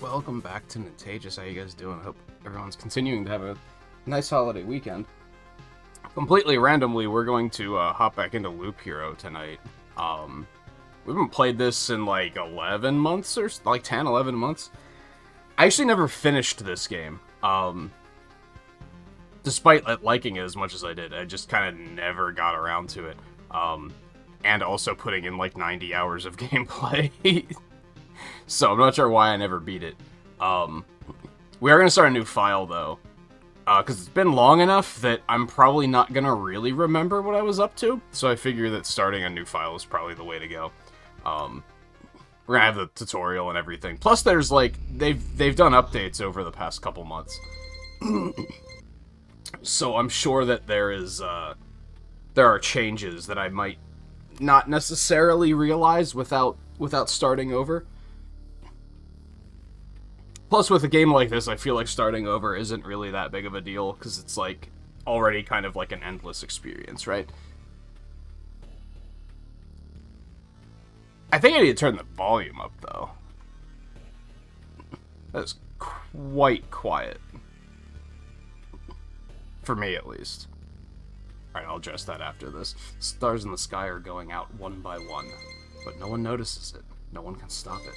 Welcome back to Nintagious. How you guys doing? I hope everyone's continuing to have a nice holiday weekend. Completely randomly, we're going to hop back into Loop Hero tonight. We haven't played this in like 11 months or like 10, 11 months. I actually never finished this game. Despite liking it as much as I did, I just kind of never got around to it. And also putting in like 90 hours of gameplay. So I'm not sure why I never beat it. We are going to start a new file though. Because it's been long enough that I'm probably not going to really remember what I was up to. So I figure that starting a new file is probably the way to go. We're going to have the tutorial and everything. Plus there's like, they've done updates over the past couple months. So I'm sure that there are changes that I might not necessarily realize without starting over. Plus, with a game like this, I feel like starting over isn't really that big of a deal, because it's, like, already kind of like an endless experience, right? I think I need to turn the volume up, though. That is quite quiet. For me, at least. Alright, I'll address that after this. Stars in the sky are going out one by one, but no one notices it. No one can stop it.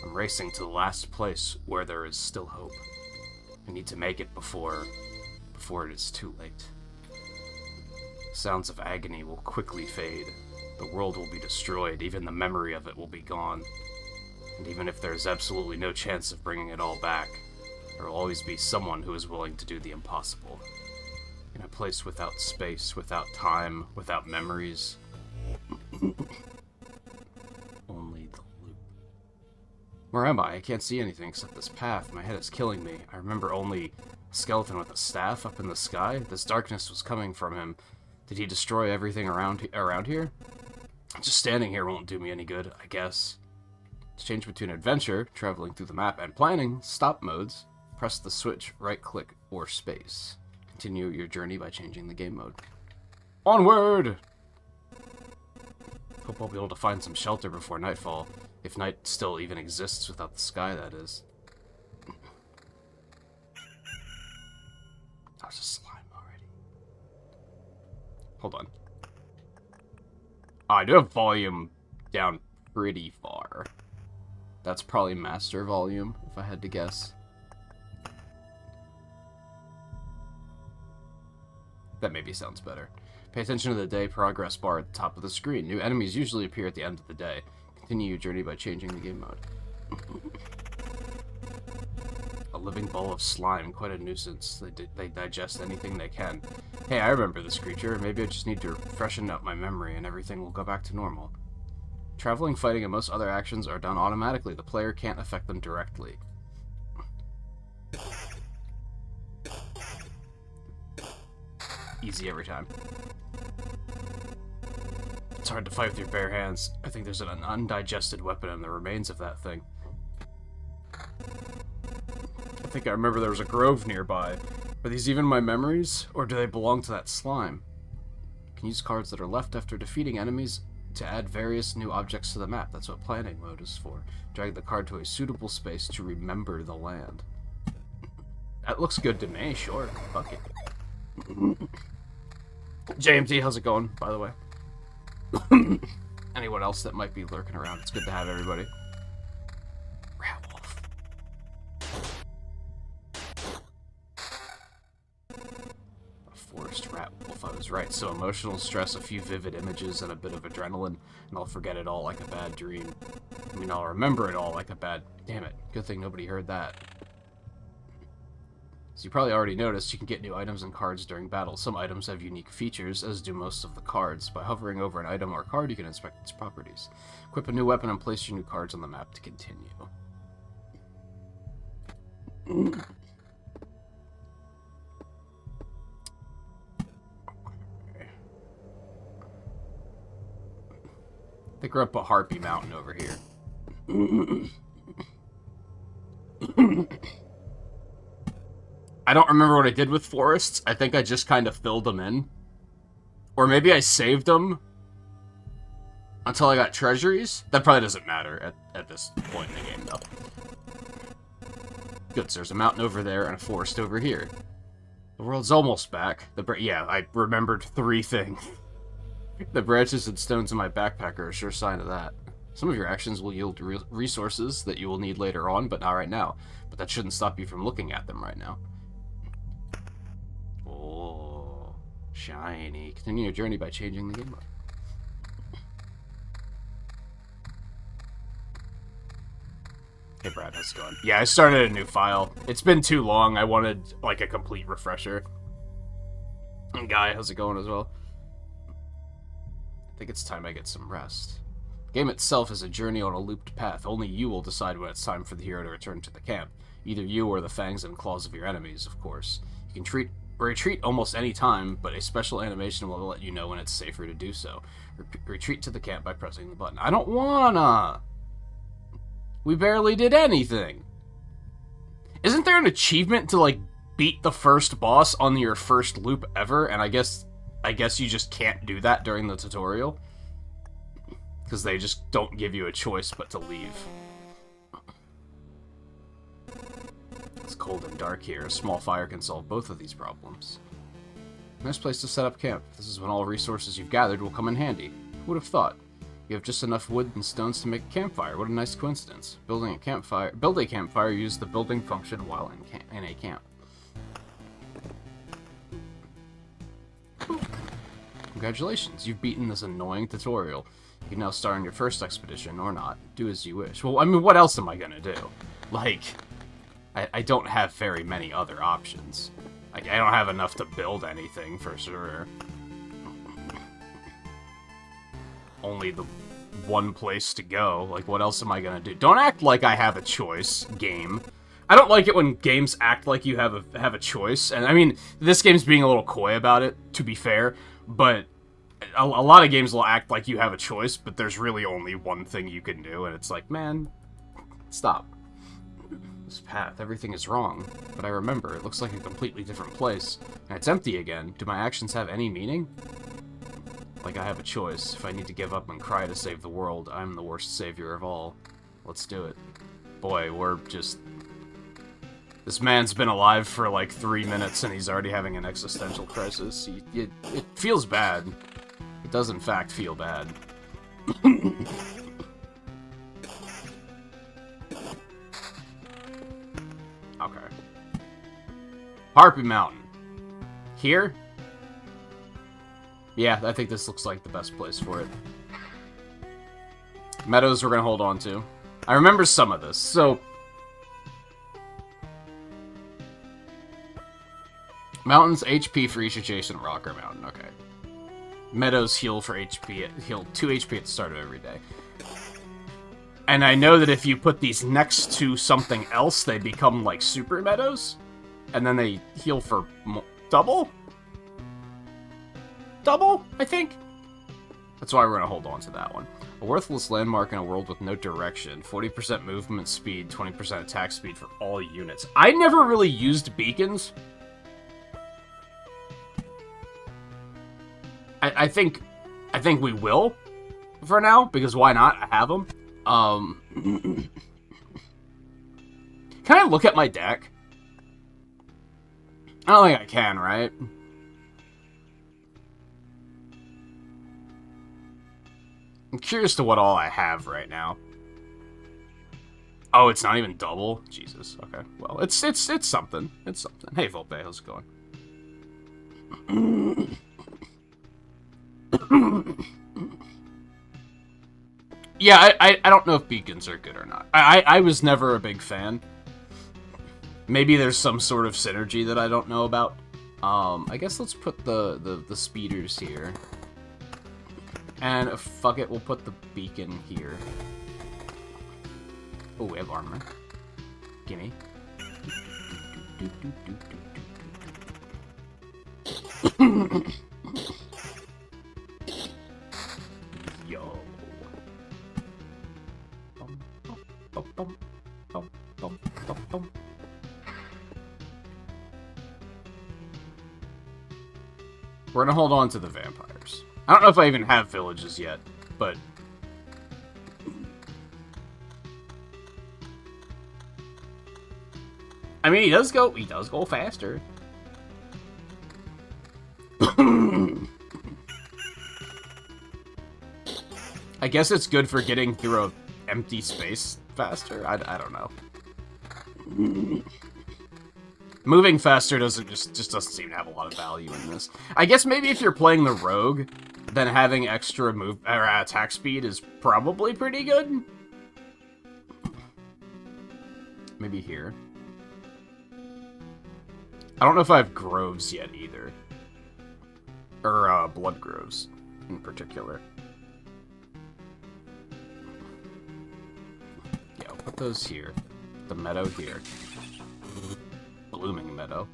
I'm racing to the last place where there is still hope. I need to make it before it is too late. Sounds of agony will quickly fade. The world will be destroyed, even the memory of it will be gone. And even if there is absolutely no chance of bringing it all back, there will always be someone who is willing to do the impossible. In a place without space, without time, without memories. Only the loop. Where am I? I can't see anything except this path. My head is killing me. I remember only a skeleton with a staff up in the sky. This darkness was coming from him. Did he destroy everything around here? Just standing here won't do me any good, I guess. To change between adventure, traveling through the map, and planning, stop modes, press the switch, right-click, or space. Continue your journey by changing the game mode. Onward! Hope I'll be able to find some shelter before nightfall. If night still even exists without the sky, that is. There's a slime already. Hold on. Oh, I do have volume down pretty far. That's probably master volume, if I had to guess. That maybe sounds better. Pay attention to the day progress bar at the top of the screen. New enemies usually appear at the end of the day. Continue your journey by changing the game mode. A living ball of slime, quite a nuisance. They digest anything they can. Hey, I remember this creature. Maybe I just need to freshen up my memory and everything will go back to normal. Traveling, fighting, and most other actions are done automatically. The player can't affect them directly. Easy every time. It's hard to fight with your bare hands. I think there's an undigested weapon in the remains of that thing. I think I remember there was a grove nearby. Are these even my memories, or do they belong to that slime? You can use cards that are left after defeating enemies to add various new objects to the map. That's what planning mode is for. Drag the card to a suitable space to remember the land. That looks good to me, sure. Fuck it. JMT, how's it going, by the way? Anyone else that might be lurking around, it's good to have everybody. Rat wolf. A forest rat wolf, I was right. So emotional stress, a few vivid images, and a bit of adrenaline, and I'll forget it all like a bad dream. I mean, I'll remember it all like a bad... Damn it, good thing nobody heard that. As you probably already noticed, you can get new items and cards during battle. Some items have unique features, as do most of the cards. By hovering over an item or card, you can inspect its properties. Equip a new weapon and place your new cards on the map to continue. I think we're up a Harpy Mountain over here. I don't remember what I did with forests. I think I just kind of filled them in. Or maybe I saved them. Until I got treasuries? That probably doesn't matter at this point in the game, though. Good, so there's a mountain over there and a forest over here. The world's almost back. Yeah, I remembered 3 things. The branches and stones in my backpack are a sure sign of that. Some of your actions will yield resources that you will need later on, but not right now. But that shouldn't stop you from looking at them right now. Oh, shiny. Continue your journey by changing the game mode. Hey Brad, how's it going? Yeah, I started a new file. It's been too long. I wanted, like, a complete refresher. And Guy, how's it going as well? I think it's time I get some rest. The game itself is a journey on a looped path. Only you will decide when it's time for the hero to return to the camp. Either you or the fangs and claws of your enemies, of course. You can retreat almost any time, but a special animation will let you know when it's safer to do so. Retreat to the camp by pressing the button. I don't wanna! We barely did anything. Isn't there an achievement to, like, beat the first boss on your first loop ever? And I guess you just can't do that during the tutorial. Because they just don't give you a choice but to leave. It's cold and dark here. A small fire can solve both of these problems. Nice place to set up camp. This is when all resources you've gathered will come in handy. Who would have thought? You have just enough wood and stones to make a campfire. What a nice coincidence. Build a campfire, use the building function while in a camp. Congratulations, you've beaten this annoying tutorial. You can now start on your first expedition, or not. Do as you wish. Well, I mean, what else am I gonna do? Like, I don't have very many other options. Like, I don't have enough to build anything, for sure. Only the one place to go. Like, what else am I gonna do? Don't act like I have a choice, game. I don't like it when games act like you have a choice. And, I mean, this game's being a little coy about it, to be fair. But a lot of games will act like you have a choice, but there's really only one thing you can do. And it's like, man, stop. This path, everything is wrong. But I remember, it looks like a completely different place. And it's empty again. Do my actions have any meaning? Like I have a choice. If I need to give up and cry to save the world, I'm the worst savior of all. Let's do it. Boy, we're just... This man's been alive for like 3 minutes and he's already having an existential crisis. It feels bad. It does in fact feel bad. Okay. Harpy Mountain. Here? Yeah, I think this looks like the best place for it. Meadows we're gonna hold on to. I remember some of this, so... Mountains, HP for each adjacent rock or mountain, okay. Meadows heal for HP, heal 2 HP at the start of every day. And I know that if you put these next to something else, they become like super meadows. And then they heal for double? Double, I think? That's why we're going to hold on to that one. A worthless landmark in a world with no direction. 40% movement speed, 20% attack speed for all units. I never really used beacons. I think we will for now, because why not? I have them. Can I look at my deck? I don't think I can, right? I'm curious to what all I have right now. Oh, it's not even double? Jesus, okay. Well, it's something. It's something. Hey, Volpe, how's it going? Yeah, I don't know if beacons are good or not. I was never a big fan. Maybe there's some sort of synergy that I don't know about. I guess let's put the speeders here. And fuck it, we'll put the beacon here. Oh, we have armor. Gimme. Yo. We're gonna hold on to the vampires. I don't know if I even have villages yet, but I mean, he does go faster. I guess it's good for getting through a empty space faster. I don't know. Moving faster doesn't just doesn't seem to have a lot of value in this. I guess maybe if you're playing the rogue, then having extra move or attack speed is probably pretty good. Maybe here. I don't know if I have groves yet either. Or blood groves in particular. Yeah, I'll put those here. The meadow here. Blooming meadow.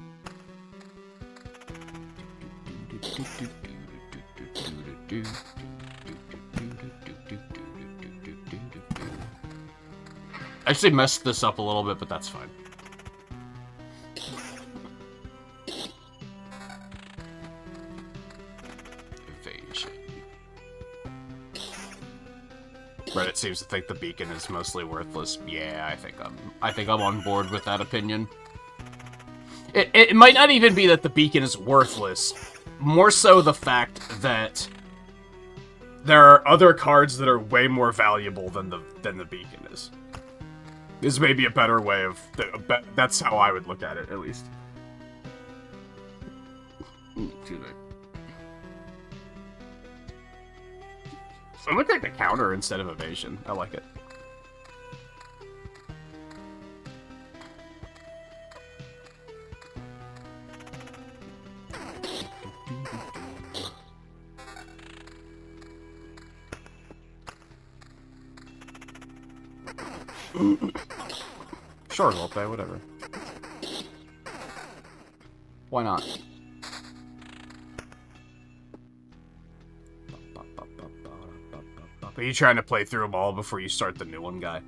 I actually messed this up a little bit, but that's fine. Evasion. Reddit seems to think the beacon is mostly worthless. Yeah, I think I'm on board with that opinion. It might not even be that the beacon is worthless. More so the fact that there are other cards that are way more valuable than the beacon is. This may be a better way of... That's how I would look at it, at least. Excuse me. So I'm gonna take the counter instead of evasion. I like it. Sure, Lope, whatever. Why not? Are you trying to play through them all before you start the new one, guy?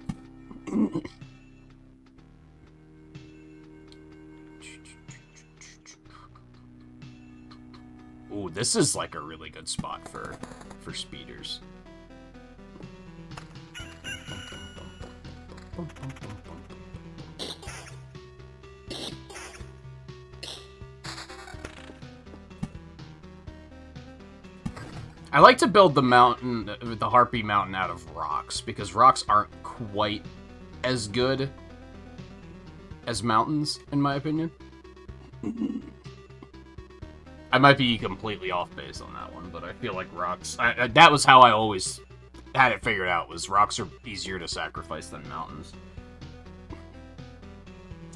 Ooh, this is like a really good spot for speeders. I like to build the mountain, the Harpy Mountain, out of rocks, because rocks aren't quite as good as mountains, in my opinion. I might be completely off base on that one, but I feel like rocks... that was how I always had it figured out, was rocks are easier to sacrifice than mountains.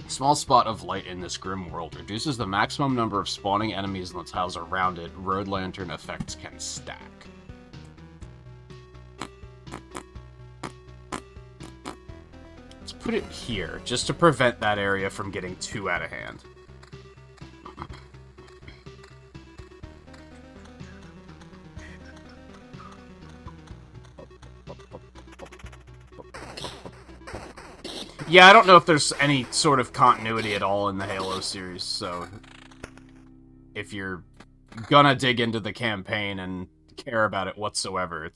Small spot of light in this grim world reduces the maximum number of spawning enemies in the tiles around it. Road lantern effects can stack. Let's put it here, just to prevent that area from getting too out of hand. Yeah, I don't know if there's any sort of continuity at all in the Halo series, so if you're gonna dig into the campaign and care about it whatsoever,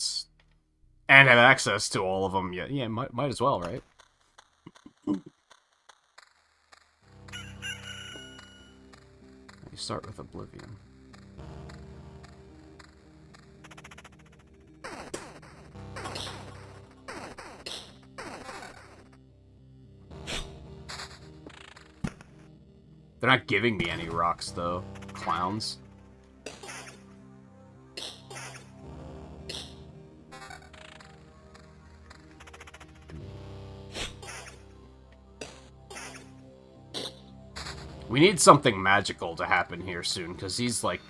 and have access to all of them, yeah, might as well, right? You start with Oblivion. They're not giving me any rocks, though. Clowns. We need something magical to happen here soon, because he's, like,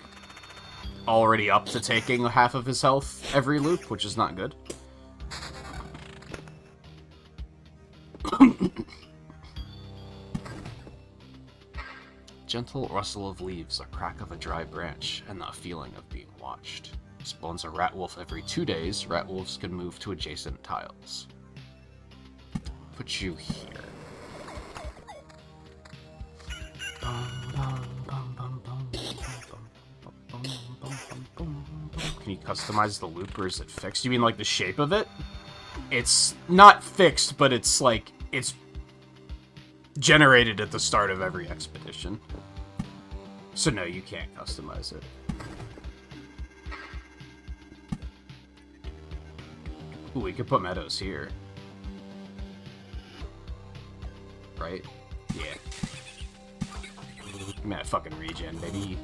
already up to taking half of his health every loop, which is not good. Gentle rustle of leaves, a crack of a dry branch, and the feeling of being watched. Spawns a rat wolf every 2 days. Rat wolves can move to adjacent tiles. Put you here. Can you customize the loop, or is it fixed? You mean like the shape of it? It's not fixed, but it's like, it's generated at the start of every expedition. So no, you can't customize it. Ooh, we could put meadows here. Right? Yeah. Give me that fucking regen, baby.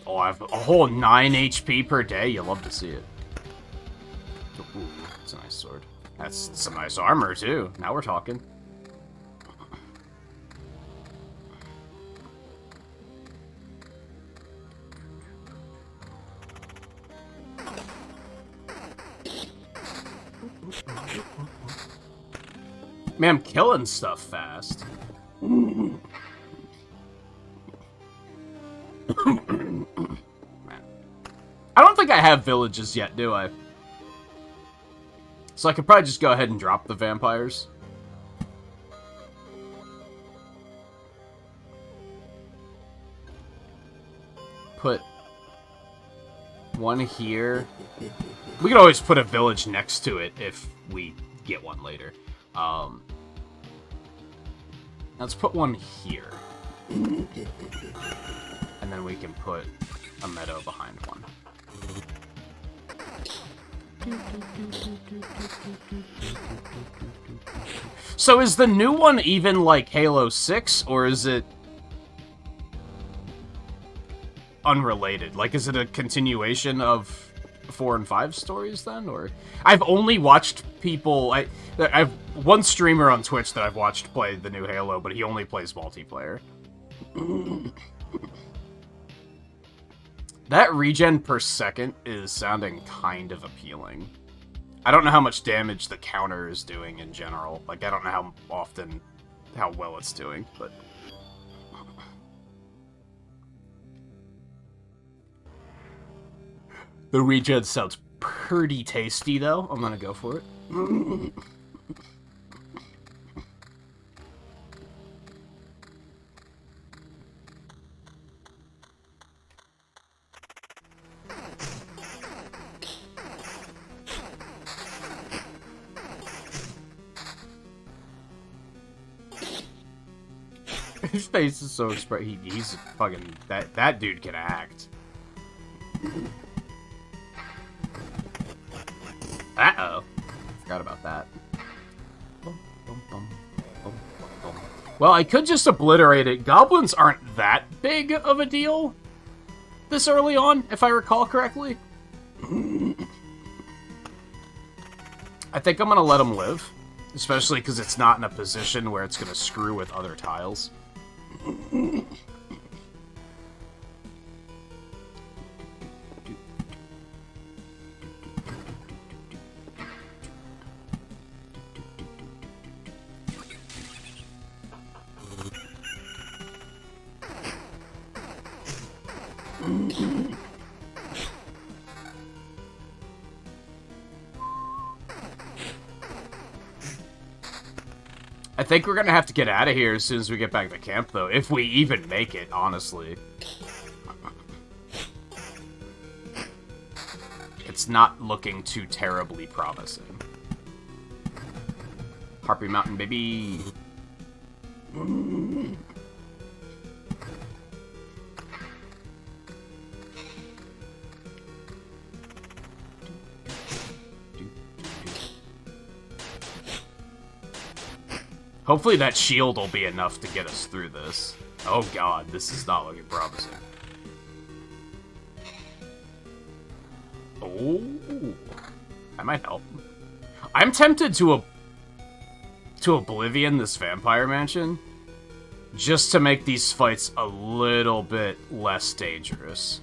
Oh, I have a whole 9 HP per day. You love to see it. Ooh, that's a nice sword. That's some nice armor, too. Now we're talking. Man, I'm killing stuff fast. Man. I don't think I have villages yet, do I? So I could probably just go ahead and drop the vampires. Put one here. We could always put a village next to it if we get one later. Let's put one here. And then we can put a meadow behind one. So is the new one even like Halo 6, or is it unrelated? Like, is it a continuation of 4 and 5 stories then? Or I've only watched people. I've one streamer on Twitch that I've watched play the new Halo, but he only plays multiplayer. That regen per second is sounding kind of appealing. I don't know how much damage the counter is doing in general. Like, I don't know how well it's doing, but... The regen sounds pretty tasty, though. I'm gonna go for it. His face is so he's fucking that dude can act. Uh-oh. Forgot about that. Well, I could just obliterate it. Goblins aren't that big of a deal this early on, if I recall correctly. I think I'm gonna let him live. Especially because it's not in a position where it's gonna screw with other tiles. I think we're gonna have to get out of here as soon as we get back to camp, though. If we even make it, honestly. It's not looking too terribly promising. Harpy Mountain, baby! Hopefully that shield will be enough to get us through this. Oh god, this is not looking promising. Oh, that might help. I'm tempted to Oblivion this Vampire Mansion, just to make these fights a little bit less dangerous.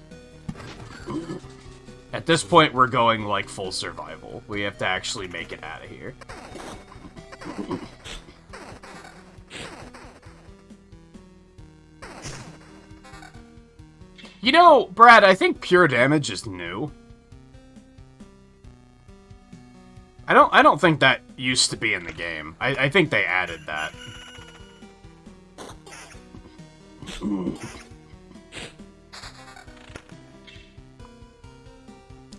At this point, we're going, like, full survival. We have to actually make it out of here. You know, Brad, I think pure damage is new. I don't think that used to be in the game. I think they added that.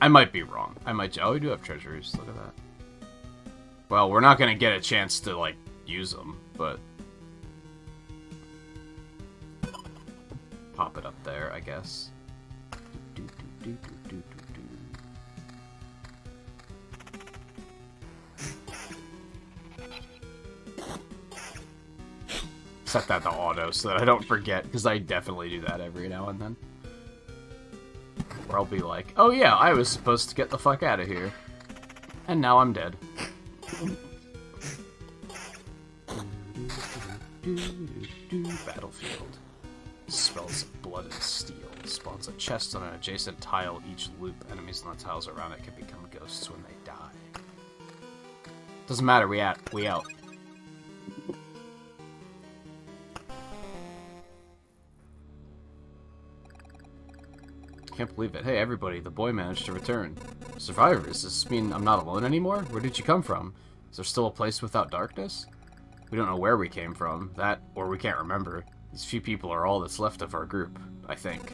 I might be wrong. I might... Oh, we do have treasuries. Look at that. Well, we're not going to get a chance to, like, use them, but... Pop it up there, I guess. Set that to auto so that I don't forget, because I definitely do that every now and then. Or I'll be like, oh yeah, I was supposed to get the fuck out of here. And now I'm dead. Battlefield. Smells of blood and steel. Spawns a chest on an adjacent tile each loop. Enemies on the tiles around it can become ghosts when they die. Doesn't matter, we out. Can't believe it. Hey everybody, the boy managed to return. Survivors, does this mean I'm not alone anymore? Where did you come from? Is there still a place without darkness? We don't know where we came from. That, or we can't remember. These few people are all that's left of our group, I think.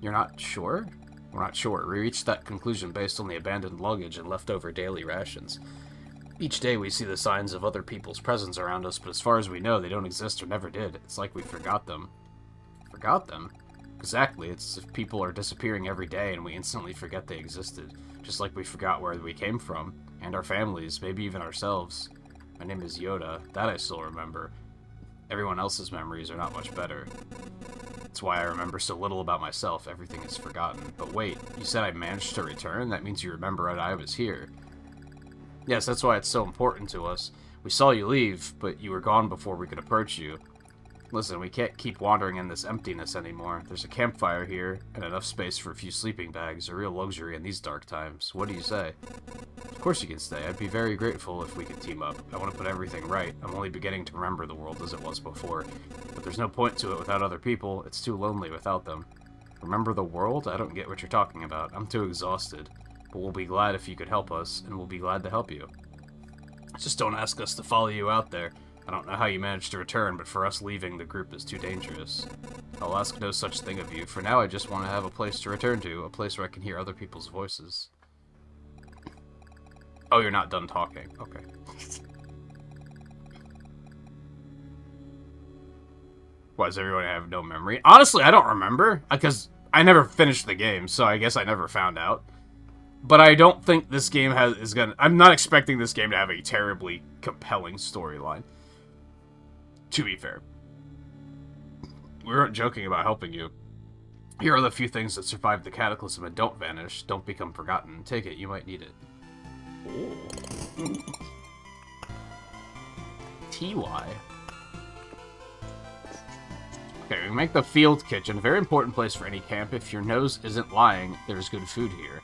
You're not sure? We're not sure. We reached that conclusion based on the abandoned luggage and leftover daily rations. Each day we see the signs of other people's presence around us, but as far as we know, they don't exist or never did. It's like we forgot them. Forgot them? Exactly. It's as if people are disappearing every day and we instantly forget they existed. Just like we forgot where we came from. And our families, maybe even ourselves. My name is Yoda. That I still remember. Everyone else's memories are not much better. That's why I remember so little about myself. Everything is forgotten. But wait, you said I managed to return? That means you remember that I was here. Yes, that's why it's so important to us. We saw you leave, but you were gone before we could approach you. Listen, we can't keep wandering in this emptiness anymore. There's a campfire here, and enough space for a few sleeping bags, a real luxury in these dark times. What do you say? Of course you can stay. I'd be very grateful if we could team up. I want to put everything right. I'm only beginning to remember the world as it was before. But there's no point to it without other people. It's too lonely without them. Remember the world? I don't get what you're talking about. I'm too exhausted. But we'll be glad if you could help us, and we'll be glad to help you. Just don't ask us to follow you out there. I don't know how you managed to return, but for us leaving, the group is too dangerous. I'll ask no such thing of you. For now, I just want to have a place to return to, a place where I can hear other people's voices. Oh, you're not done talking. Okay. Why does everyone have no memory? Honestly, I don't remember, because I never finished the game, so I guess I never found out. But I don't think this game I'm not expecting this game to have a terribly compelling storyline. To be fair. We weren't joking about helping you. Here are the few things that survived the cataclysm and don't vanish, don't become forgotten. Take it, you might need it. Ooh. TY. Okay, we make the field kitchen a very important place for any camp. If your nose isn't lying, there's good food here.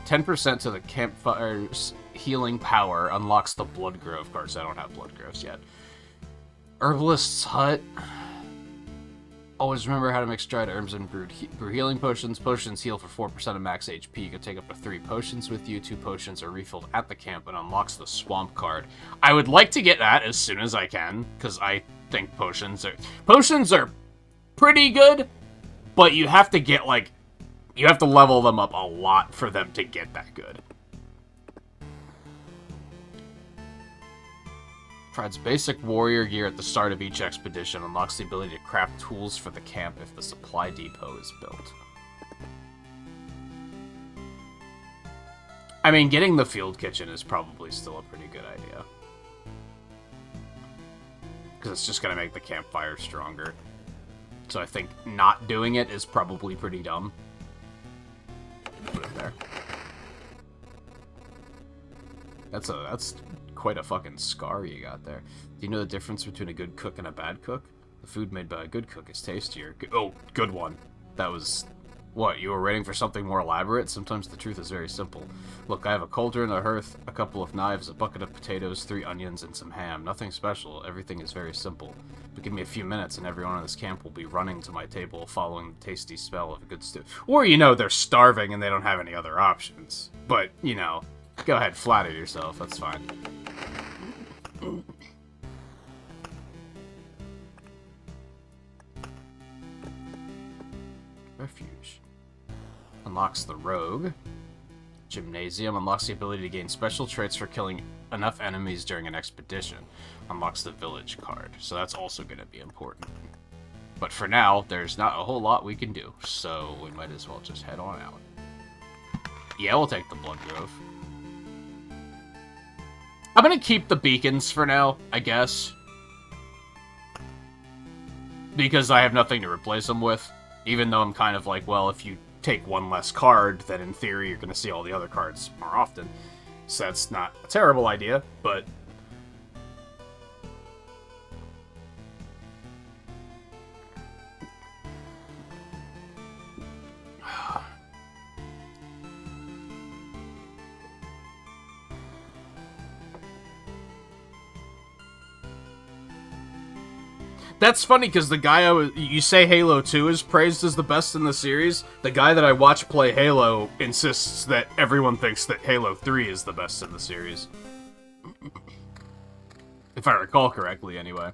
10% to the campfire's healing power unlocks the blood grove. Of course, I don't have blood groves yet. Herbalist's hut. Always remember how to mix dried herbs and brew healing potions. Potions heal for 4% of max HP. You can take up to 3 potions with you. 2 potions are refilled at the camp and unlocks the swamp card. I would like to get that as soon as I can, because I think potions are pretty good, but you have to get, like, you have to level them up a lot for them to get that good. Provides basic warrior gear at the start of each expedition. Unlocks the ability to craft tools for the camp if the supply depot is built. I mean, getting the field kitchen is probably still a pretty good idea. Because it's just going to make the campfire stronger. So I think not doing it is probably pretty dumb. Put it there. That's quite a fucking scar you got there. Do you know the difference between a good cook and a bad cook? The food made by a good cook is tastier. Oh, good one. That was... What, you were waiting for something more elaborate? Sometimes the truth is very simple. Look, I have a cauldron, a hearth, a couple of knives, a bucket of potatoes, 3 onions, and some ham. Nothing special. Everything is very simple. But give me a few minutes and everyone in this camp will be running to my table following the tasty smell of a good stew. Or, you know, they're starving and they don't have any other options. But, you know, go ahead, flatter yourself. That's fine. Refuge. Unlocks the rogue. Gymnasium unlocks the ability to gain special traits for killing enough enemies during an expedition. Unlocks the village card, so that's also going to be important. But for now, there's not a whole lot we can do, so we might as well just head on out. Yeah, we'll take the Blood Grove. I'm going to keep the beacons for now, I guess. Because I have nothing to replace them with. Even though I'm kind of like, well, if you take one less card, then in theory you're going to see all the other cards more often. So that's not a terrible idea, but... That's funny, because the guy you say Halo 2 is praised as the best in the series. The guy that I watch play Halo insists that everyone thinks that Halo 3 is the best in the series. If I recall correctly, anyway.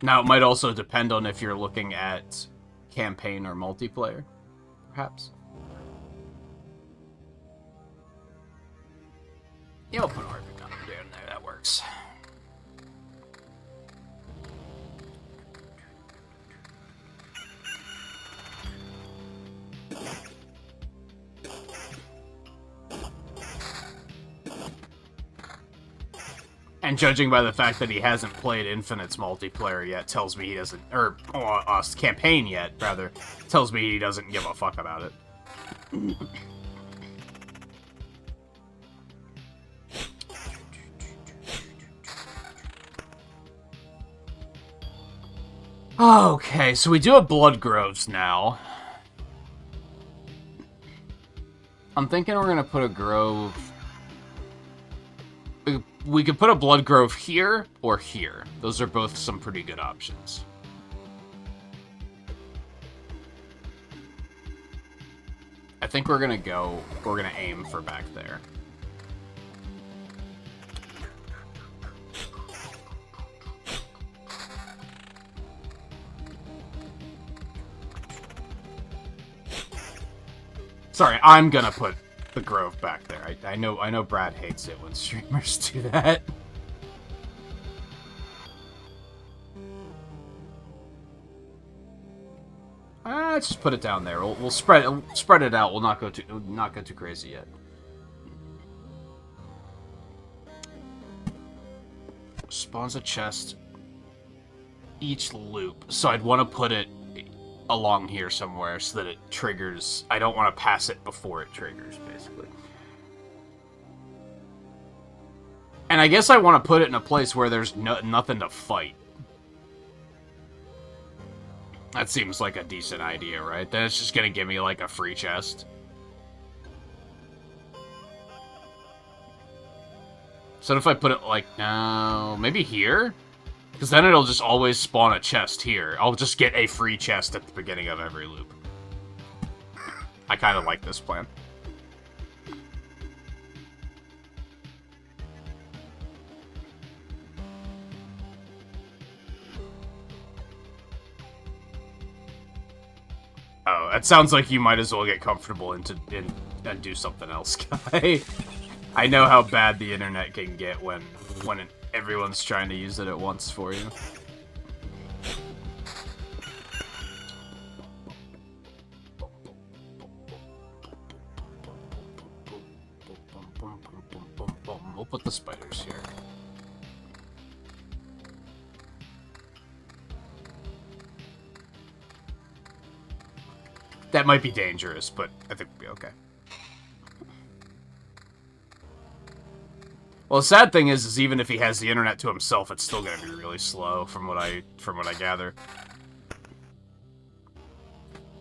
Now, it might also depend on if you're looking at campaign or multiplayer, perhaps. Yeah, we'll put an RP down there. That works. And judging by the fact that he hasn't played Infinite's multiplayer yet, tells me he doesn't, or campaign yet, rather, tells me he doesn't give a fuck about it. Okay, so we do have Blood Groves now. I'm thinking we're gonna put a grove... We could put a Blood Grove here or here. Those are both some pretty good options. I think we're gonna aim for back there. Sorry, I'm gonna put the grove back there. I know Brad hates it when streamers do that. Let's just put it down there. We'll spread it out. We'll not go too crazy yet. Spawns a chest each loop, so I'd want to put it along here somewhere so that it triggers. I don't want to pass it before it triggers, basically. And I guess I want to put it in a place where there's nothing to fight. That seems like a decent idea, right? Then it's just gonna give me, like, a free chest. So if I put it, like, no, maybe here? Because then it'll just always spawn a chest here. I'll just get a free chest at the beginning of every loop. I kind of like this plan. Oh, it sounds like you might as well get comfortable and do something else, guy. I know how bad the internet can get when everyone's trying to use it at once for you. We'll put the spiders here. That might be dangerous, but I think we'll be okay. Well, the sad thing is even if he has the internet to himself, it's still gonna be really slow, from what I gather.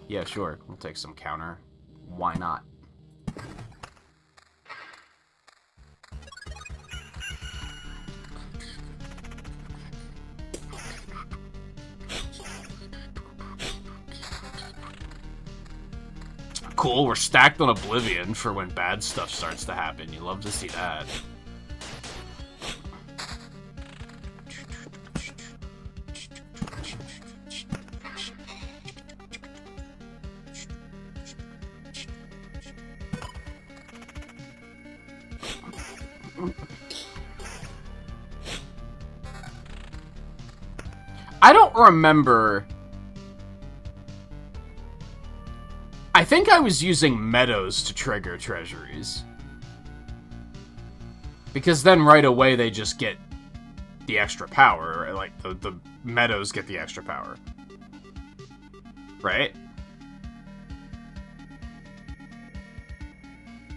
Yeah, sure. We'll take some counter. Why not? Cool, we're stacked on Oblivion for when bad stuff starts to happen. You love to see that. I don't remember... I think I was using meadows to trigger treasuries. Because then right away they just get the extra power. Like, the meadows get the extra power. Right?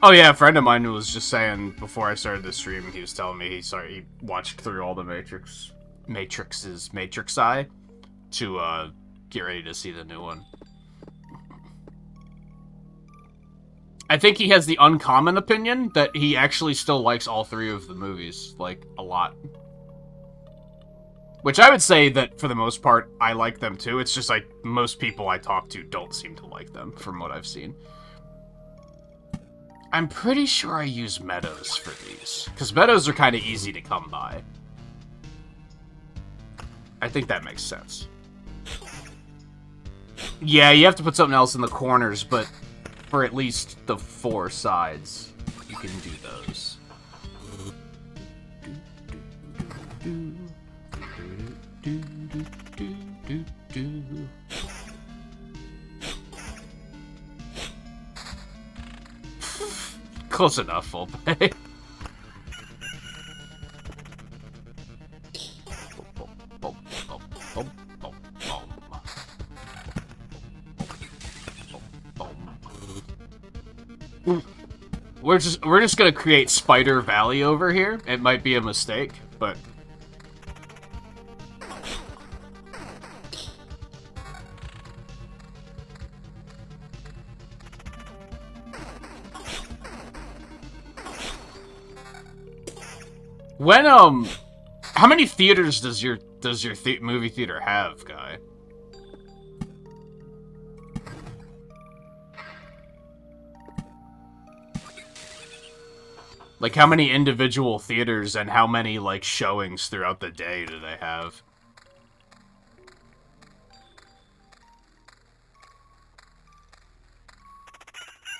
Oh yeah, a friend of mine was just saying before I started the stream, he was telling me he watched through all the Matrix Eye to get ready to see the new one. I think he has the uncommon opinion that he actually still likes all three of the movies, like, a lot. Which I would say that, for the most part, I like them too. It's just like, most people I talk to don't seem to like them, from what I've seen. I'm pretty sure I use meadows for these, because meadows are kind of easy to come by. I think that makes sense. Yeah, you have to put something else in the corners, but for at least the 4 sides, you can do those. Close enough, full pay. We're just gonna create Spider Valley over here. It might be a mistake, but when how many theaters does your movie theater have, Guy? Like, how many individual theaters and how many, like, showings throughout the day do they have?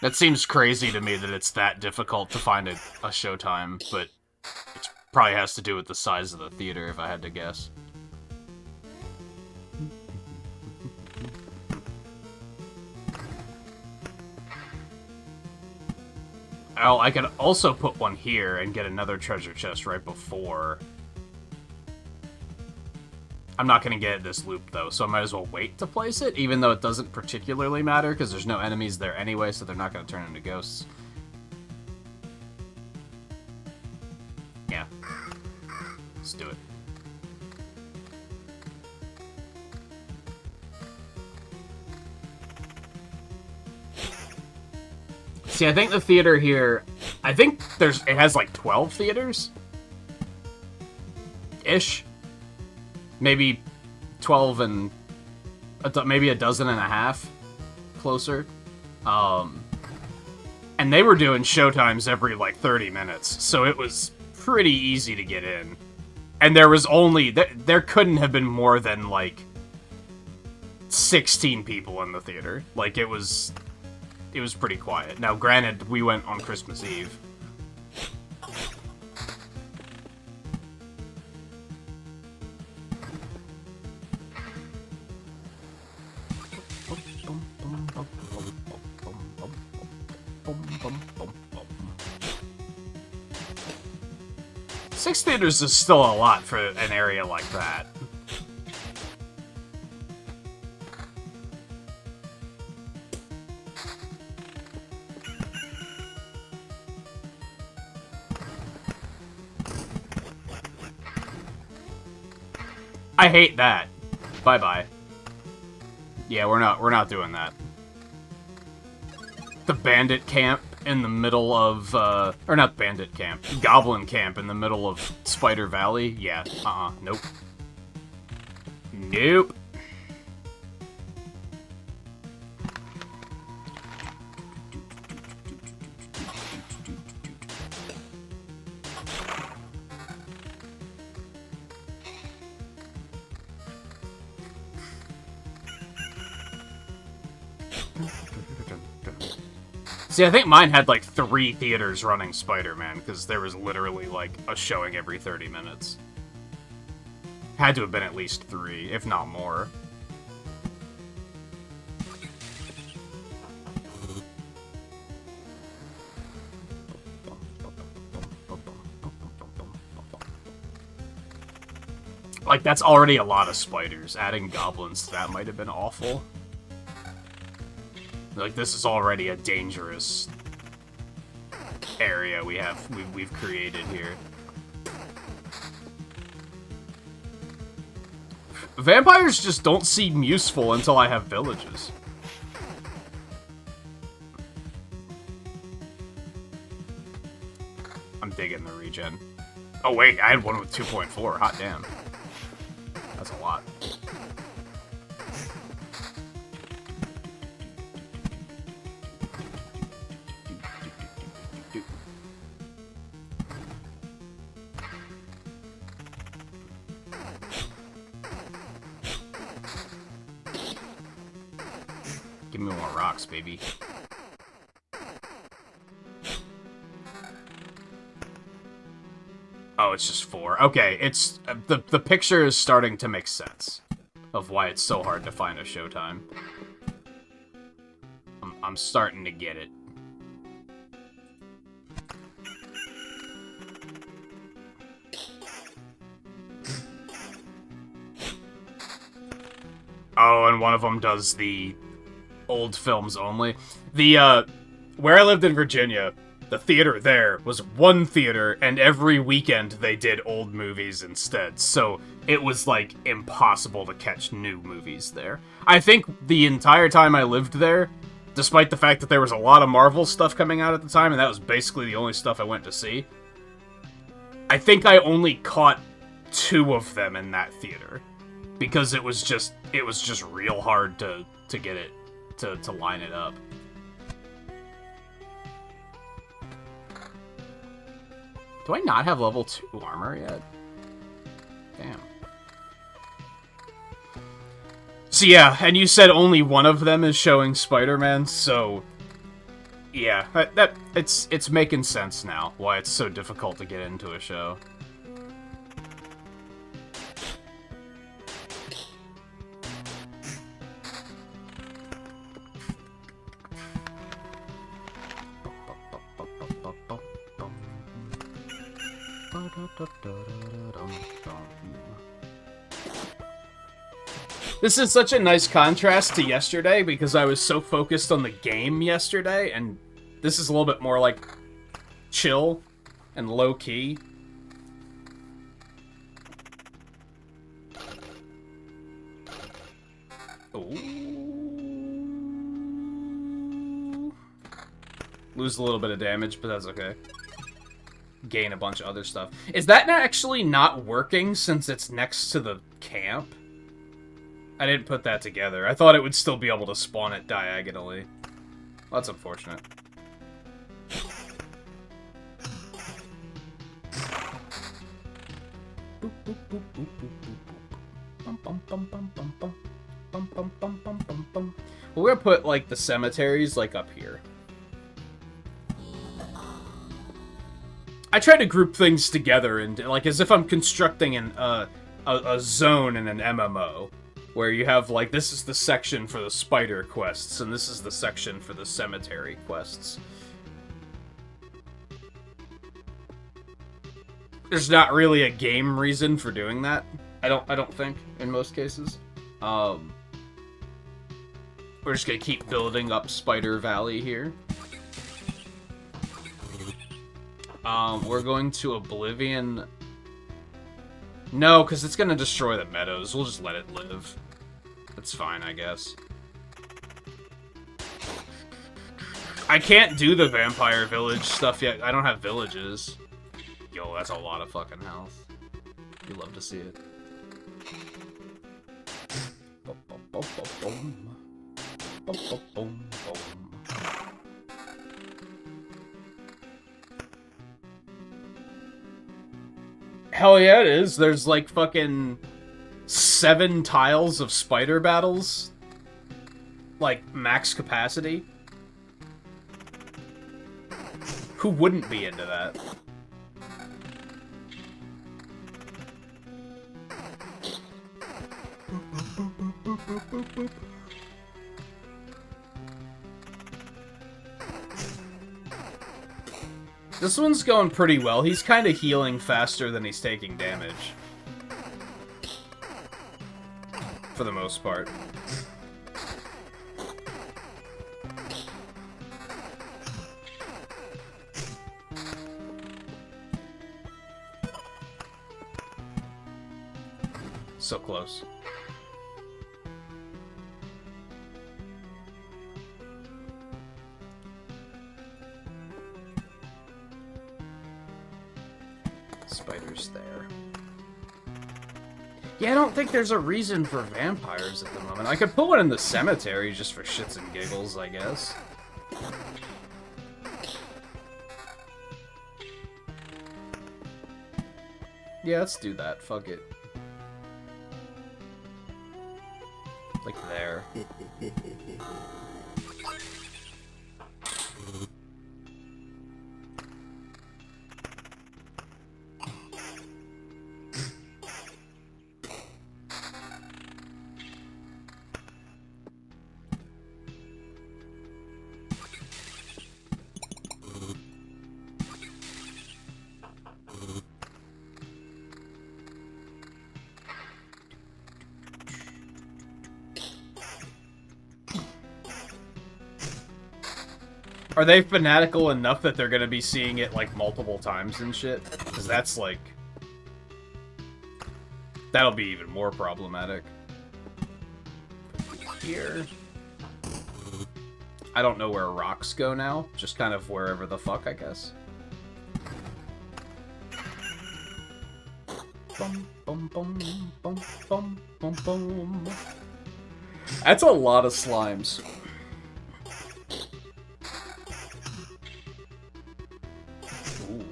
That seems crazy to me that it's that difficult to find a showtime, but it probably has to do with the size of the theater, if I had to guess. Oh, I could also put one here and get another treasure chest right before. I'm not going to get this loop, though, so I might as well wait to place it, even though it doesn't particularly matter, because there's no enemies there anyway, so they're not going to turn into ghosts. Yeah. Let's do it. See, I think the theater here, I think it has like 12 theaters? Ish. Maybe 12 and, maybe a dozen and a half closer. And they were doing showtimes every like 30 minutes, so it was pretty easy to get in. And there was only, there couldn't have been more than like 16 people in the theater. Like, it was pretty quiet. Now, granted, we went on Christmas Eve. Six theaters is still a lot for an area like that. I hate that. Bye-bye. Yeah, we're not doing that. The bandit camp in the middle of, or not bandit camp, goblin camp in the middle of Spider Valley? Yeah, nope. Nope. See, I think mine had like 3 theaters running Spider-Man, because there was literally like a showing every 30 minutes. Had to have been at least 3, if not more. Like, that's already a lot of spiders. Adding goblins to that might have been awful. Like, this is already a dangerous area we've created here. Vampires just don't seem useful until I have villages. I'm digging the regen. Oh wait, I had one with 2.4. Hot damn. That's a lot. Give me more rocks, baby. Oh, it's just 4. Okay, it's the picture is starting to make sense of why it's so hard to find a showtime. I'm starting to get it. Oh, and one of them does the old films only. The, where I lived in Virginia, the theater there was one theater, and every weekend they did old movies instead, so it was, like, impossible to catch new movies there. I think the entire time I lived there, despite the fact that there was a lot of Marvel stuff coming out at the time, and that was basically the only stuff I went to see, I think I only caught 2 of them in that theater. Because it was just real hard to get it, to line it up. Do I not have level 2 armor yet? Damn. So yeah, and you said only one of them is showing Spider-Man, so... Yeah, it's making sense now, why it's so difficult to get into a show. This is such a nice contrast to yesterday because I was so focused on the game yesterday, and this is a little bit more like chill and low-key. Ooh. Lose a little bit of damage, but that's okay. Gain a bunch of other stuff. Is that actually not working since it's next to the camp? I didn't put that together. I thought it would still be able to spawn it diagonally. Well, that's unfortunate. We're gonna put, like, the cemeteries, like, up here. I try to group things together and like as if I'm constructing a zone in an MMO, where you have like this is the section for the spider quests and this is the section for the cemetery quests. There's not really a game reason for doing that. I don't think in most cases. We're just gonna keep building up Spider Valley here. We're going to Oblivion. No, because it's gonna destroy the meadows. We'll just let it live. That's fine, I guess. I can't do the vampire village stuff yet. I don't have villages. Yo, that's a lot of fucking health. You love to see it. Hell yeah, it is. There's like fucking 7 tiles of spider battles. Like, max capacity. Who wouldn't be into that? Boop, boop, boop. This one's going pretty well. He's kind of healing faster than he's taking damage. For the most part. So close. Spiders there. Yeah, I don't think there's a reason for vampires at the moment. I could put one in the cemetery just for shits and giggles, I guess. Yeah, let's do that. Fuck it. Like there. Are they fanatical enough that they're gonna be seeing it, like, multiple times and shit? Because that's, like... That'll be even more problematic. Here... I don't know where rocks go now. Just kind of wherever the fuck, I guess. Bum, bum, bum, bum, bum, bum, bum. That's a lot of slimes. Ooh,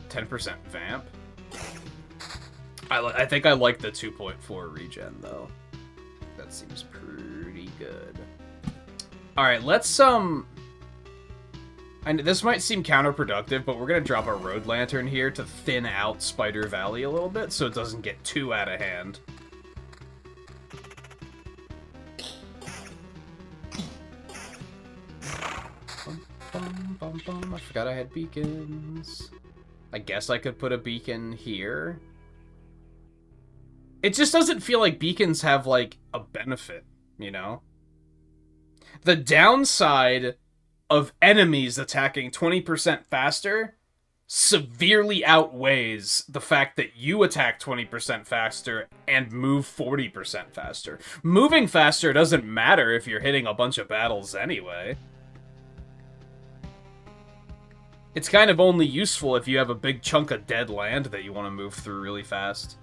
10% vamp. I think I like the 2.4 regen, though. That seems pretty good. Alright, let's, and this might seem counterproductive, but we're gonna drop a road lantern here to thin out Spider Valley a little bit, so it doesn't get too out of hand. Bum, bum, bum. I forgot I had beacons. I guess I could put a beacon here. It just doesn't feel like beacons have, like, a benefit, you know? The downside of enemies attacking 20% faster severely outweighs the fact that you attack 20% faster and move 40% faster. Moving faster doesn't matter if you're hitting a bunch of battles anyway. It's kind of only useful if you have a big chunk of dead land that you want to move through really fast.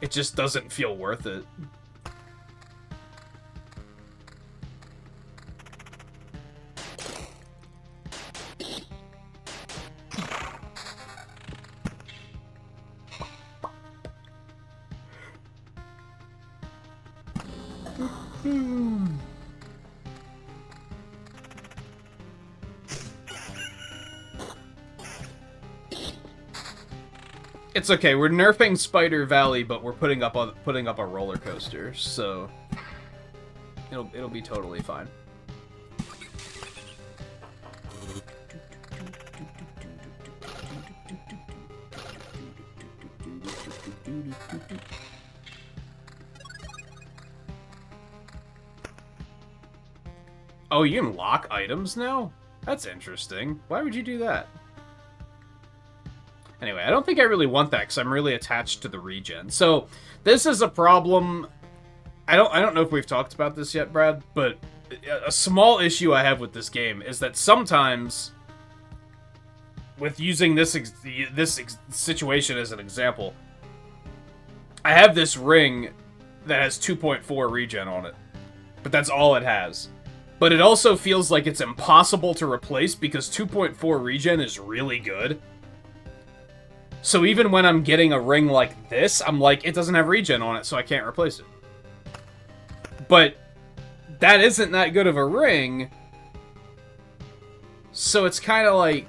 It just doesn't feel worth it. It's okay. We're nerfing Spider Valley, but we're putting up a roller coaster, so it'll be totally fine. Oh, you can lock items now? That's interesting. Why would you do that? Anyway, I don't think I really want that because I'm really attached to the regen. So this is a problem. I don't know if we've talked about this yet, Brad, but a small issue I have with this game is that sometimes, with using this situation as an example, I have this ring that has 2.4 regen on it, but that's all it has. But it also feels like it's impossible to replace because 2.4 regen is really good. So even when I'm getting a ring like this, I'm like, it doesn't have regen on it, so I can't replace it. But that isn't that good of a ring, so it's kind of like,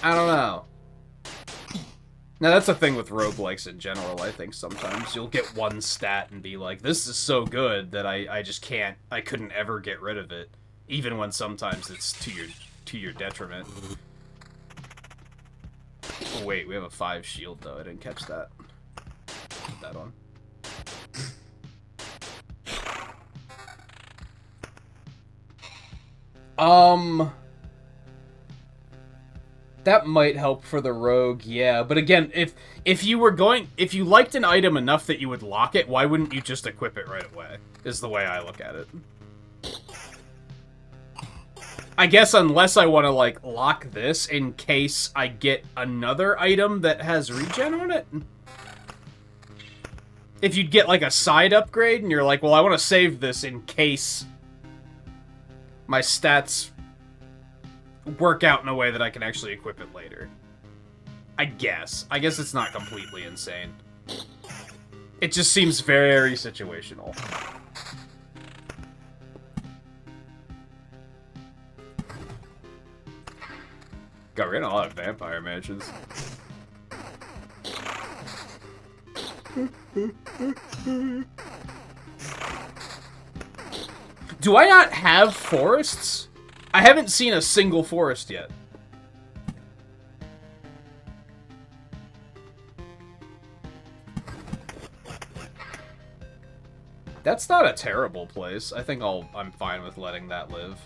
I don't know. Now, that's the thing with roguelikes in general, I think sometimes. You'll get one stat and be like, this is so good that I just can't, I couldn't ever get rid of it. Even when sometimes it's to your detriment. Oh, wait, we have a 5 shield, though. I didn't catch that. Put that on. That might help for the rogue, yeah. But again, if you liked an item enough that you would lock it, why wouldn't you just equip it right away? Is the way I look at it. I guess unless I want to, like, lock this in case I get another item that has regen on it. If you'd get, like, a side upgrade, and you're like, well, I want to save this in case my stats work out in a way that I can actually equip it later. I guess. I guess it's not completely insane. It just seems very situational. God, we're getting a lot of vampire mansions. Do I not have forests? I haven't seen a single forest yet. That's not a terrible place. I think I'm fine with letting that live.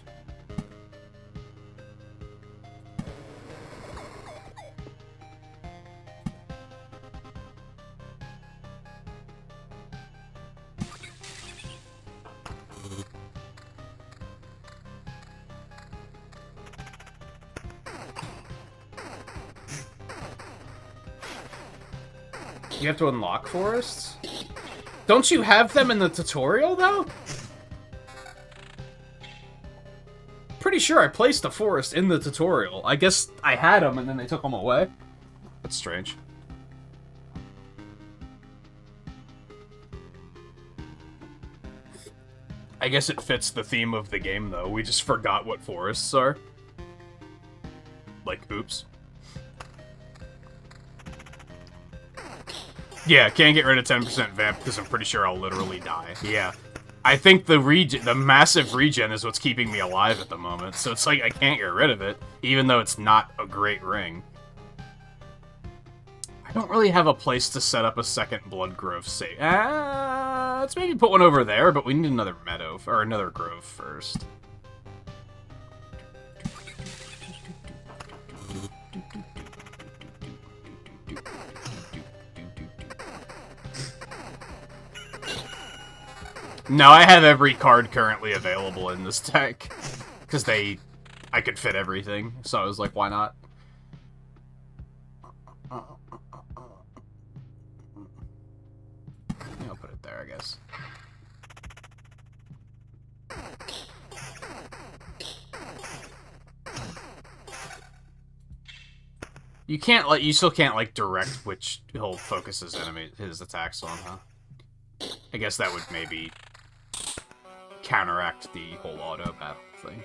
You have to unlock forests? Don't you have them in the tutorial, though? Pretty sure I placed a forest in the tutorial. I guess I had them and then they took them away. That's strange. I guess it fits the theme of the game, though. We just forgot what forests are. Like, oops. Yeah, can't get rid of 10% vamp because I'm pretty sure I'll literally die. Yeah. I think the massive regen is what's keeping me alive at the moment, so it's like I can't get rid of it, even though it's not a great ring. I don't really have a place to set up a second blood grove save. Let's maybe put one over there, but we need another meadow, or another grove first. No, I have every card currently available in this deck. Because I could fit everything. So I was like, why not? I'll put it there, I guess. You still can't, like, direct which he'll focus his attacks on, huh? I guess that would maybe counteract the whole auto battle thing.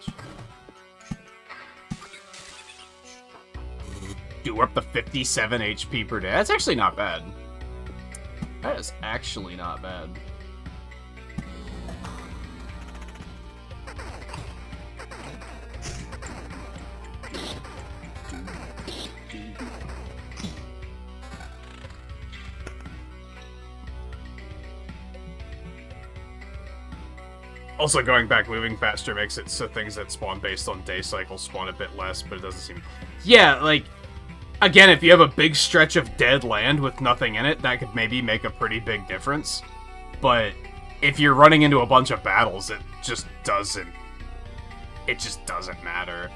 But... Dude, we're up to 57 HP per day. That's actually not bad. That is actually not bad. Also, going back, moving faster makes it so things that spawn based on day cycles spawn a bit less, but it doesn't seem... Yeah, like, again, if you have a big stretch of dead land with nothing in it, that could maybe make a pretty big difference. But if you're running into a bunch of battles, it just doesn't matter.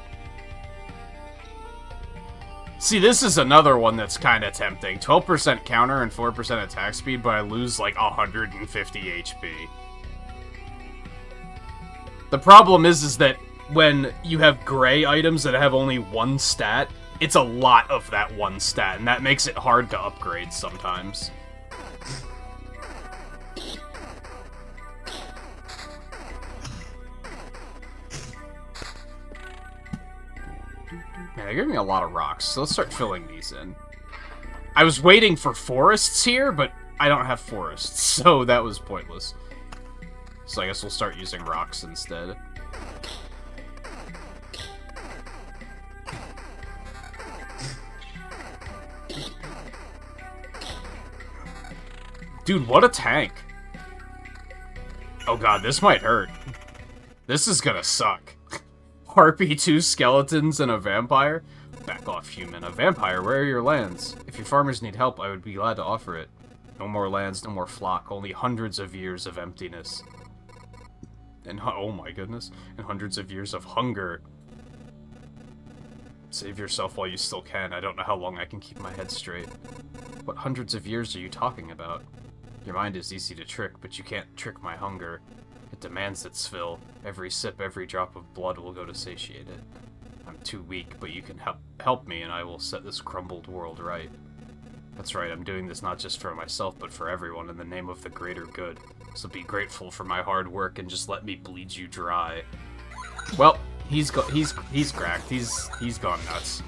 See, this is another one that's kind of tempting. 12% counter and 4% attack speed, but I lose, like, 150 HP. The problem is that when you have gray items that have only one stat, it's a lot of that one stat, and that makes it hard to upgrade sometimes. they're giving me a lot of rocks, so let's start filling these in. I was waiting for forests here, but I don't have forests, so that was pointless. So I guess we'll start using rocks instead. Dude, what a tank. Oh god, this might hurt. This is gonna suck. Harpy, 2 skeletons, and a vampire? Back off, human. A vampire, where are your lands? If your farmers need help, I would be glad to offer it. No more lands, no more flock, only hundreds of years of emptiness. And, oh my goodness, and hundreds of years of hunger. Save yourself while you still can. I don't know how long I can keep my head straight. What hundreds of years are you talking about? Your mind is easy to trick, but you can't trick my hunger. It demands its fill. Every sip, every drop of blood will go to satiate it. I'm too weak, but you can help me and I will set this crumbled world right. That's right, I'm doing this not just for myself, but for everyone in the name of the greater good. So be grateful for my hard work and just let me bleed you dry. Well, he's cracked. He's gone nuts.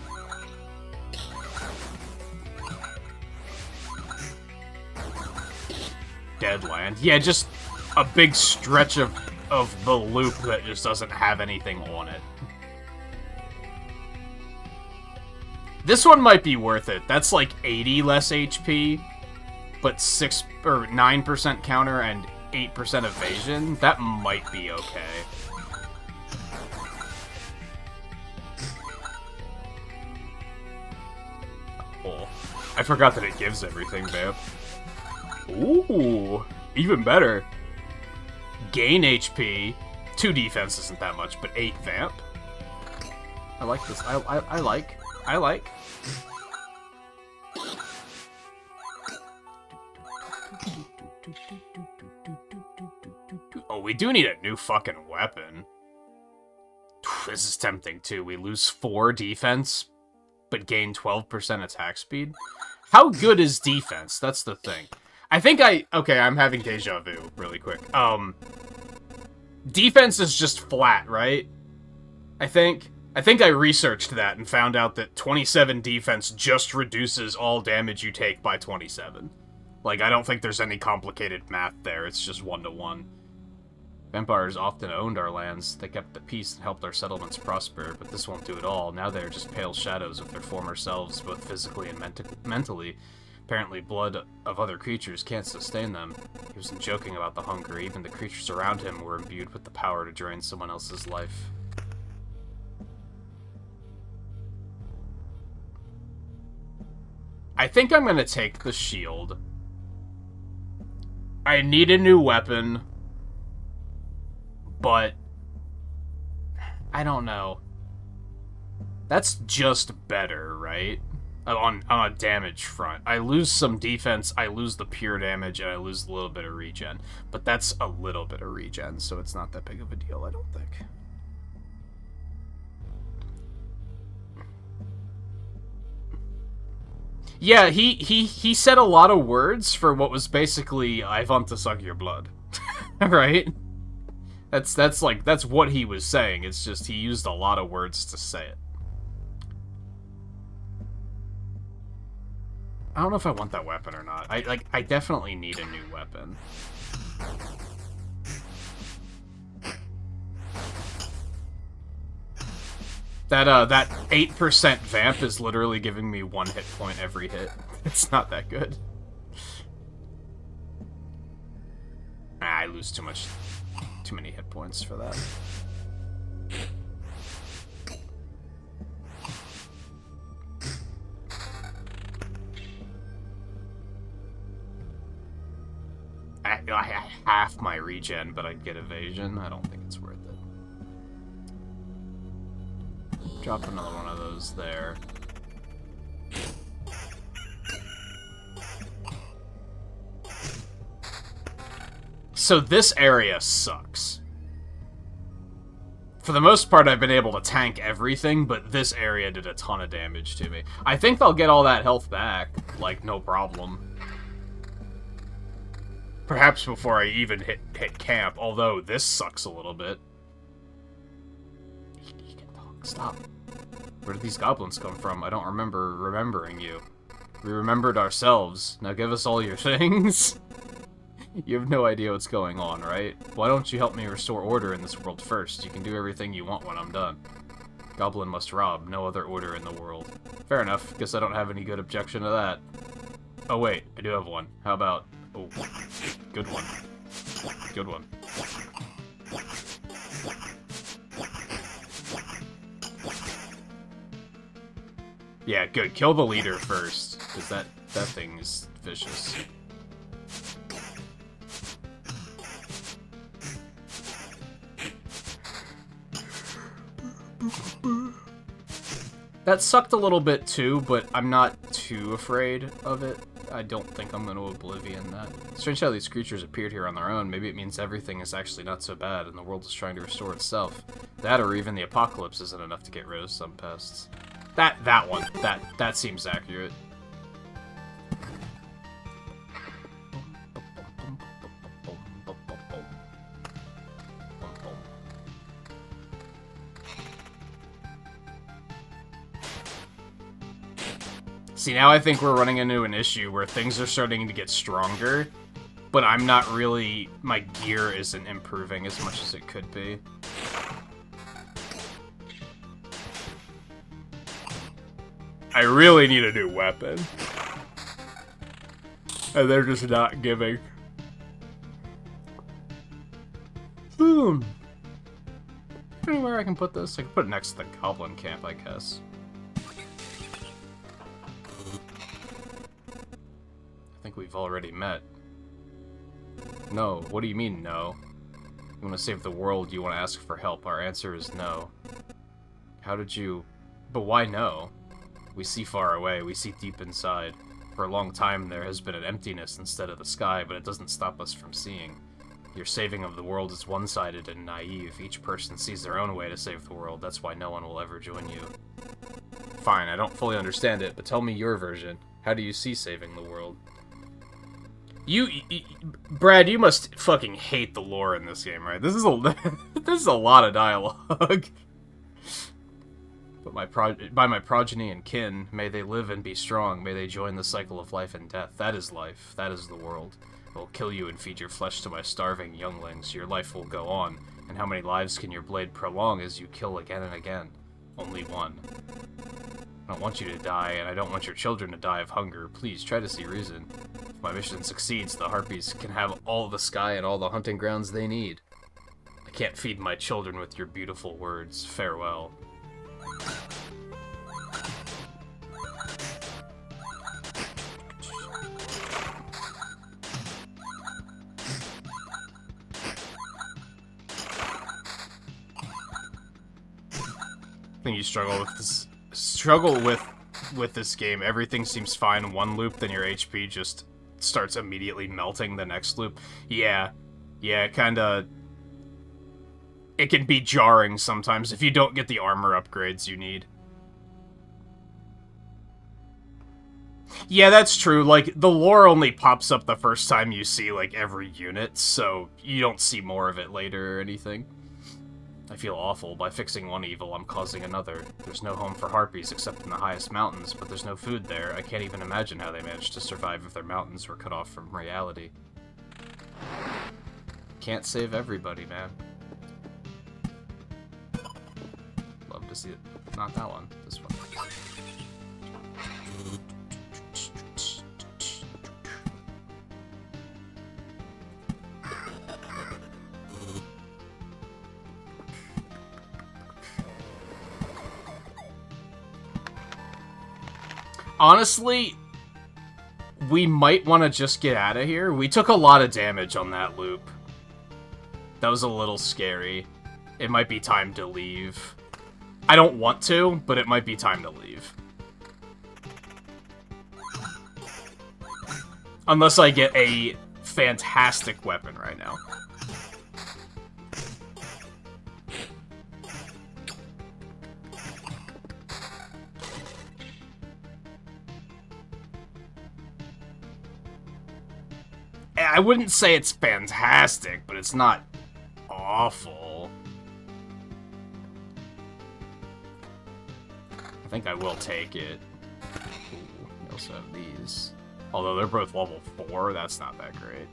Deadland. Yeah, just a big stretch of the loop that just doesn't have anything on it. This one might be worth it. That's like 80 less HP, but 6 or 9% counter and 8% evasion. That might be okay. Oh, I forgot that it gives everything, vamp. Ooh, even better. Gain HP. 2 defense isn't that much, but 8 vamp. I like this. I like. Oh, we do need a new fucking weapon. This is tempting too. We lose 4 defense, but gain 12% attack speed. How good is defense? That's the thing. I think okay, I'm having deja vu really quick. Defense is just flat, right? I think I researched that and found out that 27 defense just reduces all damage you take by 27. Like, I don't think there's any complicated math there, it's just 1-to-1. Vampires often owned our lands, they kept the peace and helped our settlements prosper, but this won't do it all. Now they are just pale shadows of their former selves, both physically and mentally. Apparently, blood of other creatures can't sustain them. He wasn't joking about the hunger, even the creatures around him were imbued with the power to drain someone else's life. I think I'm gonna take the shield. I need a new weapon, but I don't know. That's just better, right? On a damage front. I lose some defense, I lose the pure damage, and I lose a little bit of regen. But that's a little bit of regen, so it's not that big of a deal, I don't think. Yeah, he said a lot of words for what was basically, I want to suck your blood. Right? That's what he was saying. It's just he used a lot of words to say it. I don't know if I want that weapon or not. I definitely need a new weapon. That 8% vamp is literally giving me 1 hit point every hit. It's not that good. I lose too many hit points for that. I half my regen, but I'd get evasion. I don't think it's worth it. Drop another one of those there. So this area sucks. For the most part, I've been able to tank everything, but this area did a ton of damage to me. I think I'll get all that health back, like, no problem. Perhaps before I even hit camp, although this sucks a little bit. He can talk. Stop. Where did these goblins come from? I don't remember remembering you. We remembered ourselves. Now give us all your things. You have no idea what's going on, right? Why don't you help me restore order in this world first? You can do everything you want when I'm done. Goblin must rob. No other order in the world. Fair enough. Guess I don't have any good objection to that. Oh wait, I do have one. How about... Oh, good one. Good one. Yeah, good. Kill the leader first, because that thing is vicious. That sucked a little bit too, but I'm not too afraid of it. I don't think I'm going to oblivion that. Strange how these creatures appeared here on their own. Maybe it means everything is actually not so bad and the world is trying to restore itself. That or even the apocalypse isn't enough to get rid of some pests. That one. That seems accurate. See, now I think we're running into an issue where things are starting to get stronger, but I'm not really... my gear isn't improving as much as it could be. I really need a new weapon. And they're just not giving. Anywhere I can put this? I can put it next to the goblin camp, I guess. I think we've already met. No. What do you mean, no? You want to save the world, you want to ask for help. Our answer is no. How did you... But why no? We see far away, we see deep inside. For a long time there has been an emptiness instead of the sky, but it doesn't stop us from seeing. Your saving of the world is one-sided and naive. Each person sees their own way to save the world, that's why no one will ever join you. Fine, I don't fully understand it, but tell me your version. How do you see saving the world? Brad, you must fucking hate the lore in this game, right? This is a lot of dialogue. But by my progeny and kin, may they live and be strong, may they join the cycle of life and death. That is life, that is the world. I will kill you and feed your flesh to my starving younglings. Your life will go on, and how many lives can your blade prolong as you kill again and again? Only one. I don't want you to die, and I don't want your children to die of hunger. Please, try to see reason. If my mission succeeds, the Harpies can have all the sky and all the hunting grounds they need. I can't feed my children with your beautiful words. Farewell. I think you struggle with this game. Everything seems fine in one loop, then your HP just starts immediately melting the next loop. Yeah, kinda... It can be jarring sometimes if you don't get the armor upgrades you need. Yeah, that's true. Like, the lore only pops up the first time you see, like, every unit, so you don't see more of it later or anything. I feel awful. By fixing one evil, I'm causing another. There's no home for harpies except in the highest mountains, but there's no food there. I can't even imagine how they managed to survive if their mountains were cut off from reality. Can't save everybody, man. Love to see it. Not that one. This one. Honestly, we might want to just get out of here. We took a lot of damage on that loop. That was a little scary. It might be time to leave. I don't want to, but it might be time to leave. Unless I get a fantastic weapon right now. I wouldn't say it's fantastic, but it's not awful. I think I will take it. Ooh, we also have these. Although they're both level 4, that's not that great.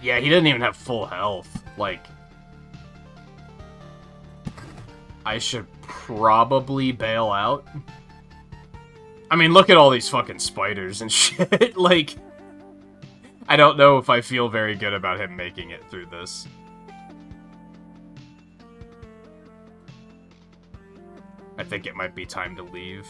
Yeah, he didn't even have full health. Like, I should probably bail out. I mean, look at all these fucking spiders and shit. Like, I don't know if I feel very good about him making it through this. I think it might be time to leave.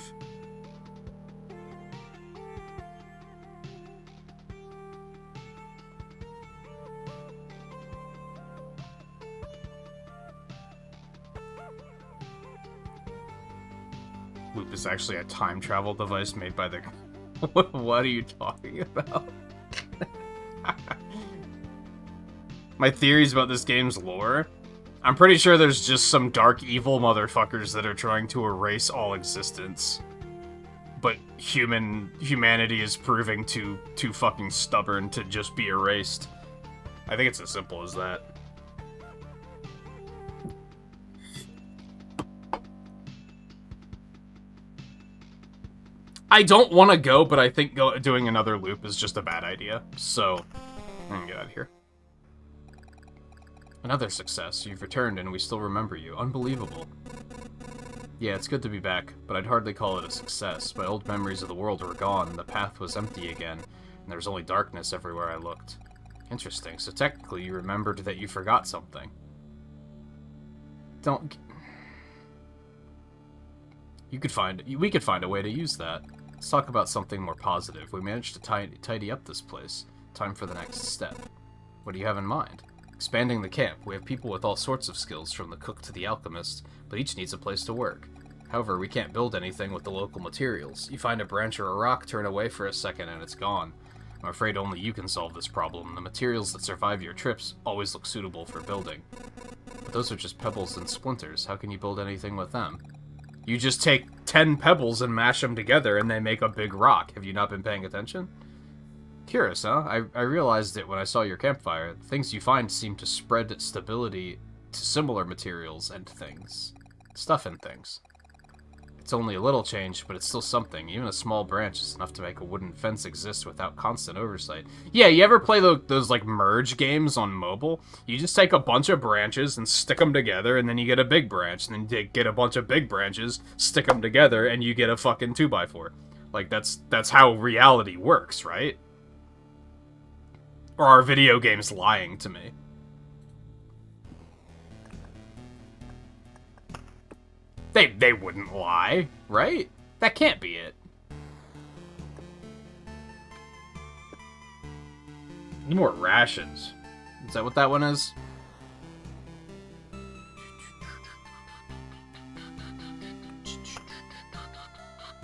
Loop is actually a time travel device made by the... What are you talking about? My theories about this game's lore? I'm pretty sure there's just some dark evil motherfuckers that are trying to erase all existence. But humanity is proving too fucking stubborn to just be erased. I think it's as simple as that. I don't want to go, but I think doing another loop is just a bad idea. So, I'm gonna get out of here. Another success. You've returned and we still remember you. Unbelievable. Yeah, it's good to be back, but I'd hardly call it a success. My old memories of the world were gone, the path was empty again, and there was only darkness everywhere I looked. Interesting. So technically you remembered that you forgot something. We could find a way to use that. Let's talk about something more positive. We managed to tidy up this place. Time for the next step. What do you have in mind? Expanding the camp. We have people with all sorts of skills, from the cook to the alchemist, but each needs a place to work. However, we can't build anything with the local materials. You find a branch or a rock, turn away for a second, and it's gone. I'm afraid only you can solve this problem. The materials that survive your trips always look suitable for building. But those are just pebbles and splinters. How can you build anything with them? You just take 10 pebbles and mash them together and they make a big rock. Have you not been paying attention? Curious, huh? I realized it when I saw your campfire. The things you find seem to spread stability to similar materials and things. Stuff and things. It's only a little change, but it's still something. Even a small branch is enough to make a wooden fence exist without constant oversight. Yeah, you ever play those like merge games on mobile? You just take a bunch of branches and stick them together, and then you get a big branch. And then you get a bunch of big branches, stick them together, and you get a fucking 2x4. Like, that's how reality works, right? Or are video games lying to me? They wouldn't lie, right? That can't be it. Need more rations. Is that what that one is?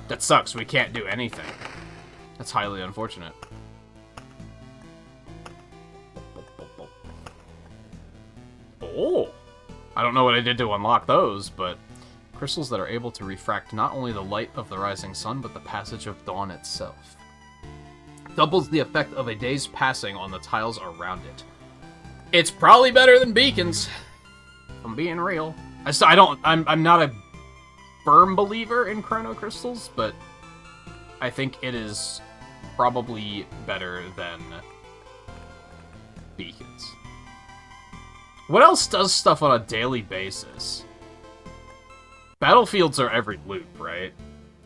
That sucks. We can't do anything. That's highly unfortunate. Oh! I don't know what I did to unlock those, but... crystals that are able to refract not only the light of the rising sun, but the passage of dawn itself. Doubles the effect of a day's passing on the tiles around it. It's probably better than beacons. If I'm being real. I'm not a firm believer in chrono crystals, but I think it is probably better than beacons. What else does stuff on a daily basis? Battlefields are every loop, right?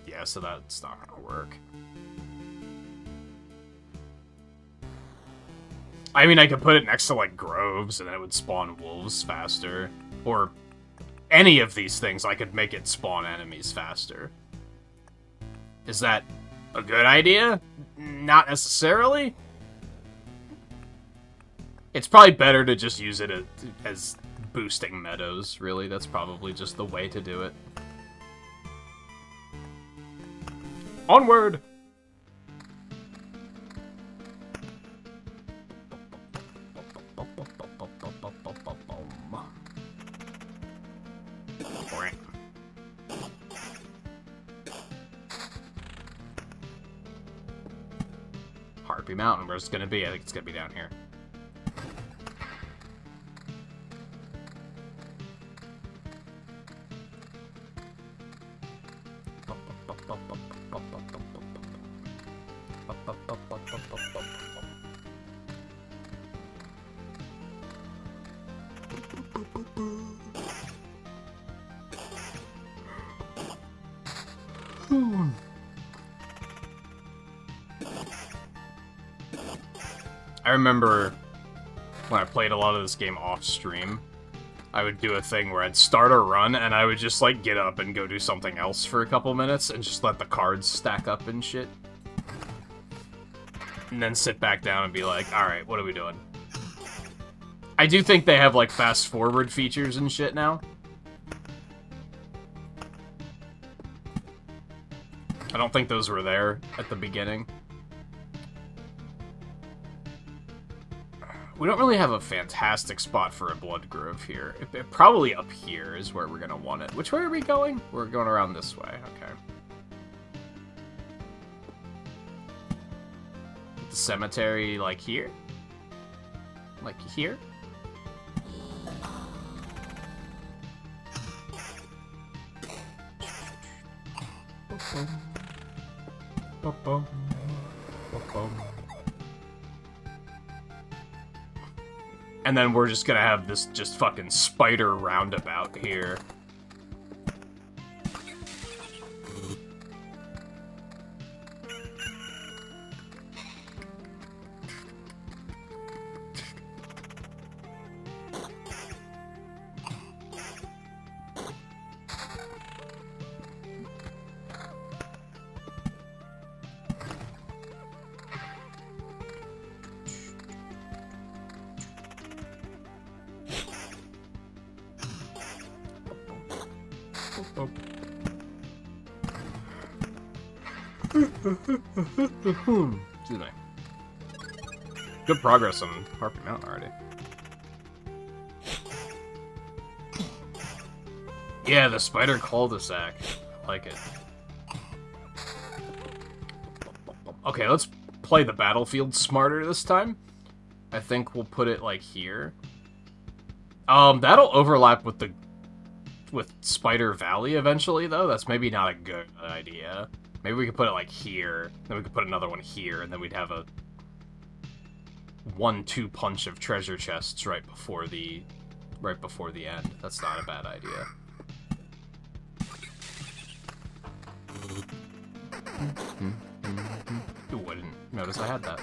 Yeah, so that's not gonna work. I mean, I could put it next to, like, groves, and then it would spawn wolves faster. Or any of these things, I could make it spawn enemies faster. Is that a good idea? Not necessarily. It's probably better to just use it as boosting meadows, really. That's probably just the way to do it. Onward! Harpy Mountain, where's it gonna be? I think it's gonna be down here. I remember when I played a lot of this game off stream, I would do a thing where I'd start a run and I would just like get up and go do something else for a couple minutes and just let the cards stack up and shit. And then sit back down and be like, alright, what are we doing? I do think they have like fast forward features and shit now. I don't think those were there at the beginning. We don't really have a fantastic spot for a blood grove here. Probably up here is where we're gonna want it. Which way are we going? We're going around this way, okay. The cemetery, like here? Like here? And then we're just gonna have this just fucking spider roundabout here. Excuse me. Good progress on Harpy Mountain already. Yeah, the spider cul-de-sac. I like it. Okay, let's play the battlefield smarter this time. I think we'll put it like here. That'll overlap with Spider Valley eventually, though. That's maybe not a good idea. Maybe we could put it like here, then we could put another one here, and then we'd have a 1-2 punch of treasure chests right before the end. That's not a bad idea. Ooh, I didn't notice I had that.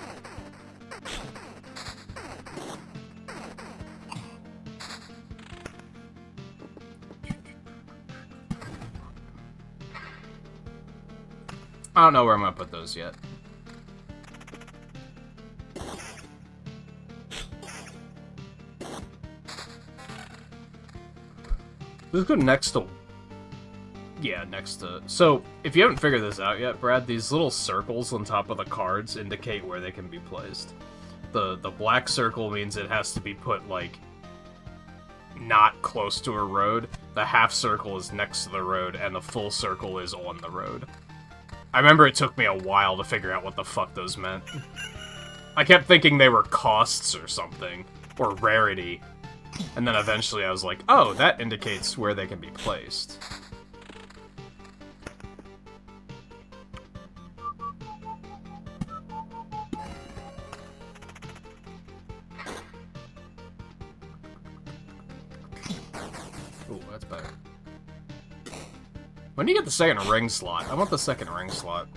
I don't know where I'm gonna put those yet. Let's go next to... Yeah, next to... So, if you haven't figured this out yet, Brad, these little circles on top of the cards indicate where they can be placed. The black circle means it has to be put, like, not close to a road. The half circle is next to the road, and the full circle is on the road. I remember it took me a while to figure out what the fuck those meant. I kept thinking they were costs or something, or rarity, and then eventually I was like, oh, that indicates where they can be placed. Ooh, that's better. When do you get the second ring slot? I want the second ring slot.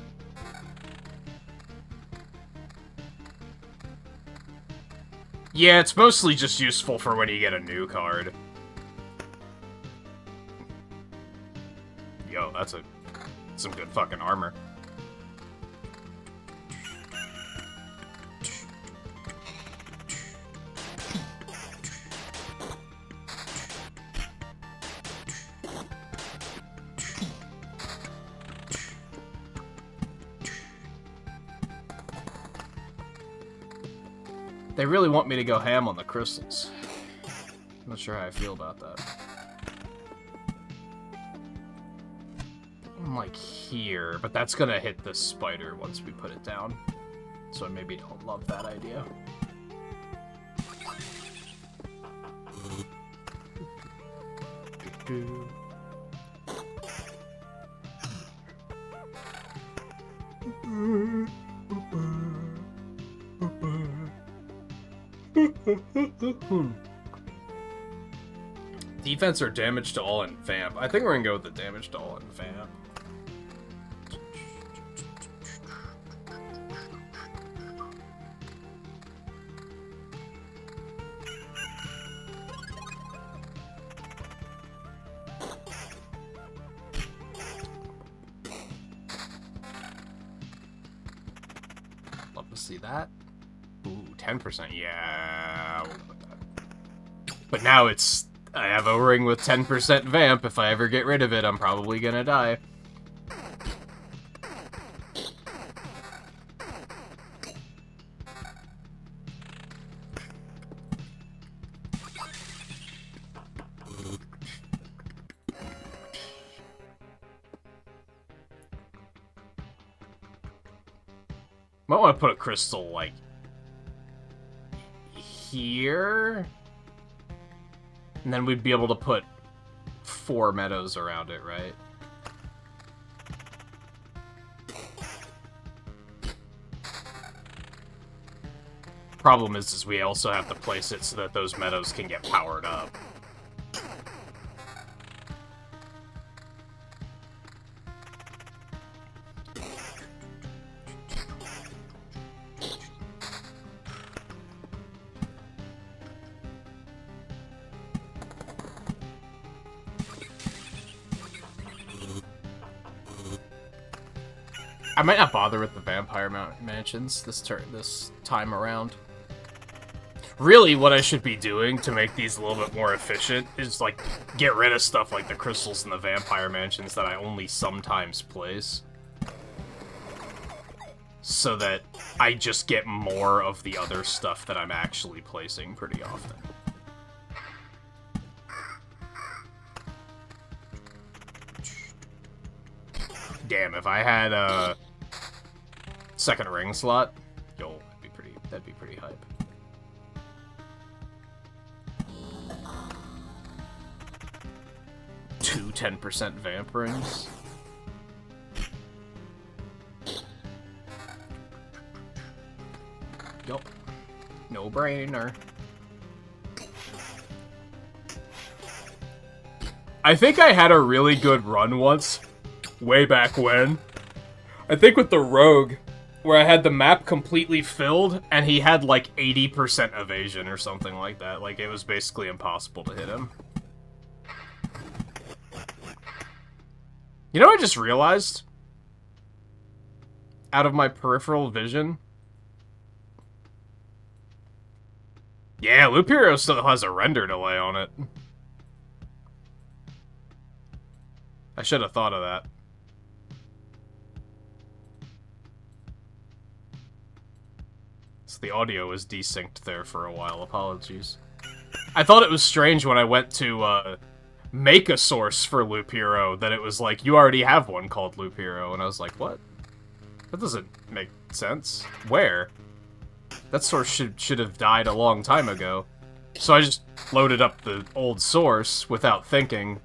Yeah, it's mostly just useful for when you get a new card. Yo, that's some good fucking armor. They really want me to go ham on the crystals. I'm not sure how I feel about that. I'm like here, but that's gonna hit this spider once we put it down. So I maybe don't love that idea. Defense or damage to all in vamp? I think we're gonna go with the damage to all in vamp. Love to see that. Ooh, 10%. Yeah. We'll put that. But now I have a ring with 10% vamp. If I ever get rid of it, I'm probably gonna die. Might want to put a crystal, like, here? And then we'd be able to put 4 meadows around it, right? Problem is we also have to place it so that those meadows can get powered up. I might not bother with the vampire mansions this time around. Really, what I should be doing to make these a little bit more efficient is, like, get rid of stuff like the crystals and the vampire mansions that I only sometimes place. So that I just get more of the other stuff that I'm actually placing pretty often. Damn, if I had a second ring slot, yo, that'd be pretty hype. Two 10% vamp rings. Yup. No brainer. I think I had a really good run once, way back when. I think with the rogue, where I had the map completely filled, and he had like 80% evasion or something like that. Like, it was basically impossible to hit him. You know what I just realized? Out of my peripheral vision? Yeah, Loop Hero still has a render delay on it. I should have thought of that. So the audio was desynced there for a while, apologies. I thought it was strange when I went to, make a source for Loop Hero, that it was like, you already have one called Loop Hero, and I was like, what? That doesn't make sense. Where? That source should have died a long time ago. So I just loaded up the old source without thinking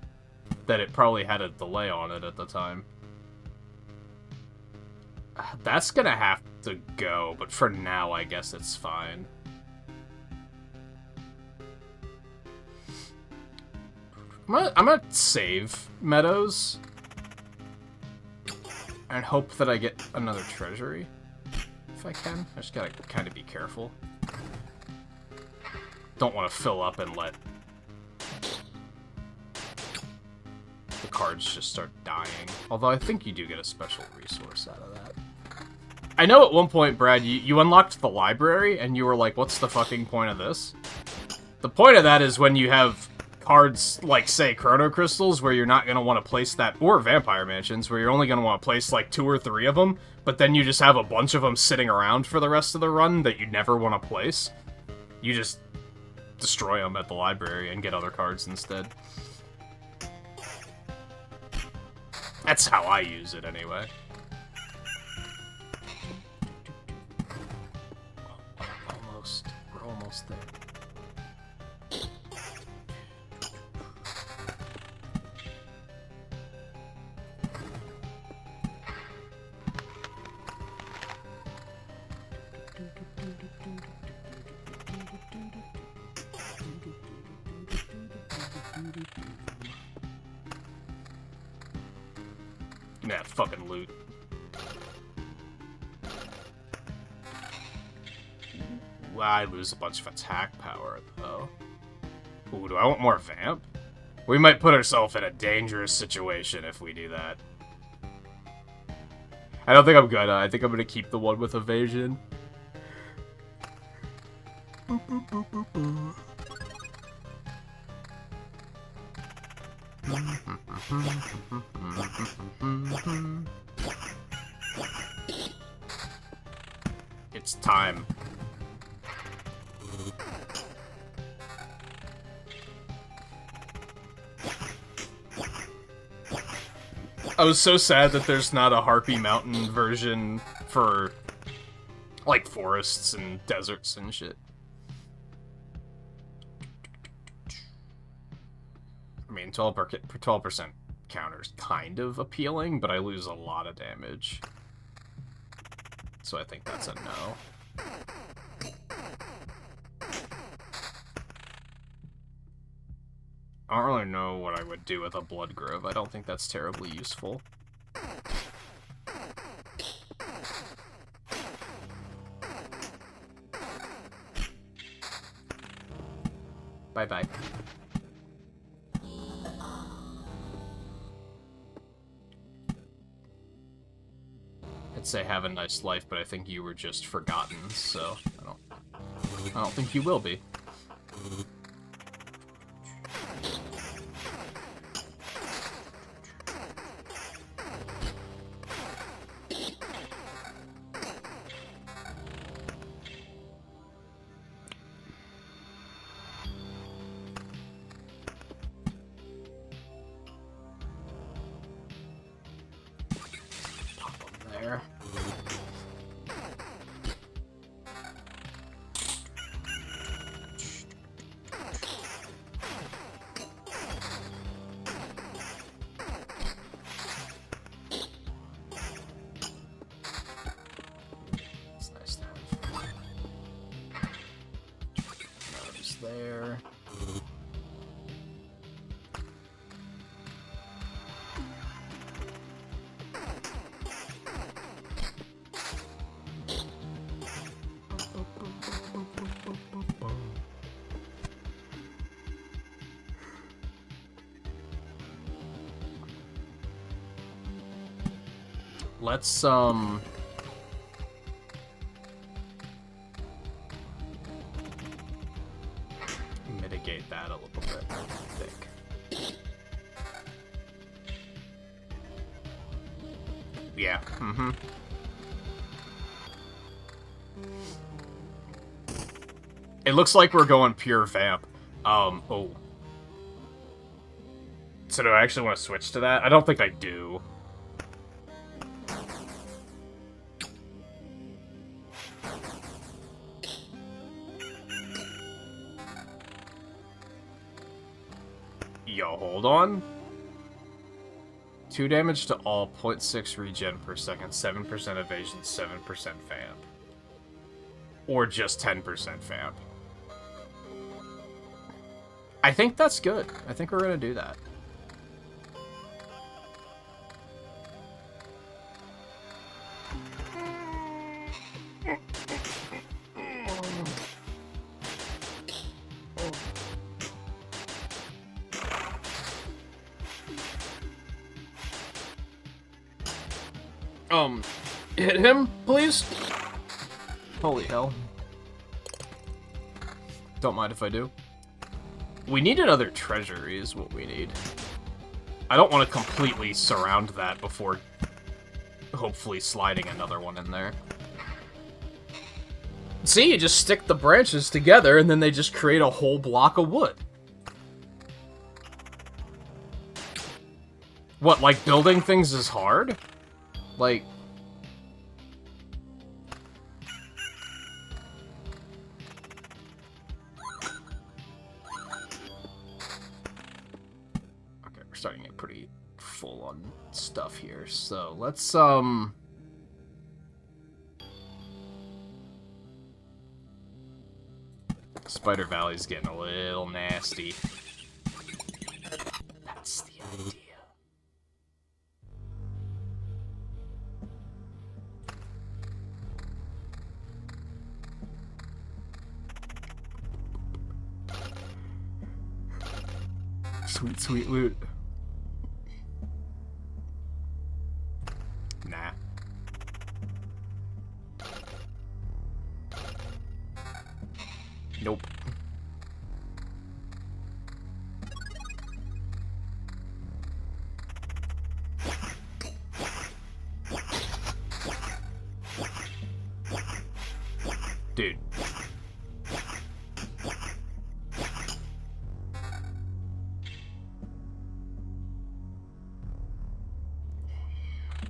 that it probably had a delay on it at the time. That's gonna have to go, but for now, I guess it's fine. I'm gonna save Meadows and hope that I get another treasury if I can. I just gotta kind of be careful. Don't want to fill up and let the cards just start dying. Although I think you do get a special resource out of that. I know at one point, Brad, you unlocked the library and you were like, what's the fucking point of this? The point of that is when you have cards like, say, Chrono Crystals, where you're not going to want to place that, or Vampire Mansions, where you're only going to want to place like 2 or 3 of them, but then you just have a bunch of them sitting around for the rest of the run that you never want to place. You just destroy them at the library and get other cards instead. That's how I use it anyway. Almost. We're almost there. Give me that fucking loot. I lose a bunch of attack power, though. Ooh, do I want more vamp? We might put ourselves in a dangerous situation if we do that. I don't think I'm gonna. I think I'm gonna keep the one with evasion. It's time. I was so sad that there's not a Harpy Mountain version for, like, forests and deserts and shit. I mean, 12% counter's kind of appealing, but I lose a lot of damage. So I think that's a no. I don't really know what I would do with a Blood Grove. I don't think that's terribly useful. Bye-bye. I'd say have a nice life, but I think you were just forgotten, so I don't think you will be. There. Let's mitigate that a little bit, I think. Yeah, It looks like we're going pure vamp. Oh. So do I actually want to switch to that? I don't think I do. Yo, hold on. 2 damage to all, 0.6 regen per second, 7% evasion, 7% vamp. Or just 10% vamp. I think that's good. I think we're gonna do that. Hit him, please? Holy hell. Don't mind if I do. We need another treasury is what we need. I don't want to completely surround that before hopefully sliding another one in there. See, you just stick the branches together and then they just create a whole block of wood. What, like building things is hard? Like... starting to get pretty full on stuff here, so let's Spider Valley's getting a little nasty. That's the idea. Sweet, sweet loot. Nah. Nope. Dude.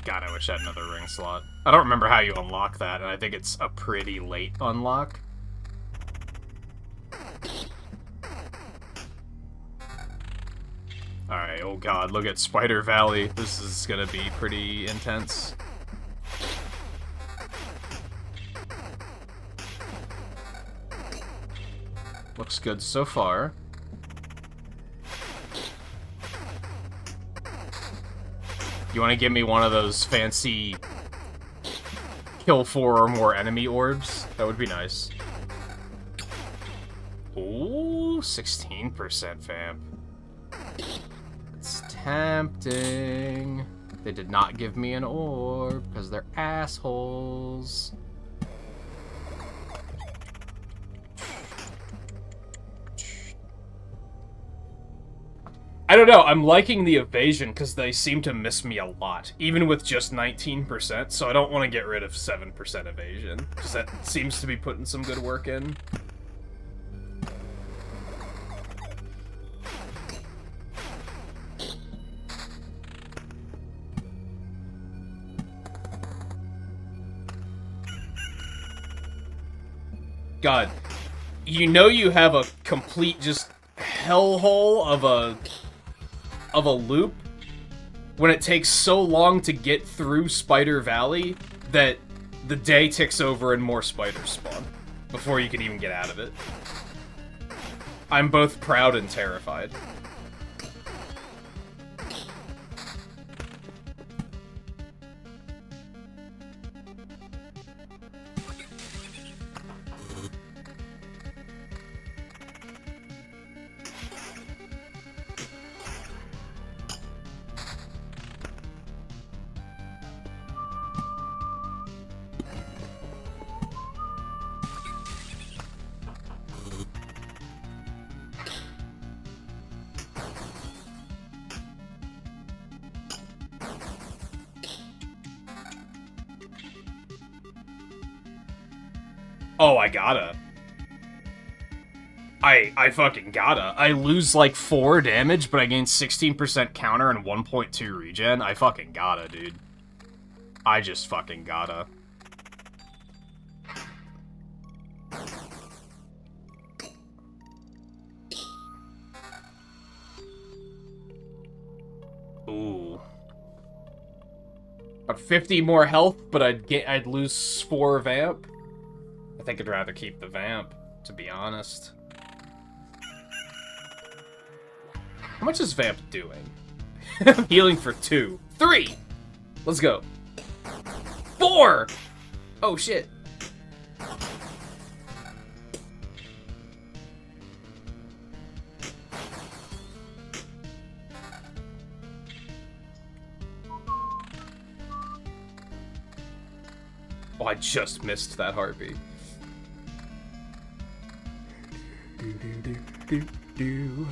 God, I wish I had another ring slot. I don't remember how you unlock that, and I think it's a pretty late unlock. Alright, oh god, look at Spider Valley. This is gonna be pretty intense. Looks good so far. You want to give me one of those fancy kill 4 or more enemy orbs? That would be nice. Ooh, 16% vamp. It's tempting. They did not give me an orb because they're assholes. I don't know, I'm liking the evasion because they seem to miss me a lot, even with just 19%, so I don't want to get rid of 7% evasion, because that seems to be putting some good work in. God, you know you have a complete just hellhole of a loop when it takes so long to get through Spider Valley that the day ticks over and more spiders spawn before you can even get out of it. I'm both proud and terrified. Oh, I gotta. I fucking gotta. I lose like 4 damage, but I gain 16% counter and 1.2 regen. I fucking gotta, dude. I just fucking gotta. Ooh. Got 50 more health, but I'd lose 4 vamp. I think I'd rather keep the vamp, to be honest. How much is vamp doing? Healing for 2. 3! Let's go. 4! Oh, shit. Oh, I just missed that heartbeat. Do.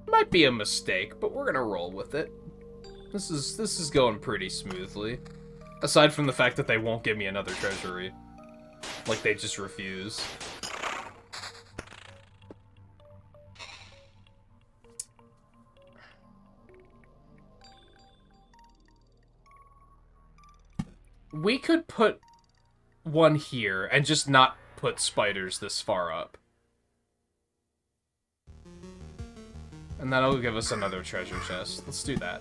Might be a mistake, but we're gonna roll with it. This is going pretty smoothly. Aside from the fact that they won't give me another treasury. Like, they just refuse. We could put one here and just not put spiders this far up. And that'll give us another treasure chest. Let's do that.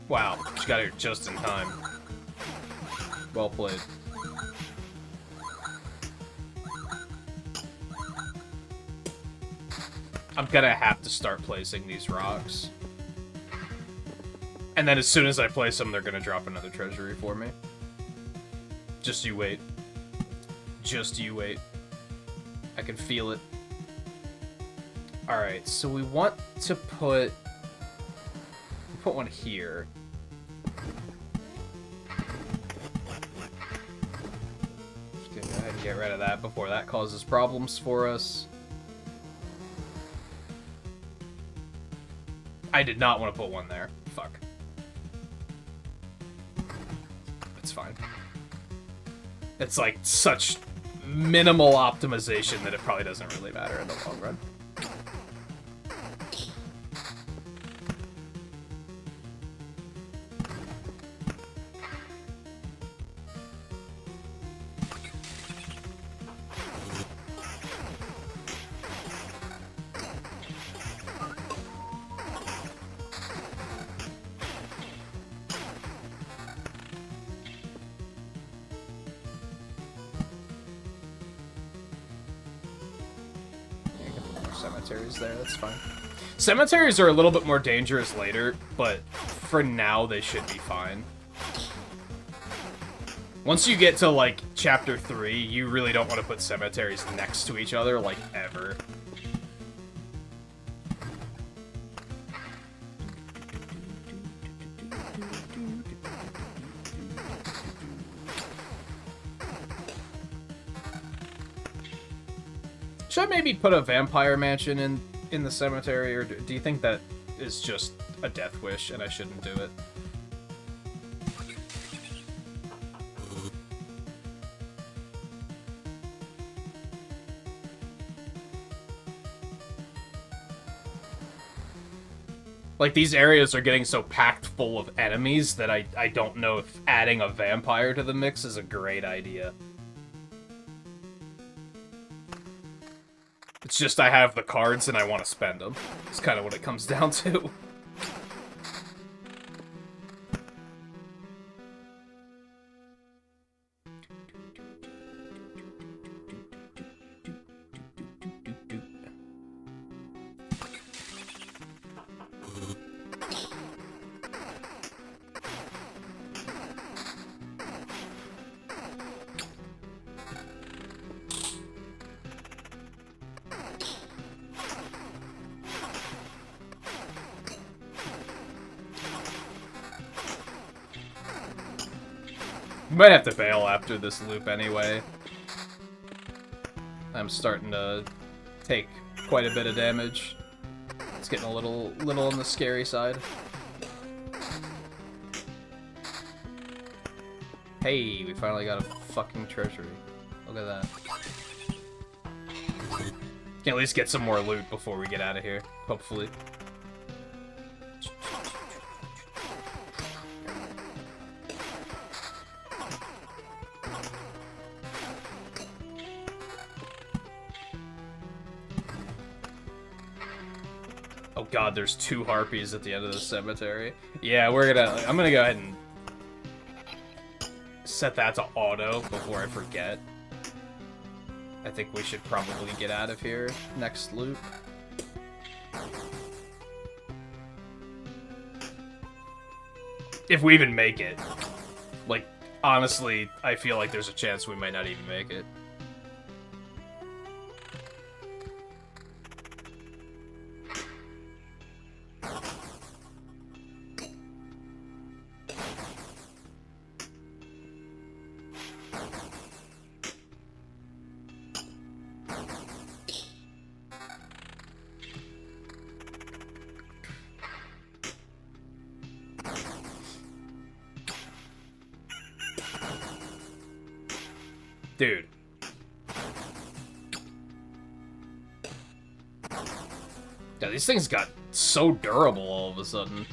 Wow, she got here just in time. Well played. I'm gonna have to start placing these rocks. And then as soon as I place them, they're gonna drop another treasury for me. Just you wait. Just you wait. I can feel it. Alright, so we want to put one here. Just gonna go ahead and get rid of that before that causes problems for us. I did not want to put one there. Fuck. It's fine. It's like such minimal optimization that it probably doesn't really matter in the long run. Cemeteries there, that's fine. Cemeteries are a little bit more dangerous later, but for now they should be fine. Once you get to, like, Chapter 3, you really don't want to put cemeteries next to each other, like, ever. Should I maybe put a vampire mansion in the cemetery, or do you think that is just a death wish and I shouldn't do it? Like, these areas are getting so packed full of enemies that I don't know if adding a vampire to the mix is a great idea. It's just I have the cards and I want to spend them. It's kind of what it comes down to. Might have to bail after this loop anyway. I'm starting to take quite a bit of damage. It's getting a little on the scary side. Hey, we finally got a fucking treasury. Look at that. Can at least get some more loot before we get out of here, hopefully. Oh god, there's 2 harpies at the end of the cemetery. Yeah, I'm gonna go ahead and set that to auto before I forget. I think we should probably get out of here next loop. If we even make it. Like, honestly, I feel like there's a chance we might not even make it. Dude. Yeah, these things got so durable all of a sudden.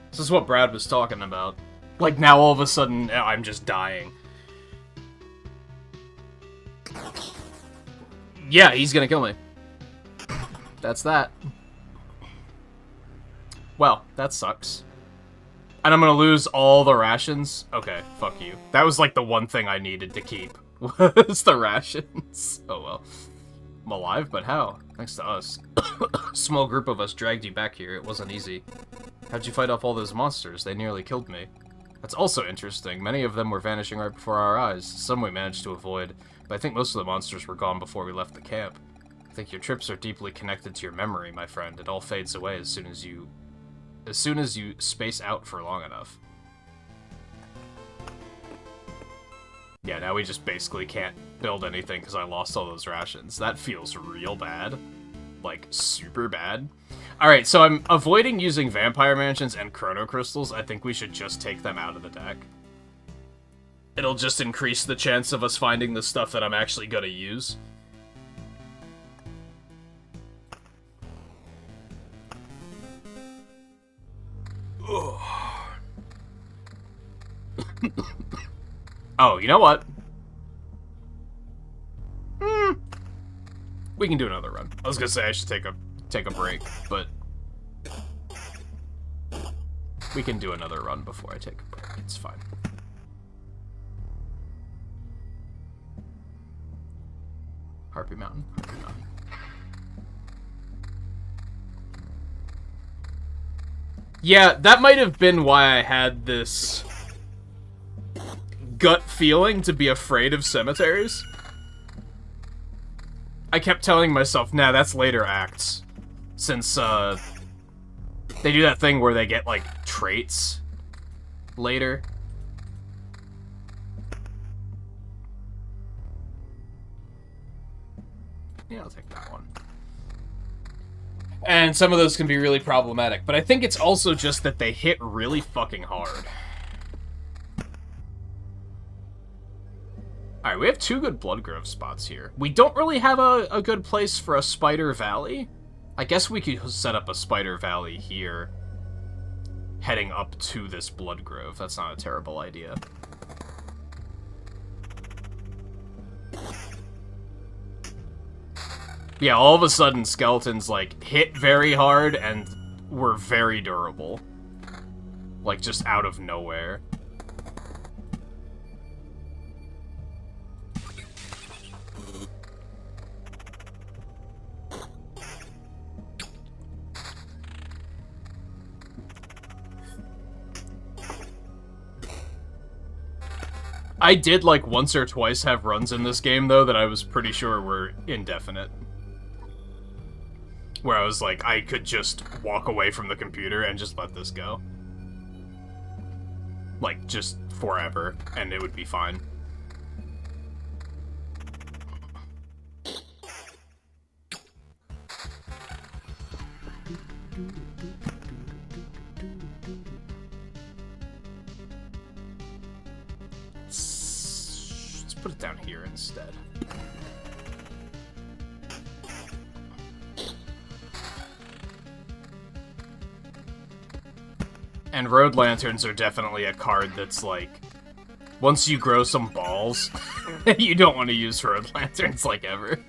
This is what Brad was talking about. Like, now all of a sudden, I'm just dying. Yeah, he's gonna kill me. That's that. Well, that sucks. And I'm gonna lose all the rations? Okay, fuck you. That was like the one thing I needed to keep. Was the rations. Oh well. I'm alive, but how? Thanks to us. Small group of us dragged you back here. It wasn't easy. How'd you fight off all those monsters? They nearly killed me. That's also interesting. Many of them were vanishing right before our eyes. Some we managed to avoid, but I think most of the monsters were gone before we left the camp. I think your trips are deeply connected to your memory, my friend. It all fades away as soon as you space out for long enough. Yeah, now we just basically can't build anything because I lost all those rations. That feels real bad. Like, super bad. Alright, so I'm avoiding using vampire mansions and chrono crystals. I think we should just take them out of the deck. It'll just increase the chance of us finding the stuff that I'm actually gonna use. Oh, you know what? We can do another run. I was gonna say I should take a break, but we can do another run before I take a break. It's fine. Harpy Mountain. Harpy Mountain. Yeah, that might have been why I had this gut feeling to be afraid of cemeteries. I kept telling myself, nah, that's later acts. Since, they do that thing where they get, like, traits later. Yeah, I'll take that one. And some of those can be really problematic, but I think it's also just that they hit really fucking hard. Alright, we have 2 good Bloodgrove spots here. We don't really have a good place for a Spider Valley. I guess we could set up a Spider Valley here, heading up to this Bloodgrove. That's not a terrible idea. Yeah, all of a sudden, skeletons, like, hit very hard and were very durable. Like, just out of nowhere. I did, like, once or twice have runs in this game, though, that I was pretty sure were indefinite. Where I was like, I could just walk away from the computer and just let this go. Like, just forever, and it would be fine. Let's put it down here instead. And Road Lanterns are definitely a card that's like, once you grow some balls, you don't want to use Road Lanterns like ever.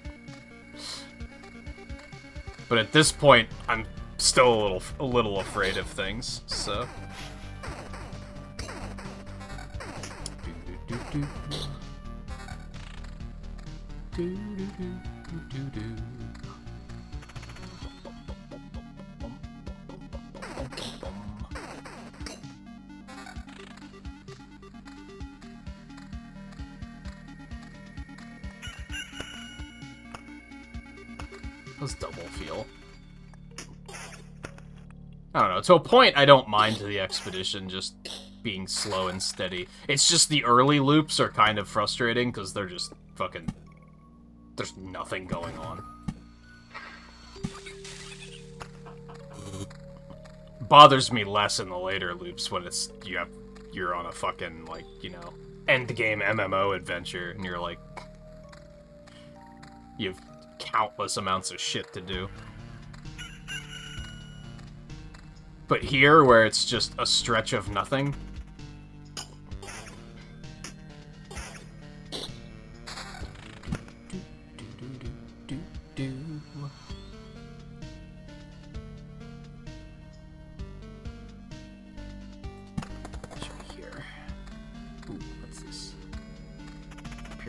But at this point, I'm still a little afraid of things, so. How's double feel? I don't know. To a point, I don't mind the expedition just being slow and steady. It's just the early loops are kind of frustrating because they're just fucking... There's nothing going on. Bothers me less in the later loops when it's you're on a fucking, like, you know, end game MMO adventure and you're like, you have countless amounts of shit to do. But here, where it's just a stretch of nothing,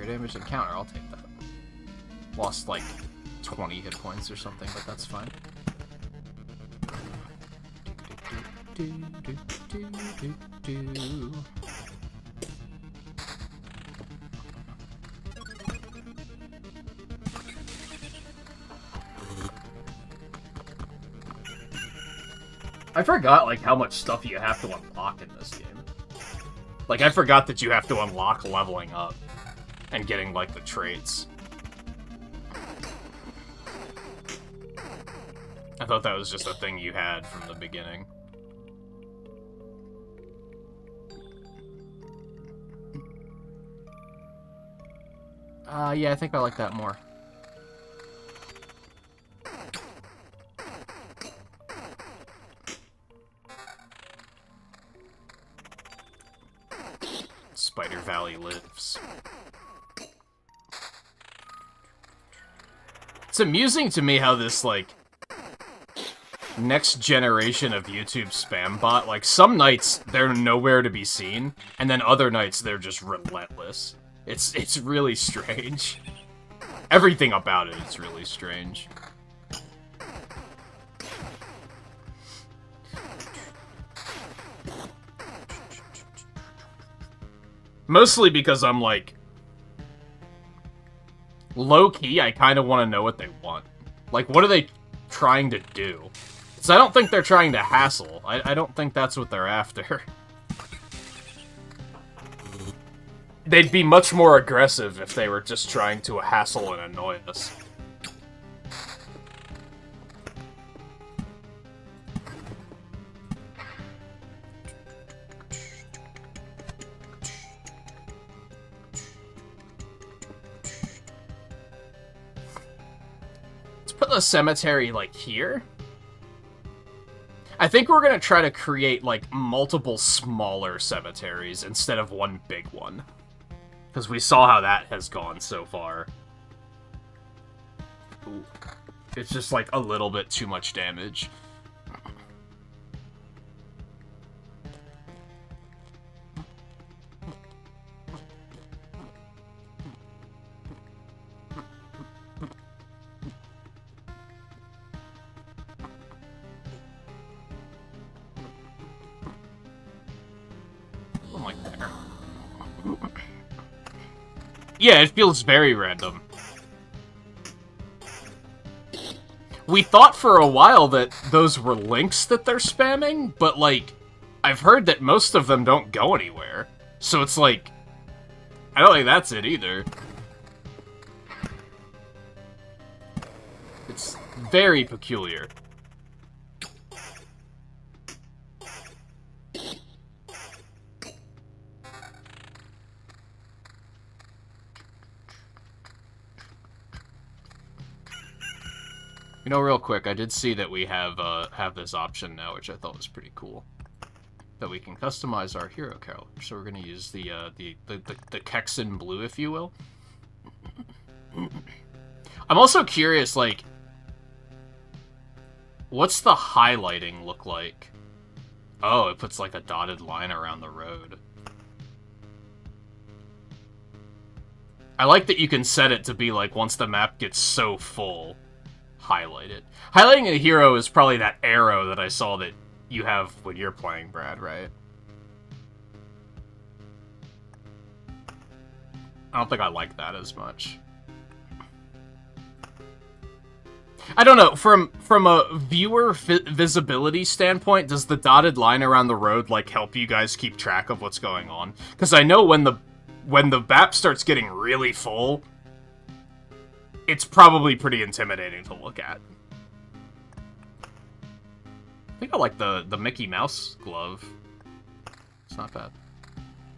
damage encounter, I'll take that. Lost like 20 hit points or something, but that's fine. I forgot like how much stuff you have to unlock in this game. Like, I forgot that you have to unlock leveling up and getting, like, the traits. I thought that was just a thing you had from the beginning. Yeah, I think I like that more. Spider Valley lives. It's amusing to me how this, like, next generation of YouTube spam bot, like, some nights they're nowhere to be seen, and then other nights they're just relentless. It's really strange. Everything about it is really strange. Mostly because I'm like, low-key, I kind of want to know what they want. Like, what are they trying to do? Because I don't think they're trying to hassle. I don't think that's what they're after. They'd be much more aggressive if they were just trying to hassle and annoy us. Put the cemetery, like, here. I think we're gonna try to create, like, multiple smaller cemeteries instead of one big one. Because we saw how that has gone so far. Ooh. It's just, like, a little bit too much damage. Yeah, it feels very random. We thought for a while that those were links that they're spamming, but, like, I've heard that most of them don't go anywhere. So it's like, I don't think that's it either. It's very peculiar. You know, real quick, I did see that we have this option now, which I thought was pretty cool. That we can customize our hero character. So we're gonna use the Kexen blue, if you will. I'm also curious, like, what's the highlighting look like? Oh, it puts like a dotted line around the road. I like that you can set it to be like, once the map gets so full, highlight it. Highlighting a hero is probably that arrow that I saw that you have when you're playing, Brad, right? I don't think I like that as much. I don't know, from a viewer visibility standpoint, does the dotted line around the road, like, help you guys keep track of what's going on? Because I know when the map starts getting really full, it's probably pretty intimidating to look at. I think I like the Mickey Mouse glove. It's not bad.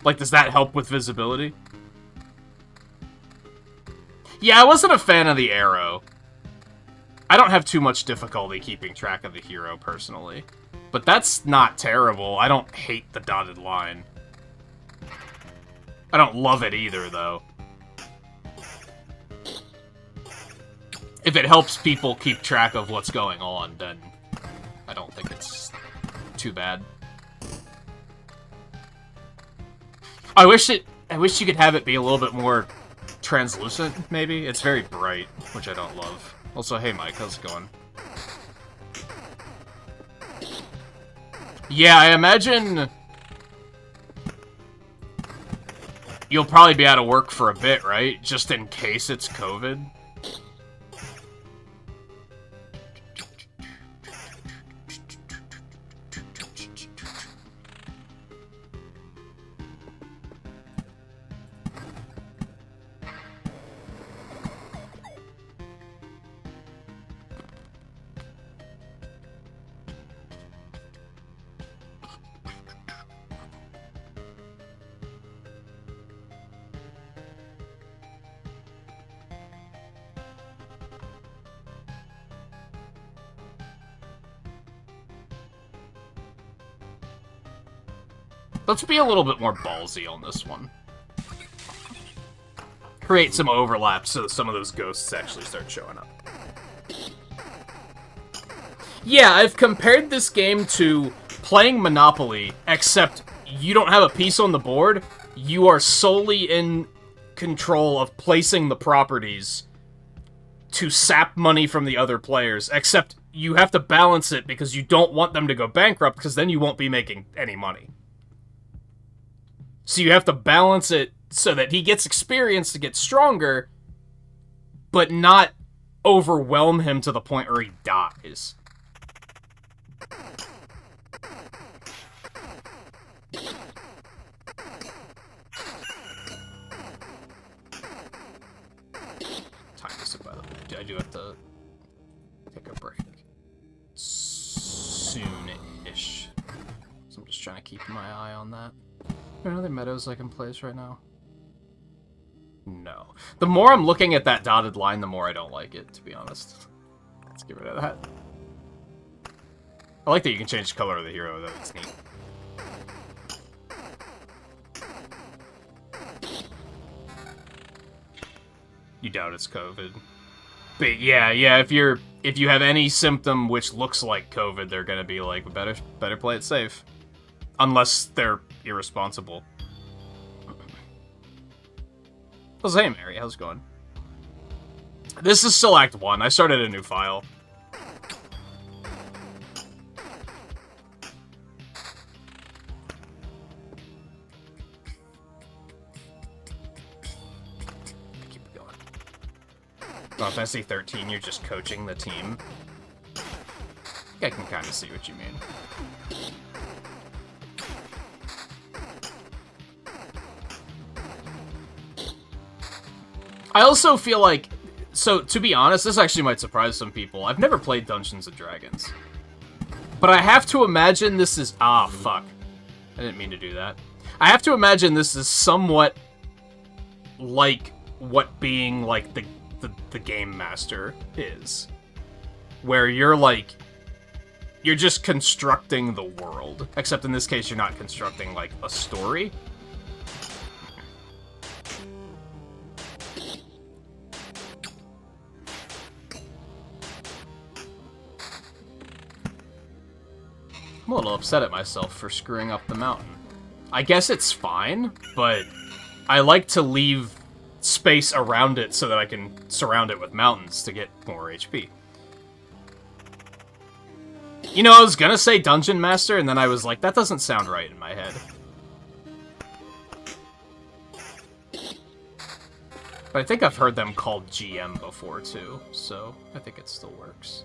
Like, does that help with visibility? Yeah, I wasn't a fan of the arrow. I don't have too much difficulty keeping track of the hero, personally. But that's not terrible. I don't hate the dotted line. I don't love it either, though. If it helps people keep track of what's going on, then I don't think it's too bad. I wish you could have it be a little bit more translucent, maybe. It's very bright, which I don't love. Also, hey Mike, how's it going? Yeah, I imagine you'll probably be out of work for a bit, right? Just in case it's COVID. Let's be a little bit more ballsy on this one. Create some overlap so that some of those ghosts actually start showing up. Yeah, I've compared this game to playing Monopoly, except you don't have a piece on the board. You are solely in control of placing the properties to sap money from the other players, except you have to balance it because you don't want them to go bankrupt, because then you won't be making any money. So you have to balance it so that he gets experience to get stronger, but not overwhelm him to the point where he dies. Time this up, by the way. I do have to take a break. Soon-ish. So I'm just trying to keep my eye on that. Are there other meadows I can place right now? No. The more I'm looking at that dotted line, the more I don't like it, to be honest. Let's get rid of that. I like that you can change the color of the hero, though. It's neat. You doubt it's COVID. But yeah, if you have any symptom which looks like COVID, they're gonna be like, better play it safe. Unless they're irresponsible. Oh, hey, Mary, how's it going? This is still Act 1. I started a new file. Keep it going. Final Fantasy 13, you're just coaching the team. I can kind of see what you mean. I also feel like, so to be honest, this actually might surprise some people. I've never played Dungeons & Dragons. But I have to imagine this is, fuck. I didn't mean to do that. I have to imagine this is somewhat like what being like the game master is. Where you're like, you're just constructing the world. Except in this case, you're not constructing like a story. I'm a little upset at myself for screwing up the mountain. I guess it's fine, but I like to leave space around it so that I can surround it with mountains to get more HP. You know, I was gonna say Dungeon Master, and then I was like, that doesn't sound right in my head. But I think I've heard them called GM before, too, so I think it still works.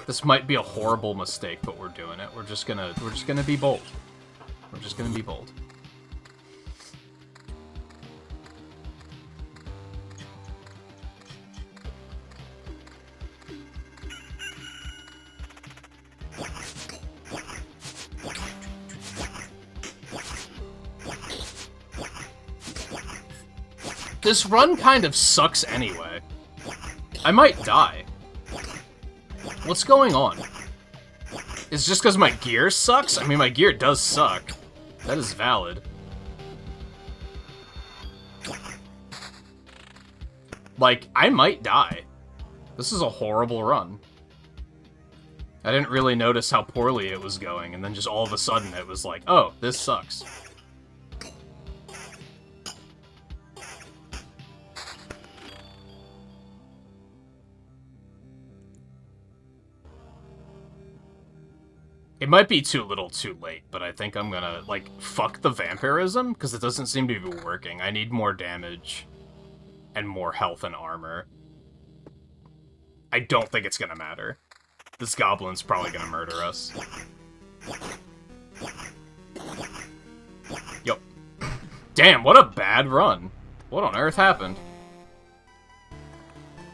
This might be a horrible mistake, but we're doing it. We're just gonna be bold. We're just gonna be bold. This run kind of sucks anyway. I might die. What's going on? Is it just because my gear sucks? I mean, my gear does suck. That is valid. Like, I might die. This is a horrible run. I didn't really notice how poorly it was going, and then just all of a sudden it was like, oh, this sucks. It might be too little too late, but I think I'm gonna, like, fuck the vampirism, because it doesn't seem to be working. I need more damage and more health and armor. I don't think it's gonna matter. This goblin's probably gonna murder us. Yup. Damn, what a bad run. What on earth happened?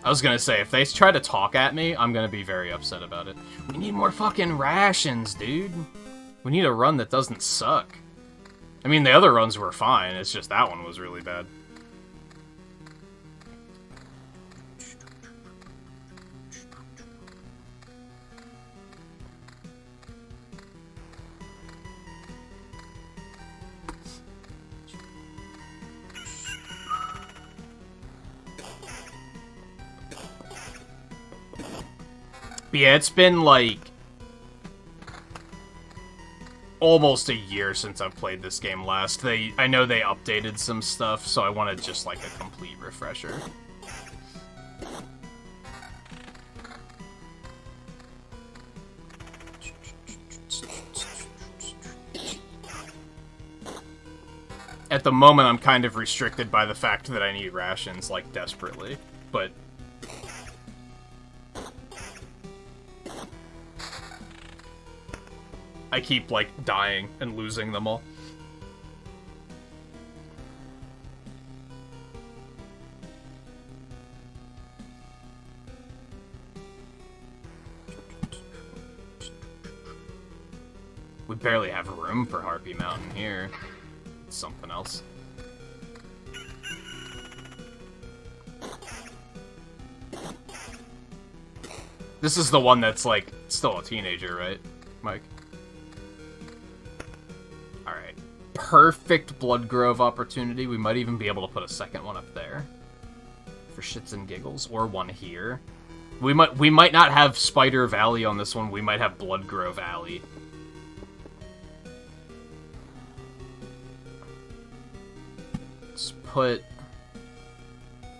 I was gonna say, if they try to talk at me, I'm gonna be very upset about it. We need more fucking rations, dude. We need a run that doesn't suck. I mean, the other runs were fine, it's just that one was really bad. But yeah, it's been, like, almost a year since I've played this game last. I know they updated some stuff, so I wanted just, like, a complete refresher. At the moment, I'm kind of restricted by the fact that I need rations, like, desperately. But I keep, like, dying and losing them all. We barely have room for Harpy Mountain here. It's something else. This is the one that's, like, still a teenager, right, Mike? Alright. Perfect Blood Grove opportunity. We might even be able to put a second one up there. For shits and giggles. Or one here. We might not have Spider Valley on this one. We might have Blood Grove Alley. Let's put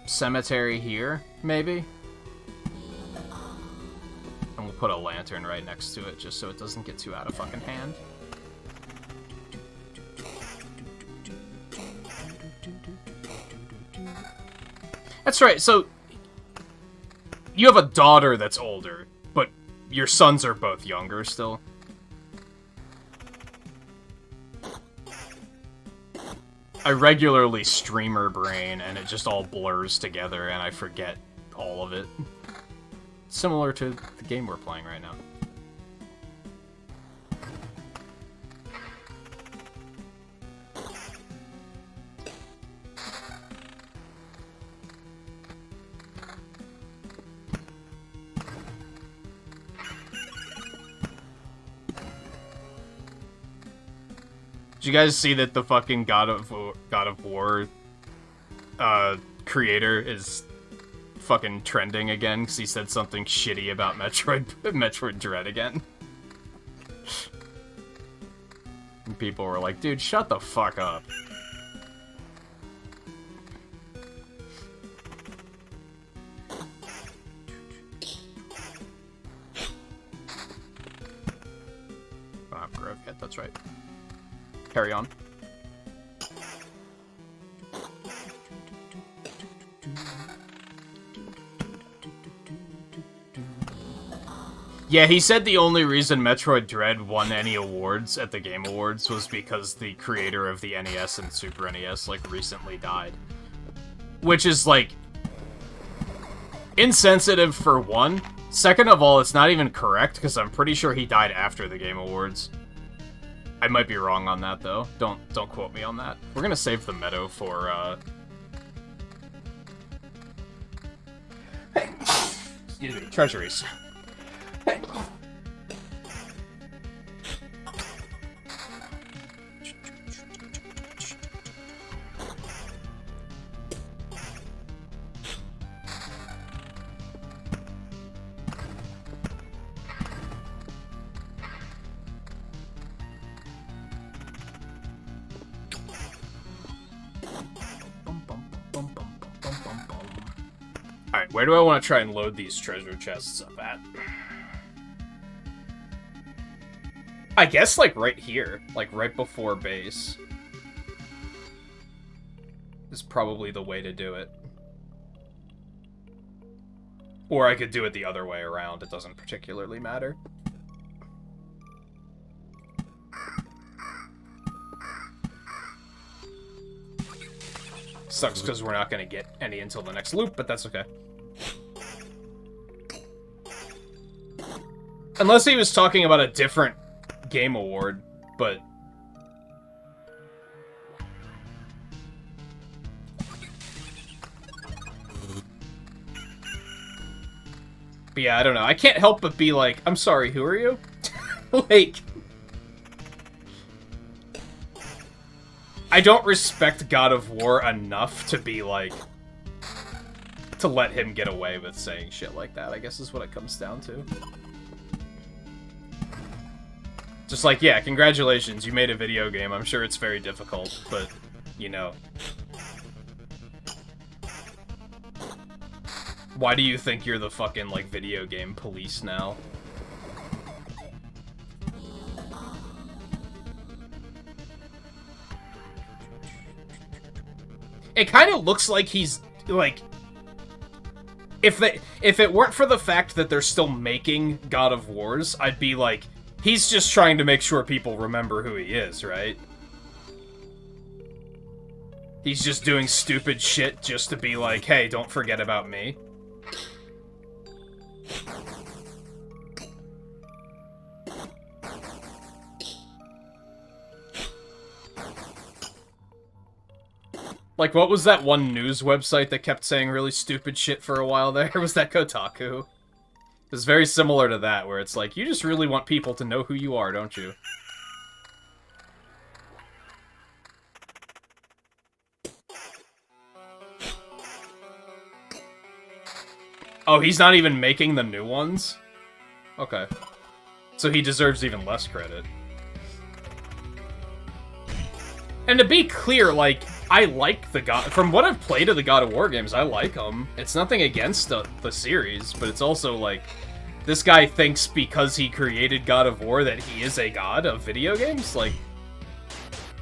Cemetery here, maybe? And we'll put a lantern right next to it, just so it doesn't get too out of fucking hand. That's right, so you have a daughter that's older, but your sons are both younger still. I regularly streamer brain, and it just all blurs together, and I forget all of it. Similar to the game we're playing right now. Did you guys see that the fucking God of War creator is fucking trending again because he said something shitty about Metroid Dread again? And people were like, dude, shut the fuck up. That's right. Carry on. Yeah, he said the only reason Metroid Dread won any awards at the Game Awards was because the creator of the NES and Super NES, like, recently died. Which is, like, insensitive for one. Second of all, it's not even correct, because I'm pretty sure he died after the Game Awards. I might be wrong on that, though. Don't quote me on that. We're gonna save the meadow for, excuse me, treasuries. Alright, where do I want to try and load these treasure chests up at? I guess, like, right here. Like, right before base. Is probably the way to do it. Or I could do it the other way around. It doesn't particularly matter. Sucks because we're not going to get any until the next loop, but that's okay. Unless he was talking about a different Game Award, but... But yeah, I don't know. I can't help but be like, I'm sorry, who are you? Like... I don't respect God of War enough to be like... to let him get away with saying shit like that, I guess is what it comes down to. Just like, yeah, congratulations, you made a video game. I'm sure it's very difficult, but, you know. Why do you think you're the fucking, like, video game police now? It kind of looks like he's, like... If it weren't for the fact that they're still making God of Wars, I'd be like... He's just trying to make sure people remember who he is, right? He's just doing stupid shit just to be like, hey, don't forget about me. Like, what was that one news website that kept saying really stupid shit for a while there? Was that Kotaku? It's very similar to that, where it's like, you just really want people to know who you are, don't you? Oh, he's not even making the new ones? Okay. So he deserves even less credit. And to be clear, like, I like the God... From what I've played of the God of War games, I like them. It's nothing against the series, but it's also, like... This guy thinks because he created God of War that he is a god of video games? Like...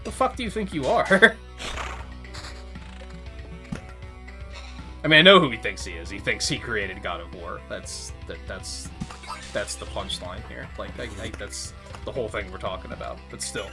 The fuck do you think you are? I mean, I know who he thinks he is. He thinks he created God of War. That's the punchline here. Like, that's the whole thing we're talking about. But still...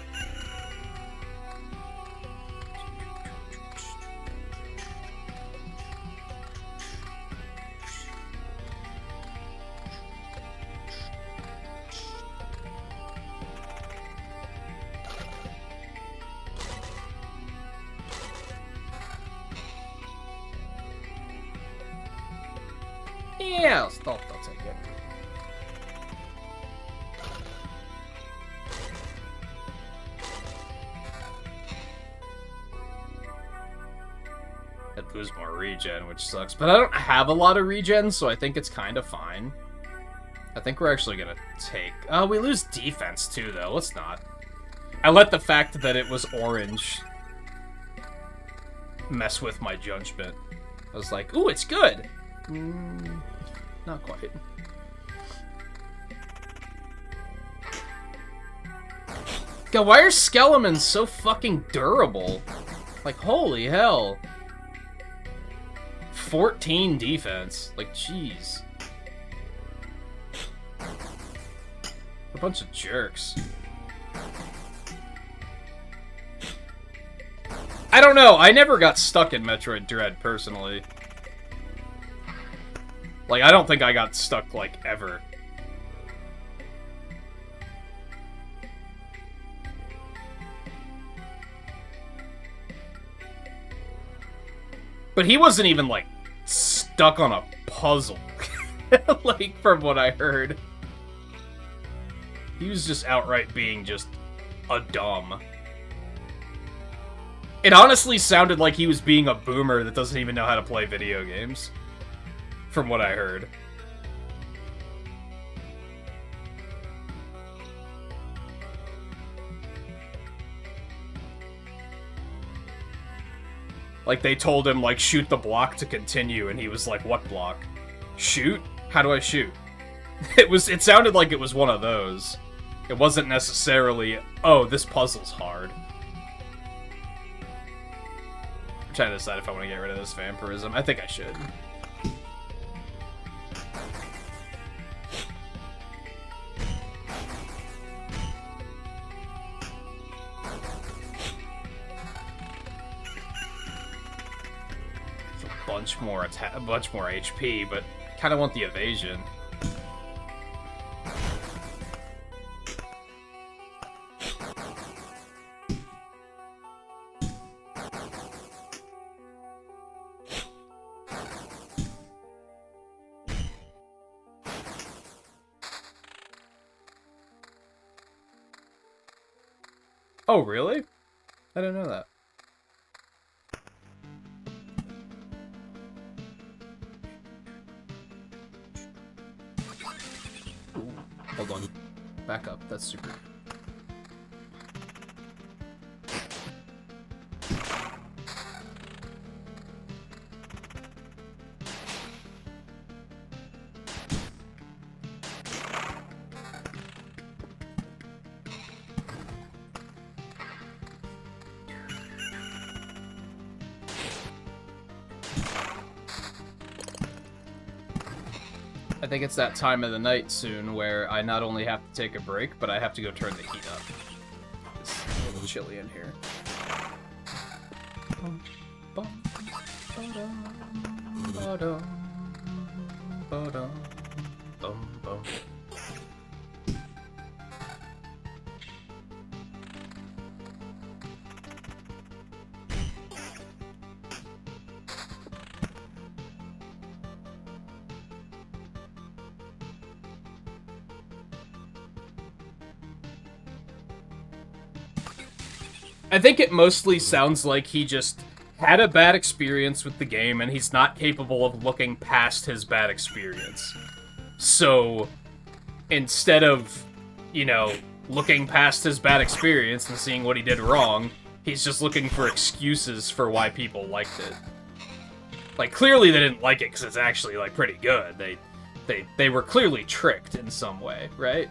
Yeah, I'll take it. It lose more regen, which sucks. But I don't have a lot of regen, so I think it's kind of fine. I think we're actually gonna take... Oh, we lose defense too, though. Let's not. I let the fact that it was orange mess with my judgment. I was like, ooh, it's good! Not quite. God, why are Skelemons so fucking durable? Like, holy hell. 14 defense. Like, jeez. A bunch of jerks. I don't know, I never got stuck in Metroid Dread, personally. Like, I don't think I got stuck, like, ever. But he wasn't even, like, stuck on a puzzle. Like, from what I heard. He was just outright being just a dumb. It honestly sounded like he was being a boomer that doesn't even know how to play video games. From what I heard. Like, they told him, like, shoot the block to continue, and he was like, what block? Shoot? How do I shoot? It sounded like it was one of those. It wasn't necessarily, oh, this puzzle's hard. I'm trying to decide if I want to get rid of this vampirism. I think I should. A bunch more HP, but kind of want the evasion. Oh, really? I didn't know that. Hold on. Back up. That's super. I think it's that time of the night soon where I not only have to take a break, but I have to go turn the heat up. It's a little chilly in here. I think it mostly sounds like he just had a bad experience with the game and he's not capable of looking past his bad experience. So, instead of, you know, looking past his bad experience and seeing what he did wrong, he's just looking for excuses for why people liked it. Like, clearly they didn't like it because it's actually, like, pretty good. They were clearly tricked in some way, right?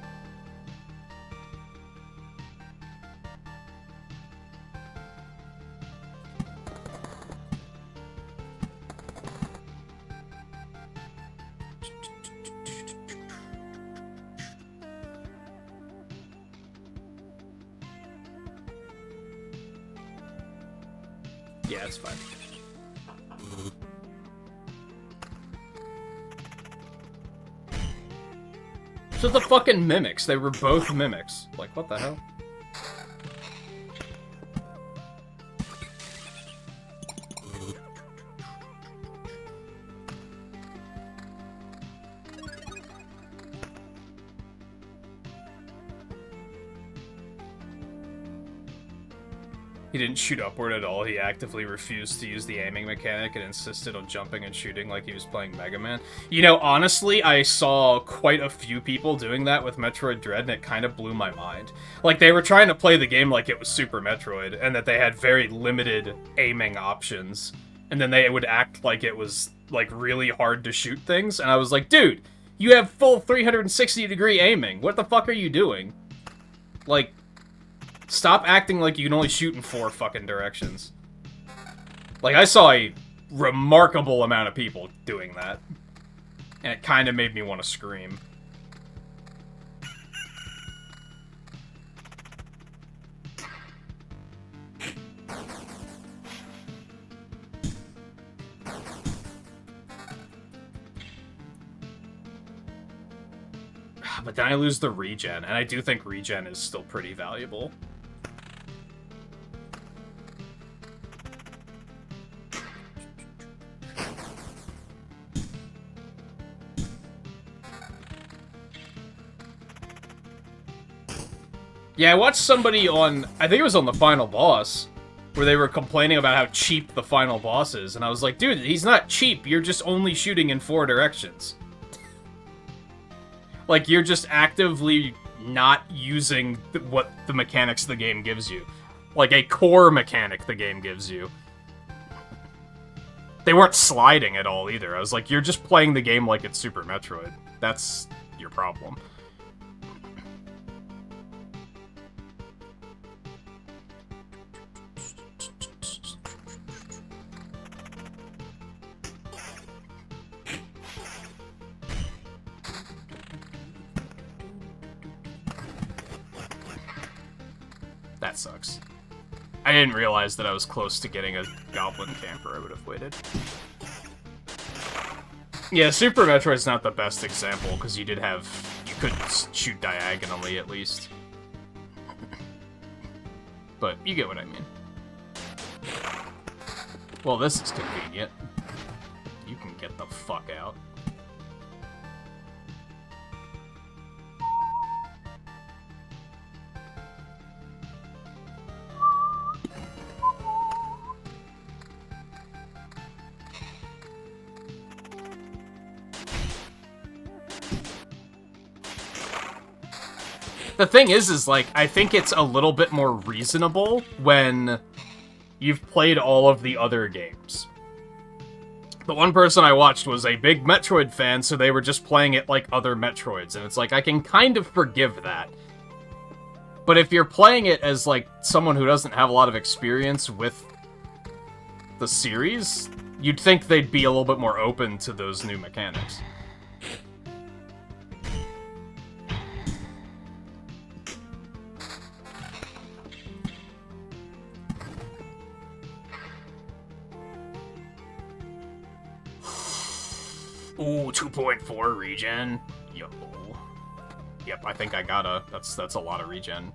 Yeah, it's fine. So the fucking mimics, they were both mimics. Like, what the hell? He didn't shoot upward at all. He actively refused to use the aiming mechanic and insisted on jumping and shooting like he was playing Mega Man. You know, honestly, I saw quite a few people doing that with Metroid Dread, and it kind of blew my mind. Like, they were trying to play the game like it was Super Metroid, and that they had very limited aiming options. And then they would act like it was, like, really hard to shoot things, and I was like, dude, you have full 360-degree aiming. What the fuck are you doing? Like, Stop acting like you can only shoot in 4 fucking directions. Like, I saw a remarkable amount of people doing that. And it kind of made me want to scream. But then I lose the regen, and I do think regen is still pretty valuable. Yeah, I watched somebody on, I think it was on the final boss, where they were complaining about how cheap the final boss is, and I was like, dude, he's not cheap, you're just only shooting in 4 directions. Like, you're just actively not using what the mechanics the game gives you. Like, a core mechanic the game gives you. They weren't sliding at all, either. I was like, you're just playing the game like it's Super Metroid. That's your problem. That sucks. I didn't realize that I was close to getting a Goblin Camper. I would have waited. Yeah, Super Metroid's not the best example, because you could shoot diagonally, at least. But you get what I mean. Well, this is convenient. You can get the fuck out. The thing is like, I think it's a little bit more reasonable when you've played all of the other games. The one person I watched was a big Metroid fan, so they were just playing it like other Metroids, and it's like, I can kind of forgive that. But if you're playing it as, like, someone who doesn't have a lot of experience with the series, you'd think they'd be a little bit more open to those new mechanics. Ooh, 2.4 regen. Yo. Yep, I think I gotta. That's a lot of regen.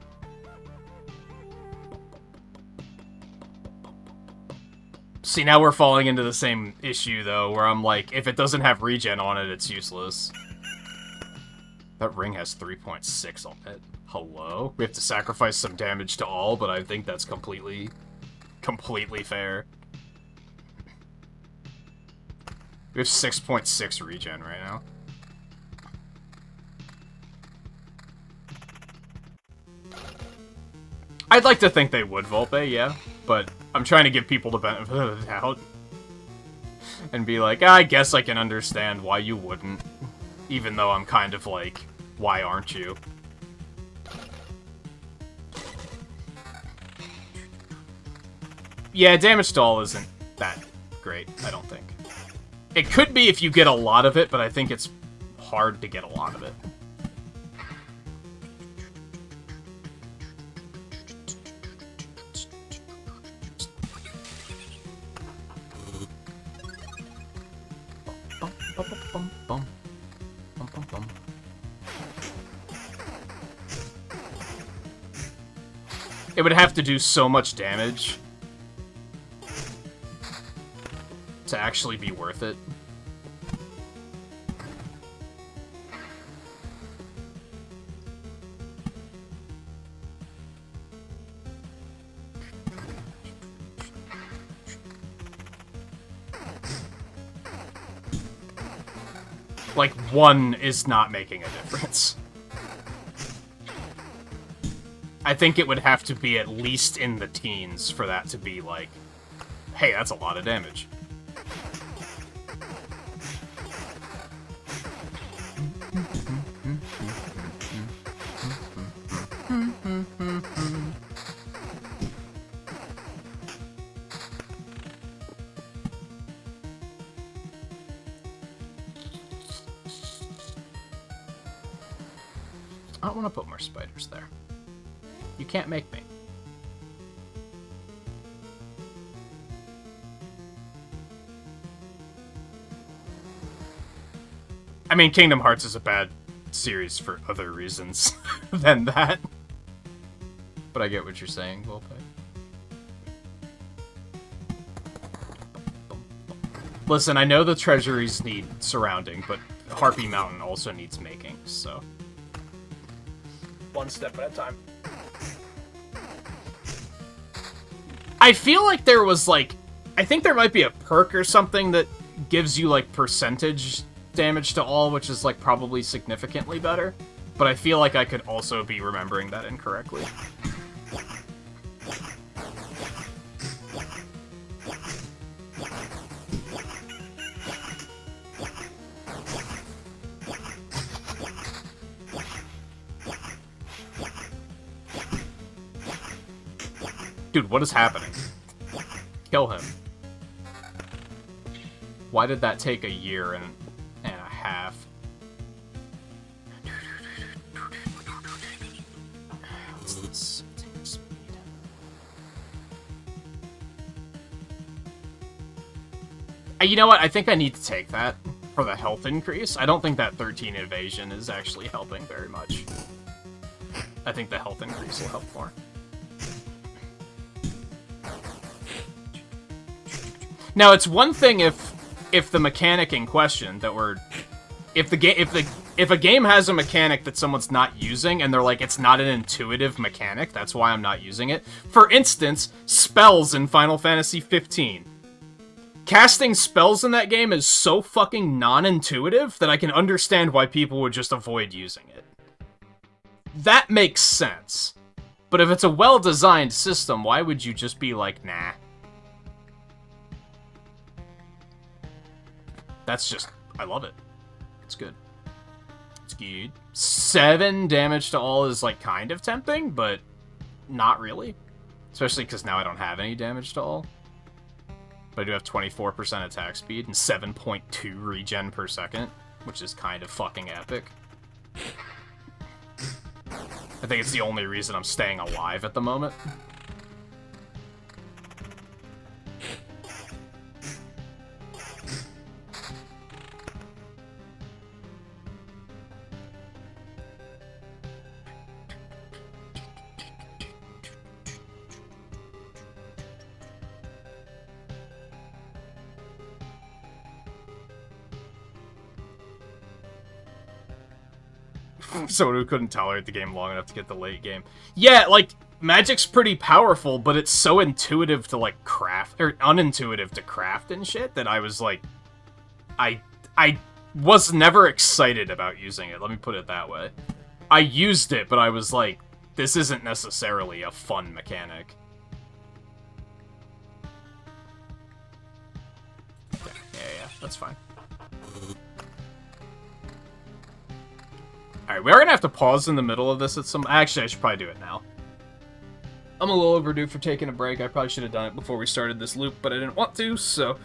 See, now we're falling into the same issue, though, where I'm like, if it doesn't have regen on it, it's useless. That ring has 3.6 on it. Hello? We have to sacrifice some damage to all, but I think that's completely fair. We have 6.6 regen right now. I'd like to think they would Volpe, yeah, but I'm trying to give people the benefit of the doubt. And be like, I guess I can understand why you wouldn't. Even though I'm kind of like, why aren't you? Yeah, damage to all isn't that great, I don't think. It could be if you get a lot of it, but I think it's hard to get a lot of it. It would have to do so much damage to actually be worth it. Like, 1 is not making a difference. I think it would have to be at least in the teens for that to be like, hey, that's a lot of damage. I don't want to put more spiders there. You can't make me. I mean, Kingdom Hearts is a bad series for other reasons than that. But I get what you're saying, Volpe. Listen, I know the treasuries need surrounding, but Harpy Mountain also needs making, so... One step at a time. I feel like there was, like... I think there might be a perk or something that gives you, like, percentage damage to all, which is, like, probably significantly better. But I feel like I could also be remembering that incorrectly. Dude, what is happening? Kill him. Why did that take a year and a half? What's this? Speed. You know what? I think I need to take that for the health increase. I don't think that 13 evasion is actually helping very much. I think the health increase will help more. Now, it's one thing if the mechanic in question that we're... If a game has a mechanic that someone's not using, and they're like, it's not an intuitive mechanic, that's why I'm not using it. For instance, spells in Final Fantasy 15. Casting spells in that game is so fucking non-intuitive that I can understand why people would just avoid using it. That makes sense. But if it's a well-designed system, why would you just be like, nah? That's just... I love it. It's good. It's good. 7 damage to all is, like, kind of tempting, but not really. Especially because now I don't have any damage to all. But I do have 24% attack speed and 7.2 regen per second, which is kind of fucking epic. I think it's the only reason I'm staying alive at the moment. Someone who couldn't tolerate the game long enough to get the late game. Yeah, like, magic's pretty powerful, but it's so intuitive to, like, craft, or unintuitive to craft and shit, that I was like, I was never excited about using it, let me put it that way. I used it, but I was like, this isn't necessarily a fun mechanic. Yeah, that's fine. Alright, we are gonna have to pause in the middle of this at some... Actually, I should probably do it now. I'm a little overdue for taking a break. I probably should have done it before we started this loop, but I didn't want to, so...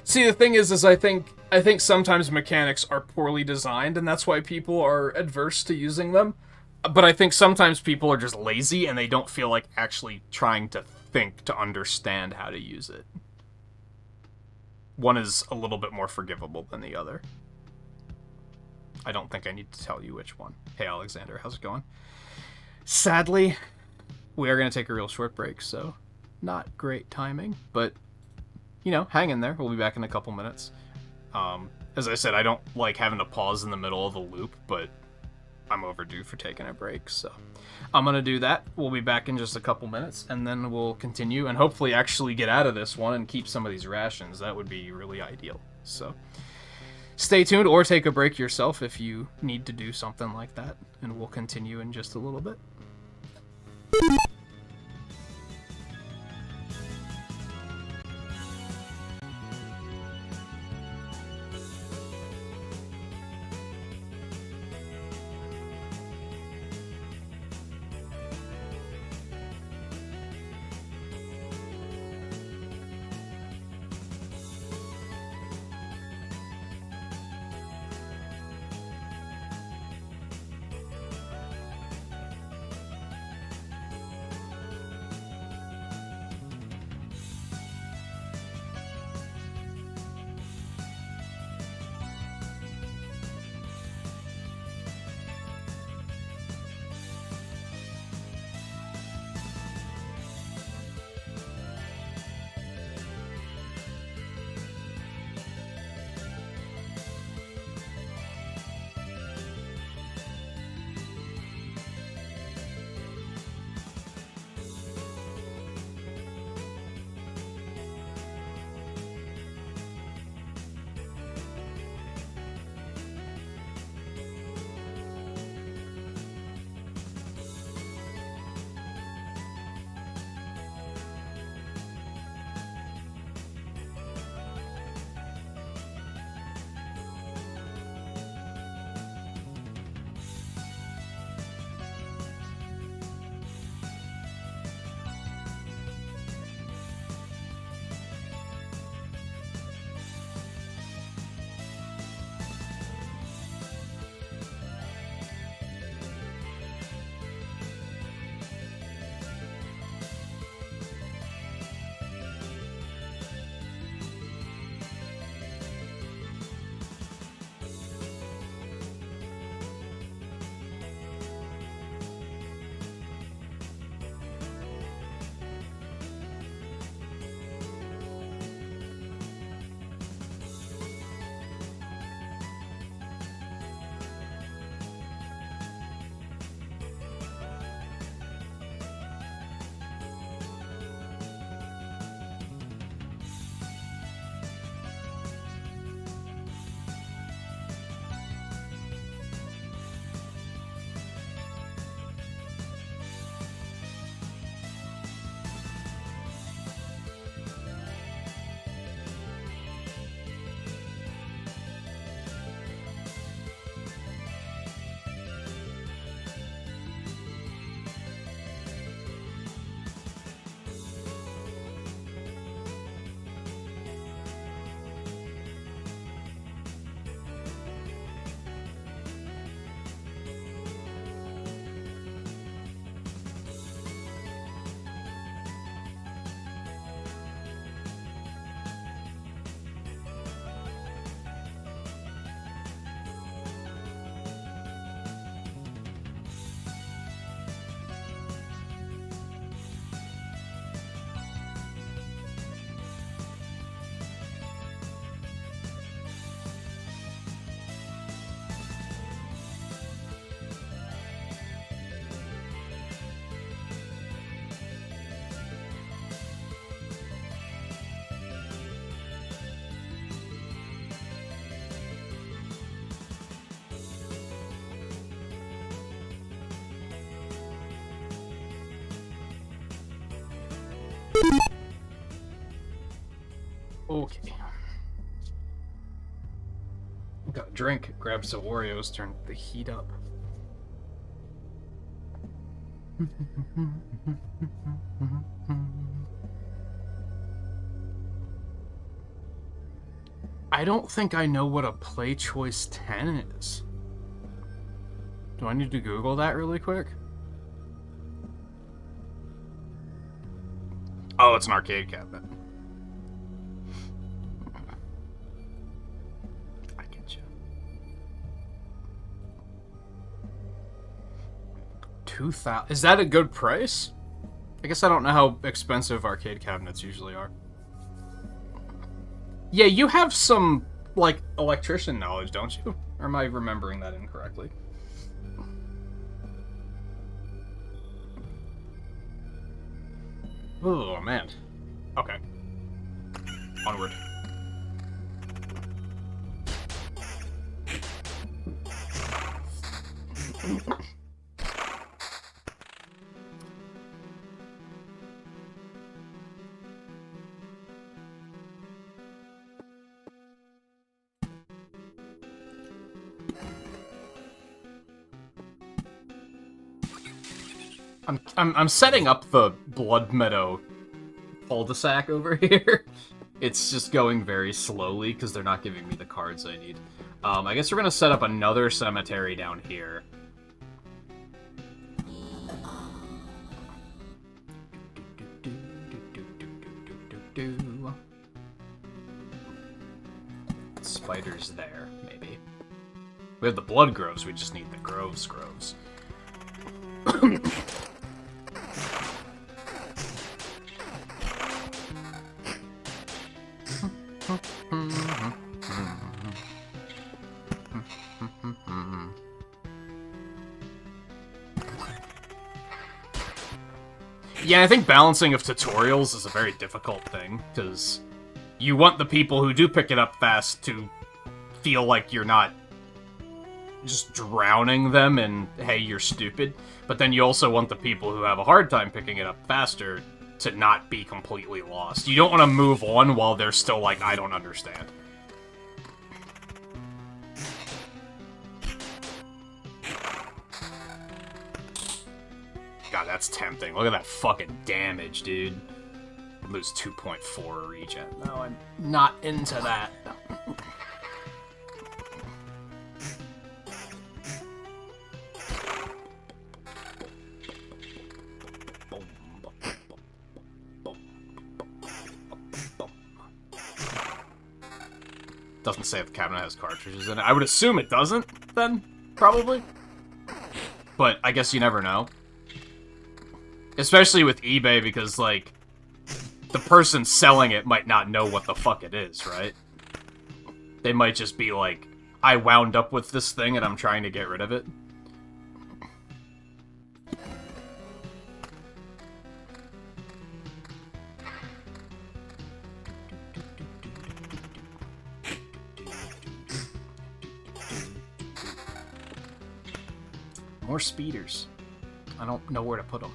See, the thing is I think sometimes mechanics are poorly designed, and that's why people are adverse to using them. But I think sometimes people are just lazy and they don't feel like actually trying to think to understand how to use it. One is a little bit more forgivable than the other. I don't think I need to tell you which one. Hey, Alexander, how's it going? Sadly, we are going to take a real short break, so not great timing. But, you know, hang in there. We'll be back in a couple minutes. As I said, I don't like having to pause in the middle of the loop, but... I'm overdue for taking a break, so I'm gonna do that. We'll be back in just a couple minutes, and then we'll continue and hopefully actually get out of this one and keep some of these rations. That would be really ideal. So stay tuned, or take a break yourself if you need to do something like that, and we'll continue in just a little bit. Okay. Got a drink, grab some Oreos, turn the heat up. I don't think I know what a Play Choice 10 is. Do I need to Google that really quick? Oh, it's an arcade cabinet. I get you. 2,000. Is that a good price? I guess I don't know how expensive arcade cabinets usually are. Yeah, you have some, like, electrician knowledge, don't you? Or am I remembering that incorrectly? Oh, man. Okay. Onward. I'm setting up the Blood Meadow cul-de-sac over here. It's just going very slowly because they're not giving me the cards I need. I guess we're gonna set up another cemetery down here. Spiders there, maybe. We have the blood groves, we just need the groves. Yeah, I think balancing of tutorials is a very difficult thing, because you want the people who do pick it up fast to feel like you're not just drowning them and, hey, you're stupid, but then you also want the people who have a hard time picking it up faster to not be completely lost. You don't want to move on while they're still like, I don't understand. God, that's tempting. Look at that fucking damage, dude. I'd lose 2.4 regen. No, I'm not into that. Doesn't say if the cabinet has cartridges in it. I would assume it doesn't, then, probably. But I guess you never know. Especially with eBay, because, like, the person selling it might not know what the fuck it is, right? They might just be like, I wound up with this thing and I'm trying to get rid of it. More speeders. I don't know where to put them.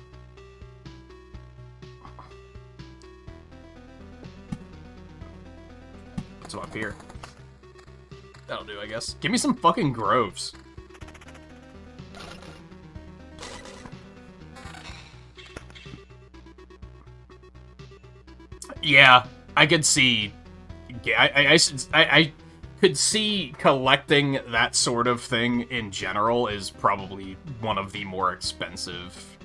Put some up here. That'll do, I guess. Give me some fucking groves. Yeah, I could see. I could see collecting that sort of thing in general is probably one of the more expensive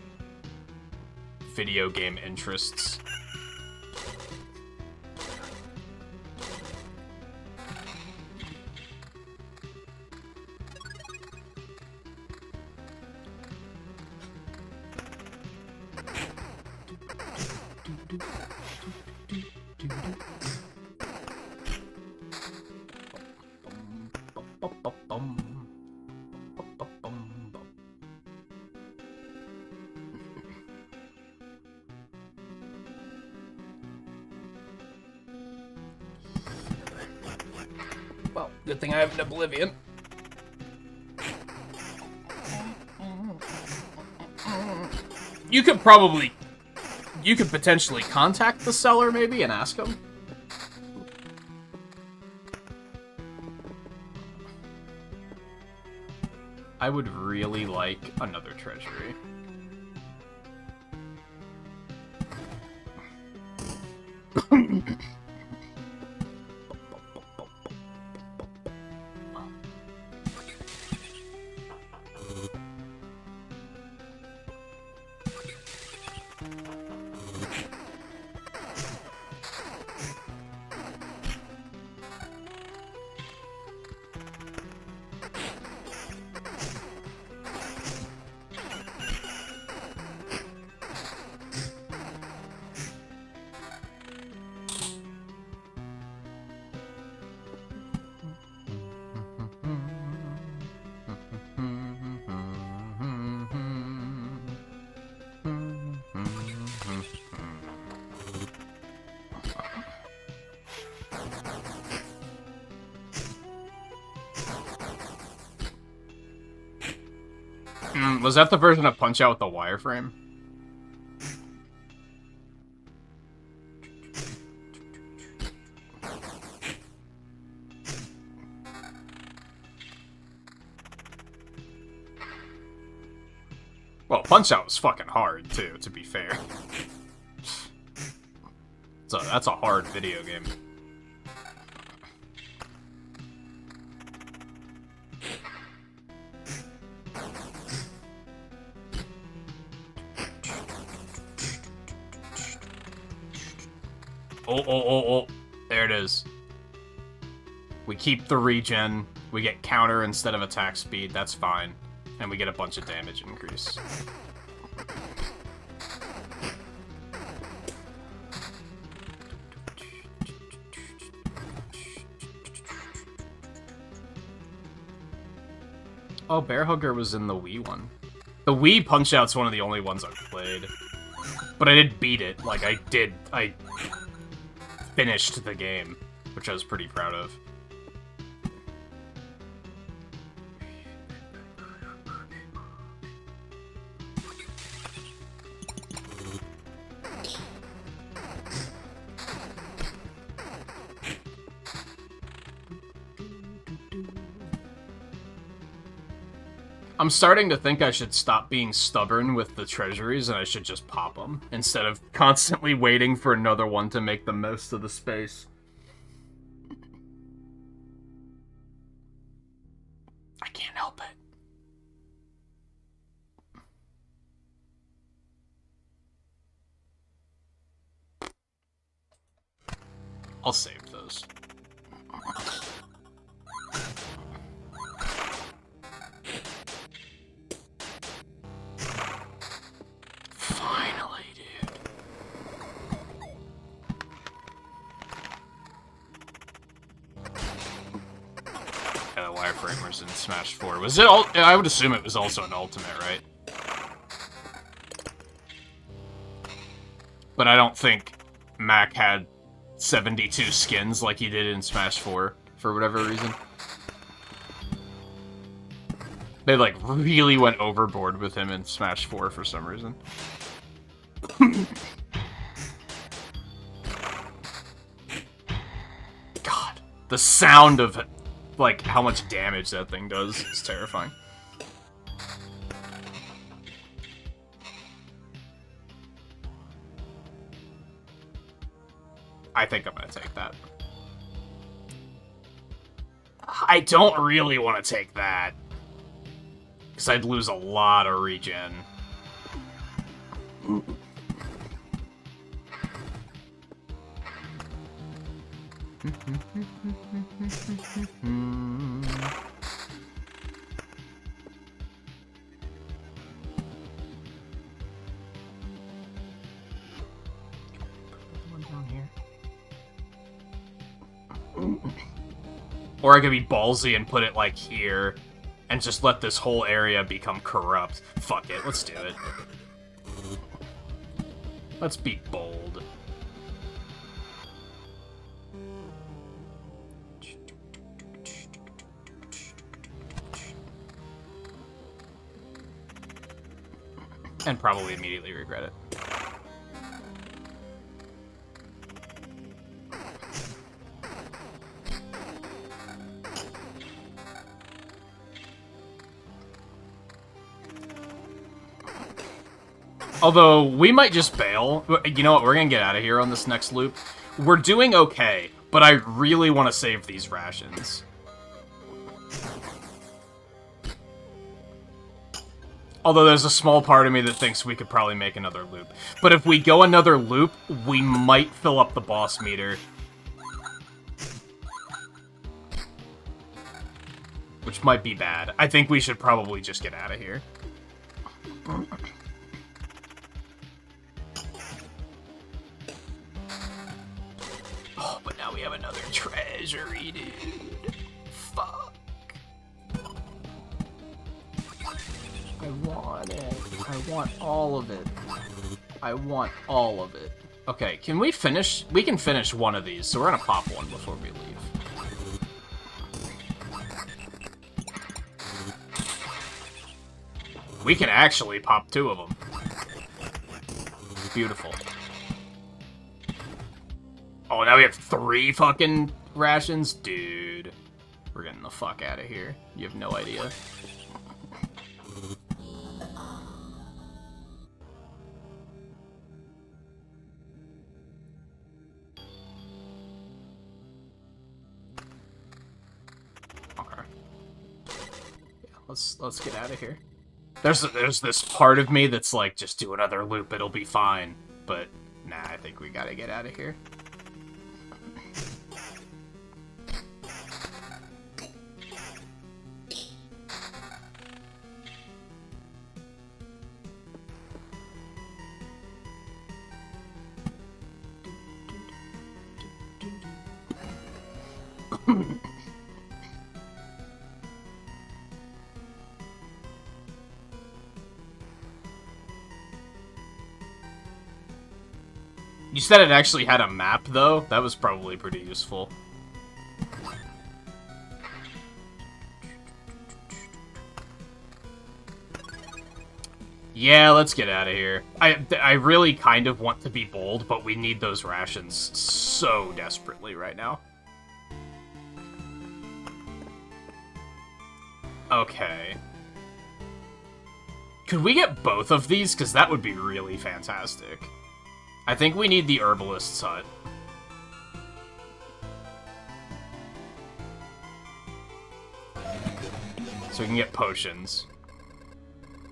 video game interests. Well, good thing I have an Oblivion. You could probably you could potentially contact the seller, maybe, and ask him. I would really like another treasury. Was that the version of Punch-Out with the wireframe? Well, Punch-Out was fucking hard, too, to be fair. So that's a hard video game. Oh. There it is. We keep the regen. We get counter instead of attack speed. That's fine. And we get a bunch of damage increase. Oh, Bear Hugger was in the Wii one. The Wii Punch-Out's one of the only ones I've played. But I did beat it. Like, I finished the game, which I was pretty proud of. I'm starting to think I should stop being stubborn with the treasuries and I should just pop them, instead of constantly waiting for another one to make the most of the space. I can't help it. I'll save those. In Smash 4. Was it all? I would assume it was also an ultimate, right? But I don't think Mac had 72 skins like he did in Smash 4 for whatever reason. They like really went overboard with him in Smash 4 for some reason. God, the sound of it. Like, how much damage that thing does is terrifying. I think I'm gonna take that. I don't really want to take that. Because I'd lose a lot of regen. Or I could be ballsy and put it like here and just let this whole area become corrupt. Fuck it, let's do it. Let's be bold. And probably immediately regret it. Although, we might just bail. You know what, we're gonna get out of here on this next loop. We're doing okay, but I really want to save these rations. Although there's a small part of me that thinks we could probably make another loop. But if we go another loop, we might fill up the boss meter. Which might be bad. I think we should probably just get out of here. Oh, but now we have another treasury, dude. Fuck. I want it. I want all of it. I want all of it. Okay, can we finish? We can finish one of these, so we're gonna pop one before we leave. We can actually pop 2 of them. Beautiful. Oh, now we have 3 fucking rations? Dude. We're getting the fuck out of here. You have no idea. Okay. Yeah, let's get out of here. There's this part of me that's like, just do another loop, it'll be fine. But, nah, I think we gotta get out of here. You said it actually had a map, though? That was probably pretty useful. Yeah, let's get out of here. I really kind of want to be bold, but we need those rations so desperately right now. Okay. Could we get both of these? Because that would be really fantastic. I think we need the herbalist's hut. So we can get potions.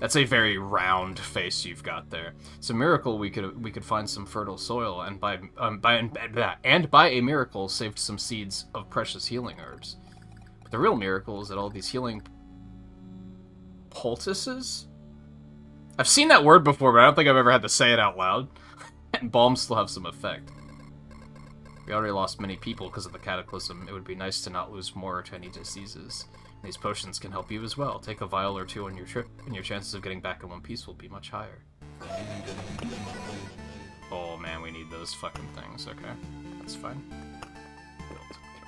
That's a very round face you've got there. It's a miracle we could find some fertile soil and by a miracle saved some seeds of precious healing herbs. But the real miracle is that all these healing poultices? I've seen that word before, but I don't think I've ever had to say it out loud. And bombs still have some effect. We already lost many people because of the cataclysm. It would be nice to not lose more to any diseases. These potions can help you as well. Take a vial or 2 on your trip, and your chances of getting back in one piece will be much higher. Oh man, we need those fucking things. Okay, that's fine. We can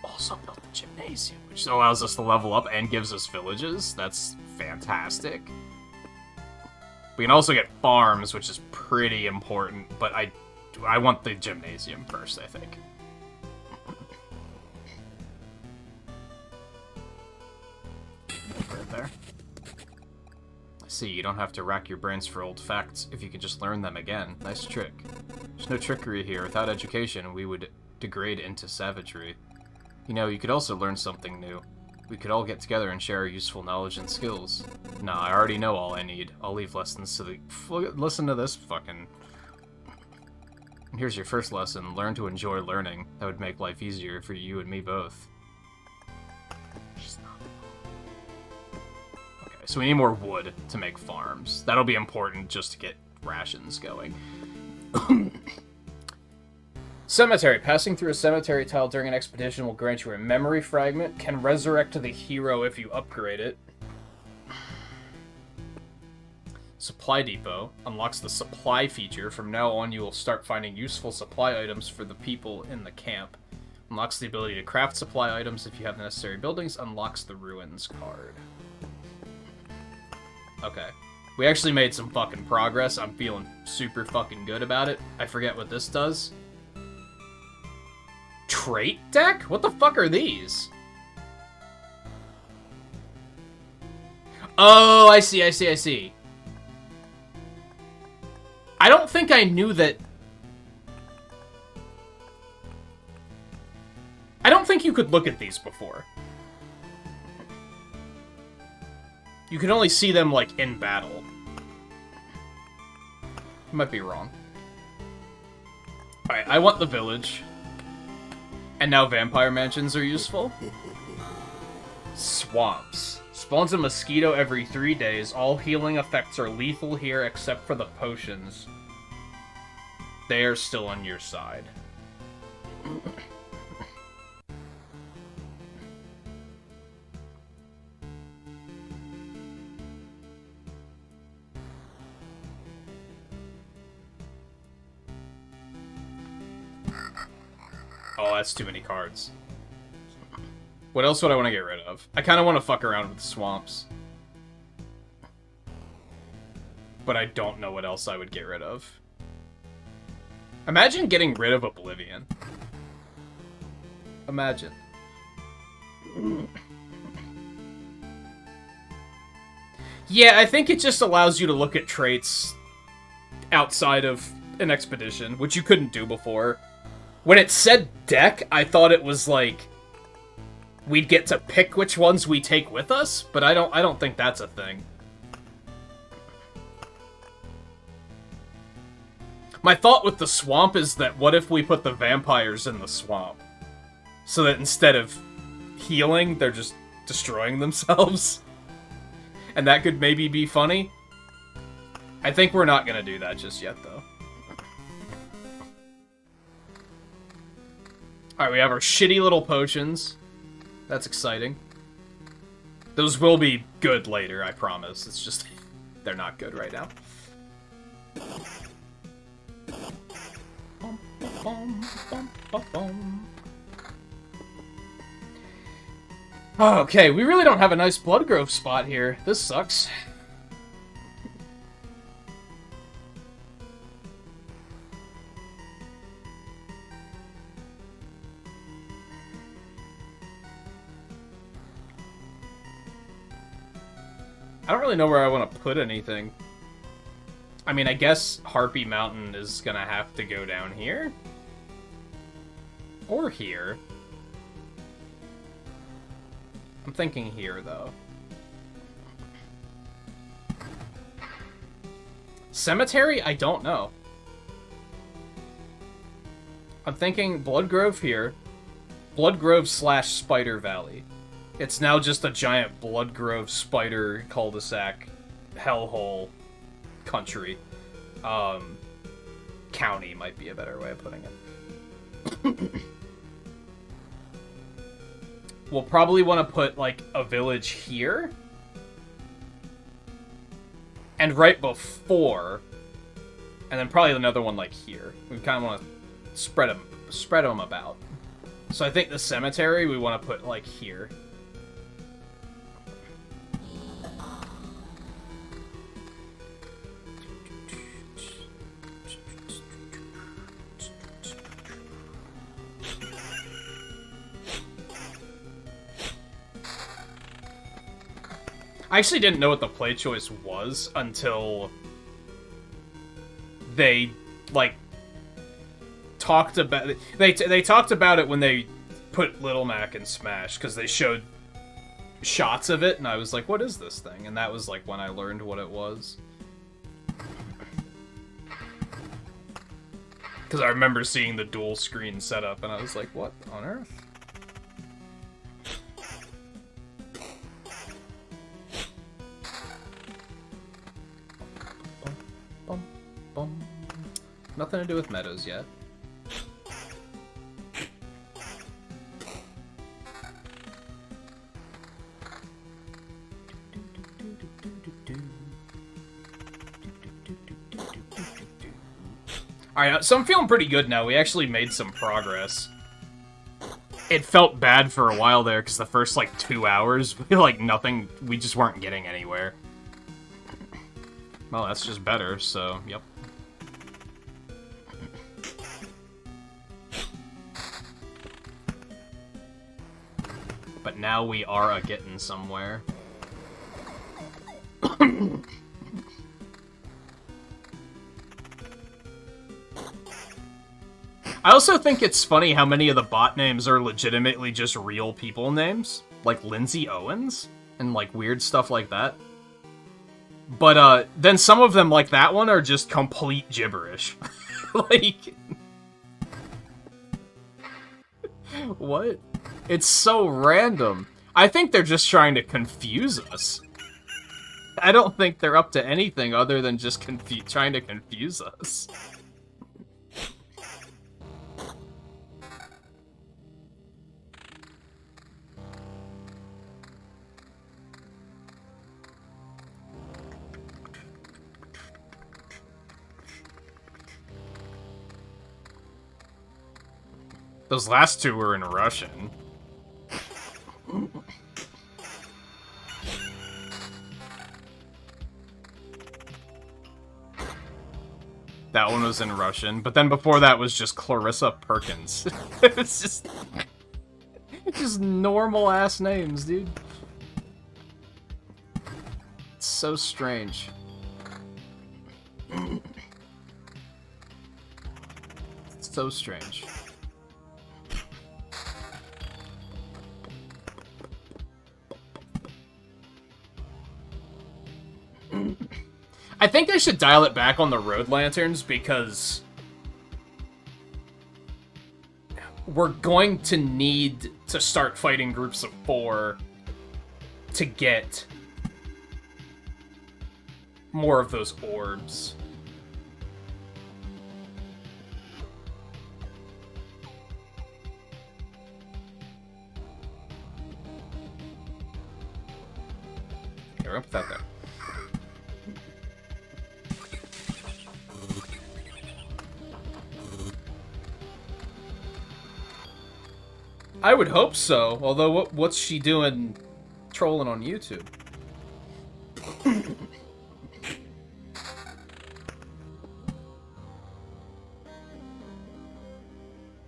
also build a gymnasium, which allows us to level up and gives us villages. That's fantastic. We can also get farms, which is pretty important, but I want the gymnasium first, I think. Right there. I see, you don't have to rack your brains for old facts if you can just learn them again. Nice trick. There's no trickery here. Without education, we would degrade into savagery. You know, you could also learn something new. We could all get together and share our useful knowledge and skills. Nah, I already know all I need. I'll leave lessons to the... Listen to this fucking... And here's your first lesson. Learn to enjoy learning. That would make life easier for you and me both. Okay, so we need more wood to make farms. That'll be important just to get rations going. Cemetery. Passing through a cemetery tile during an expedition will grant you a memory fragment. Can resurrect the hero if you upgrade it. Supply Depot. Unlocks the supply feature. From now on, you will start finding useful supply items for the people in the camp. Unlocks the ability to craft supply items if you have the necessary buildings. Unlocks the ruins card. Okay. We actually made some fucking progress. I'm feeling super fucking good about it. I forget what this does. Trait deck? What the fuck are these? Oh, I see. think I knew that... I don't think you could look at these before. You could only see them, like, in battle. I might be wrong. Alright, I want the village. And now vampire mansions are useful. Swamps. Spawns a mosquito every 3 days. All healing effects are lethal here except for the potions. They are still on your side. Oh, that's too many cards. What else would I want to get rid of? I kind of want to fuck around with the swamps. But I don't know what else I would get rid of. Imagine getting rid of Oblivion. Imagine. Yeah, I think it just allows you to look at traits outside of an expedition, which you couldn't do before. When it said deck, I thought it was like we'd get to pick which ones we take with us, but I don't think that's a thing. My thought with the swamp is that what if we put the vampires in the swamp? So that instead of healing, they're just destroying themselves. And that could maybe be funny. I think we're not gonna do that just yet, though. Alright, we have our shitty little potions. That's exciting. Those will be good later, I promise. It's just, they're not good right now. Okay, we really don't have a nice Bloodgrove spot here. This sucks. I don't really know where I want to put anything. I mean, I guess Harpy Mountain is gonna have to go down here. Or here. I'm thinking here, though. Cemetery? I don't know. I'm thinking Bloodgrove here. Bloodgrove / Spider Valley. It's now just a giant Bloodgrove spider cul-de-sac hellhole country. County might be a better way of putting it. We'll probably want to put, like, a village here. And right before. And then probably another one, like, here. We kind of want to spread them about. So I think the cemetery we want to put, like, here. I actually didn't know what the play choice was until they, like, talked about it. They talked about it when they put Little Mac in Smash, because they showed shots of it, and I was like, what is this thing? And that was, like, when I learned what it was. Because I remember seeing the dual screen setup, and I was like, what on earth? Nothing to do with Meadows yet. Alright, so I'm feeling pretty good now. We actually made some progress. It felt bad for a while there, because the first, like, 2 hours, we just weren't getting anywhere. Well, that's just better, so, yep. But now we are a-getting somewhere. I also think it's funny how many of the bot names are legitimately just real people names, like Lindsay Owens, and like weird stuff like that. But then some of them, like that one, are just complete gibberish. Like... What? It's so random. I think they're just trying to confuse us. I don't think they're up to anything other than just trying to confuse us. Those last two were in Russian. That one was in Russian, but then before that was just Clarissa Perkins. It was just normal-ass names, dude. It's so strange. It's so strange. I think I should dial it back on the road lanterns because we're going to need to start fighting groups of 4 to get more of those orbs. Okay, we're gonna put that there. I would hope so, although what's she doing trolling on YouTube?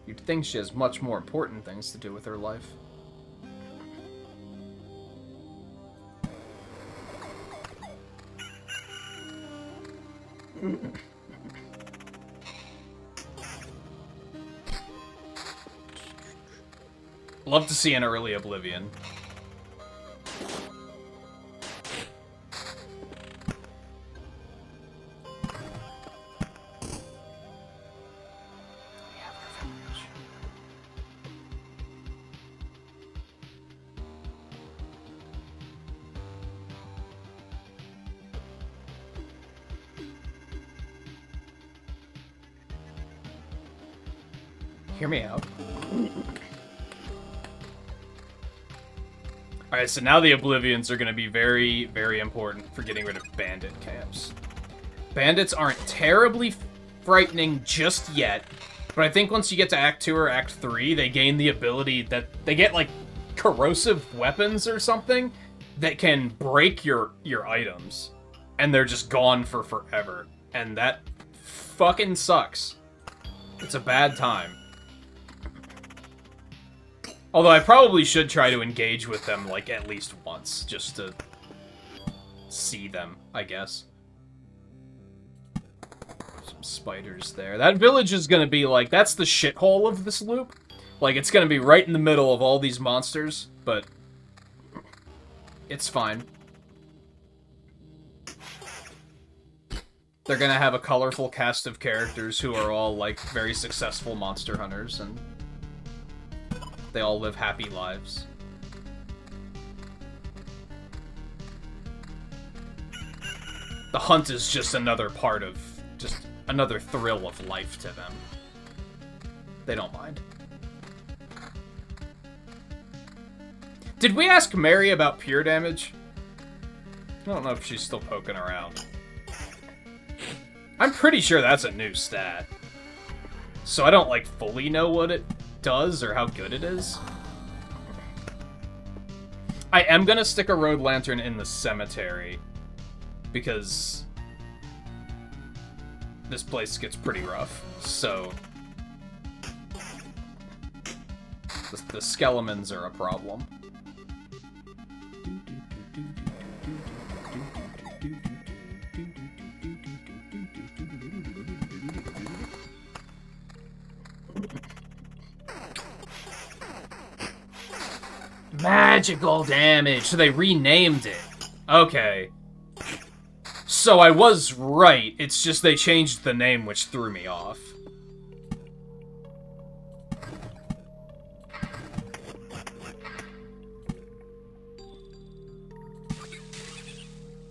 You'd think she has much more important things to do with her life. Love to see an early Oblivion. Hear me out. Alright, so now the Oblivions are going to be very, very important for getting rid of bandit camps. Bandits aren't terribly frightening just yet, but I think once you get to Act 2 or Act 3, they gain the ability that they get, like, corrosive weapons or something that can break your items, and they're just gone for forever. And that fucking sucks. It's a bad time. Although I probably should try to engage with them, like, at least once, just to see them, I guess. Some spiders there. That village is gonna be, like, that's the shithole of this loop. Like, it's gonna be right in the middle of all these monsters, but it's fine. They're gonna have a colorful cast of characters who are all, like, very successful monster hunters, and they all live happy lives. The hunt is just another part of, just another thrill of life to them. They don't mind. Did we ask Mary about pure damage? I don't know if she's still poking around. I'm pretty sure that's a new stat. So I don't, like, fully know what it does or how good it is. I am gonna stick a road lantern in the cemetery because this place gets pretty rough, so the skeletons are a problem. Magical damage. So they renamed it. Okay. So I was right. It's just they changed the name, which threw me off.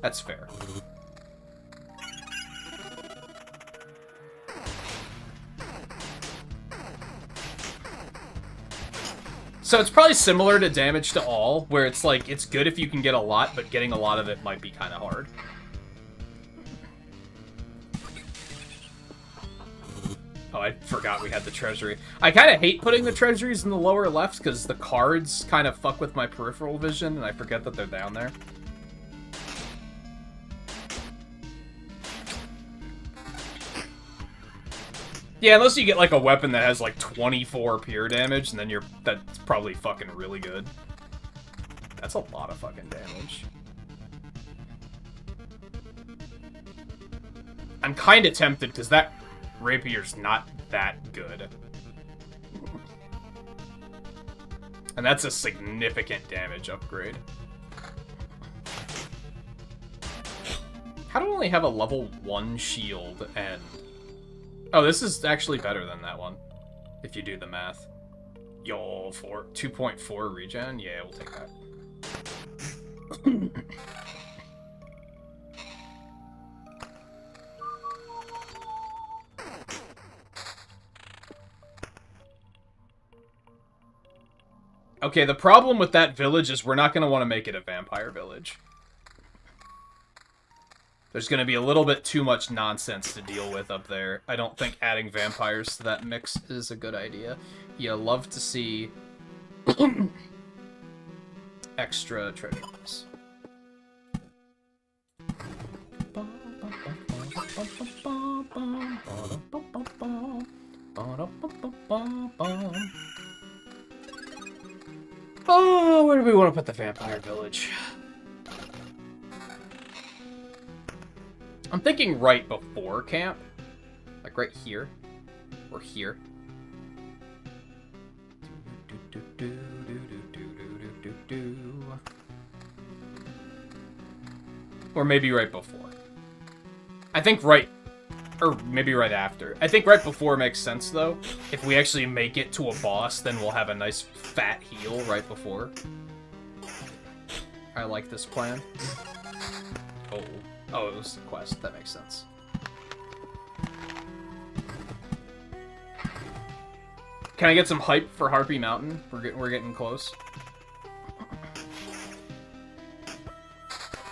That's fair. So it's probably similar to Damage to All, where it's like, it's good if you can get a lot, but getting a lot of it might be kind of hard. Oh, I forgot we had the treasury. I kind of hate putting the treasuries in the lower left, because the cards kind of fuck with my peripheral vision, and I forget that they're down there. Yeah, unless you get, like, a weapon that has, like, 24 pure damage, and then that's probably fucking really good. That's a lot of fucking damage. I'm kind of tempted, because that rapier's not that good. And that's a significant damage upgrade. How do I only have a level 1 shield and... Oh, this is actually better than that one, if you do the math. Yo, 2.4 regen? Yeah, we'll take that. Okay, the problem with that village is we're not going to want to make it a vampire village. There's going to be a little bit too much nonsense to deal with up there. I don't think adding vampires to that mix is a good idea. You love to see extra treasures. Oh, where do we want to put the vampire village? I'm thinking right before camp. Like right here. Or here. Or maybe right before. I think right... Or maybe right after. I think right before makes sense, though. If we actually make it to a boss, then we'll have a nice fat heal right before. I like this plan. Oh. Oh, it was the quest. That makes sense. Can I get some hype for Harpy Mountain? We're getting close.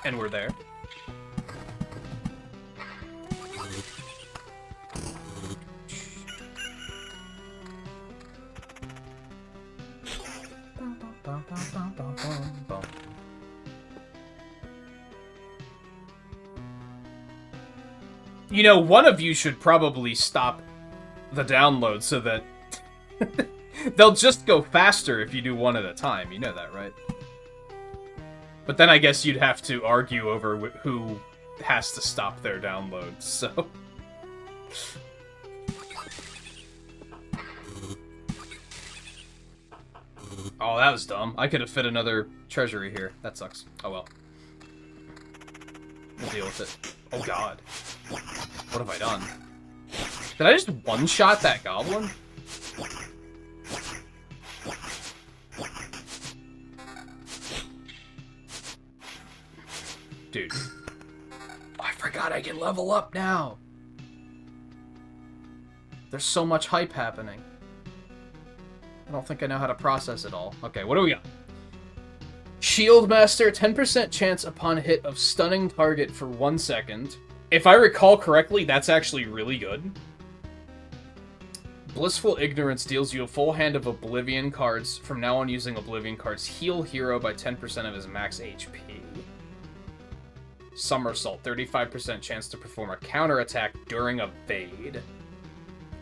And we're there. You know, one of you should probably stop the download so that they'll just go faster if you do one at a time. You know that, right? But then I guess you'd have to argue over who has to stop their download, so... Oh, that was dumb. I could have fit another treasury here. That sucks. Oh well. We'll deal with it. Oh god. What have I done? Did I just one-shot that goblin? Dude. Oh, I forgot I can level up now. There's so much hype happening. I don't think I know how to process it all. Okay, what do we got? Shield Master, 10% chance upon hit of stunning target for 1 second. If I recall correctly, that's actually really good. Blissful Ignorance deals you a full hand of Oblivion cards. From now on, using Oblivion cards heal hero by 10% of his max HP. Somersault, 35% chance to perform a counterattack during evade.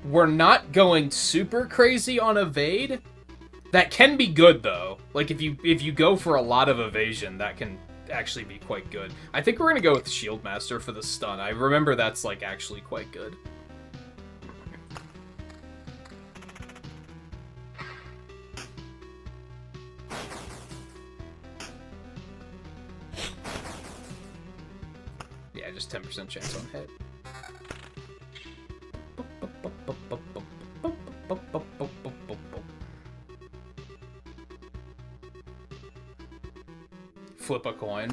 We're not going super crazy on evade. That can be good, though. Like, if you go for a lot of evasion, that can actually be quite good. I think we're gonna go with Shield Master for the stun. I remember that's, like, actually quite good. Yeah, just 10% chance on hit. Flip a coin.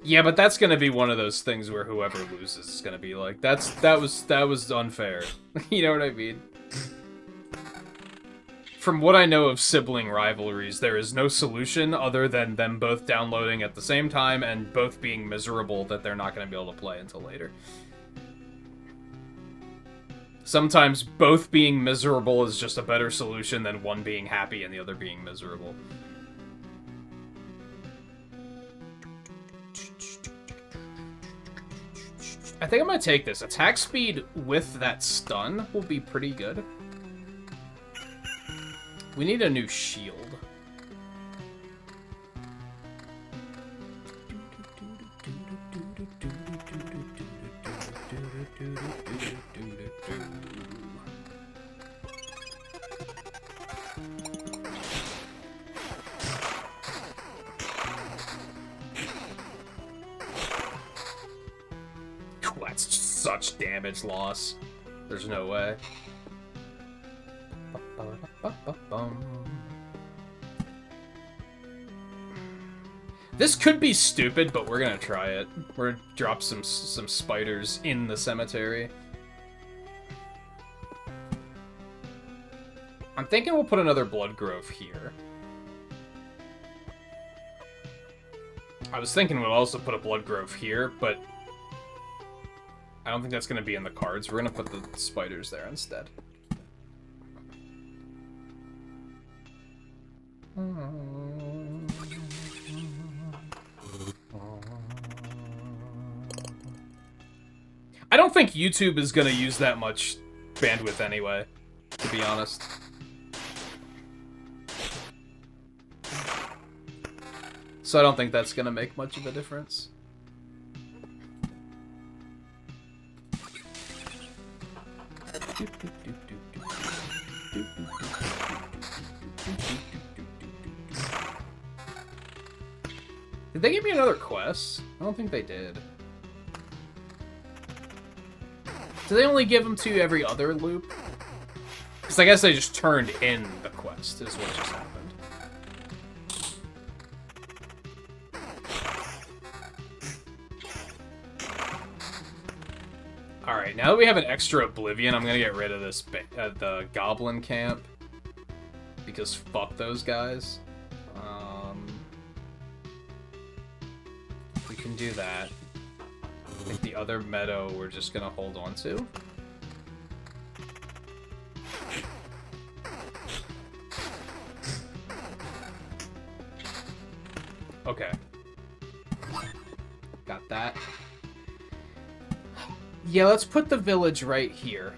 Yeah, but that's gonna be one of those things where whoever loses is gonna be like, that was unfair. You know what I mean? From what I know of sibling rivalries, there is no solution other than them both downloading at the same time and both being miserable that they're not going to be able to play until later. Sometimes both being miserable is just a better solution than one being happy and the other being miserable. I think I'm going to take this. Attack speed with that stun will be pretty good. We need a new shield. That's such damage loss. There's no way. This could be stupid, but we're gonna try it. We're gonna drop some spiders in the cemetery. I'm thinking we'll put another blood grove here. I was thinking we'll also put a blood grove here, but I don't think that's gonna be in the cards. We're gonna put the spiders there instead. I don't think YouTube is gonna use that much bandwidth anyway, to be honest. So I don't think that's gonna make much of a difference. Did they give me another quest? I don't think they did. Do they only give them to you every other loop? Because I guess they just turned in the quest, is what just happened. Alright, now that we have an extra Oblivion, I'm gonna get rid of this the Goblin Camp. Because fuck those guys. We can do that. I think the other meadow we're just gonna hold on to. Okay. Got that. Yeah, let's put the village right here.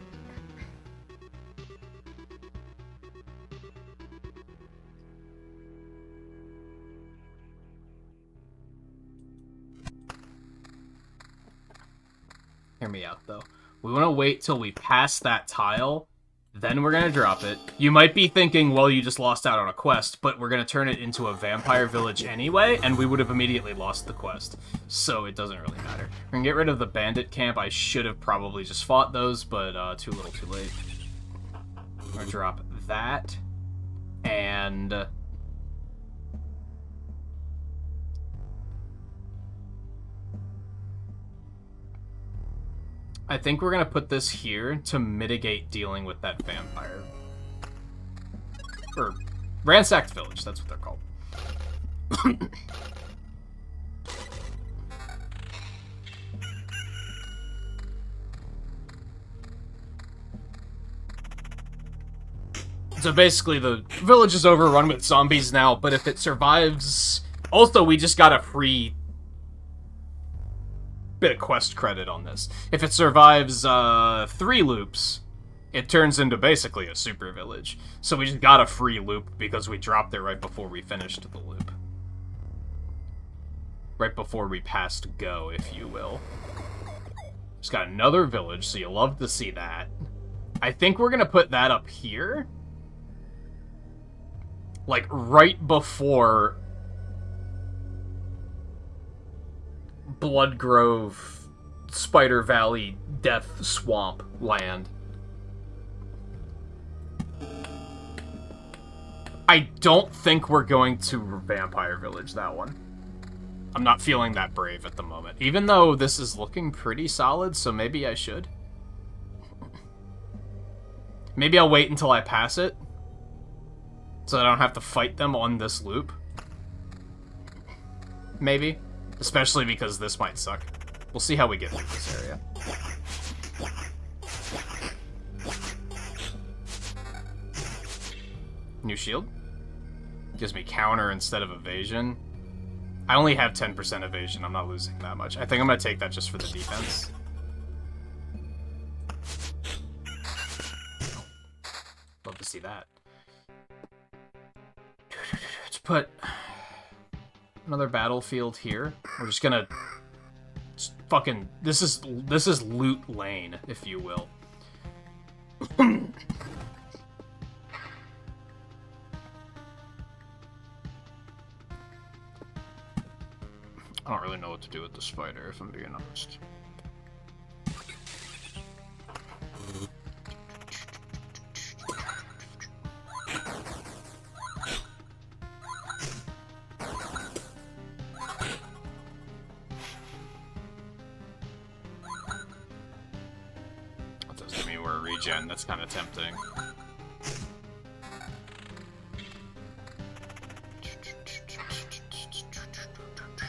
Hear me out, though. We want to wait till we pass that tile, then we're going to drop it. You might be thinking, well, you just lost out on a quest, but we're going to turn it into a vampire village anyway, and we would have immediately lost the quest. So it doesn't really matter. We're going to get rid of the bandit camp. I should have probably just fought those, but too little, too late. We're going to drop that, and I think we're going to put this here to mitigate dealing with that vampire. Or ransacked village, that's what they're called. So basically the village is overrun with zombies now, but if it survives... Also, we just got a free bit of quest credit on this. If it survives 3 loops, it turns into basically a super village. So we just got a free loop because we dropped it right before we finished the loop. Right before we passed go, if you will. Just got another village, so you'll love to see that. I think we're gonna put that up here. Like, right before Blood Grove Spider Valley Death Swamp land. I don't think we're going to Vampire Village that one. I'm not feeling that brave at the moment. Even though this is looking pretty solid, so maybe I should. Maybe I'll wait until I pass it. So I don't have to fight them on this loop. Maybe. Especially because this might suck. We'll see how we get through this area. New shield? Gives me counter instead of evasion. I only have 10% evasion. I'm not losing that much. I think I'm going to take that just for the defense. Love to see that. Let's put another battlefield here. We're just going to fucking... This is loot lane, if you will. I don't really know what to do with the spider, if I'm being honest. That doesn't mean we're a regen, that's kind of tempting.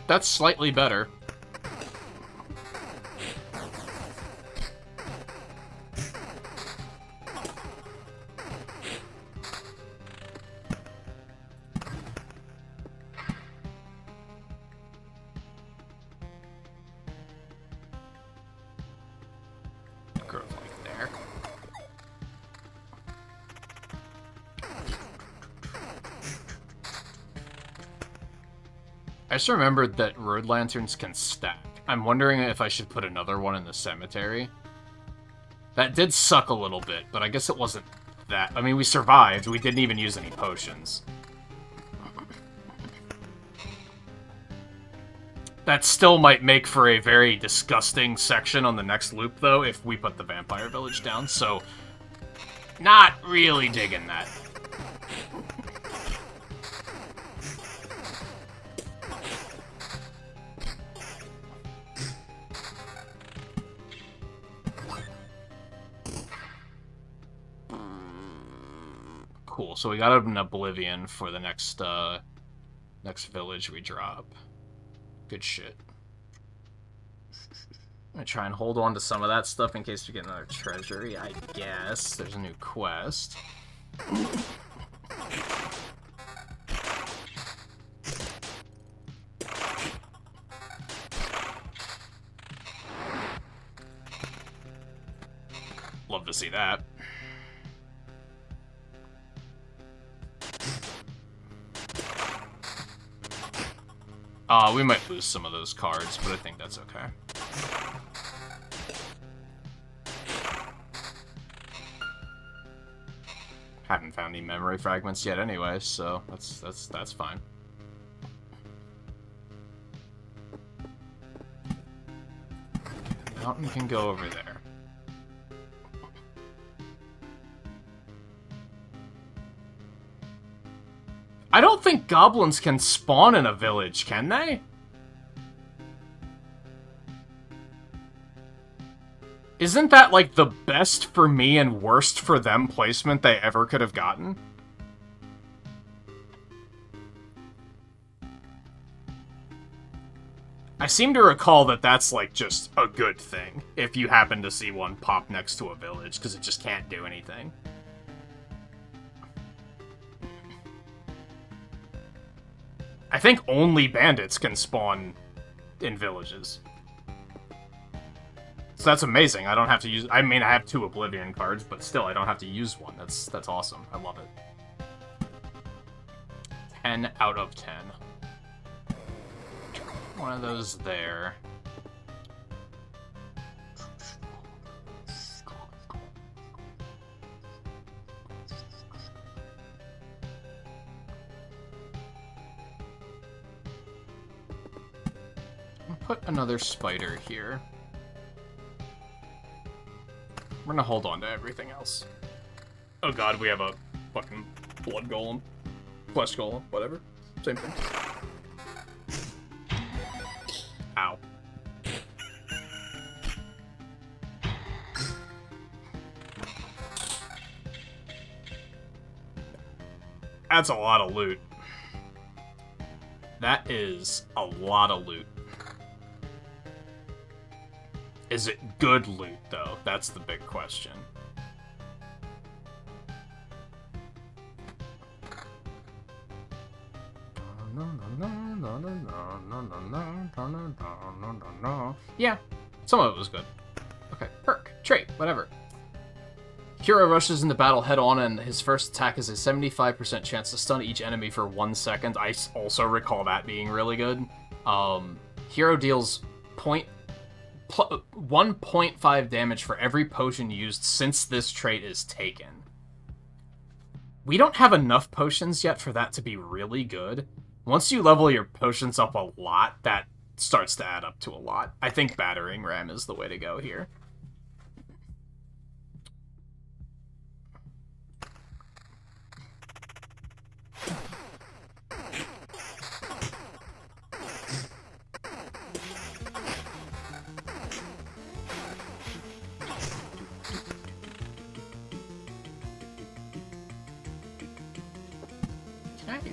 That's slightly better. Growth like there. I just remembered that road lanterns can stack. I'm wondering if I should put another one in the cemetery. That did suck a little bit, but I guess it wasn't that... I mean, we survived. We didn't even use any potions. That still might make for a very disgusting section on the next loop, though, if we put the Vampire Village down, so... Not really digging that. Cool, so we got an Oblivion for the next village we drop. Good shit. I'm gonna try and hold on to some of that stuff in case we get another treasury, I guess. There's a new quest. Love to see that. We might lose some of those cards, but I think that's okay. Haven't found any memory fragments yet anyway, so that's fine. Mountain can go over there. I don't think goblins can spawn in a village, can they? Isn't that, like, the best for me and worst for them placement they ever could have gotten? I seem to recall that that's, like, just a good thing, if you happen to see one pop next to a village, because it just can't do anything. I think only bandits can spawn in villages. So that's amazing. I don't have to use... I mean, I have 2 Oblivion cards, but still, I don't have to use one. That's awesome. I love it. 10 out of 10. One of those there. Put another spider here. We're gonna hold on to everything else. Oh god, we have a fucking blood golem. Flesh golem, whatever. Same thing. Ow. That's a lot of loot. That is a lot of loot. Is it good loot, though? That's the big question. Yeah, some of it was good. Okay, perk, trait, whatever. Hero rushes into battle head-on, and his first attack is a 75% chance to stun each enemy for 1 second. I also recall that being really good. Hero deals 1.5 damage for every potion used since this trait is taken. We don't have enough potions yet for that to be really good. Once you level your potions up a lot, that starts to add up to a lot. I think battering ram is the way to go here.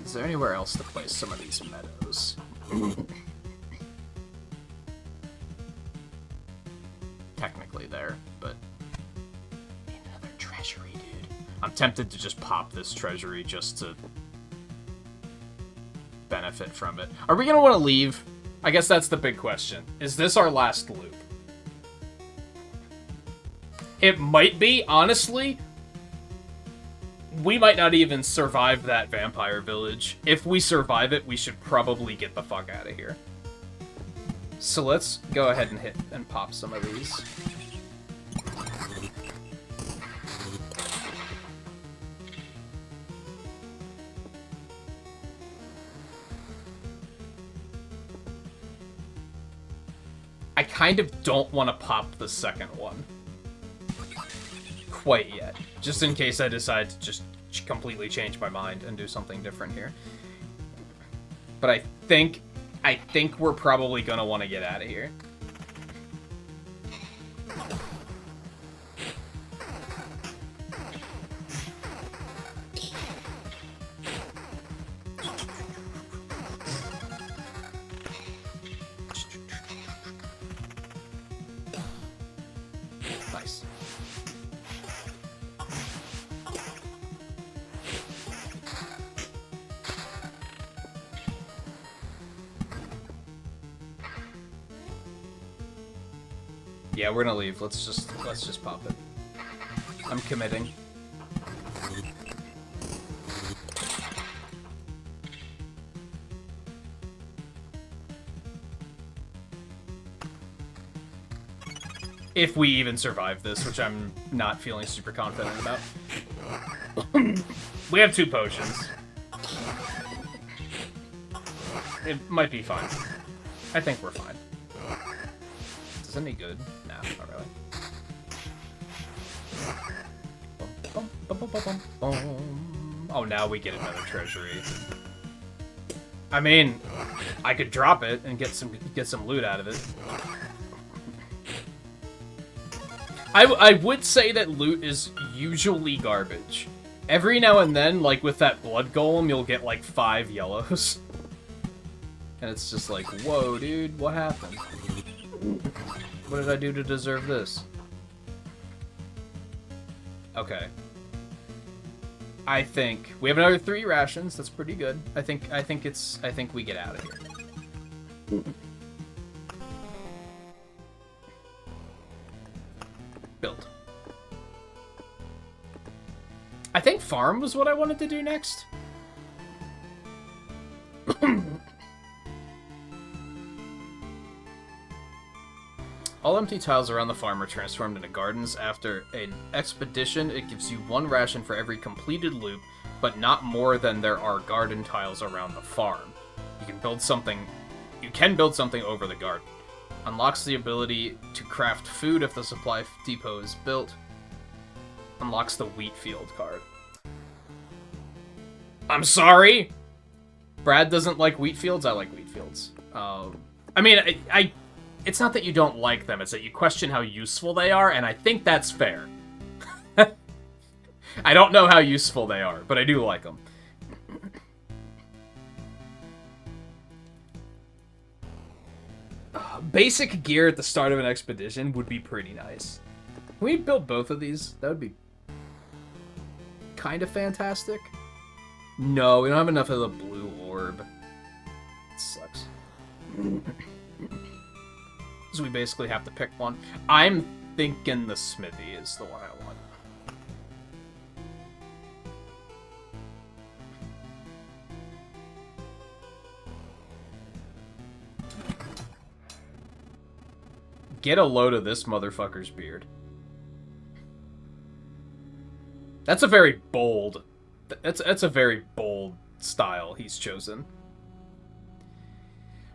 Is there anywhere else to place some of these meadows? Technically there, but... Another treasury, dude. I'm tempted to just pop this treasury just to benefit from it. Are we gonna want to leave? I guess that's the big question. Is this our last loop? It might be, honestly. We might not even survive that vampire village. If we survive it, we should probably get the fuck out of here. So let's go ahead and hit and pop some of these. I kind of don't want to pop the second one quite yet, just in case I decide to just completely change my mind and do something different here. But I think we're probably gonna want to get out of here. Nice. Yeah, we're gonna leave. Let's just pop it. I'm committing. If we even survive this, which I'm not feeling super confident about. We have 2 potions. It might be fine. I think we're fine. Is this any good? No, not really. Oh, now we get another treasury. I mean, I could drop it and get some loot out of it. I would say that loot is usually garbage. Every now and then, like with that blood golem, you'll get like 5 yellows. And it's just like, whoa, dude, what happened? What did I do to deserve this? Okay. I think we have another 3 rations. That's pretty good. I think we get out of here. Build. I think farm was what I wanted to do next. All empty tiles around the farm are transformed into gardens. After an expedition, it gives you 1 ration for every completed loop, but not more than there are garden tiles around the farm. You can build something over the garden. Unlocks the ability to craft food if the supply depot is built. unlocks the Wheatfield card. I'm sorry? Brad doesn't like Wheatfields? I like Wheatfields. I mean, it's not that you don't like them, it's that you question how useful they are, and I think that's fair. I don't know how useful they are, but I do like them. Basic gear at the start of an expedition would be pretty nice. Can we build both of these? That would be kind of fantastic. No, we don't have enough of the blue orb. It sucks. So we basically have to pick one. I'm thinking the smithy is the one I want. Get a load of this motherfucker's beard. That's a very bold... That's a very bold style he's chosen.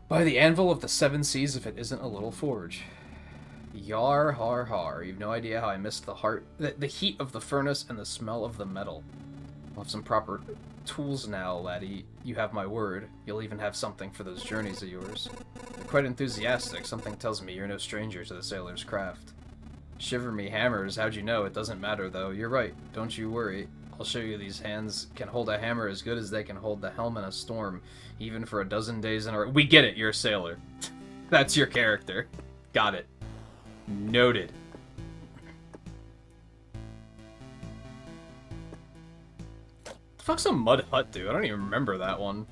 By the anvil of the seven seas if it isn't a little forge. Yar har har. You've no idea how I missed the heat of the furnace and the smell of the metal. I'll have some proper tools now, laddie. You have my word. You'll even have something for those journeys of yours. You're quite enthusiastic. Something tells me you're no stranger to the sailor's craft. Shiver me hammers. How'd you know? It doesn't matter, though. You're right. Don't you worry. I'll show you these hands can hold a hammer as good as they can hold the helm in a storm, even for a dozen days in a row. We get it. You're a sailor. That's your character. Got it. Noted. The fuck's a mud hut, dude? I don't even remember that one.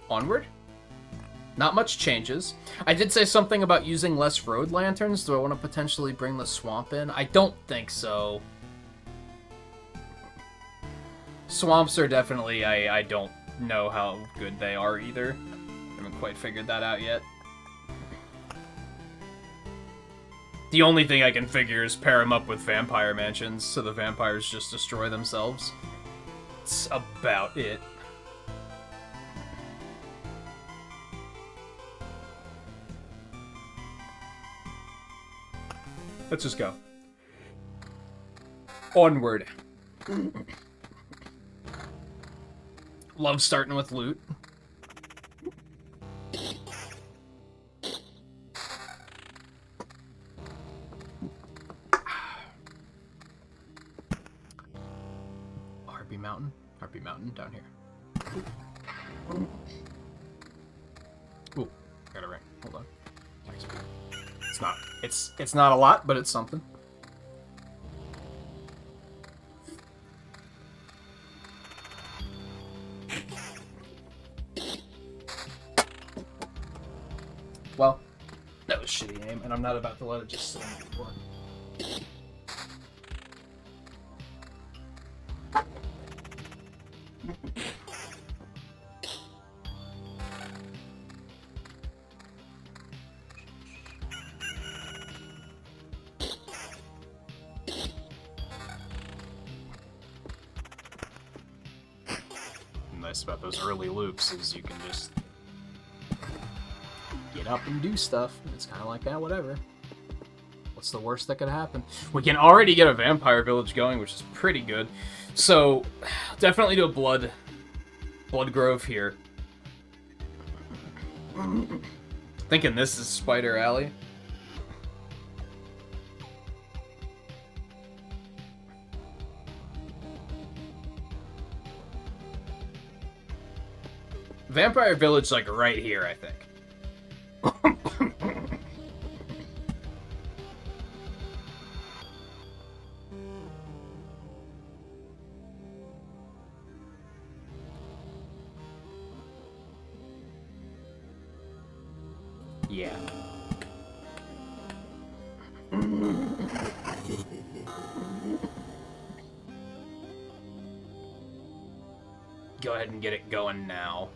Onward? Not much changes. I did say something about using less road lanterns. Do I want to potentially bring the swamp in? I don't think so. Swamps are definitely... I don't know how good they are either. I haven't quite figured that out yet. The only thing I can figure is pair them up with vampire mansions so the vampires just destroy themselves. That's about it. Let's just go. Onward. Love starting with loot. Harpy Mountain? Harpy Mountain down here. Ooh, got a ring. Hold on. It's not a lot, but it's something. Well, that was shitty aim, and I'm not about to let it just sit on the floor. Nice about those early loops is you can just get up and do stuff. It's kind of like, yeah, whatever. What's the worst that could happen? We can already get a vampire village going, which is pretty good. So, definitely do a blood grove here. Thinking this is Spider Alley. Vampire Village, like, right here, I think. Yeah. Go ahead and get it going now.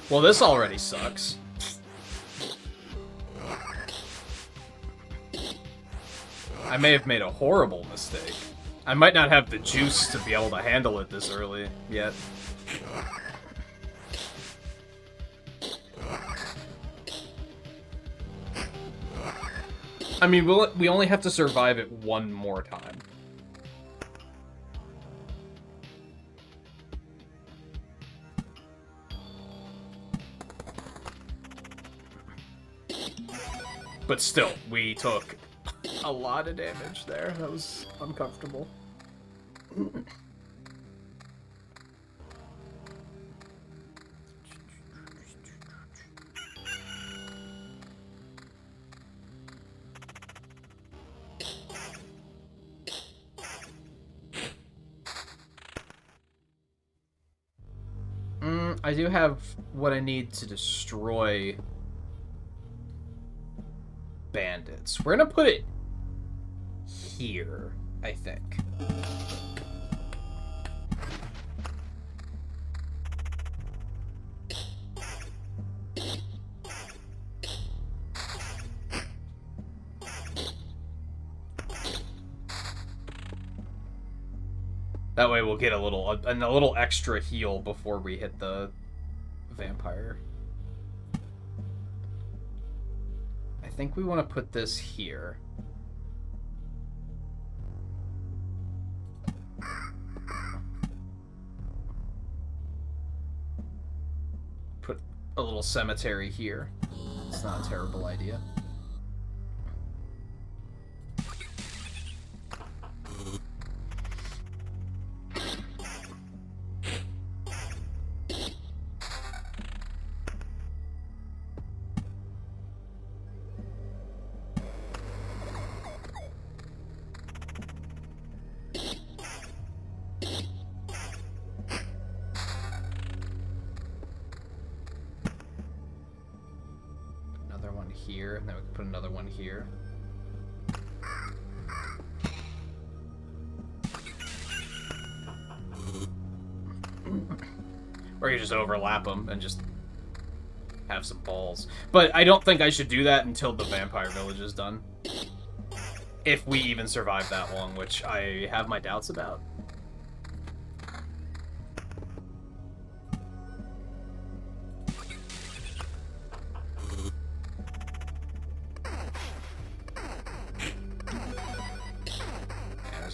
Well, this already sucks. I may have made a horrible mistake. I might not have the juice to be able to handle it this early yet. I mean, we only have to survive it one more time. But still, we took a lot of damage there. That was uncomfortable. I do have what I need to destroy bandits. We're gonna put it here, I think. That way we'll get a little extra heal before we hit the vampire. I think we want to put this here. Put a little cemetery here. It's not a terrible idea. Here, and then we can put another one here. Or you just overlap them and just have some balls. But I don't think I should do that until the vampire village is done. If we even survive that long, which I have my doubts about.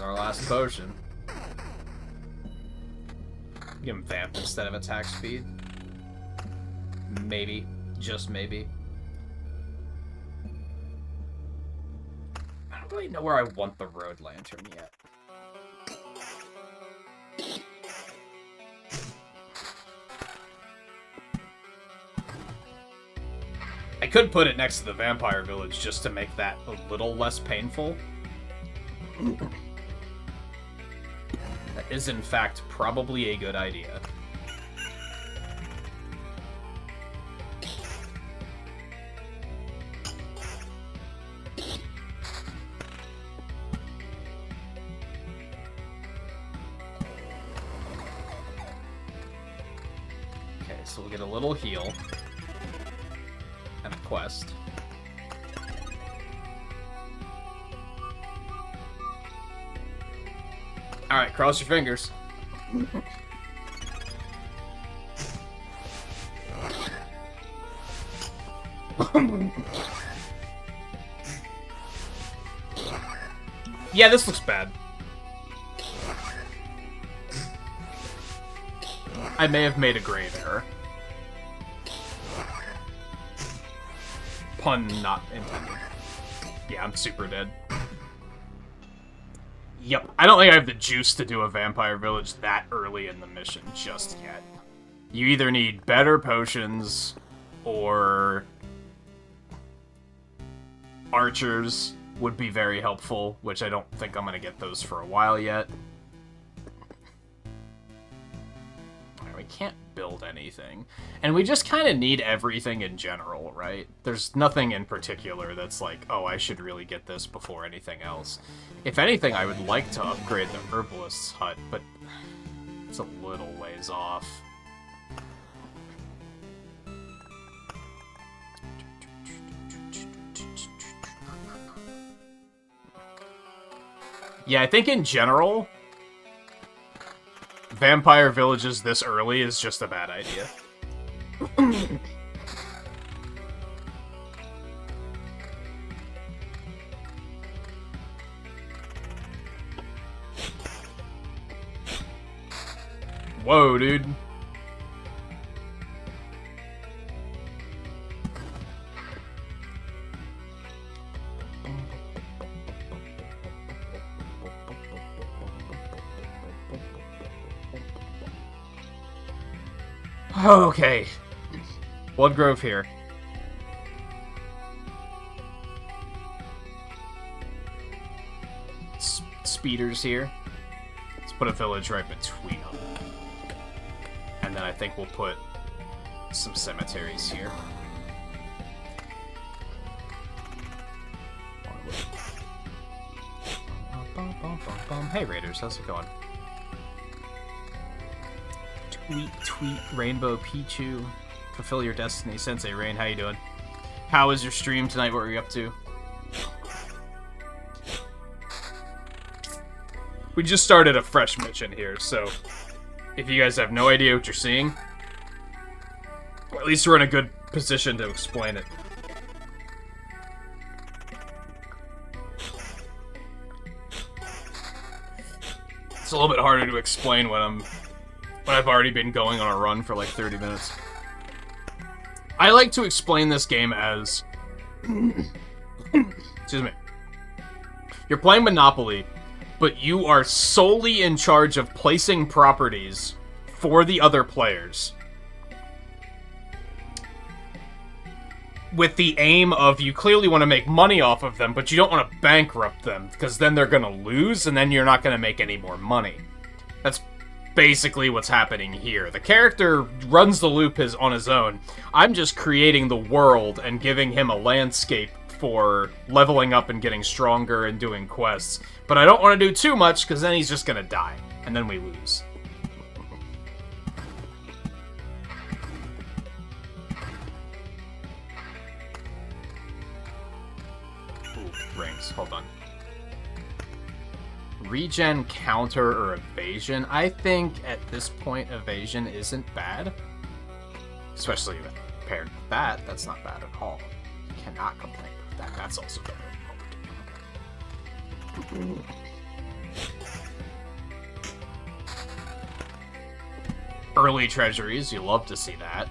Our last potion. Give him vamp instead of attack speed. Maybe. Just maybe. I don't really know where I want the road lantern yet. I could put it next to the vampire village just to make that a little less painful. That is, in fact, probably a good idea. Okay, so we'll get a little heal. And a quest. Alright, cross your fingers. Yeah, this looks bad. I may have made a grave error. Pun not intended. Yeah, I'm super dead. Yep, I don't think I have the juice to do a vampire village that early in the mission just yet. You either need better potions, or archers would be very helpful, which I don't think I'm going to get those for a while yet. Alright, we can't build anything. And we just kind of need everything in general, right? There's nothing in particular that's like, oh, I should really get this before anything else. If anything, I would like to upgrade the herbalist's hut, but it's a little ways off. Yeah, I think in general, vampire villages this early is just a bad idea. Whoa, dude. Okay. Bloodgrove here. Speeders here. Let's put a village right between them. And then I think we'll put some cemeteries here. Hey Raiders, how's it going? Tweet, Rainbow Pichu. Fulfill your destiny. Sensei Rain, how you doing? How was your stream tonight? What were you up to? We just started a fresh mission here, so if you guys have no idea what you're seeing, well, at least we're in a good position to explain it. It's a little bit harder to explain when I've already been going on a run for like 30 minutes. I like to explain this game as... Excuse me. You're playing Monopoly, but you are solely in charge of placing properties for the other players. With the aim of you clearly want to make money off of them, but you don't want to bankrupt them, because then they're going to lose, and then you're not going to make any more money. That's basically what's happening here. The character runs the loop on his own. I'm just creating the world and giving him a landscape for leveling up and getting stronger and doing quests. But I don't want to do too much, because then he's just going to die, and then we lose. Ooh, rings. Hold on. Regen, counter, or evasion. I think at this point evasion isn't bad. Especially paired with that, that's not bad at all. You cannot complain with that. That's also better. Early treasuries, you love to see that.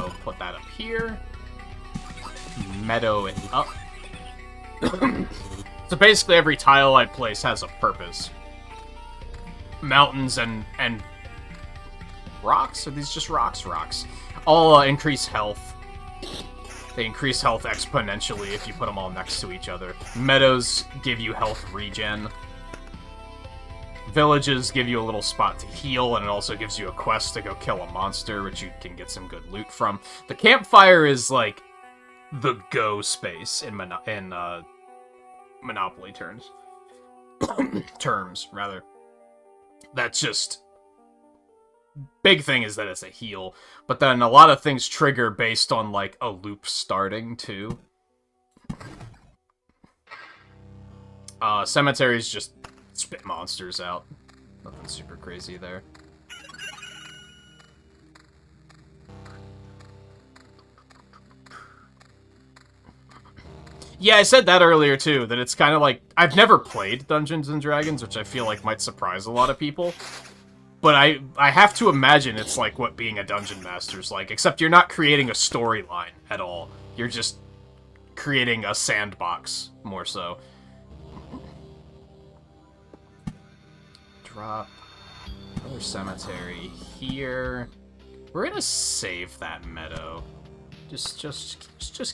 We'll put that up here. Meadow and up. So basically every tile I place has a purpose. Mountains and rocks? Are these just rocks? Rocks. All increase health. They increase health exponentially if you put them all next to each other. Meadows give you health regen. Villages give you a little spot to heal, and it also gives you a quest to go kill a monster, which you can get some good loot from. The campfire is like the go space in Monopoly terms. Terms, rather. That's just... Big thing is that it's a heal, but then a lot of things trigger based on, like, a loop starting, too. Cemeteries just spit monsters out. Nothing super crazy there. Yeah, I said that earlier, too, that it's kind of like... I've never played Dungeons & Dragons, which I feel like might surprise a lot of people. But I have to imagine it's like what being a Dungeon Master's like, except you're not creating a storyline at all. You're just creating a sandbox, more so. Drop another cemetery here. We're gonna save that meadow. Just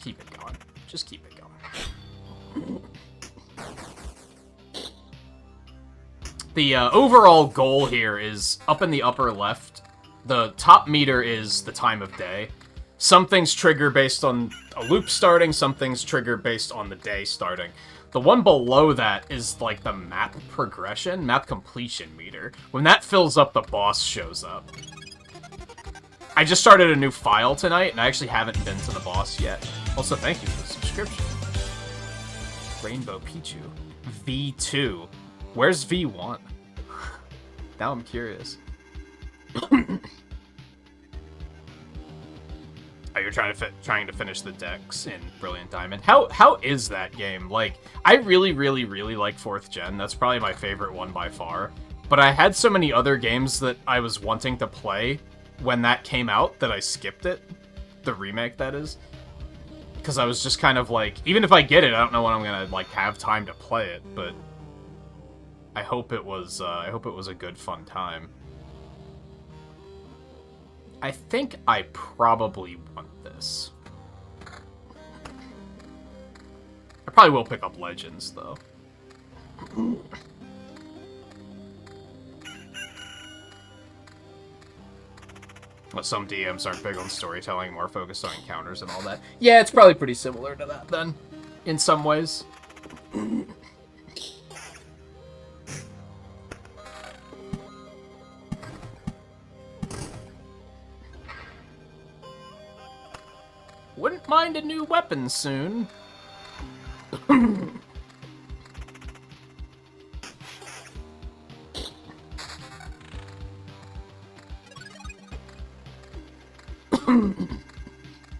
keep it going. Just keep it going. The overall goal here is up in the upper left. The top meter is the time of day. Some things trigger based on a loop starting, some things trigger based on the day starting. The one below that is like the map progression, map completion meter. When that fills up, the boss shows up. I just started a new file tonight, and I actually haven't been to the boss yet. Also, thank you for the subscription. Rainbow Pichu. V2. Where's V1? Now I'm curious. Oh, you're trying to finish the decks in Brilliant Diamond. How is that game? Like, I really like 4th Gen. That's probably my favorite one by far. But I had so many other games that I was wanting to play when that came out that I skipped it. The remake, that is. Because I was just kind of like, even if I get it, I don't know when I'm gonna like have time to play it. But I hope it was a good fun time. I think I probably want this. I probably will pick up Legends, though. But some DMs aren't big on storytelling, more focused on encounters and all that. Yeah, it's probably pretty similar to that, then, in some ways. Wouldn't mind a new weapon soon.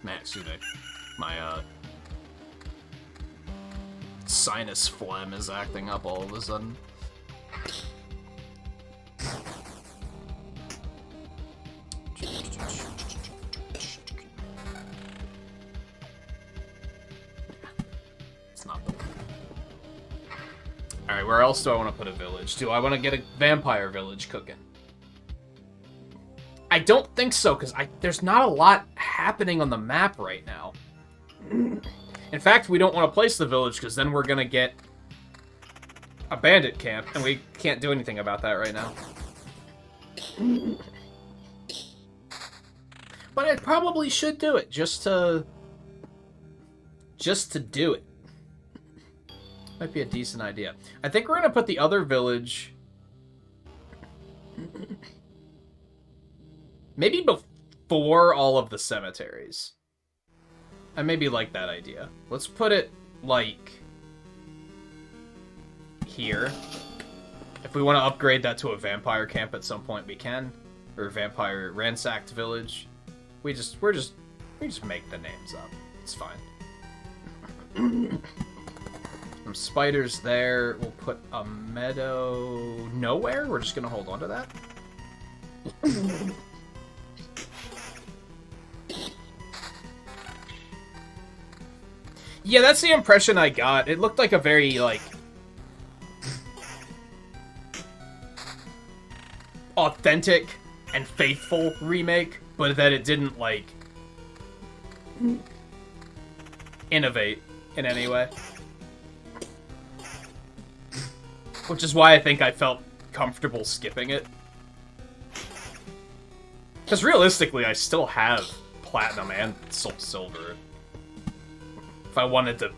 Matsune. My, sinus phlegm is acting up all of a sudden. Alright, where else do I want to put a village? Do I want to get a vampire village cooking? I don't think so, because there's not a lot happening on the map right now. In fact, we don't want to place the village, because then we're going to get a bandit camp, and we can't do anything about that right now. But I probably should do it, just to do it. Might be a decent idea. I think we're going to put the other village... maybe before all of the cemeteries. I maybe like that idea. Let's put it, like... here. If we want to upgrade that to a vampire camp at some point, we can. Or vampire ransacked village. We just make the names up. It's fine. Some spiders there. We'll put a meadow nowhere. We're just gonna hold on to that. Yeah, that's the impression I got. It looked like a very, like, authentic and faithful remake, but that it didn't, like, innovate in any way. Which is why I think I felt comfortable skipping it. Because realistically, I still have Platinum and Soul Silver. If I wanted to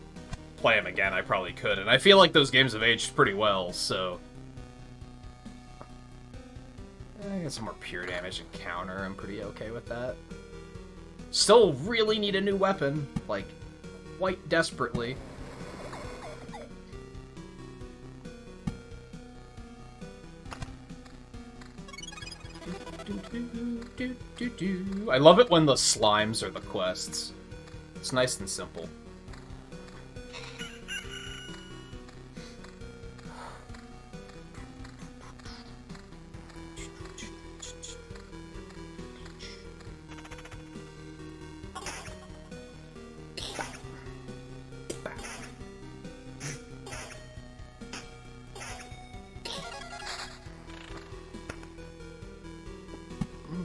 play them again, I probably could. And I feel like those games have aged pretty well, so... I get some more pure damage and counter. I'm pretty okay with that. Still really need a new weapon. Like, quite desperately. I love it when the slimes are the quests. It's nice and simple.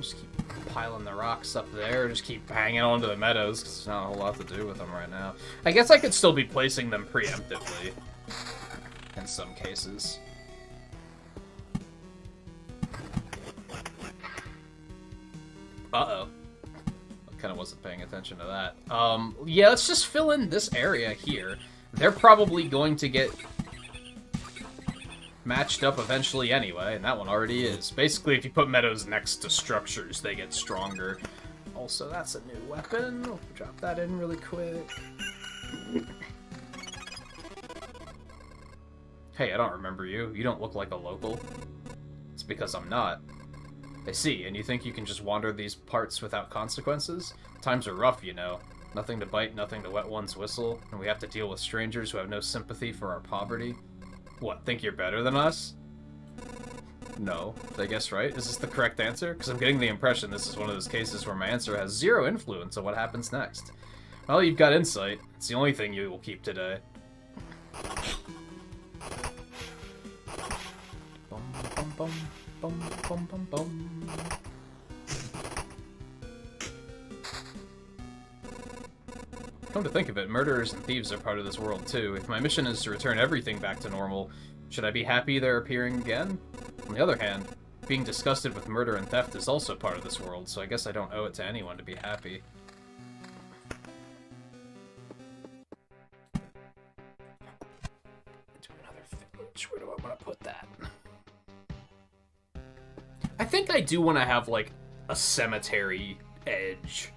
Just keep piling the rocks up there, just keep hanging onto the meadows, because there's not a whole lot to do with them right now. I guess I could still be placing them preemptively, in some cases. Uh-oh. I kind of wasn't paying attention to that. Yeah, let's just fill in this area here. They're probably going to get matched up eventually anyway, and that one already is. Basically, if you put meadows next to structures, they get stronger. Also, that's a new weapon. We'll drop that in really quick. Hey, I don't remember you. You don't look like a local. It's because I'm not. I see, and you think you can just wander these parts without consequences? Times are rough, you know. Nothing to bite, nothing to wet one's whistle, and we have to deal with strangers who have no sympathy for our poverty. What, think you're better than us? No. Did I guess right? Is this the correct answer? Because I'm getting the impression this is one of those cases where my answer has zero influence on what happens next. Well, you've got insight. It's the only thing you will keep today. Bum, bum, bum, bum, bum, bum, bum. Come to think of it, murderers and thieves are part of this world too. If my mission is to return everything back to normal, should I be happy they're appearing again? On the other hand, being disgusted with murder and theft is also part of this world, so I guess I don't owe it to anyone to be happy. Into another village. Where do I want to put that? I think I do want to have, like, a cemetery edge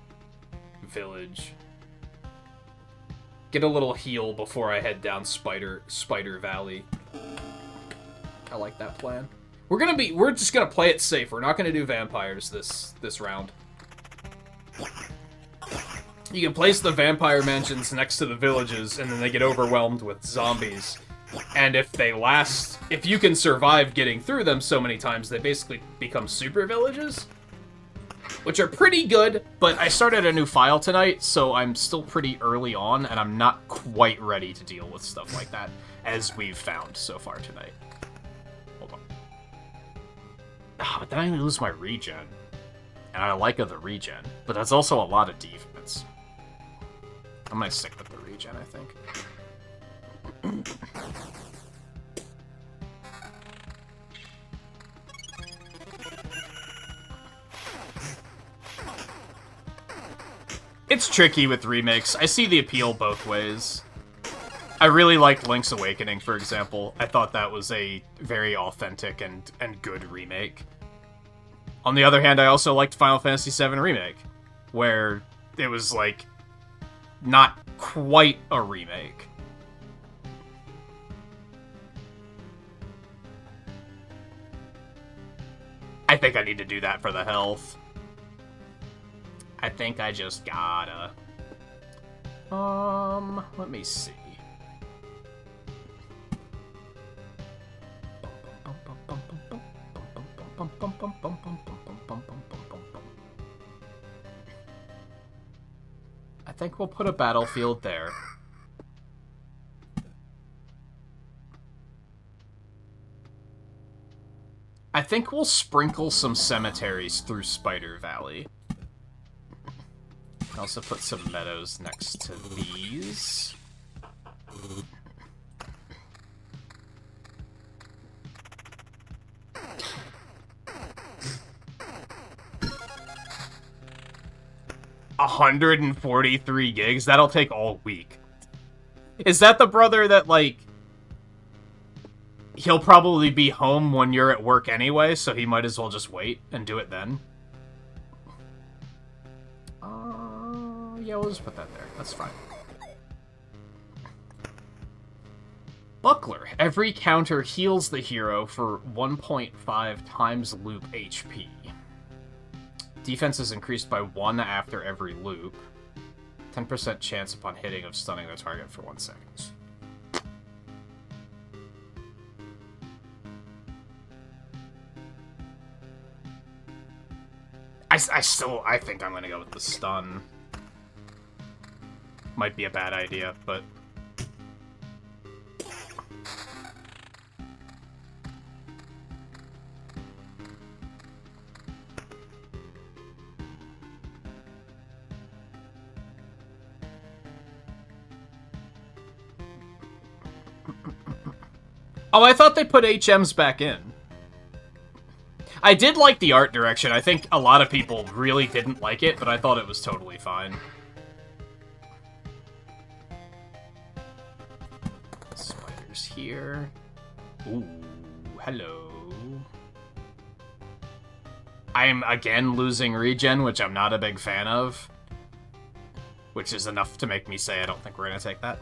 village. Get a little heal before I head down Spider Valley. I like that plan. We're just gonna play it safe. We're not gonna do vampires this round. You can place the vampire mansions next to the villages, and then they get overwhelmed with zombies. And if you can survive getting through them so many times, they basically become super villages. Which are pretty good, but I started a new file tonight, so I'm still pretty early on, and I'm not quite ready to deal with stuff like that, as we've found so far tonight. Hold on. But then I lose my regen. And I like the regen, but that's also a lot of defense. I'm gonna stick with the regen, I think. It's tricky with remakes. I see the appeal both ways. I really liked Link's Awakening, for example. I thought that was a very authentic and good remake. On the other hand, I also liked Final Fantasy VII Remake, where it was, like, not quite a remake. I think I need to do that for the health. I think I just gotta. Let me see. I think we'll put a battlefield there. I think we'll sprinkle some cemeteries through Spider Valley. Also put some meadows next to these. $143 gigs? That'll take all week. Is that the brother that, like... He'll probably be home when you're at work anyway, so he might as well just wait and do it then? Yeah, we'll just put that there. That's fine. Buckler. Every counter heals the hero for 1.5 times loop HP. Defense is increased by 1 after every loop. 10% chance upon hitting of stunning the target for 1 second. I think I'm gonna go with the stun. Might be a bad idea, but... Oh, I thought they put HMs back in. I did like the art direction. I think a lot of people really didn't like it, but I thought it was totally fine. Spiders here. Ooh, hello. I'm again losing regen, which I'm not a big fan of. Which is enough to make me say I don't think we're gonna take that.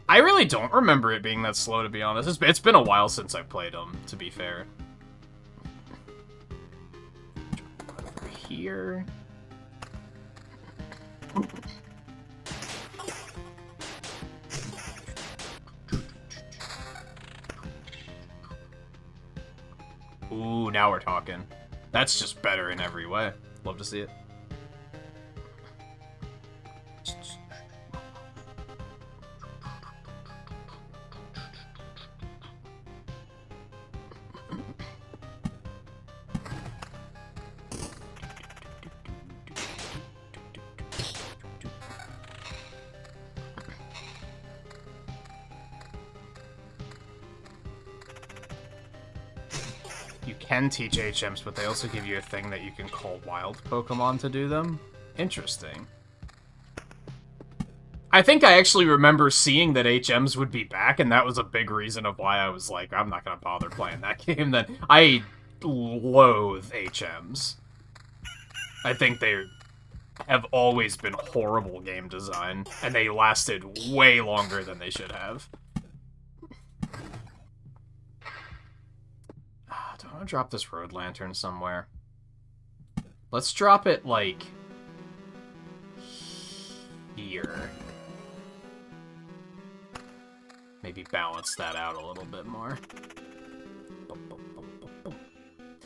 I really don't remember it being that slow, to be honest. It's been a while since I played them, to be fair. Over here. Ooh, now we're talking. That's just better in every way. Love to see it. You can teach HMs, but they also give you a thing that you can call wild Pokemon to do them. Interesting. I think I actually remember seeing that HMs would be back, and that was a big reason of why I was like, I'm not gonna bother playing that game then. I loathe HMs. I think they have always been horrible game design, and they lasted way longer than they should have. Do I want to drop this road lantern somewhere? Let's drop it, like, here. Maybe balance that out a little bit more.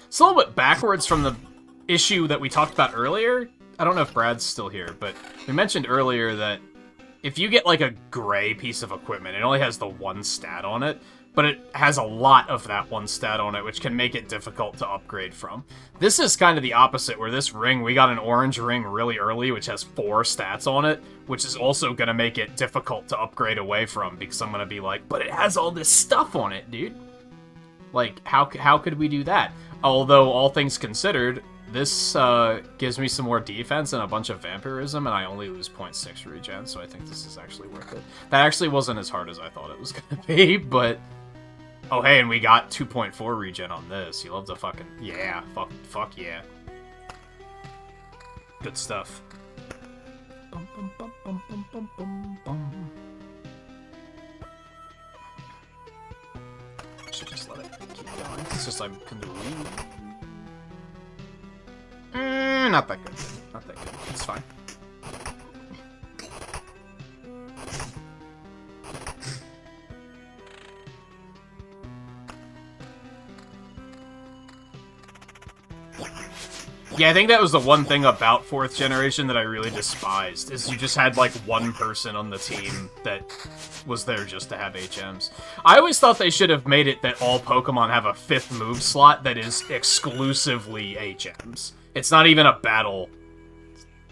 It's a little bit backwards from the issue that we talked about earlier. I don't know if Brad's still here, but we mentioned earlier that if you get, like, a gray piece of equipment, it only has the one stat on it, but it has a lot of that one stat on it, which can make it difficult to upgrade from. This is kind of the opposite, where this ring, we got an orange ring really early, which has 4 stats on it, which is also going to make it difficult to upgrade away from, because I'm going to be like, but it has all this stuff on it, dude. Like, how could we do that? Although, all things considered, this gives me some more defense and a bunch of vampirism, and I only lose 0.6 regen, so I think this is actually worth it. That actually wasn't as hard as I thought it was going to be, but... Oh, hey, and we got 2.4 regen on this. You love to fucking... Yeah, fuck yeah. Good stuff. Bum, bum, bum, bum, bum, bum, bum, bum. Should just let it keep going. It's just I'm continuing. Not that good. Not that good. It's fine. Yeah, I think that was the one thing about 4th generation that I really despised, is you just had, like, one person on the team that was there just to have HMs. I always thought they should have made it that all Pokemon have a 5th move slot that is exclusively HMs. It's not even a battle...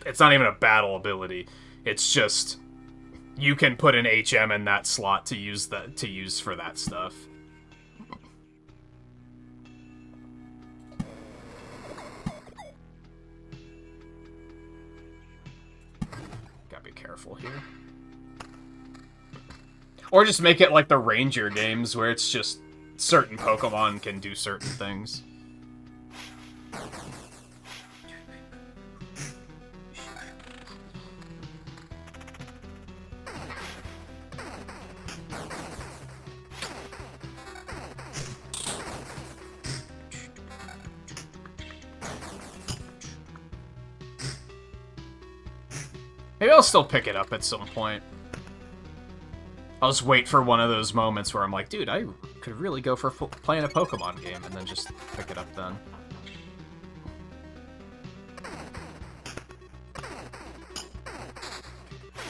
It's not even a battle ability. It's just... You can put an HM in that slot to use for that stuff. Careful here. Or just make it like the Ranger games, where it's just certain Pokemon can do certain things. Maybe I'll still pick it up at some point. I'll just wait for one of those moments where I'm like, dude, I could really go for playing a Pokemon game, and then just pick it up then.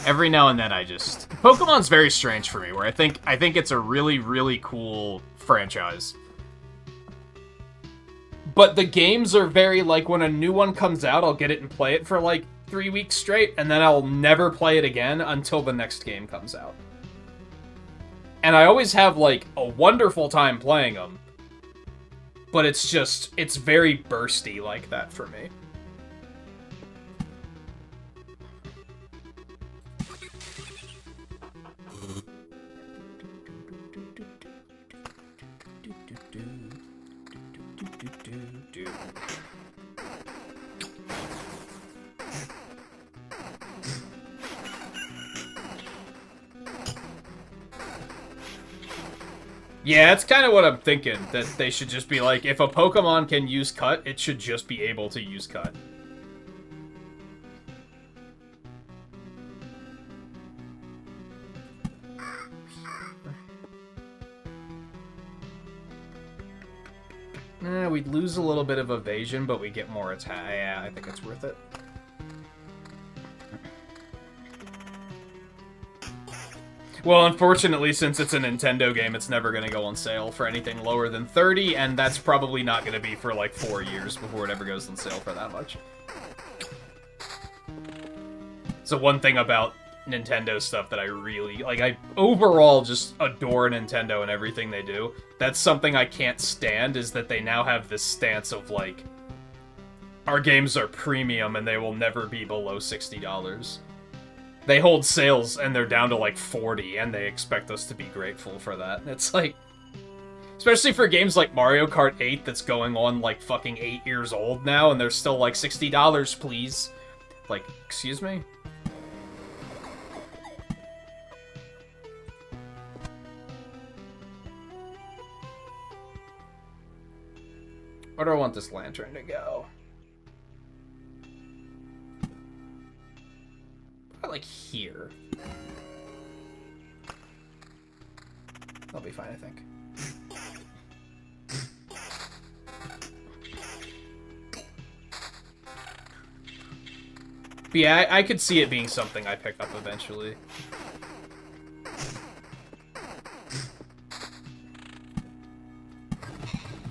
Every now and then I just... Pokemon's very strange for me, where I think it's a really, really cool franchise. But the games are very, like, when a new one comes out, I'll get it and play it for, like, 3 weeks straight, and then I'll never play it again until the next game comes out. And I always have, like, a wonderful time playing them. But it's just, it's very bursty like that for me. Yeah, that's kind of what I'm thinking, that they should just be like, if a Pokemon can use Cut, it should just be able to use Cut. We'd lose a little bit of evasion, but we get more attack. Yeah, I think it's worth it. Well, unfortunately, since it's a Nintendo game, it's never going to go on sale for anything lower than 30, and that's probably not going to be for like 4 years before it ever goes on sale for that much. So one thing about Nintendo stuff that I really, like, I overall just adore Nintendo and everything they do. That's something I can't stand, is that they now have this stance of, like, our games are premium and they will never be below $60. They hold sales and they're down to like 40 and they expect us to be grateful for that. It's like, especially for games like Mario Kart 8 that's going on like fucking 8 years old now and they're still like $60, please. Like, excuse me? Where do I want this lantern to go? Like here. That'll be fine, I think. But yeah, I could see it being something I pick up eventually.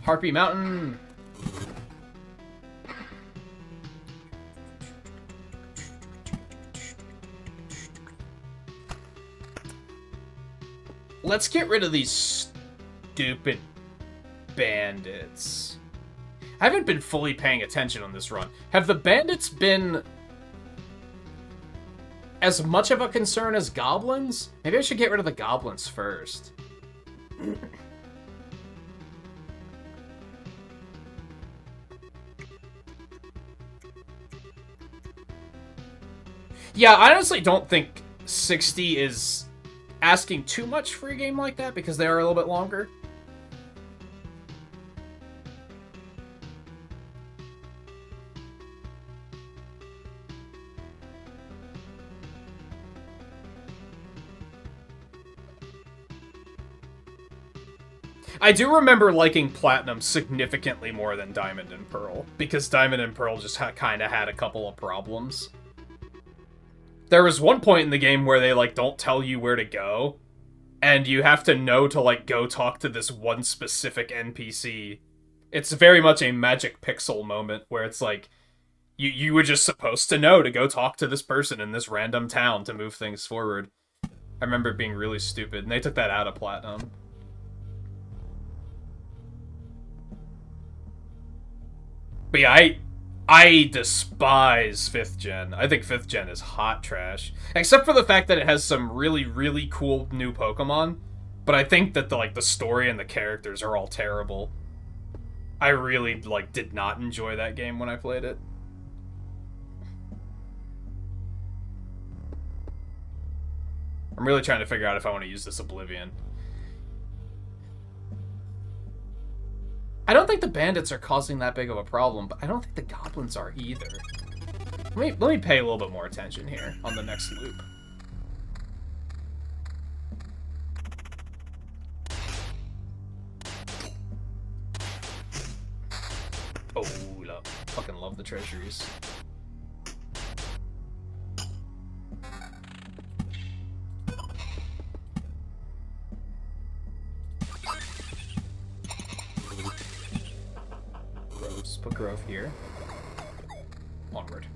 Harpy Mountain! Let's get rid of these stupid bandits. I haven't been fully paying attention on this run. Have the bandits been as much of a concern as goblins? Maybe I should get rid of the goblins first. Yeah, I honestly don't think 60 is asking too much for a game like that, because they are a little bit longer. I do remember liking Platinum significantly more than Diamond and Pearl, because Diamond and Pearl just kind of had a couple of problems. There was one point in the game where they, like, don't tell you where to go, and you have to know to, like, go talk to this one specific NPC. It's very much a Magic Pixel moment, where it's like, you were just supposed to know to go talk to this person in this random town to move things forward. I remember it being really stupid, and they took that out of Platinum. But yeah, I despise 5th gen. I think 5th gen is hot trash. Except for the fact that it has some really, really cool new Pokemon. But I think that the story and the characters are all terrible. I really, like, did not enjoy that game when I played it. I'm really trying to figure out if I want to use this Oblivion. I don't think the bandits are causing that big of a problem, but I don't think the goblins are either. Let me pay a little bit more attention here on the next loop. Oh, fucking love the treasuries. Gross. Onward.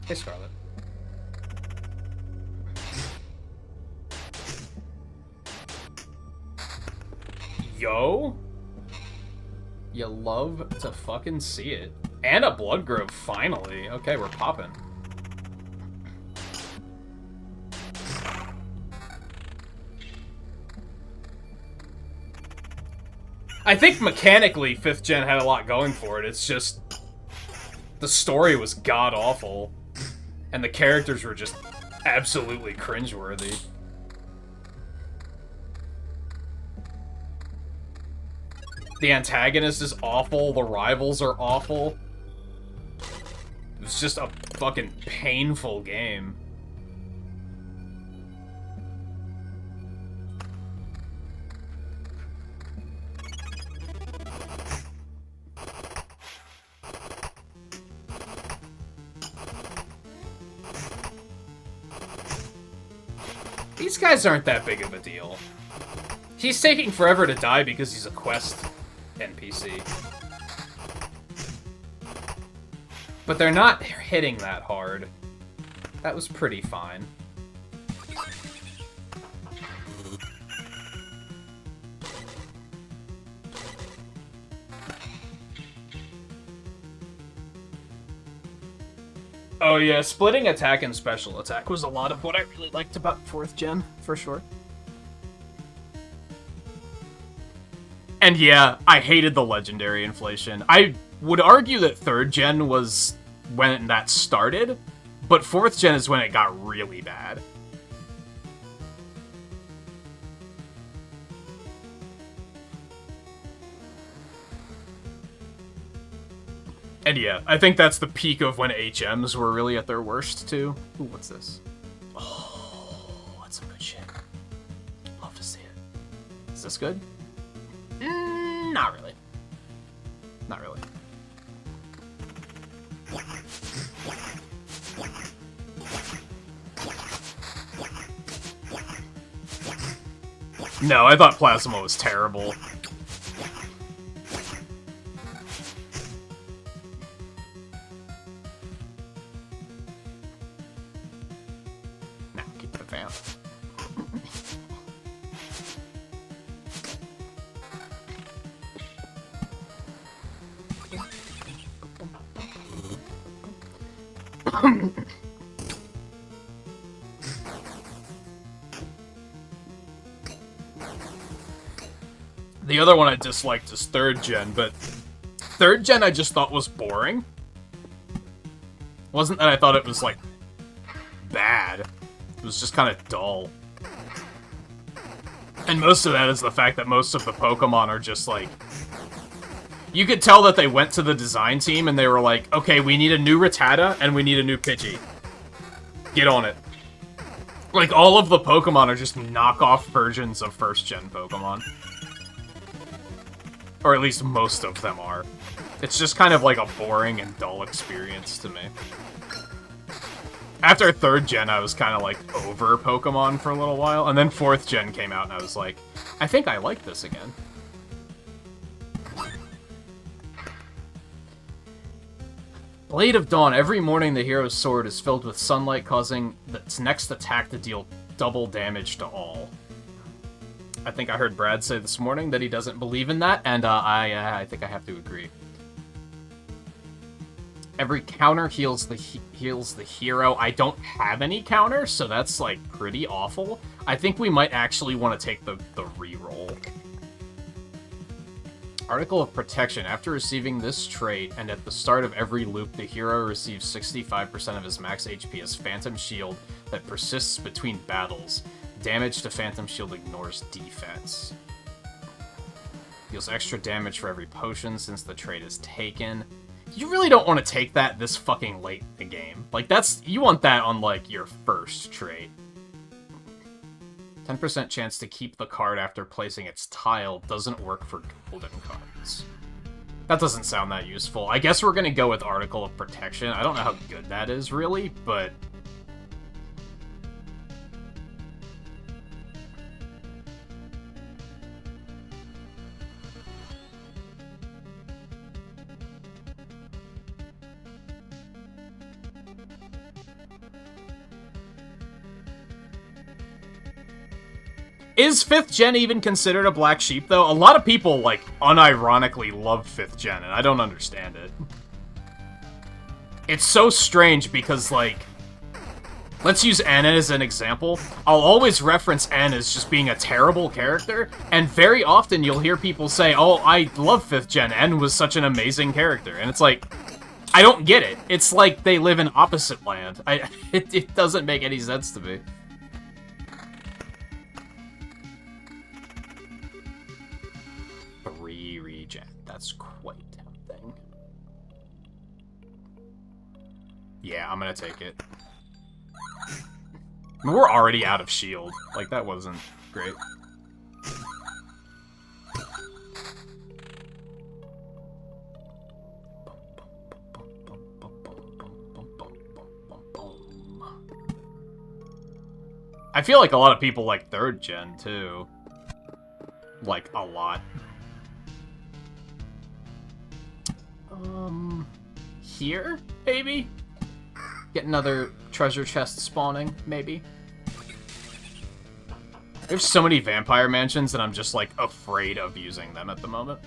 Hey, Scarlet. Yo! You love to fucking see it. And a blood grove, finally. Okay, we're popping. I think mechanically 5th gen had a lot going for it. It's just the story was god-awful. And the characters were just absolutely cringeworthy. The antagonist is awful, the rivals are awful. It was just a fucking painful game. These guys aren't that big of a deal. He's taking forever to die because he's a quest NPC. But they're not hitting that hard. That was pretty fine. Oh yeah, splitting attack and special attack was a lot of what I really liked about 4th gen, for sure. And yeah, I hated the legendary inflation. I would argue that 3rd gen was when that started, but 4th gen is when it got really bad. And yeah, I think that's the peak of when HMs were really at their worst, too. Ooh, what's this? Oh, that's some good shit. Love to see it. Is this good? Not really. Not really. No, I thought Plasma was terrible. Nah, keep the fan. The other one I disliked is 3rd gen, but 3rd gen I just thought was boring. Wasn't that I thought it was, like, bad. It was just kind of dull. And most of that is the fact that most of the Pokemon are just, like... You could tell that they went to the design team and they were like, okay, we need a new Rattata and we need a new Pidgey. Get on it. Like, all of the Pokemon are just knockoff versions of 1st gen Pokemon. Or at least most of them are. It's just kind of like a boring and dull experience to me. After 3rd gen, I was kind of like over Pokemon for a little while, and then 4th gen came out and I was like, I think I like this again. Blade of Dawn. Every morning the hero's sword is filled with sunlight, causing its next attack to deal double damage to all. I think I heard Brad say this morning that he doesn't believe in that, and I think I have to agree. Every counter heals the hero. I don't have any counters, so that's, like, pretty awful. I think we might actually want to take the reroll. Article of Protection. After receiving this trait, and at the start of every loop, the hero receives 65% of his max HP as Phantom Shield that persists between battles. Damage to Phantom Shield ignores defense. Deals extra damage for every potion since the trait is taken. You really don't want to take that this fucking late in the game. Like, you want that on, like, your first trait. 10% chance to keep the card after placing its tile doesn't work for golden cards. That doesn't sound that useful. I guess we're gonna go with Article of Protection. I don't know how good that is, really, but... Is 5th gen even considered a black sheep, though? A lot of people, like, unironically love 5th gen, and I don't understand it. It's so strange because, like... Let's use Anna as an example. I'll always reference Anna as just being a terrible character, and very often you'll hear people say, oh, I love 5th gen, Anna was such an amazing character. And it's like, I don't get it. It's like they live in opposite land. It doesn't make any sense to me. That's quite tempting. Yeah, I'm gonna take it. I mean, we're already out of shield. Like, that wasn't great. I feel like a lot of people like 3rd gen, too. Like, a lot. Here, maybe? Get another treasure chest spawning, maybe? There's so many vampire mansions and I'm just, like, afraid of using them at the moment.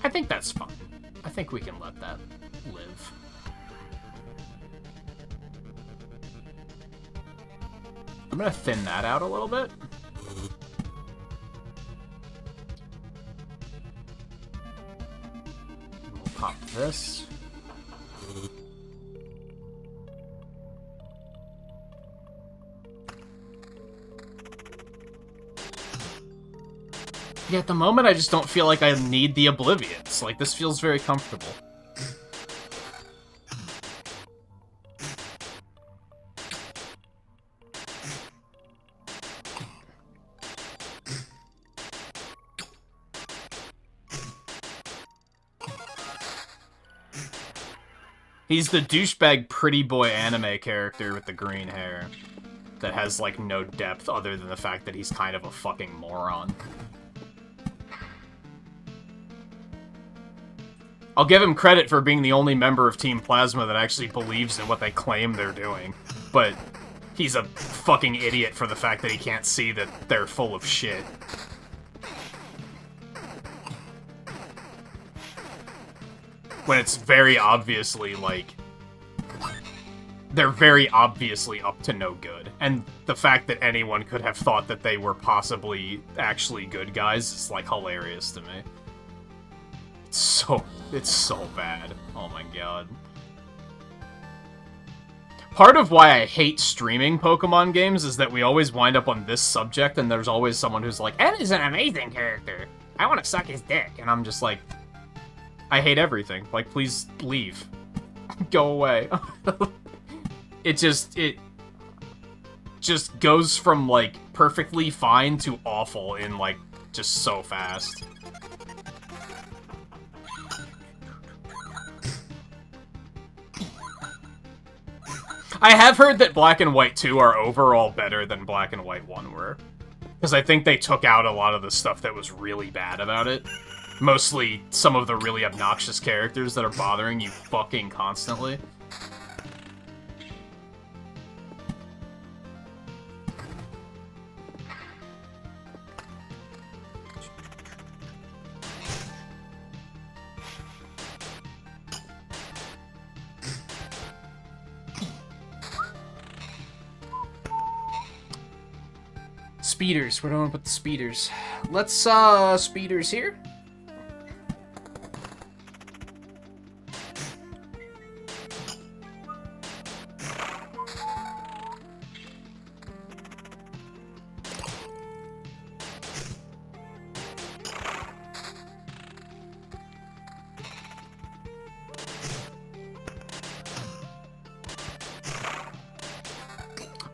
I think that's fine. I think we can let that live. I'm gonna thin that out a little bit. We'll pop this. Yeah, at the moment, I just don't feel like I need the Oblivions. Like, this feels very comfortable. He's the douchebag pretty boy anime character with the green hair that has, like, no depth other than the fact that he's kind of a fucking moron. I'll give him credit for being the only member of Team Plasma that actually believes in what they claim they're doing, but he's a fucking idiot for the fact that he can't see that they're full of shit. When it's very obviously, like, they're very obviously up to no good. And the fact that anyone could have thought that they were possibly actually good guys is, like, hilarious to me. It's so bad. Oh my god. Part of why I hate streaming Pokemon games is that we always wind up on this subject and there's always someone who's like, Ed is an amazing character. I want to suck his dick. And I'm just like, I hate everything. Like, please leave. Go away. It just goes from, like, perfectly fine to awful in, like, just so fast. I have heard that Black and White 2 are overall better than Black and White 1 were. Because I think they took out a lot of the stuff that was really bad about it. Mostly some of the really obnoxious characters that are bothering you fucking constantly. Speeders. Where do I want to put the speeders? Let's, speeders here.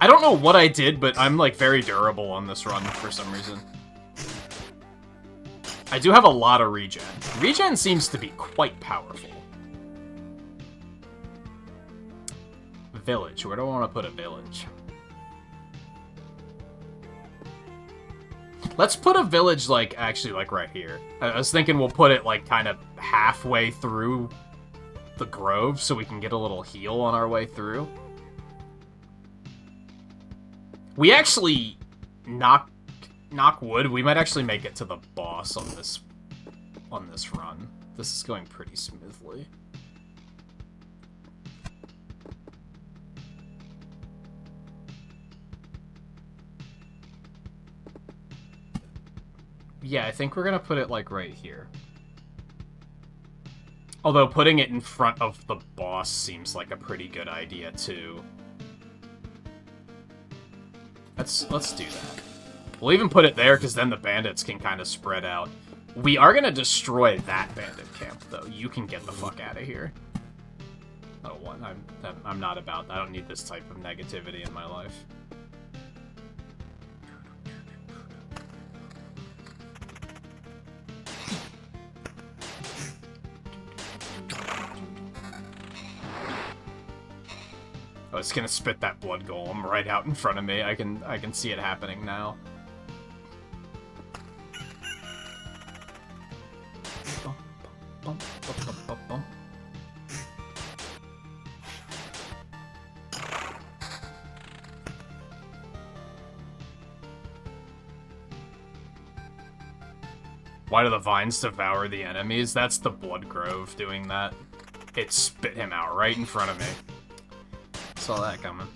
I don't know what I did, but I'm, like, very durable on this run for some reason. I do have a lot of regen. Regen seems to be quite powerful. village. Where do I want to put a village? Let's put a village, like, actually, like, right here. I was thinking we'll put it, like, kind of halfway through the grove so we can get a little heal on our way through. We actually, knock wood, we might actually make it to the boss on this run. This is going pretty smoothly. Yeah, I think we're gonna put it, like, right here. Although putting it in front of the boss seems like a pretty good idea, too. Let's do that. We'll even put it there, because then the bandits can kind of spread out. We are gonna destroy that bandit camp, though. You can get the fuck out of here. I don't want... I'm not about that. I don't need this type of negativity in my life. Oh, it's gonna spit that blood golem right out in front of me. I can see it happening now. Why do the vines devour the enemies? That's the Blood Grove doing that. It spit him out right in front of me. Saw that coming.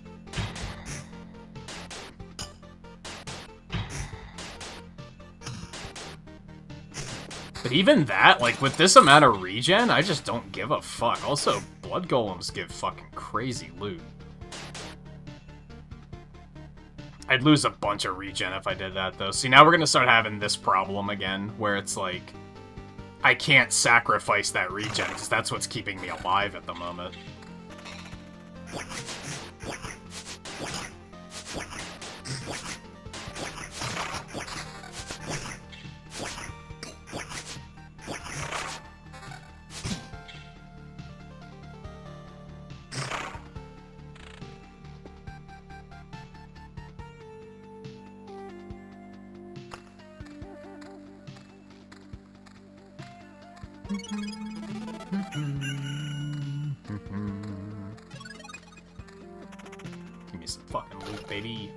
But even that, like, with this amount of regen, I just don't give a fuck. Also, blood golems give fucking crazy loot. I'd lose a bunch of regen if I did that, though. See, now we're gonna start having this problem again, where it's like, I can't sacrifice that regen, because that's what's keeping me alive at the moment. Give me some fucking loot, baby.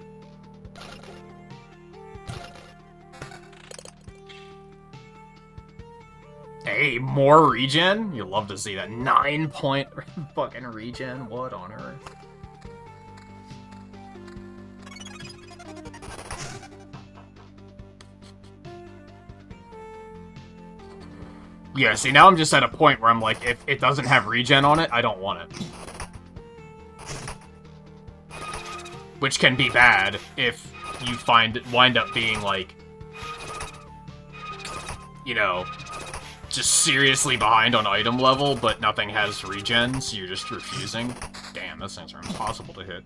Hey, more regen? You love to see that. 9-point fucking regen. What on earth? Yeah, see, now I'm just at a point where I'm like, if it doesn't have regen on it, I don't want it. Which can be bad if you wind up being, like, you know, just seriously behind on item level, but nothing has regen, so you're just refusing. Damn, those things are impossible to hit.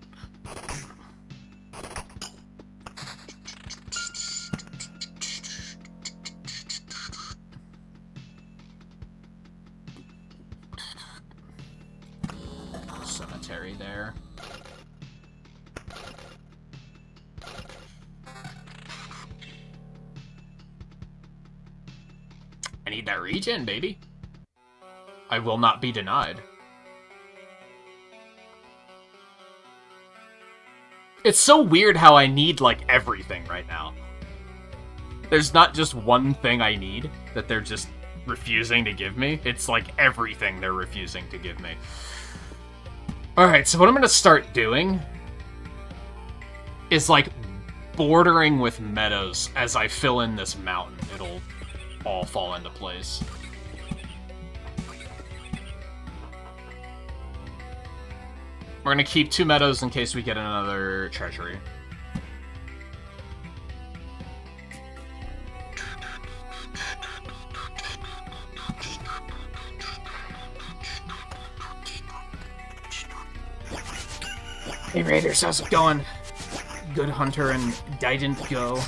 Cemetery there. I need that regen, baby. I will not be denied. It's so weird how I need, like, everything right now. There's not just one thing I need that they're just refusing to give me. It's like everything they're refusing to give me. Alright, so what I'm gonna start doing is, like, bordering with meadows as I fill in this mountain. It'll all fall into place. We're gonna keep 2 meadows in case we get another treasury. Hey Raiders, how's it going? Good Hunter and Didn't Go.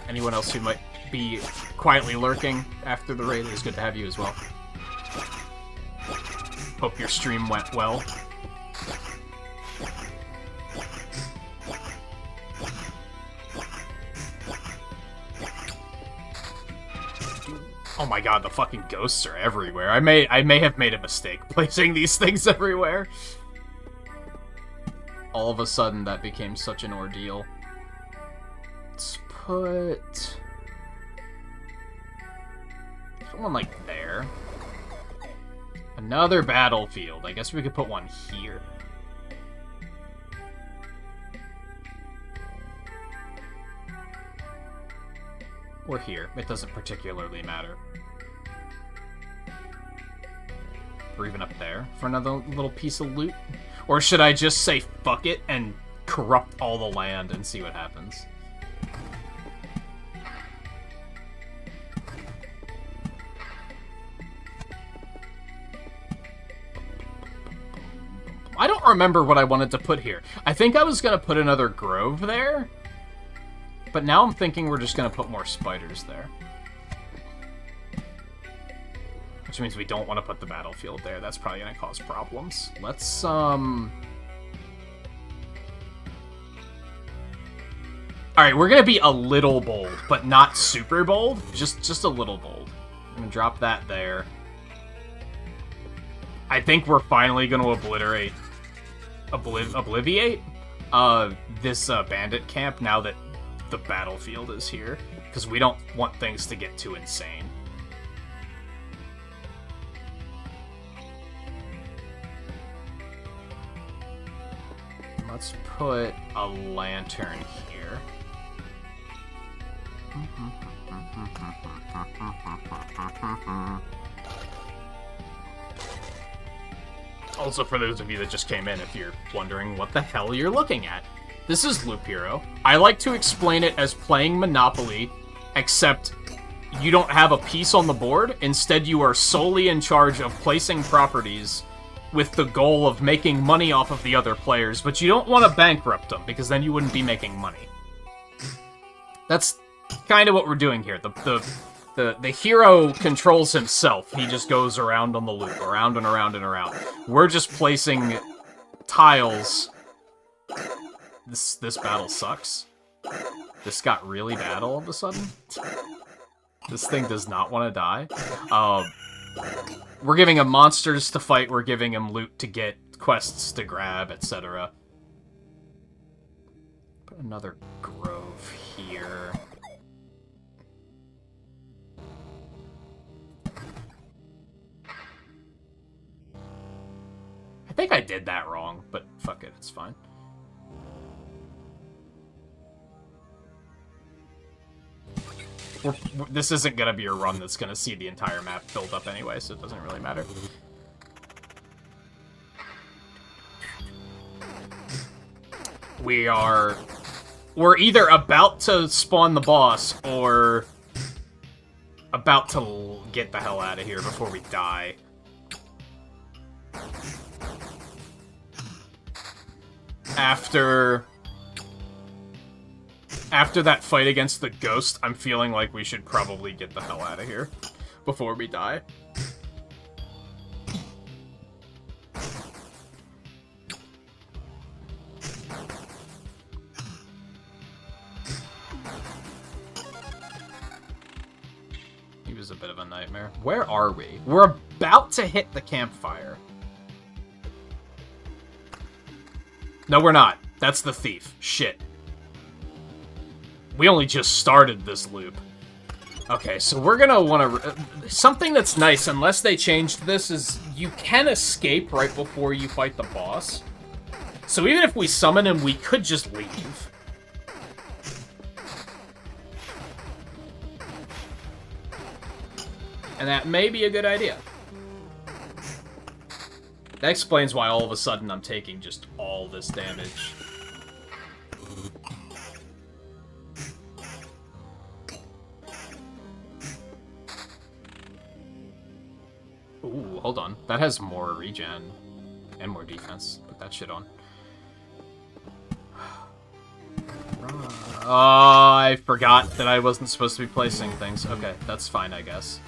Anyone else who might be quietly lurking after the raid, it's good to have you as well. Hope your stream went well. Oh my god, the fucking ghosts are everywhere. I may have made a mistake placing these things everywhere. All of a sudden, that became such an ordeal. Let's put... someone like there. Another battlefield. I guess we could put one here. Or here. It doesn't particularly matter. Or even up there for another little piece of loot. Or should I just say fuck it and corrupt all the land and see what happens? I don't remember what I wanted to put here. I think I was going to put another grove there. But now I'm thinking we're just going to put more spiders there. Which means we don't want to put the battlefield there. That's probably going to cause problems. Let's, Alright, we're going to be a little bold, but not super bold. Just a little bold. I'm going to drop that there. I think we're finally going to obliviate this bandit camp now that the battlefield is here, because we don't want things to get too insane. Let's put a lantern here. Also, for those of you that just came in, if you're wondering what the hell you're looking at, this is Loop Hero. I like to explain it as playing Monopoly, except you don't have a piece on the board. Instead, you are solely in charge of placing properties with the goal of making money off of the other players, but you don't want to bankrupt them, because then you wouldn't be making money. That's kind of what we're doing here. The hero controls himself. He just goes around on the loop, around and around and around. We're just placing tiles. This battle sucks. This got really bad all of a sudden. This thing does not want to die. We're giving him monsters to fight, we're giving him loot to get, quests to grab, etc. Put another grove here. I think I did that wrong, but fuck it, it's fine. This isn't going to be a run that's going to see the entire map filled up anyway, so it doesn't really matter. We're either about to spawn the boss, or about to get the hell out of here before we die. After that fight against the ghost, I'm feeling like we should probably get the hell out of here before we die. He was a bit of a nightmare. Where are we? We're about to hit the campfire. No, we're not. That's the thief. Shit. We only just started this loop. Okay, so we're gonna want to... something that's nice, unless they changed this, is you can escape right before you fight the boss. So even if we summon him, we could just leave. And that may be a good idea. That explains why all of a sudden I'm taking just all this damage. Ooh, hold on. That has more regen and more defense. Put that shit on. Oh, I forgot that I wasn't supposed to be placing things. Okay, that's fine, I guess.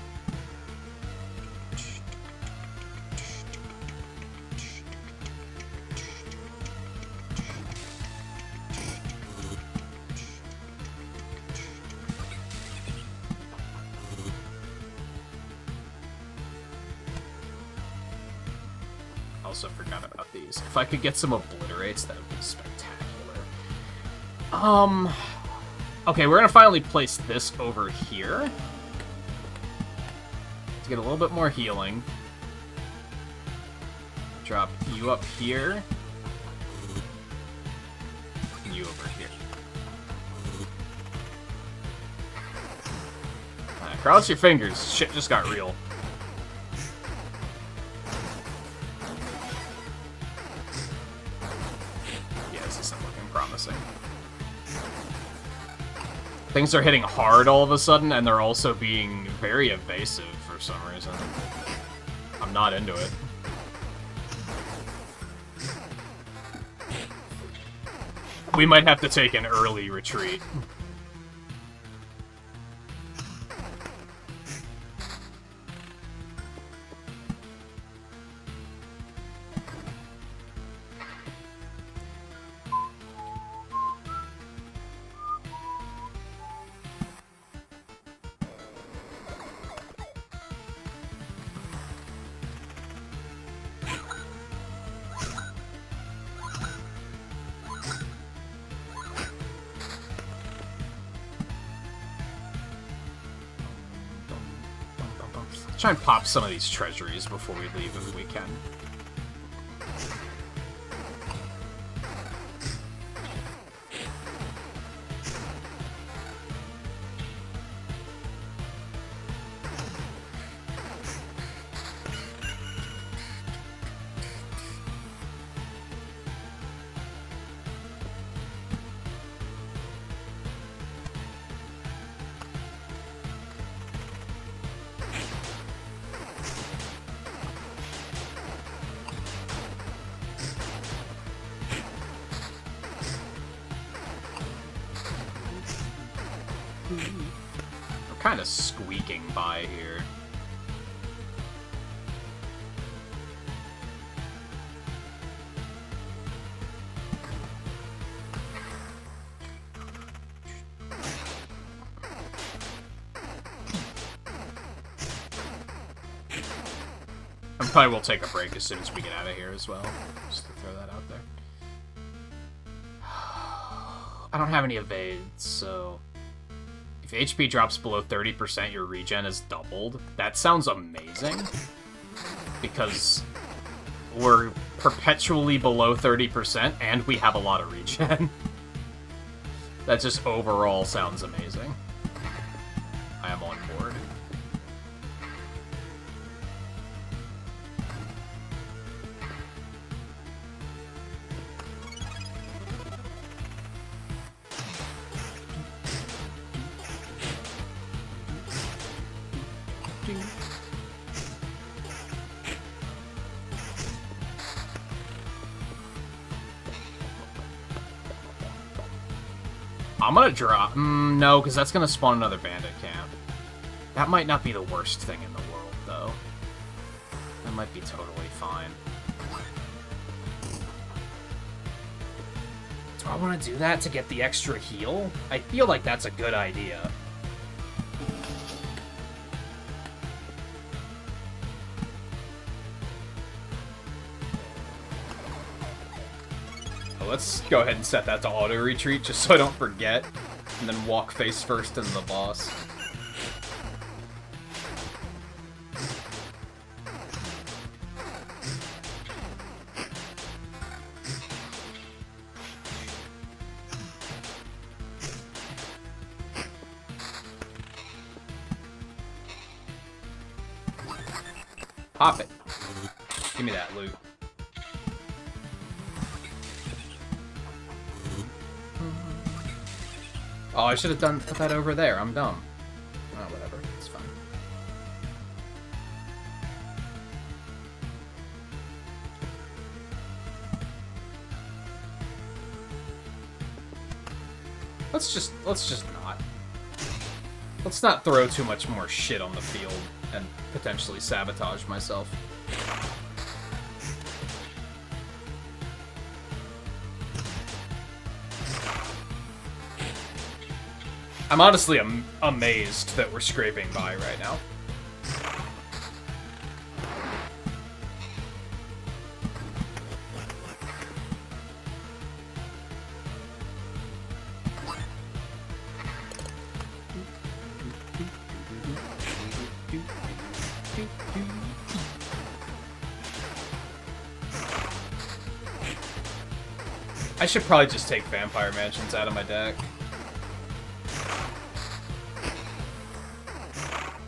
also forgot about these. If I could get some obliterates, that would be spectacular. Okay, we're gonna finally place this over here to get a little bit more healing. Drop you up here. And you over here. Cross your fingers. Shit just got real. Yeah, this isn't looking promising. Things are hitting hard all of a sudden, and they're also being very evasive for some reason. I'm not into it. We might have to take an early retreat. Try and pop some of these treasuries before we leave if we can. We're kind of squeaking by here. I probably will take a break as soon as we get out of here as well. Just to throw that out there. I don't have any evades, so... If HP drops below 30%, your regen is doubled. That sounds amazing. Because we're perpetually below 30%, and we have a lot of regen. That just overall sounds amazing. I am on board. I'm gonna drop... no, because that's gonna spawn another bandit camp. That might not be the worst thing in the world, though. That might be totally fine. Do I want to do that to get the extra heal? I feel like that's a good idea. Let's go ahead and set that to auto-retreat, just so I don't forget, and then walk face first into the boss. Pop it. Give me that loot. Oh, I should have put that over there. I'm dumb. Oh, whatever. It's fine. Let's just not. Let's not throw too much more shit on the field and potentially sabotage myself. I'm honestly amazed that we're scraping by right now. I should probably just take Vampire Mansions out of my deck.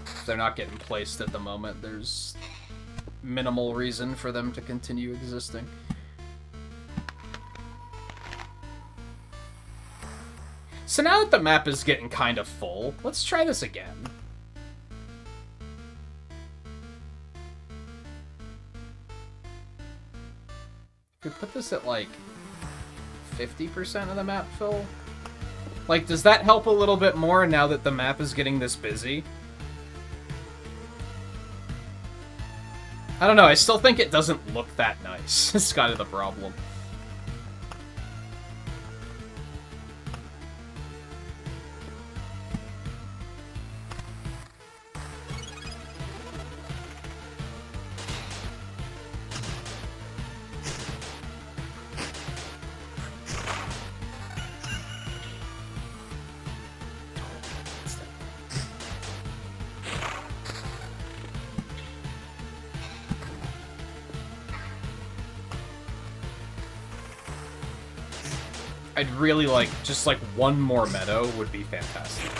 If they're not getting placed at the moment, there's minimal reason for them to continue existing. So now that the map is getting kind of full, let's try this again. If we put this at, like, 50% of the map fill? Like, does that help a little bit more now that the map is getting this busy? I don't know, I still think it doesn't look that nice. It's kind of the problem. I'd really like, just like one more meadow would be fantastic.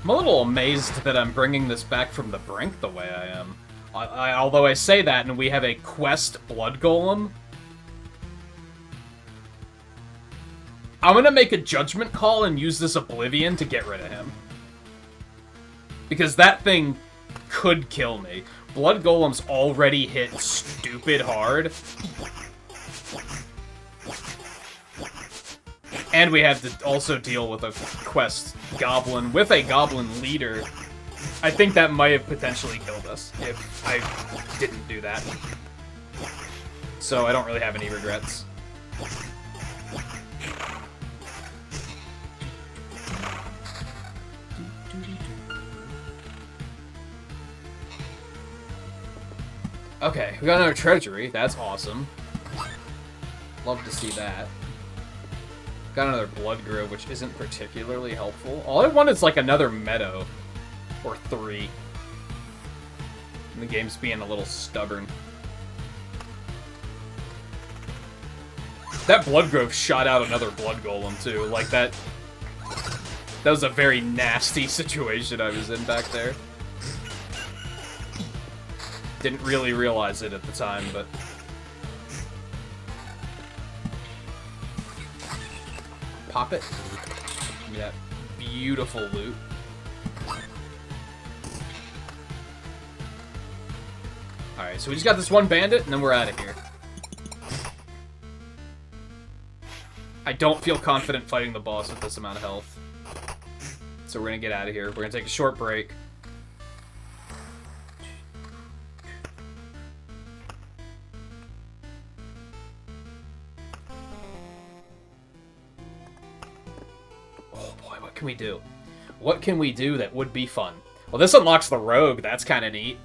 I'm a little amazed that I'm bringing this back from the brink the way I am. Although I say that and we have a quest blood golem. I'm gonna make a judgment call and use this Oblivion to get rid of him. Because that thing could kill me. Blood Golem's already hit stupid hard. And we have to also deal with a quest goblin with a goblin leader. I think that might have potentially killed us if I didn't do that. So I don't really have any regrets. Okay, we got another treasury. That's awesome. Love to see that. Got another blood grove, which isn't particularly helpful. All I want is like another meadow. Or 3. And the game's being a little stubborn. That blood grove shot out another blood golem too. Like that was a very nasty situation I was in back there. Didn't really realize it at the time, but... Pop it. Give me that beautiful loot. Alright, so we just got this one bandit, and then we're out of here. I don't feel confident fighting the boss with this amount of health. So we're gonna get out of here. We're gonna take a short break. What can we do? What can we do that would be fun? Well, this unlocks the rogue. That's kind of neat.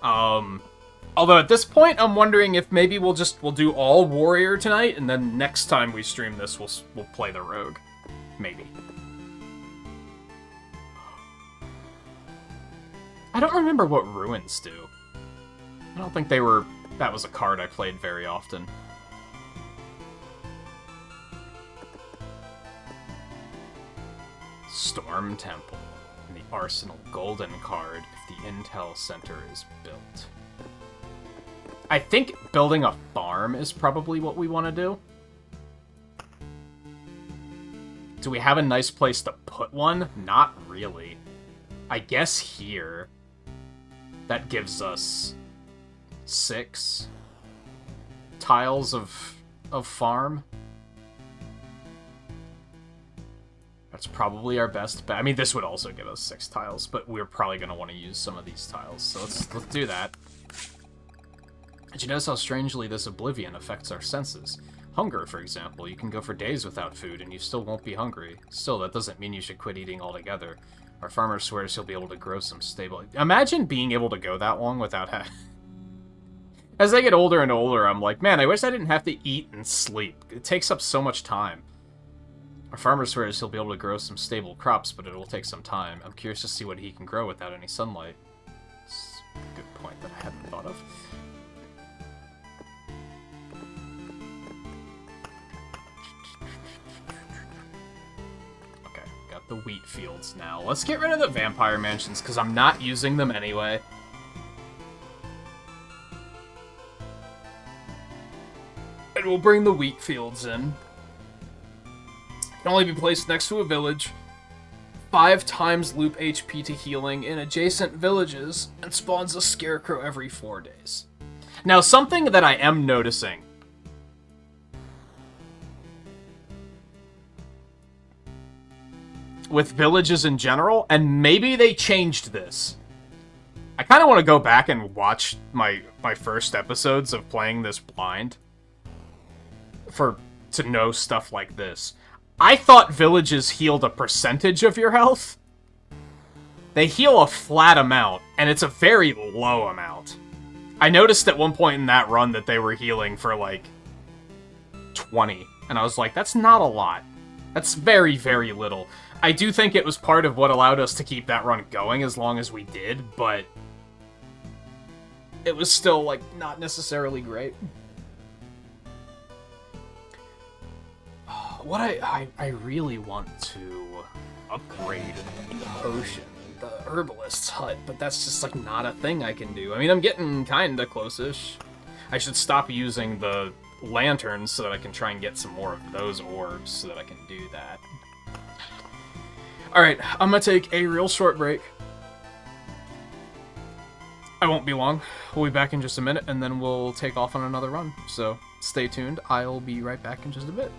Although at this point, I'm wondering if maybe we'll do all warrior tonight, and then next time we stream this, we'll play the rogue. Maybe. I don't remember what ruins do. I don't think that was a card I played very often. Storm Temple. And the Arsenal Golden card if the Intel Center is built. I think building a farm is probably what we want to do. Do we have a nice place to put one? Not really. I guess here. That gives us 6 tiles of farm. That's probably our best bet. I mean, this would also give us 6 tiles, but we're probably going to want to use some of these tiles. So let's do that. Did you notice how strangely this Oblivion affects our senses? Hunger, for example. You can go for days without food, and you still won't be hungry. Still, that doesn't mean you should quit eating altogether. Our farmer swears he'll be able to grow some stable... Imagine being able to go that long without having... As I get older and older, I'm like, man, I wish I didn't have to eat and sleep. It takes up so much time. A farmer swears he'll be able to grow some stable crops, but it will take some time. I'm curious to see what he can grow without any sunlight. It's a good point that I hadn't thought of. Okay, got the wheat fields now. Let's get rid of the vampire mansions, because I'm not using them anyway. And we'll bring the wheat fields in. Can only be placed next to a village. 5 times loop HP to healing in adjacent villages, and spawns a scarecrow every 4 days. Now, something that I am noticing. With villages in general, and maybe they changed this. I kind of want to go back and watch my first episodes of playing this blind. To know stuff like this. I thought villages healed a percentage of your health. They heal a flat amount, and it's a very low amount. I noticed at one point in that run that they were healing for, like, 20. And I was like, that's not a lot. That's very, very little. I do think it was part of what allowed us to keep that run going as long as we did, but it was still, like, not necessarily great. What I really want to upgrade the potion, the herbalist's hut, but that's just like not a thing I can do. I mean, I'm getting kinda close-ish. I should stop using the lanterns so that I can try and get some more of those orbs so that I can do that. Alright, I'm gonna take a real short break. I won't be long. We'll be back in just a minute, and then we'll take off on another run. So, stay tuned. I'll be right back in just a bit.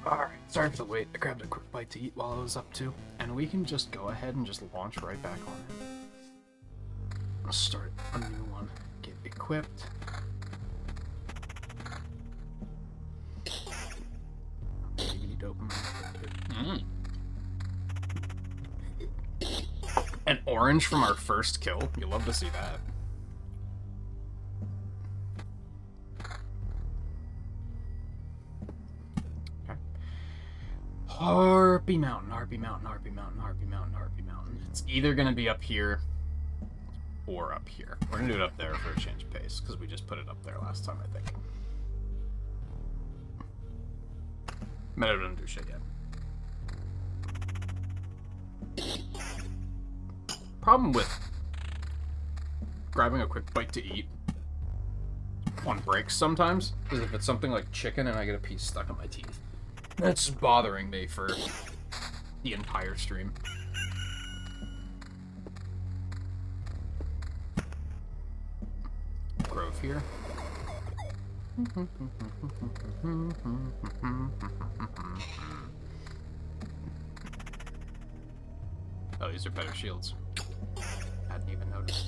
Alright, sorry for the wait. I grabbed a quick bite to eat while I was up too. And we can just go ahead and just launch right back on it. I'll start a new one. Get equipped. Maybe dopamine. An orange from our first kill. You love to see that. Harpy Mountain, Harpy Mountain, Harpy Mountain, Harpy Mountain, Harpy Mountain. It's either going to be up here or up here. We're going to do it up there for a change of pace, because we just put it up there last time, I think. Meadow doesn't do shit yet. Problem with grabbing a quick bite to eat on breaks sometimes is if it's something like chicken and I get a piece stuck in my teeth. That's bothering me for the entire stream. Grove here. Oh, these are better shields. Hadn't even noticed.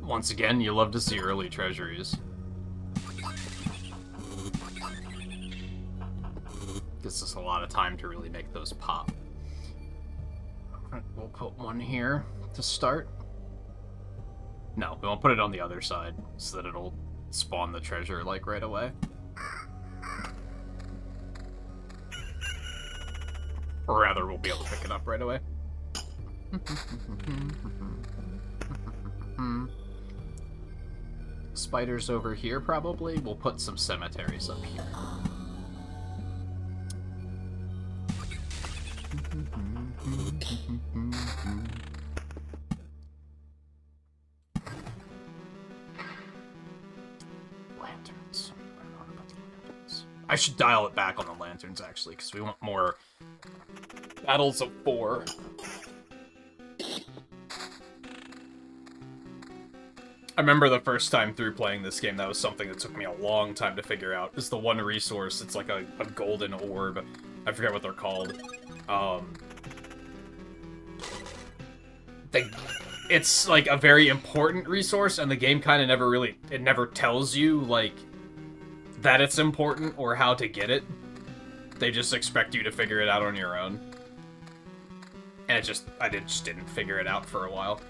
Once again, you love to see early treasuries. Gives us a lot of time to really make those pop. We'll put one here to start. No, we won't put it on the other side so that it'll spawn the treasure like right away. Or rather, we'll be able to pick it up right away. Spiders over here, probably. We'll put some cemeteries up here. Lanterns. I should dial it back on the lanterns, actually, because we want more battles of 4. I remember the first time through playing this game, that was something that took me a long time to figure out. It's the one resource, it's like a golden orb. I forget what they're called. It's like a very important resource, and the game kind of never tells you, like, that it's important or how to get it. They just expect you to figure it out on your own. And I just didn't figure it out for a while.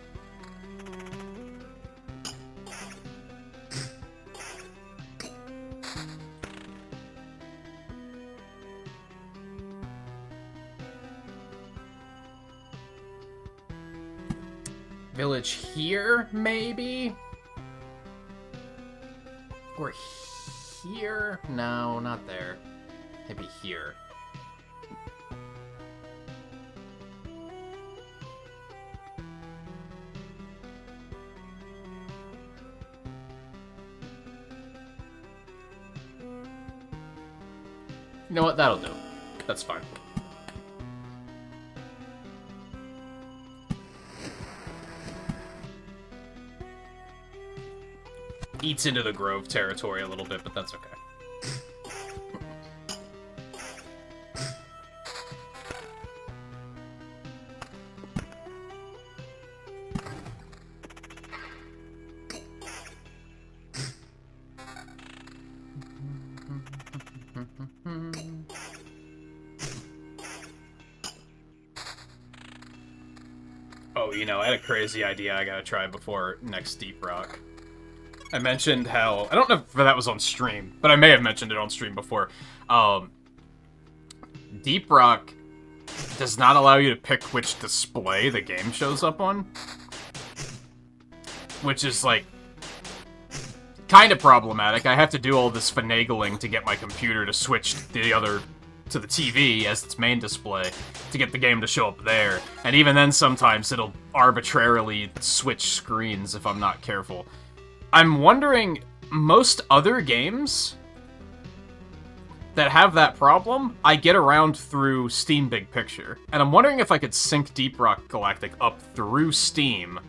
Village here, maybe? Or here? No, not there. Maybe here. You know what? That'll do. That's fine. Eats into the Grove territory a little bit, but that's okay. Oh, you know, I had a crazy idea I gotta try before next Deep Rock. I mentioned how... I don't know if that was on stream, but I may have mentioned it on stream before. Deep Rock does not allow you to pick which display the game shows up on. Which is, like, kind of problematic. I have to do all this finagling to get my computer to switch to the TV as its main display to get the game to show up there. And even then, sometimes it'll arbitrarily switch screens if I'm not careful. I'm wondering, most other games that have that problem, I get around through Steam Big Picture. And I'm wondering if I could sync Deep Rock Galactic up through Steam,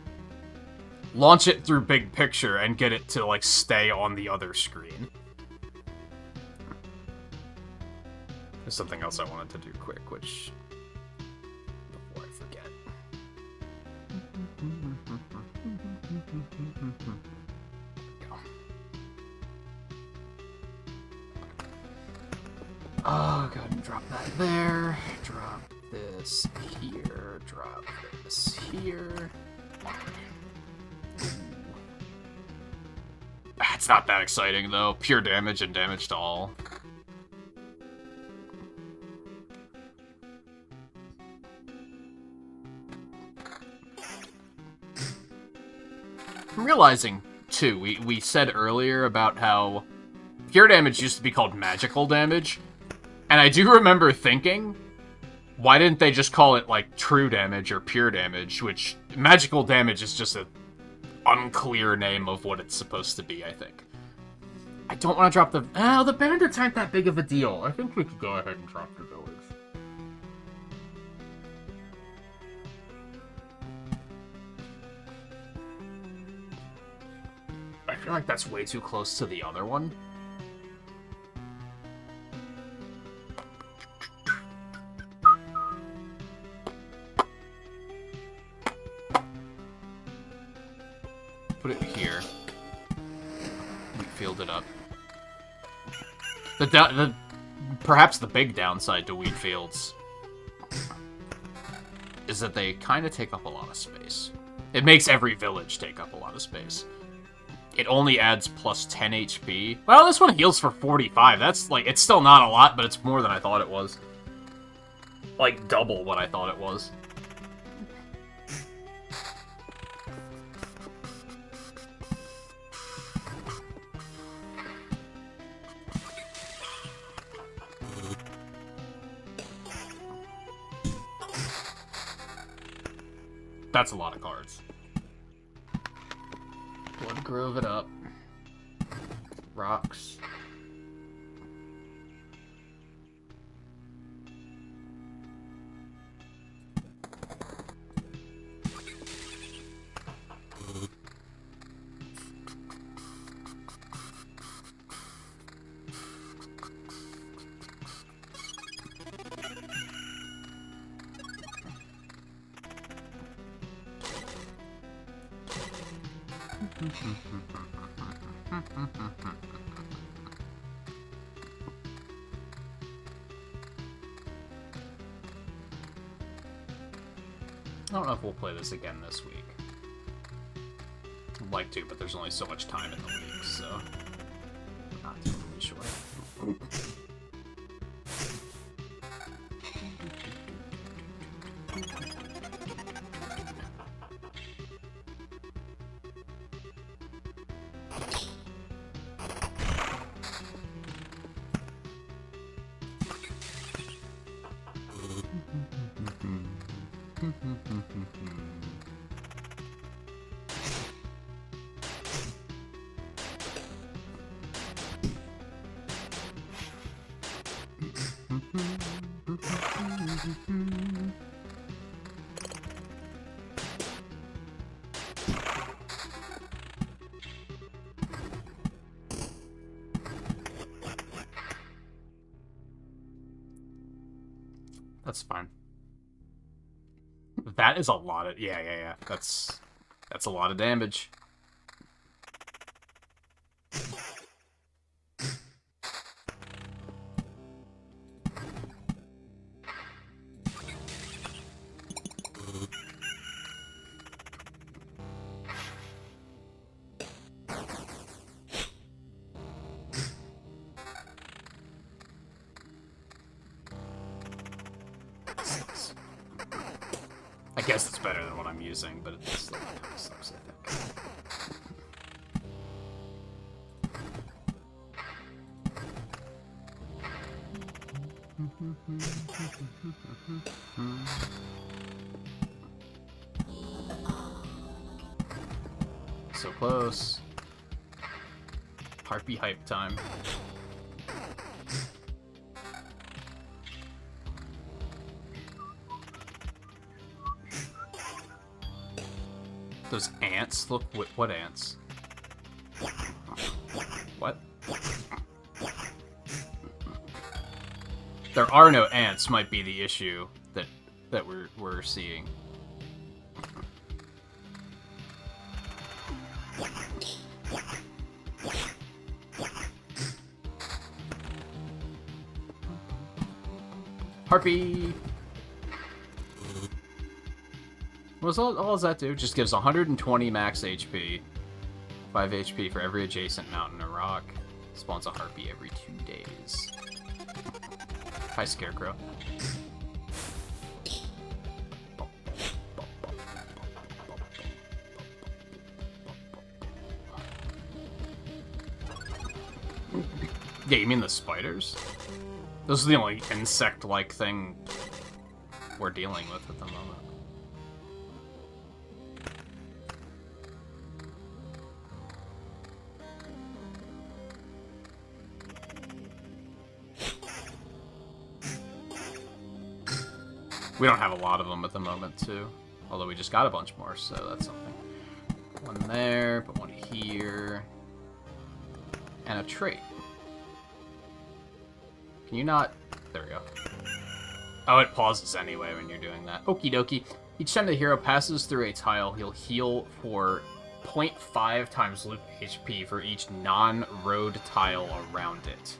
launch it through Big Picture, and get it to, like, stay on the other screen. There's something else I wanted to do quick, which... before I forget. Oh, go ahead and drop that there. Drop this here. Drop this here. It's not that exciting, though. Pure damage and damage to all. I'm realizing, too, we said earlier about how pure damage used to be called magical damage. And I do remember thinking, why didn't they just call it, like, true damage or pure damage, which magical damage is just an unclear name of what it's supposed to be, I think. I don't want to drop the... Oh, the bandits aren't that big of a deal. I think we could go ahead and drop the village. I feel like that's way too close to the other one. Put it here. We field it up. Perhaps the big downside to wheat fields is that they kind of take up a lot of space. It makes every village take up a lot of space. It only adds plus 10 HP. Well, this one heals for 45. That's, like, it's still not a lot, but it's more than I thought it was. Like, double what I thought it was. That's a lot of cards. Blood Grove it up. Rocks. I don't know if we'll play this again this week. I'd like to, but there's only so much time in the week, so... I'm not totally sure. That's fine. That is a lot of... Yeah. That's a lot of damage. I guess it's better than what I'm using, but it still kind of sucks, I think. So close. Harpy hype time. Those ants? Look, what ants? What? There are no ants might be the issue that we're seeing. Harpy! What does that do? Just gives 120 max HP. 5 HP for every adjacent mountain or rock. Spawns a harpy every 2 days. Hi, Scarecrow. Yeah, you mean the spiders? Those are the only insect-like thing we're dealing with at the moment. We don't have a lot of them at the moment, too. Although we just got a bunch more, so that's something. One there, put one here. And a trait. Can you not... There we go. Oh, it pauses anyway when you're doing that. Okie dokie. Each time the hero passes through a tile, he'll heal for 0.5 times loop HP for each non-road tile around it.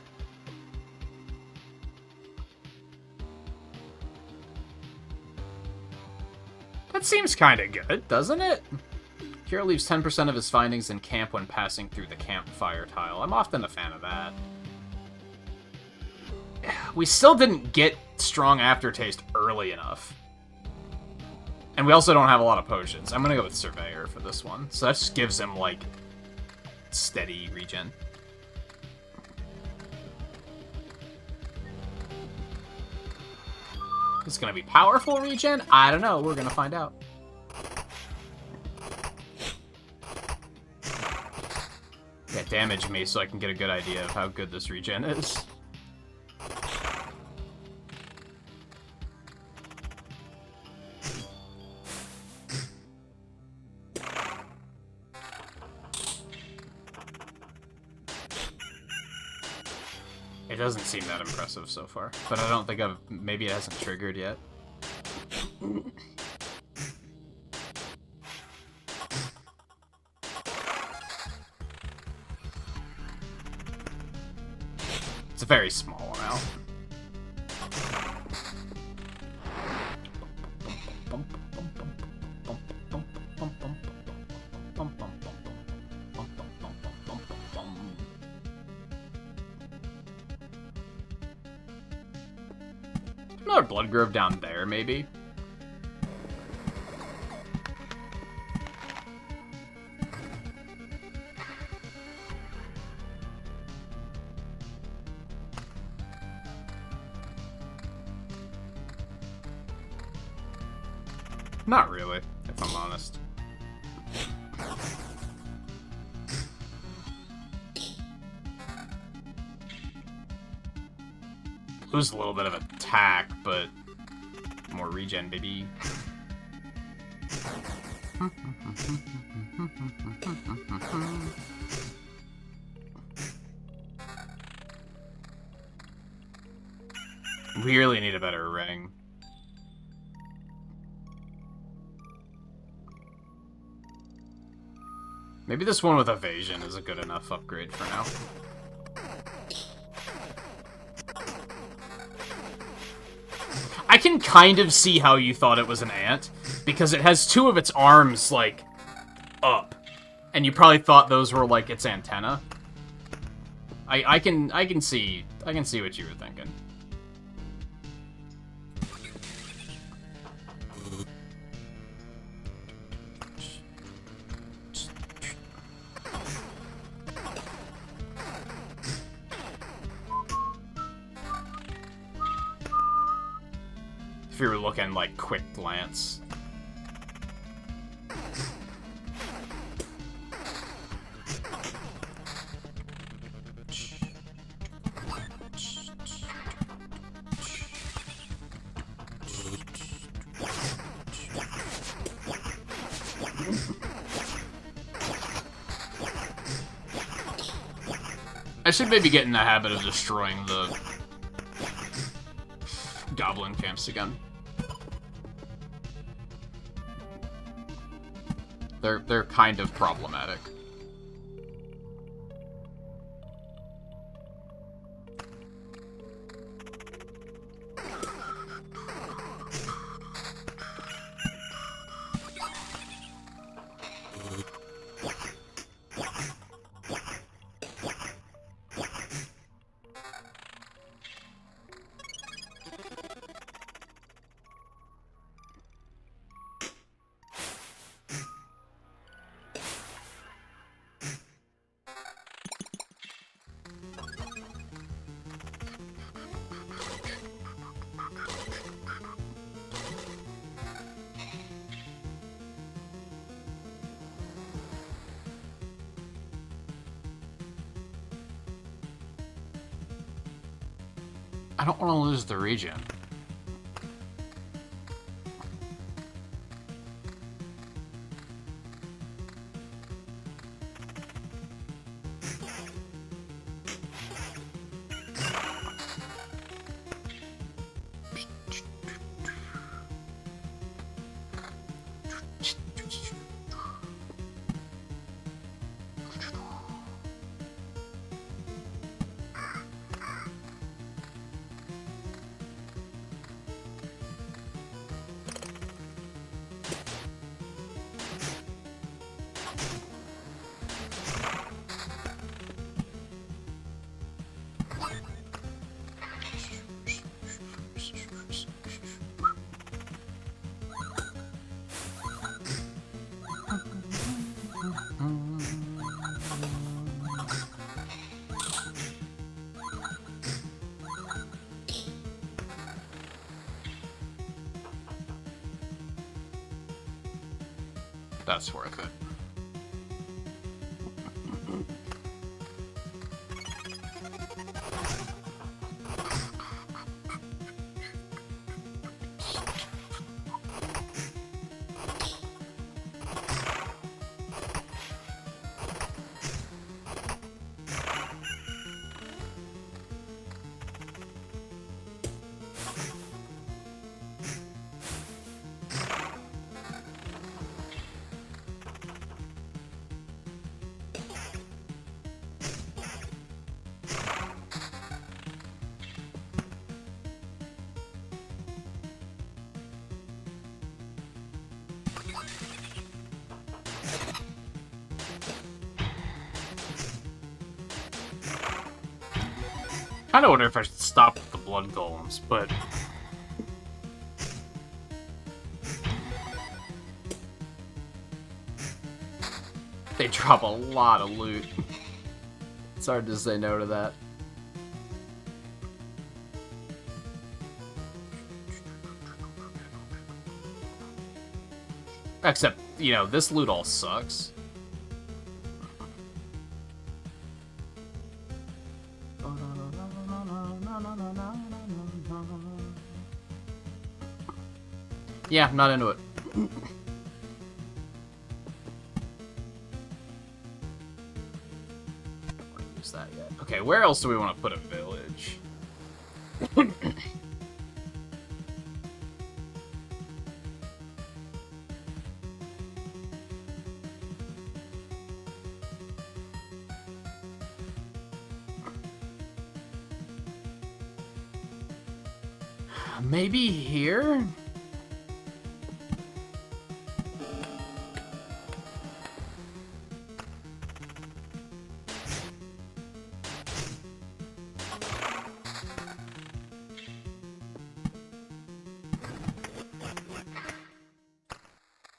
That seems kind of good, doesn't it? Hero leaves 10% of his findings in camp when passing through the campfire tile. I'm often a fan of that. We still didn't get strong aftertaste early enough. And we also don't have a lot of potions. I'm gonna go with Surveyor for this one. So that just gives him, like, steady regen. It's gonna be powerful regen? I don't know. We're gonna find out. Yeah, damage me so I can get a good idea of how good this regen is. It doesn't seem that impressive so far, but I don't think maybe it hasn't triggered yet. It's a very small amount. Another blood grove down there, maybe? Not really, if I'm honest. Lose a little bit of attack, but more regen, baby. We really need a better ring. Maybe this one with evasion is a good enough upgrade for now. I can kind of see how you thought it was an ant, because it has two of its arms, like, up. And you probably thought those were, like, its antenna. I can see what you were thinking. If you were looking, like, quick glance. I should maybe get in the habit of destroying the goblin camps again. They're kind of problematic. I don't want to lose the regen. That's worth it. I kinda wonder if I should stop with the blood golems, but they drop a lot of loot. It's hard to say no to that. Except, you know, this loot all sucks. Yeah, I'm not into it. Use that yet. Okay, where else do we want to put a village? Maybe here?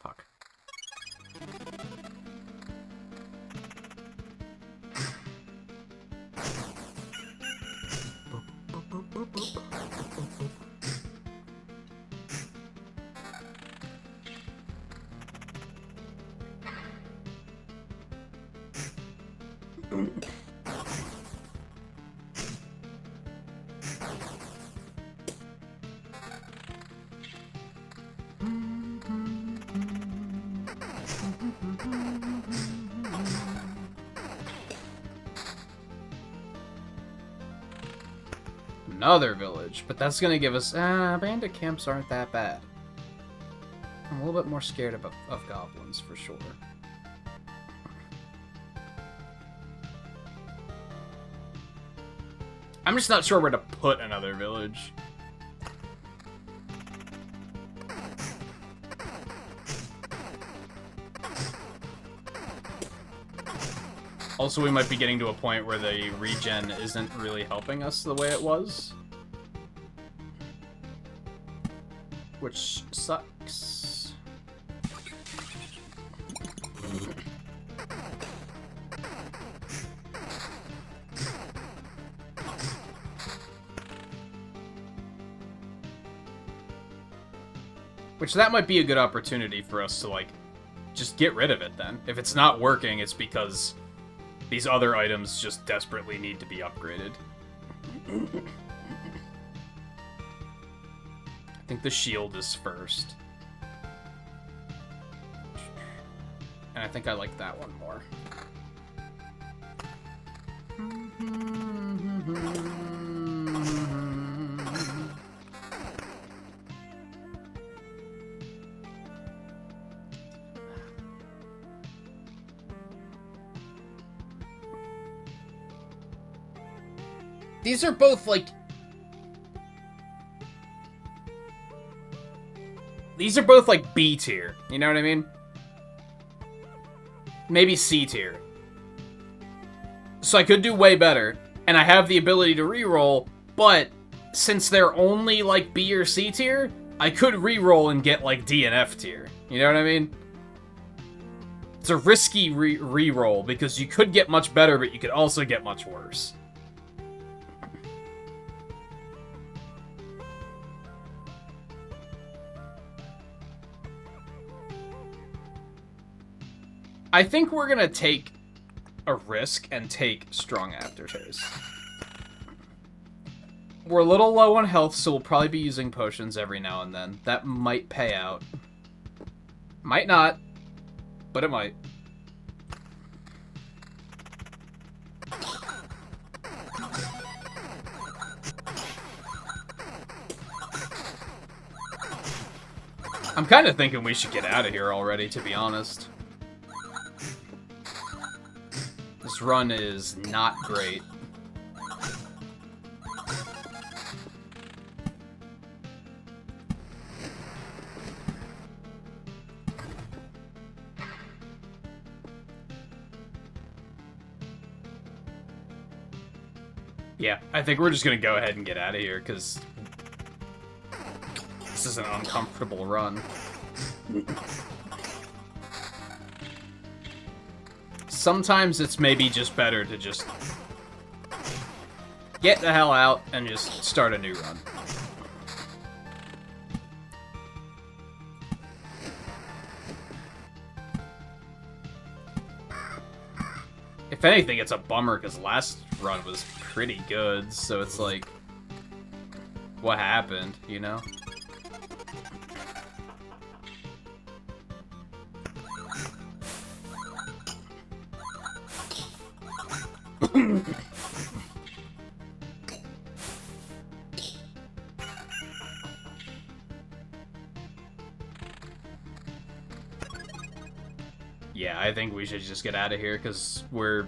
Fuck. another village, but that's gonna give us... bandit camps aren't that bad. I'm a little bit more scared of goblins, for sure. I'm just not sure where to put another village. Also, we might be getting to a point where the regen isn't really helping us the way it was. Which sucks. Which that might be a good opportunity for us to, like, just get rid of it then. If it's not working, it's because these other items just desperately need to be upgraded. I think the shield is first. And I think I like that one more. These are both, like... These are both, like, B tier. You know what I mean? Maybe C tier. So I could do way better. And I have the ability to reroll, but since they're only, like, B or C tier, I could reroll and get, like, D and F tier. You know what I mean? It's a risky reroll, because you could get much better, but you could also get much worse. I think we're gonna take a risk and take strong aftertaste. We're a little low on health, so we'll probably be using potions every now and then. That might pay out. Might not, but it might. I'm kind of thinking we should get out of here already, to be honest. This run is not great. Yeah, I think we're just gonna go ahead and get out of here, because this is an uncomfortable run. Sometimes it's maybe just better to just get the hell out and just start a new run. If anything, it's a bummer because last run was pretty good, so it's like, what happened, you know? Yeah, I think we should just get out of here, because we're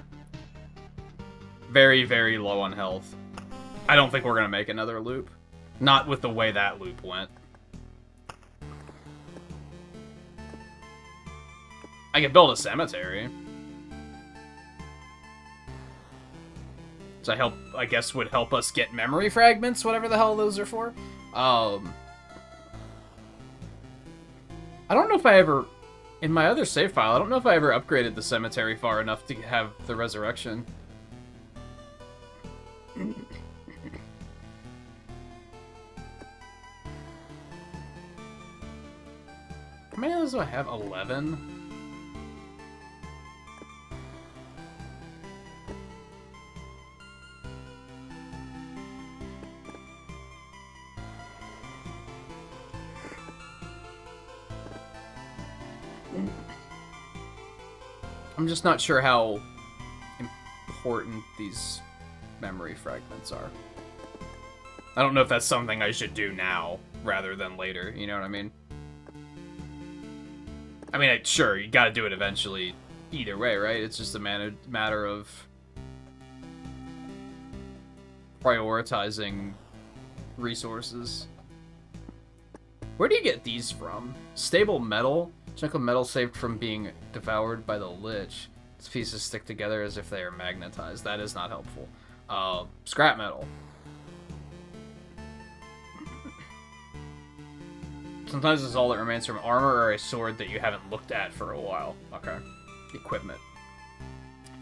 very, very low on health. I don't think we're going to make another loop. Not with the way that loop went. I could build a cemetery. So I guess would help us get memory fragments, whatever the hell those are for. I don't know if I ever... In my other save file, I don't know if I ever upgraded the cemetery far enough to have the resurrection. How many of those do I have? 11? I'm just not sure how important these memory fragments are. I don't know if that's something I should do now rather than later, you know what I mean? I mean, sure, you gotta do it eventually either way, right? It's just a matter of prioritizing resources. Where do you get these from? Stable metal? Chunk of metal saved from being devoured by the lich. Its pieces stick together as if they are magnetized. That is not helpful. Scrap metal. Sometimes it's all that remains from armor or a sword that you haven't looked at for a while. Okay. Equipment.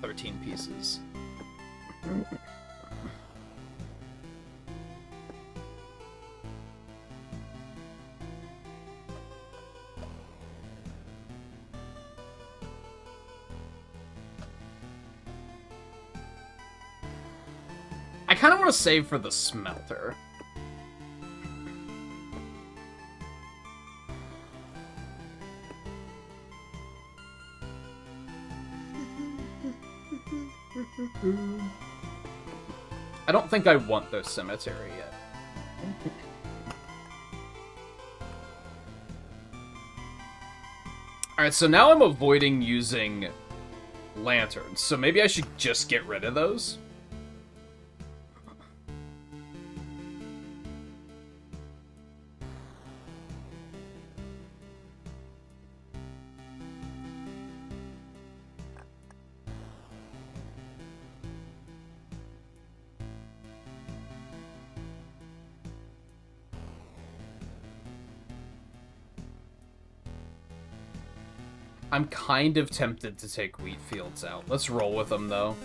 13 pieces. I kind of want to save for the smelter. I don't think I want the cemetery yet. Alright, so now I'm avoiding using lanterns, so maybe I should just get rid of those? I'm kind of tempted to take wheat fields out. Let's roll with them, though.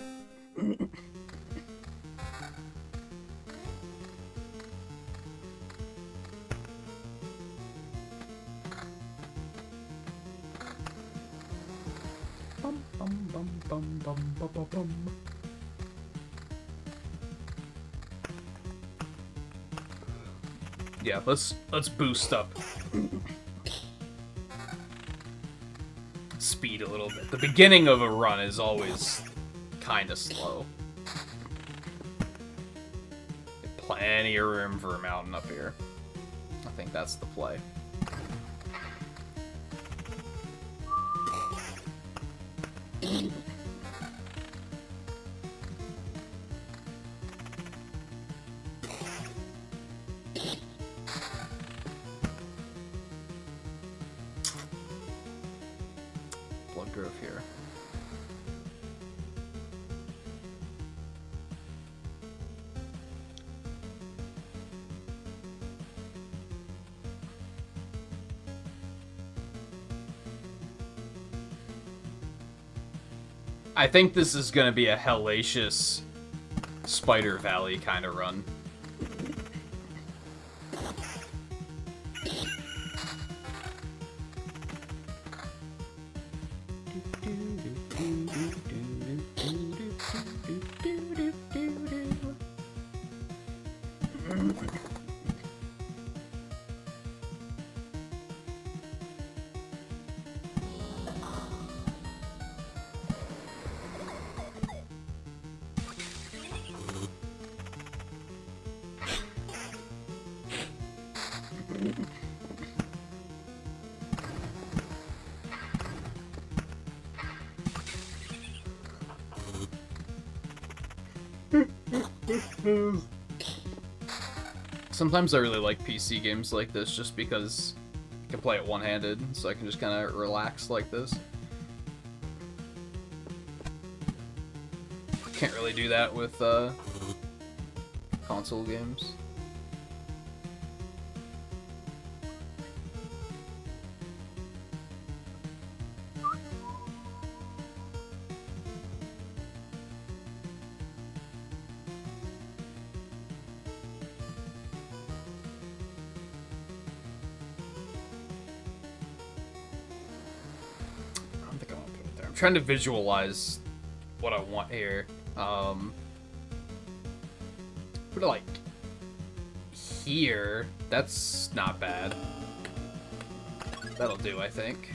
Yeah, let's boost up speed a little bit. The beginning of a run is always kind of slow. Plenty of room for a mountain up here. I think that's the play. Blood growth here. I think this is going to be a hellacious Spider Valley kind of run. Sometimes I really like PC games like this just because I can play it one-handed, so I can just kind of relax like this. Can't really do that with console games. I'm trying to visualize what I want here. Put it like here. That's not bad. That'll do, I think.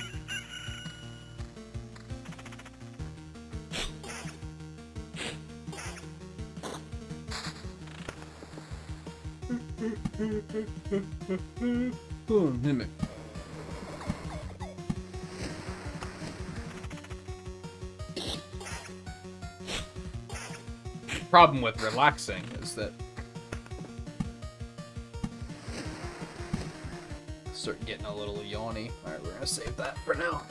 Problem with relaxing is that start getting a little yawny. Alright, we're gonna save that for now.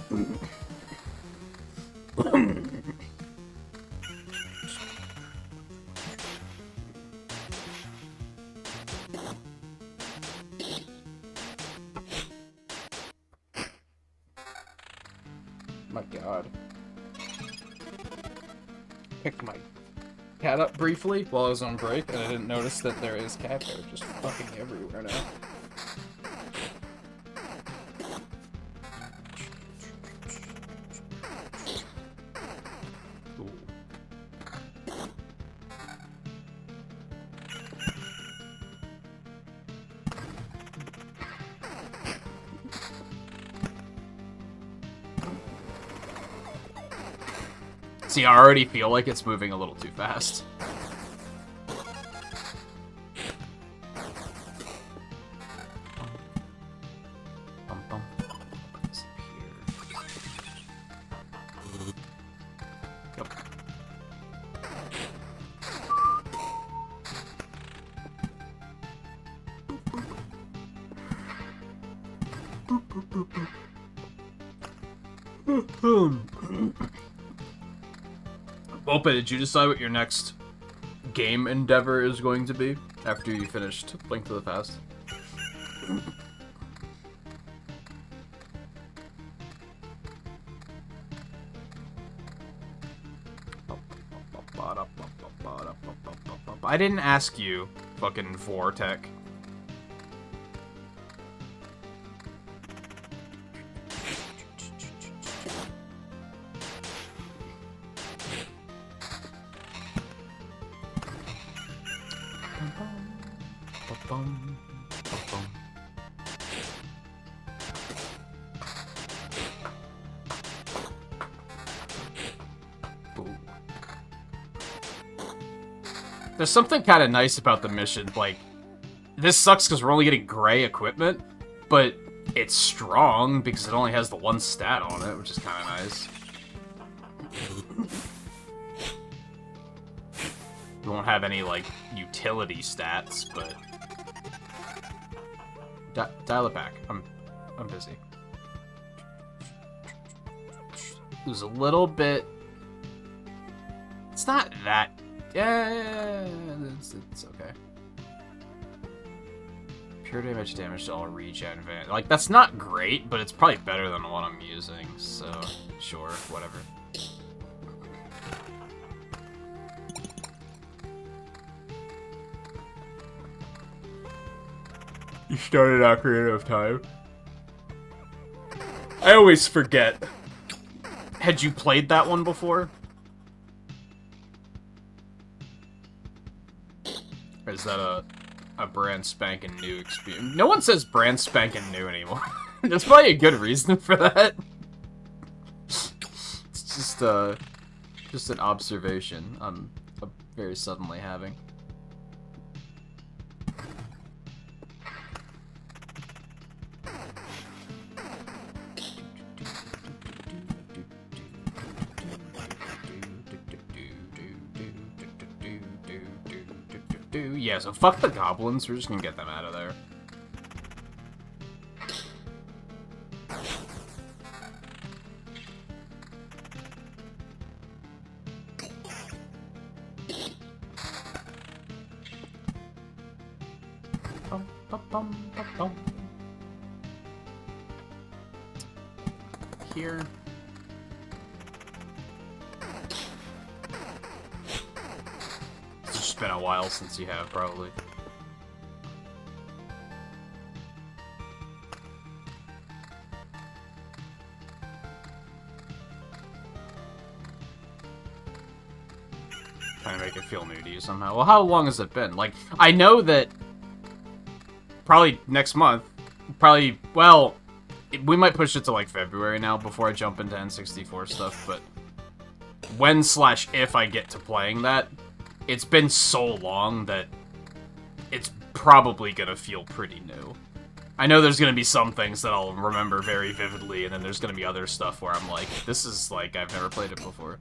My god. Picked my cat up briefly while I was on break, and I didn't notice that there is cat hair just fucking everywhere now. See, I already feel like it's moving a little too fast. Opa, did you decide what your next game endeavor is going to be after you finished Link to the Past? I didn't ask you, fucking Vortech. There's something kind of nice about the mission. Like, this sucks because we're only getting gray equipment, but it's strong because it only has the one stat on it, which is kind of nice. We won't have any, like, utility stats, but... dial it back. I'm busy. It was a little bit... It's not that... Yeah, it's okay. Pure damage to all regen advantage. Like, that's not great, but it's probably better than what I'm using, so sure, whatever. You started Ocarina of Time. I always forget. Had you played that one before? Or is that a brand spanking new experience? No one says brand spanking new anymore. There's probably a good reason for that. It's just an observation I'm very suddenly having. Yeah, so fuck the goblins, we're just gonna get them out of there. Here. It's been a while since you have, probably. Trying to make it feel new to you somehow. Well, how long has it been? Like, I know that probably next month, probably, well, we might push it to like February now before I jump into N64 stuff, but when/if I get to playing that, it's been so long that it's probably gonna feel pretty new. I know there's gonna be some things that I'll remember very vividly, and then there's gonna be other stuff where I'm like, this is like, I've never played it before.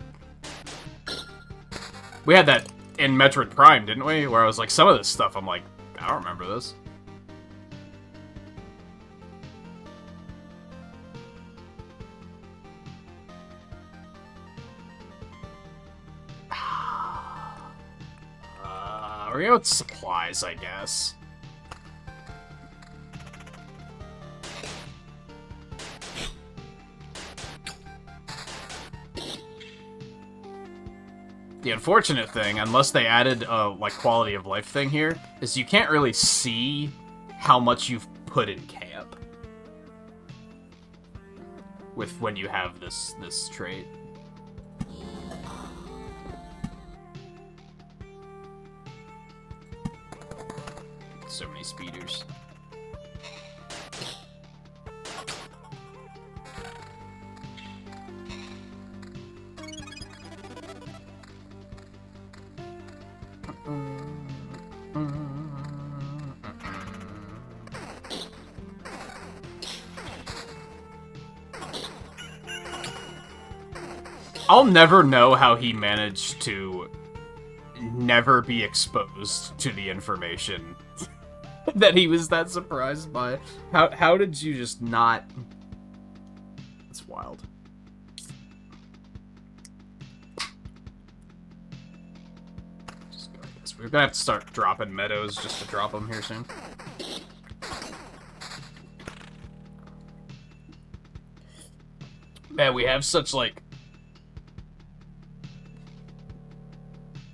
We had that in Metroid Prime, didn't we? Where I was like, some of this stuff, I'm like, I don't remember this. We're gonna go with supplies, I guess. The unfortunate thing, unless they added a like quality of life thing here, is you can't really see how much you've put in camp with when you have this trait. So many speeders. I'll never know how he managed to never be exposed to the information that he was that surprised by. How did you just not... That's wild. Just go like this. We're gonna have to start dropping meadows just to drop them here soon. Man, we have such, like...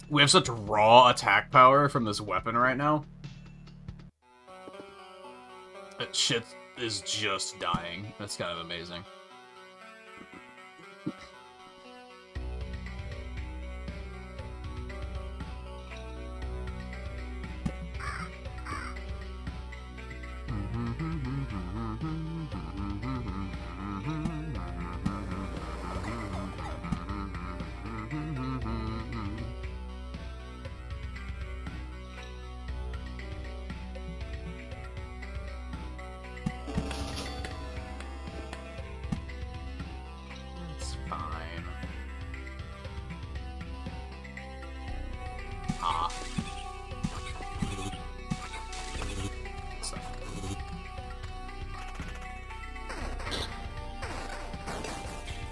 We have such raw attack power from this weapon right now. That shit is just dying. That's kind of amazing.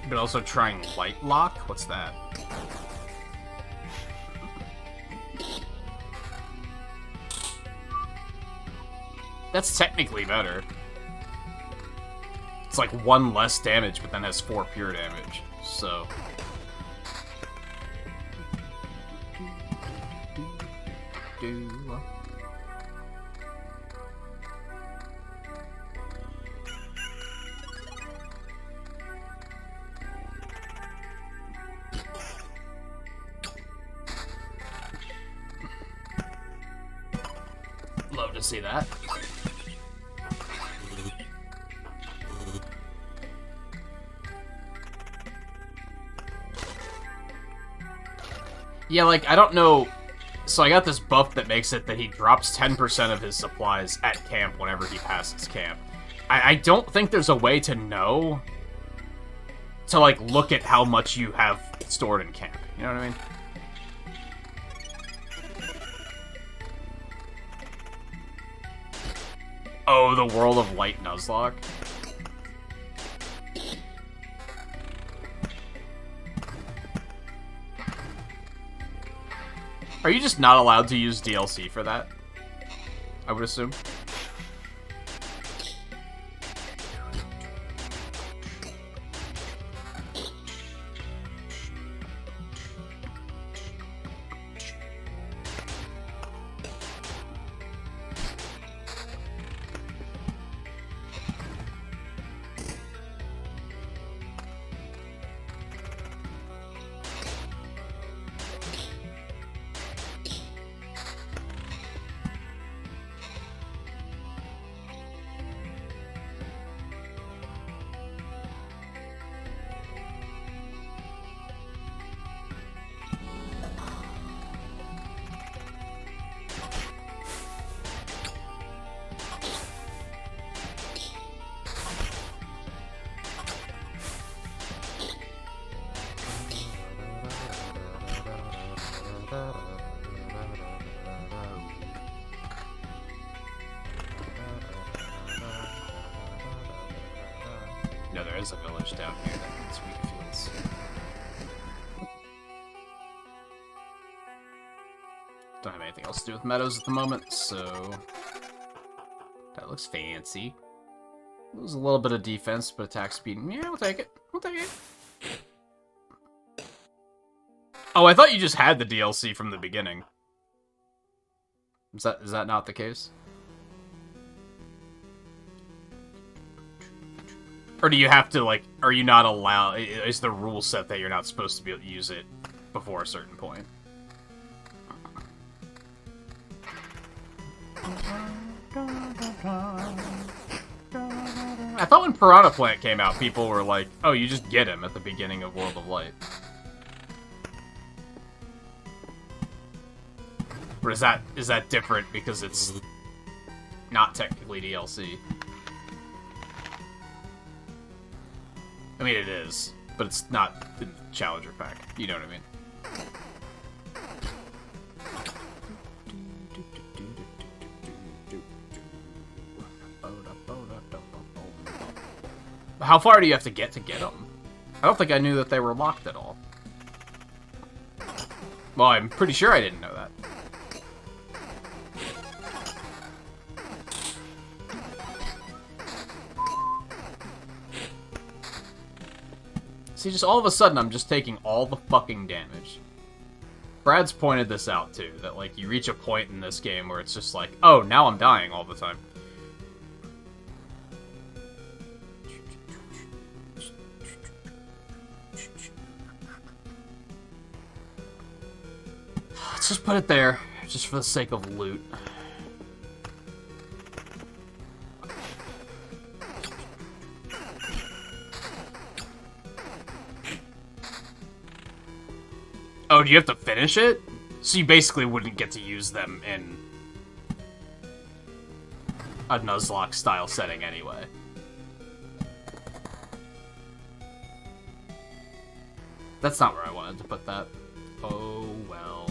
But also trying light lock? What's that? That's technically better. It's like 1 less damage, but then has 4 pure damage. So... Love to see that. Yeah, like, I don't know... So I got this buff that makes it that he drops 10% of his supplies at camp whenever he passes camp. I don't think there's a way to know... to, like, look at how much you have stored in camp. You know what I mean? Oh, the World of Light Nuzlocke. Are you just not allowed to use DLC for that? I would assume. is a village down here that needs wheat fields. Don't have anything else to do with meadows at the moment, so... That looks fancy. Lose a little bit of defense, but attack speed. Yeah, we'll take it. We'll take it. Oh, I thought you just had the DLC from the beginning. Is that not the case? Or do you have to, like, are you not allowed... Is the rule set that you're not supposed to be able to use it before a certain point? I thought when Piranha Plant came out, people were like, oh, you just get him at the beginning of World of Light. Or is that different because it's not technically DLC? I mean, it is, but it's not in the Challenger pack. You know what I mean? How far do you have to get them? I don't think I knew that they were locked at all. Well, I'm pretty sure I didn't know that. See, just all of a sudden, I'm just taking all the fucking damage. Brad's pointed this out, too, that, like, you reach a point in this game where it's just like, oh, now I'm dying all the time. Let's just put it there, just for the sake of loot. Oh, do you have to finish it? So you basically wouldn't get to use them in a Nuzlocke style setting anyway. That's not where I wanted to put that. Oh, well.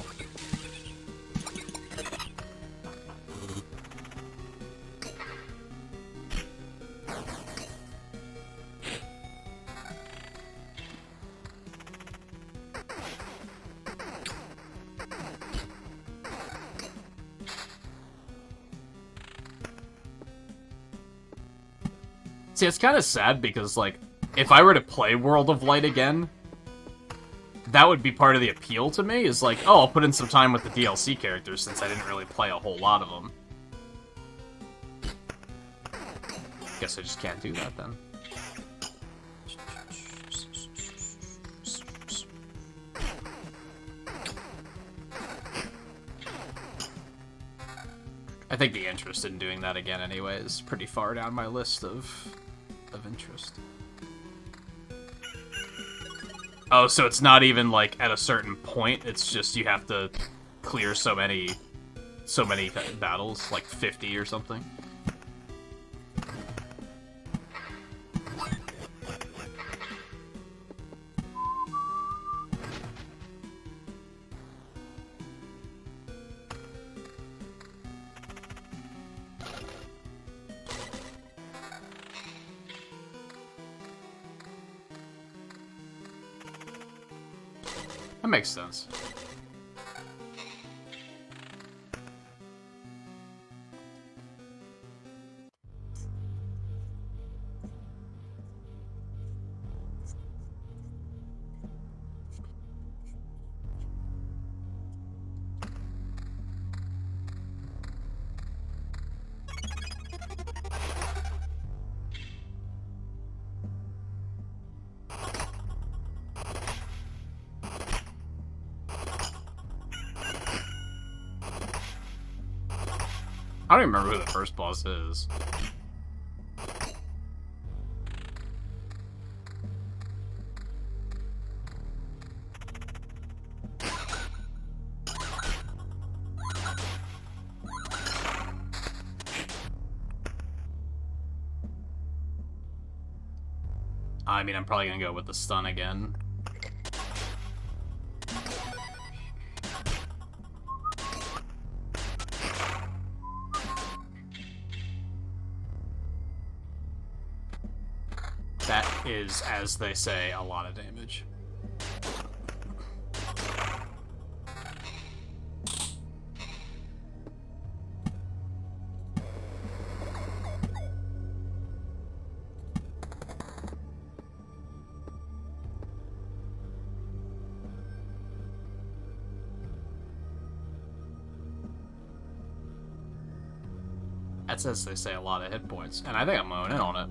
See, it's kind of sad because, like, if I were to play World of Light again, that would be part of the appeal to me, is like, oh, I'll put in some time with the DLC characters since I didn't really play a whole lot of them. Guess I just can't do that then. I think the interest in doing that again anyway is pretty far down my list of interest. Oh, so it's not even like at a certain point, it's just you have to clear so many battles, like 50 or something. That makes sense. I don't even remember who the first boss is. I mean, I'm probably gonna go with the stun again. That is, as they say, a lot of damage. That's, as they say, a lot of hit points. And I think I'm mowing in on it.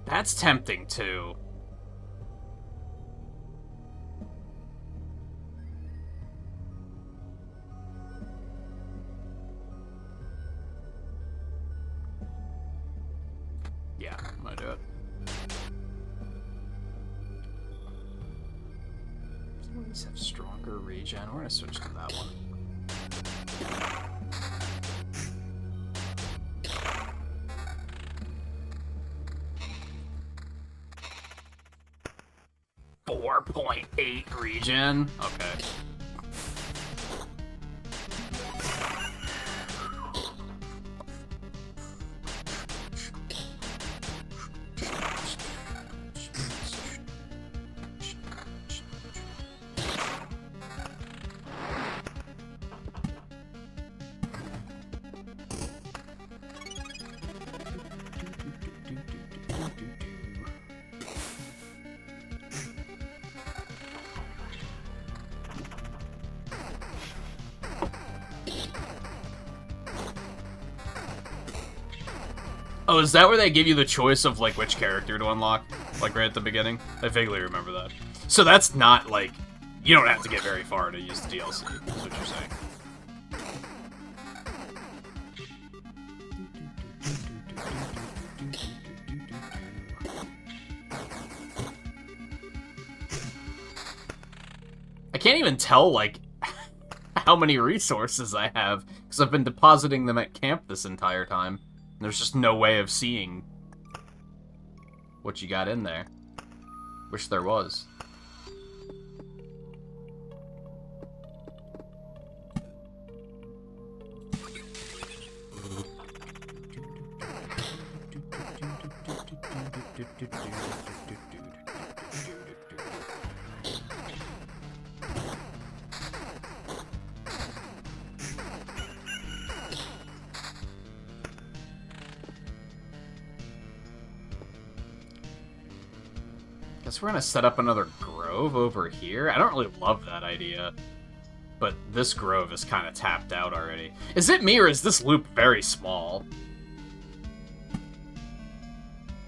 That's tempting, too. Yeah, I'm gonna do it. Some of these have stronger regen. We're gonna switch to that one. 4.8 regen. Okay. Oh, is that where they give you the choice of, like, which character to unlock? Like, right at the beginning? I vaguely remember that. So that's not, like... You don't have to get very far to use the DLC, is what you're saying. I can't even tell, like, how many resources I have, because I've been depositing them at camp this entire time. There's just no way of seeing what you got in there. Wish there was. Guess we're gonna set up another grove over here. I don't really love that idea, but this grove is kind of tapped out already. Is it me, or is this loop very small?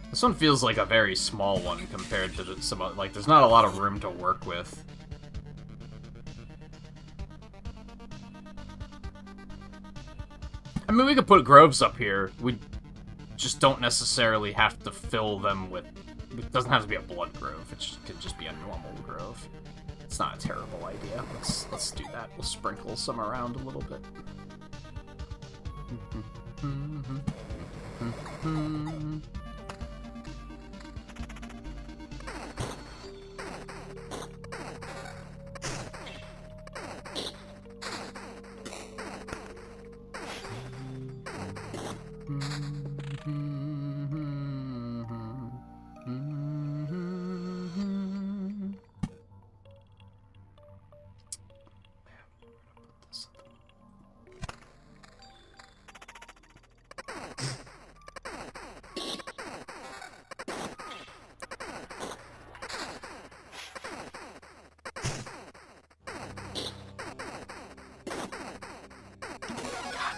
This one feels like a very small one compared to some, like, there's not a lot of room to work with. I mean, we could put groves up here. We just don't necessarily have to fill them with... It doesn't have to be a blood grove. It could just be a normal grove. It's not a terrible idea. Let's do that. We'll sprinkle some around a little bit.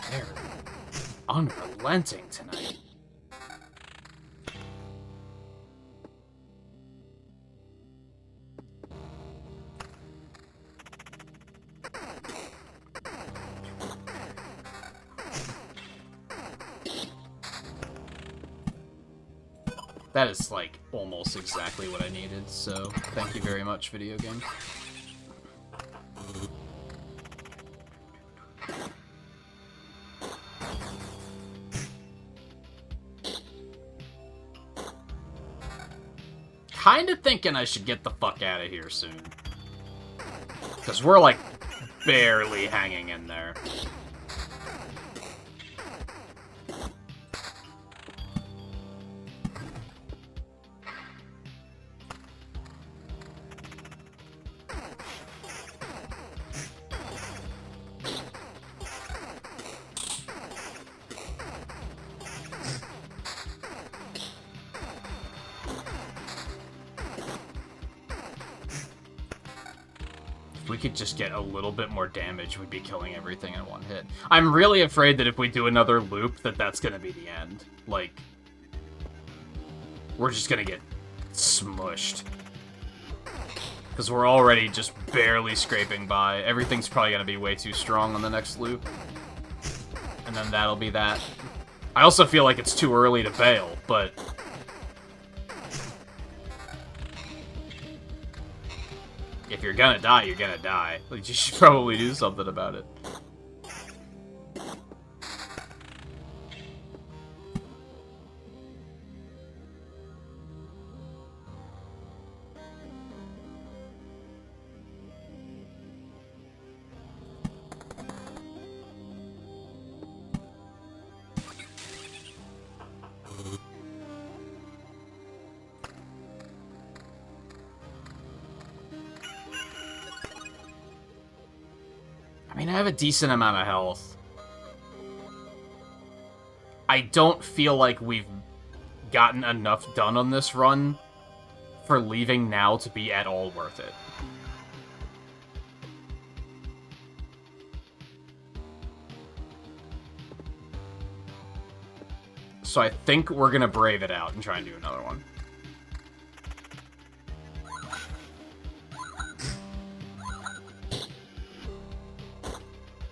They're unrelenting tonight. That is, like, almost exactly what I needed, so thank you very much, video game. Kinda thinking I should get the fuck out of here soon. Because we're, like, barely hanging in there. If we could just get a little bit more damage, we'd be killing everything in one hit. I'm really afraid that if we do another loop, that's gonna be the end. Like, we're just gonna get smushed. Because we're already just barely scraping by. Everything's probably gonna be way too strong on the next loop. And then that'll be that. I also feel like it's too early to bail, but... if you're gonna die, you're gonna die. Like, you should probably do something about it. I mean, I have a decent amount of health. I don't feel like we've gotten enough done on this run for leaving now to be at all worth it. So I think we're gonna brave it out and try and do another one.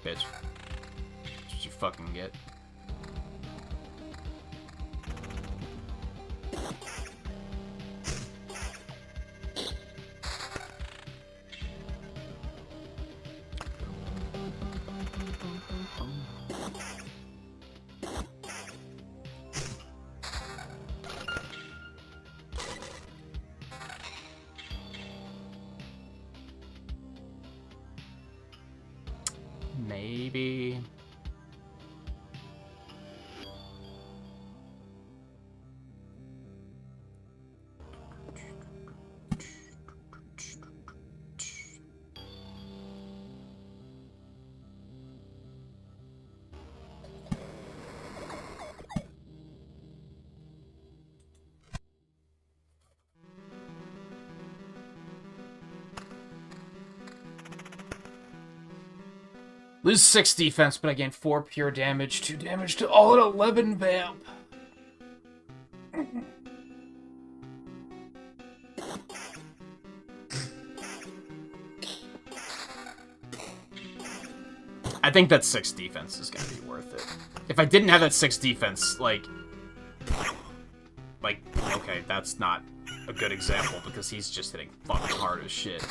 Bitch. That's what you fucking get. Maybe... lose 6 defense, but I gain 4 pure damage, 2 damage to all at 11 vamp. I think that 6 defense is gonna be worth it. If I didn't have that 6 defense, like, okay, that's not a good example because he's just hitting fucking hard as shit.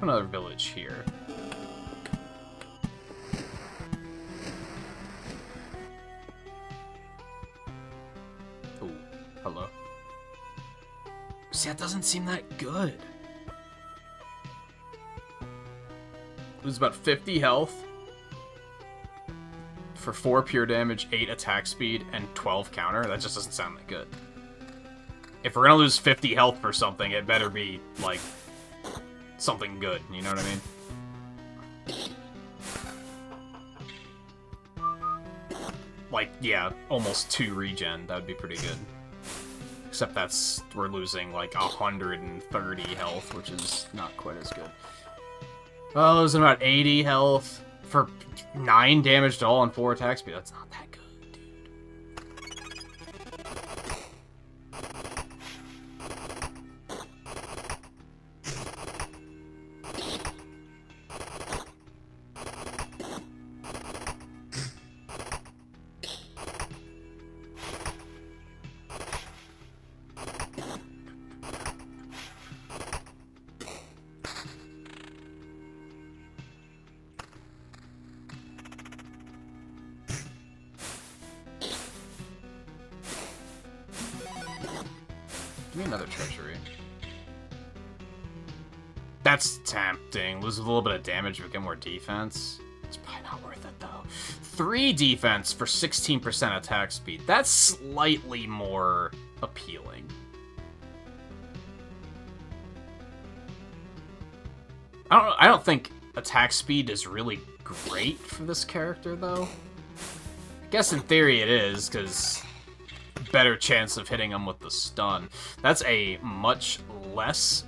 Another village here. Ooh, hello. See, that doesn't seem that good. Lose about 50 health for 4 pure damage, 8 attack speed, and 12 counter. That just doesn't sound that good. If we're gonna lose 50 health for something, it better be, like, something good, you know what I mean? Like, yeah, almost 2 regen, that would be pretty good. Except we're losing like 130 health, which is not quite as good. Oh, losing about 80 health for 9 damage to all and 4 attack speed, that's not that good. Give me another treasury. That's tempting. Lose a little bit of damage, but get more defense. It's probably not worth it, though. 3 defense for 16% attack speed. That's slightly more appealing. I don't think attack speed is really great for this character, though. I guess in theory it is, because better chance of hitting him with the stun. That's a much less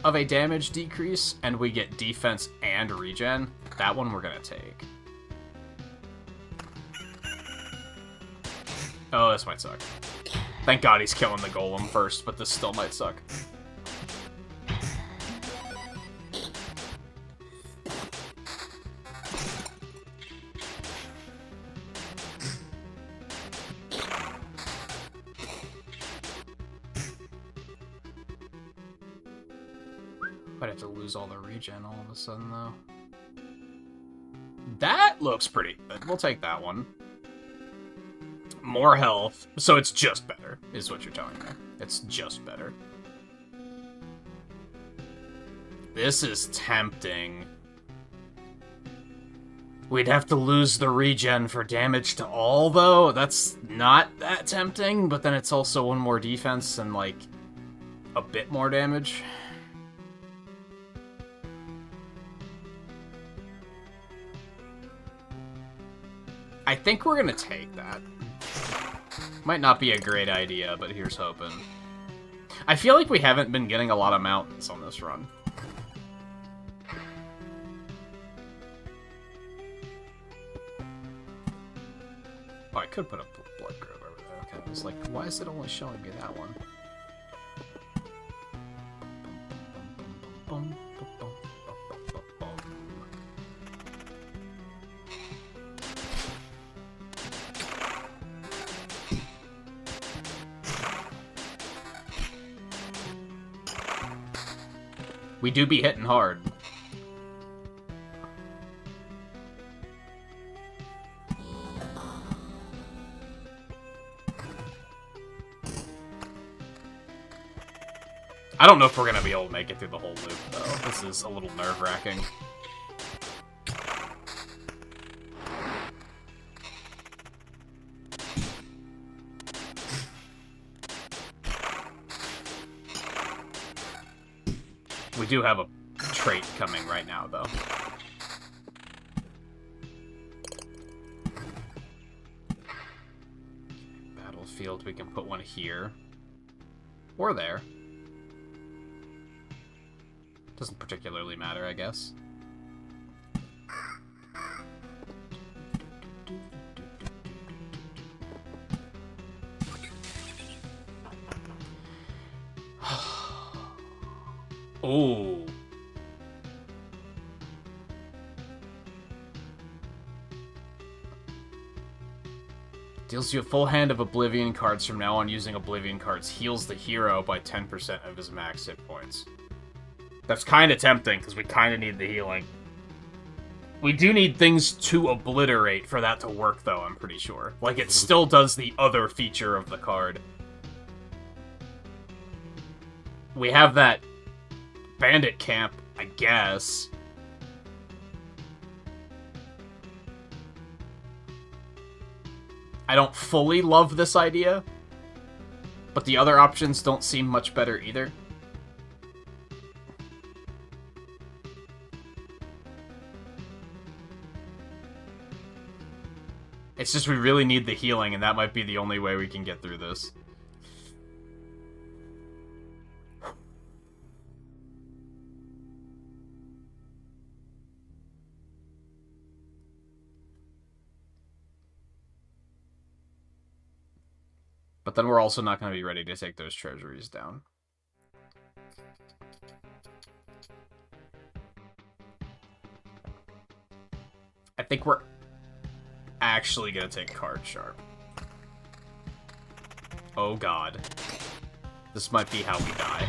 of a damage decrease, and we get defense and regen. That one we're gonna take. Oh, this might suck. Thank God he's killing the golem first, but this still might suck. Might have to lose all the regen all of a sudden, though. That looks pretty good. We'll take that one. More health, so it's just better, is what you're telling me. It's just better. This is tempting. We'd have to lose the regen for damage to all, though. That's not that tempting, but then it's also one more defense and, like, a bit more damage. I think we're gonna take that. Might not be a great idea, but here's hoping. I feel like we haven't been getting a lot of mountains on this run. Oh, I could put a blood grove over there. Okay, I was like, why is it only showing me that one? We do be hitting hard. I don't know if we're gonna be able to make it through the whole loop, though. This is a little nerve-wracking. We do have a trait coming right now, though. Battlefield, we can put one here. Or there. Doesn't particularly matter, I guess. Oh. Deals you a full hand of Oblivion cards from now on using Oblivion cards. Heals the hero by 10% of his max hit points. That's kind of tempting, because we kind of need the healing. We do need things to obliterate for that to work, though, I'm pretty sure. Like, it still does the other feature of the card. We have that bandit camp, I guess. I don't fully love this idea, but the other options don't seem much better either. It's just we really need the healing, and that might be the only way we can get through this. But then we're also not going to be ready to take those treasuries down. I think we're actually going to take Card Sharp. Oh god. This might be how we die.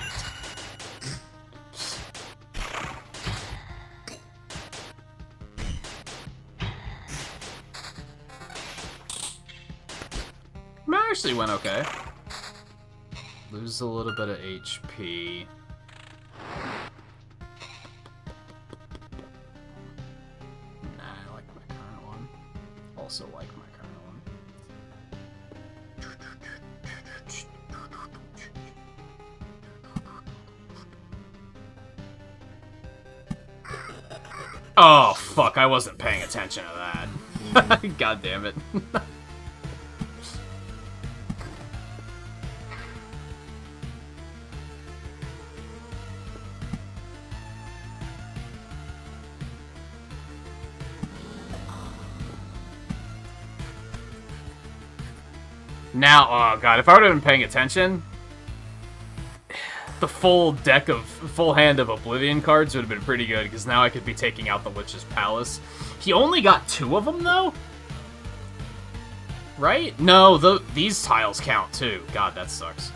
Actually went okay. Lose a little bit of HP. Nah, I like my current one. Also like my current one. Oh, fuck, I wasn't paying attention to that. God damn it. Now, oh god, if I would have been paying attention, the full hand of Oblivion cards would have been pretty good, because now I could be taking out the Witch's Palace. He only got 2 of them, though? Right? No, these tiles count, too. God, that sucks.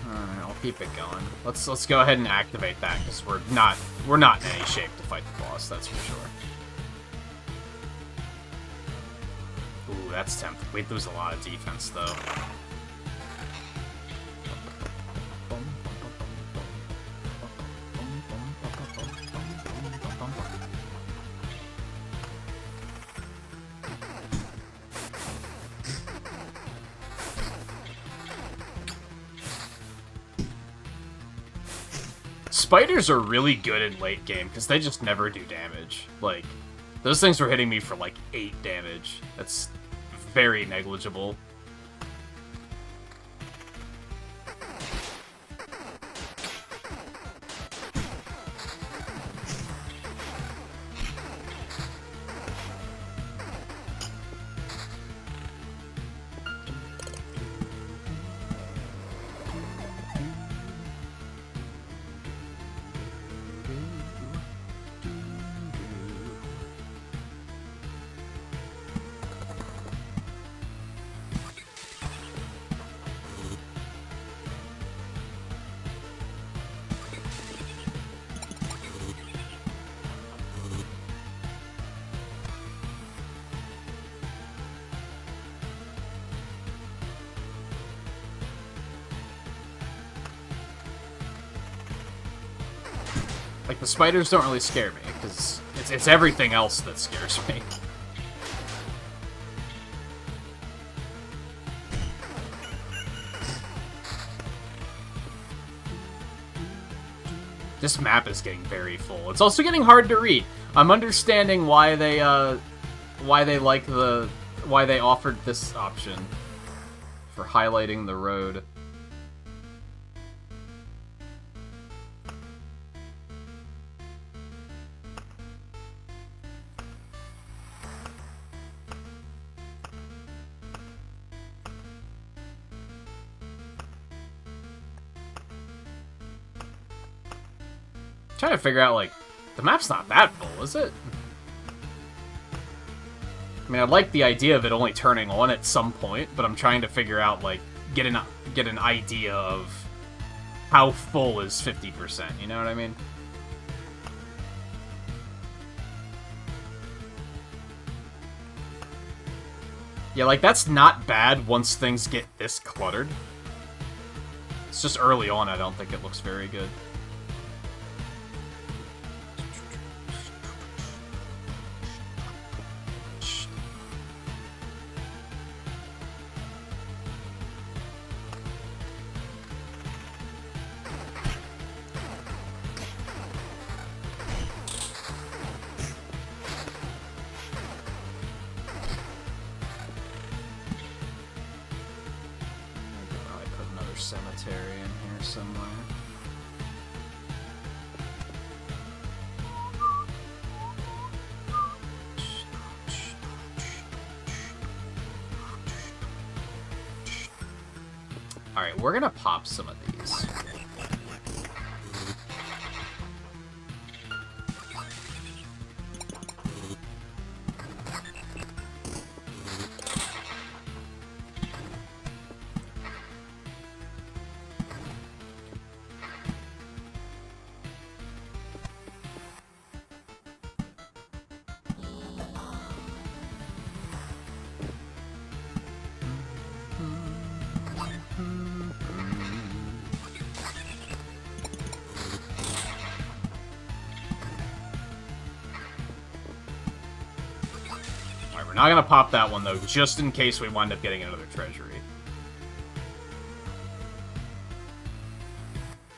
Alright, I'll keep it going. Let's go ahead and activate that, because we're not in any shape to fight the boss, that's for sure. Ooh, that's tempting. We'd lose a lot of defense, though. Spiders are really good in late game, because they just never do damage. Like, those things were hitting me for like 8 damage. That's very negligible. Like, the spiders don't really scare me, because it's everything else that scares me. This map is getting very full. It's also getting hard to read. I'm understanding why they offered this option for highlighting the road. Trying to figure out, like, the map's not that full, is it? I mean, I like the idea of it only turning on at some point, but I'm trying to figure out, like, get an idea of how full is 50%, you know what I mean? Yeah, like, that's not bad once things get this cluttered. It's just early on, I don't think it looks very good. Cemetery in here somewhere. Alright, we're gonna pop some of these. We're not gonna pop that one, though, just in case we wind up getting another treasury.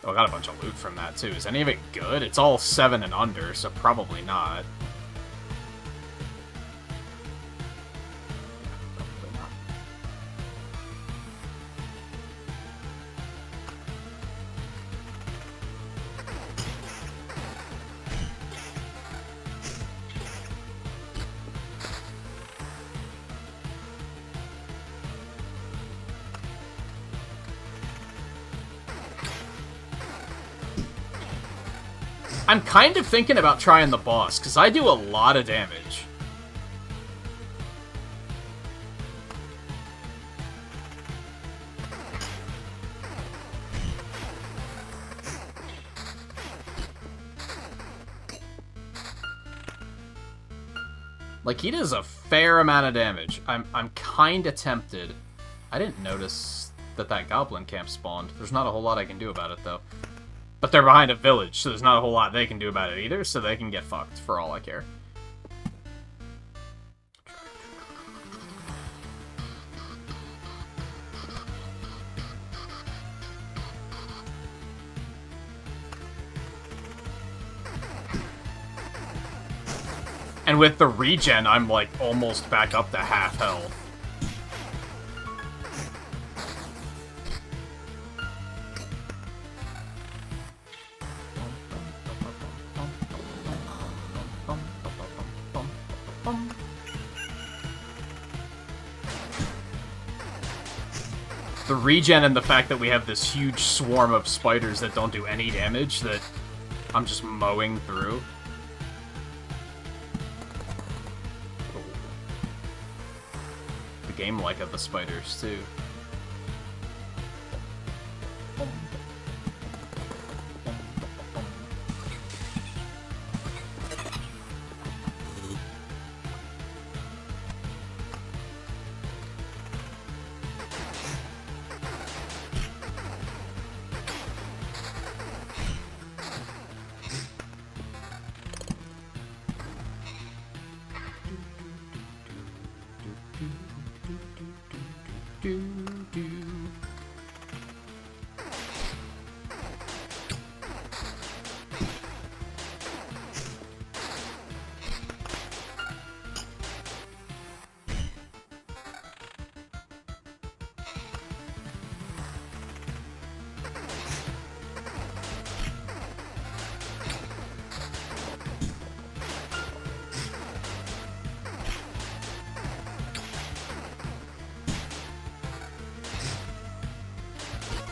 Oh, I got a bunch of loot from that, too. Is any of it good? It's all 7 and under, so probably not. Probably not. I'm kind of thinking about trying the boss, because I do a lot of damage. Like, he does a fair amount of damage. I'm kind of tempted. I didn't notice that goblin camp spawned. There's not a whole lot I can do about it, though. But they're behind a village, so there's not a whole lot they can do about it either, so they can get fucked for all I care. And with the regen, I'm like almost back up to half health. The regen and the fact that we have this huge swarm of spiders that don't do any damage that I'm just mowing through. The game like of the spiders, too.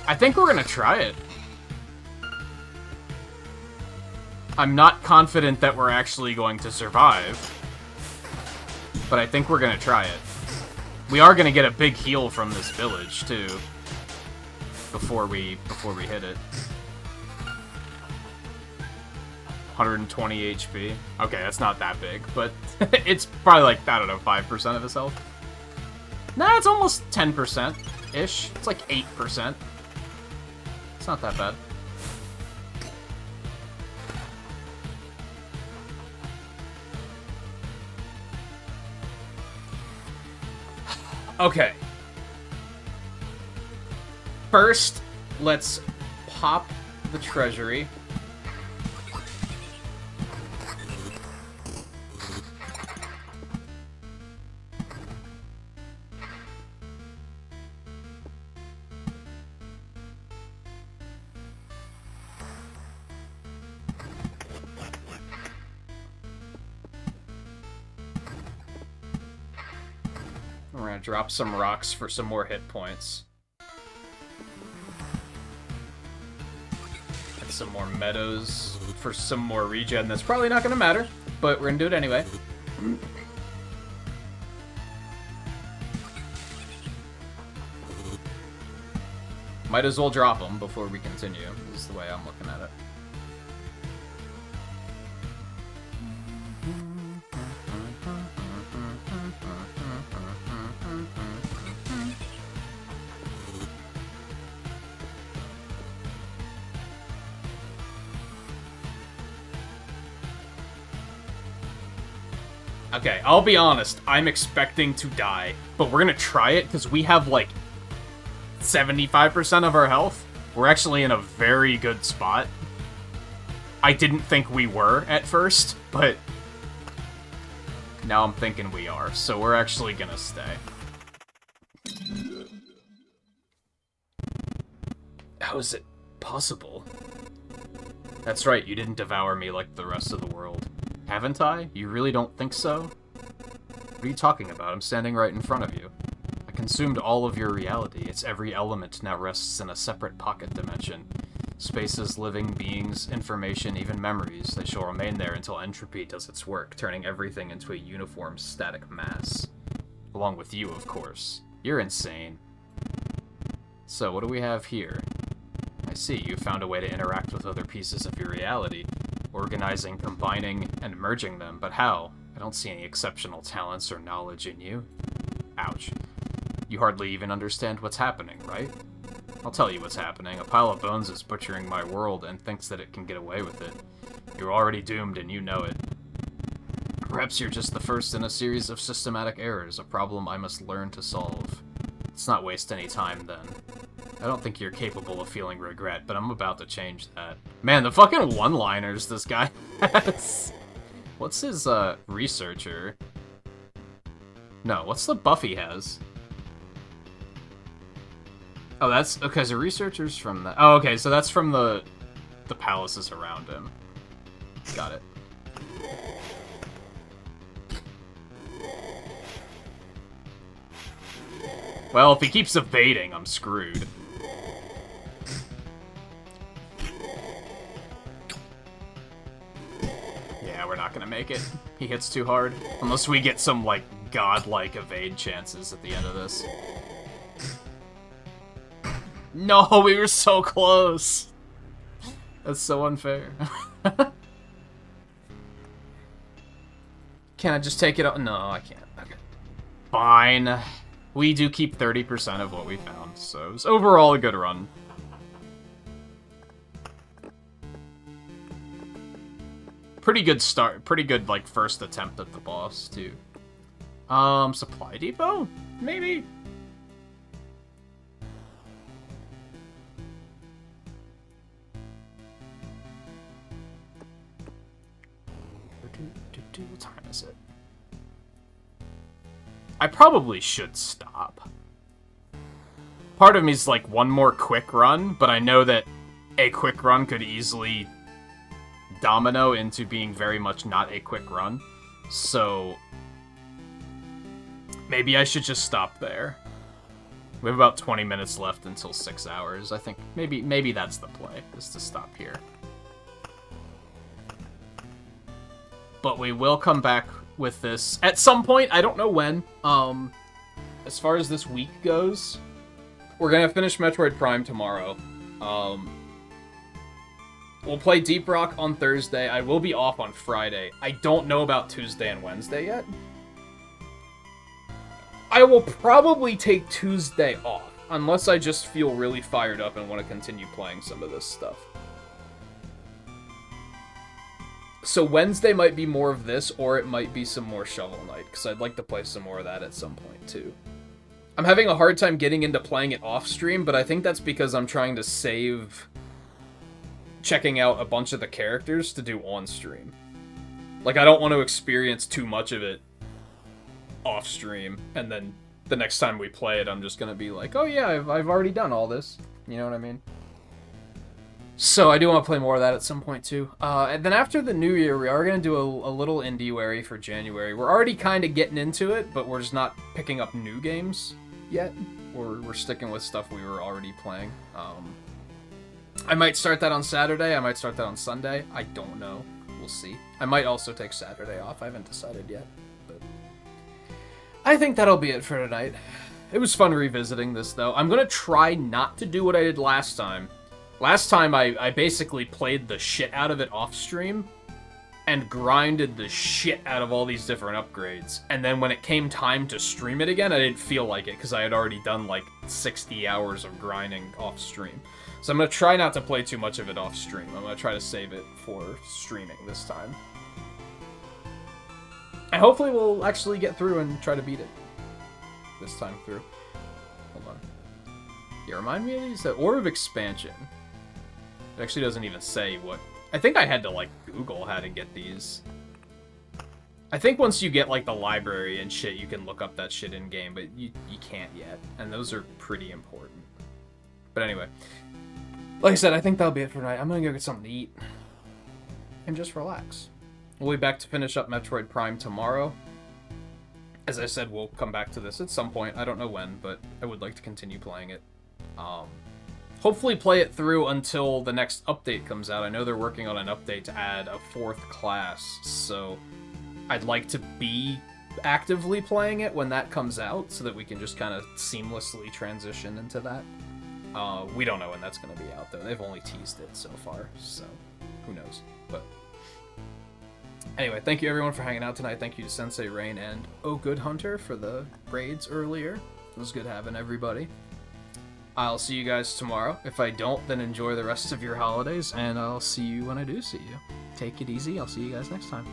I think we're gonna try it. I'm not confident that we're actually going to survive, but I think we're gonna try it. We are gonna get a big heal from this village too, before we hit it. 120 HP. Okay, that's not that big, but it's probably like, I don't know, 5% of his health. Nah, it's almost 10%-ish. It's like 8%. It's not that bad. Okay. First, let's pop the treasury. We're gonna drop some rocks for some more hit points. And some more meadows for some more regen. That's probably not gonna matter, but we're gonna do it anyway. Might as well drop them before we continue, is the way I'm looking at it. Okay, I'll be honest, I'm expecting to die, but we're gonna try it because we have like 75% of our health. We're actually in a very good spot. I didn't think we were at first, but now I'm thinking we are, so we're actually gonna stay. How is it possible? That's right, you didn't devour me like the rest of the world. Haven't I? You really don't think so? What are you talking about? I'm standing right in front of you. I consumed all of your reality. Its every element now rests in a separate pocket dimension. Spaces, living beings, information, even memories, they shall remain there until entropy does its work, turning everything into a uniform, static mass. Along with you, of course. You're insane. So, what do we have here? I see, you found a way to interact with other pieces of your reality, organizing, combining, and merging them, but how? I don't see any exceptional talents or knowledge in you. Ouch. You hardly even understand what's happening, right? I'll tell you what's happening. A pile of bones is butchering my world and thinks that it can get away with it. You're already doomed and you know it. Perhaps you're just the first in a series of systematic errors, a problem I must learn to solve. Let's not waste any time, then. I don't think you're capable of feeling regret, but I'm about to change that. Man, the fucking one-liners this guy has. What's his, researcher? No, what's the buff he has? Oh, that's... Okay, so researchers from that... Oh, okay, so that's from the palaces around him. Got it. Well, if he keeps evading, I'm screwed. Yeah, we're not gonna make it. He hits too hard. Unless we get some, like, godlike evade chances at the end of this. No, we were so close! That's so unfair. Can I just take it out? No, I can't. Okay. Fine. We do keep 30% of what we found, so it's overall a good run. Pretty good start. Pretty good, like, first attempt at the boss, too. Supply depot? Maybe? What time is it? I probably should stop. Part of me's like one more quick run, but I know that a quick run could easily domino into being very much not a quick run. So maybe I should just stop there. We have about 20 minutes left until 6 hours. I think maybe that's the play, is to stop here. But we will come back with this at some point. I don't know when. As far as this week goes, we're gonna finish Metroid Prime tomorrow. We'll play Deep Rock on Thursday. I will be off on Friday. I don't know about Tuesday and Wednesday yet. I will probably take Tuesday off, unless I just feel really fired up and want to continue playing some of this stuff. So Wednesday might be more of this, or it might be some more Shovel Knight, because I'd like to play some more of that at some point, too. I'm having a hard time getting into playing it off-stream, but I think that's because I'm trying to save checking out a bunch of the characters to do on-stream. Like, I don't want to experience too much of it off-stream, and then the next time we play it, I'm just going to be like, oh yeah, I've already done all this. You know what I mean? So I do want to play more of that at some point too. And then after the new year, we are going to do a little indie-wary for January. We're already kind of getting into it, but we're just not picking up new games yet. We're sticking with stuff we were already playing. I might start that on Saturday. I might start that on Sunday. I don't know. We'll see. I might also take Saturday off. I haven't decided yet. But I think that'll be it for tonight. It was fun revisiting this, though. I'm going to try not to do what I did last time. Last time, I basically played the shit out of it off-stream and grinded the shit out of all these different upgrades. And then when it came time to stream it again, I didn't feel like it because I had already done like 60 hours of grinding off-stream. So I'm going to try not to play too much of it off-stream. I'm going to try to save it for streaming this time. And hopefully we'll actually get through and try to beat it this time through. Hold on. Yeah, remind me of these. The Orb of Expansion. It actually doesn't even say what... I think I had to, like, Google how to get these. I think once you get, like, the library and shit, you can look up that shit in-game, but you can't yet. And those are pretty important. But anyway. Like I said, I think that'll be it for tonight. I'm gonna go get something to eat. And just relax. We'll be back to finish up Metroid Prime tomorrow. As I said, we'll come back to this at some point. I don't know when, but I would like to continue playing it. Hopefully play it through until the next update comes out. I know they're working on an update to add a 4th class, so I'd like to be actively playing it when that comes out so that we can just kind of seamlessly transition into that. We don't know when that's going to be out, though. They've only teased it so far, so who knows. But anyway, thank you everyone for hanging out tonight. Thank you to Sensei Rain and Oh Good Hunter for the raids earlier. It was good having everybody. I'll see you guys tomorrow. If I don't, then enjoy the rest of your holidays, and I'll see you when I do see you. Take it easy. I'll see you guys next time.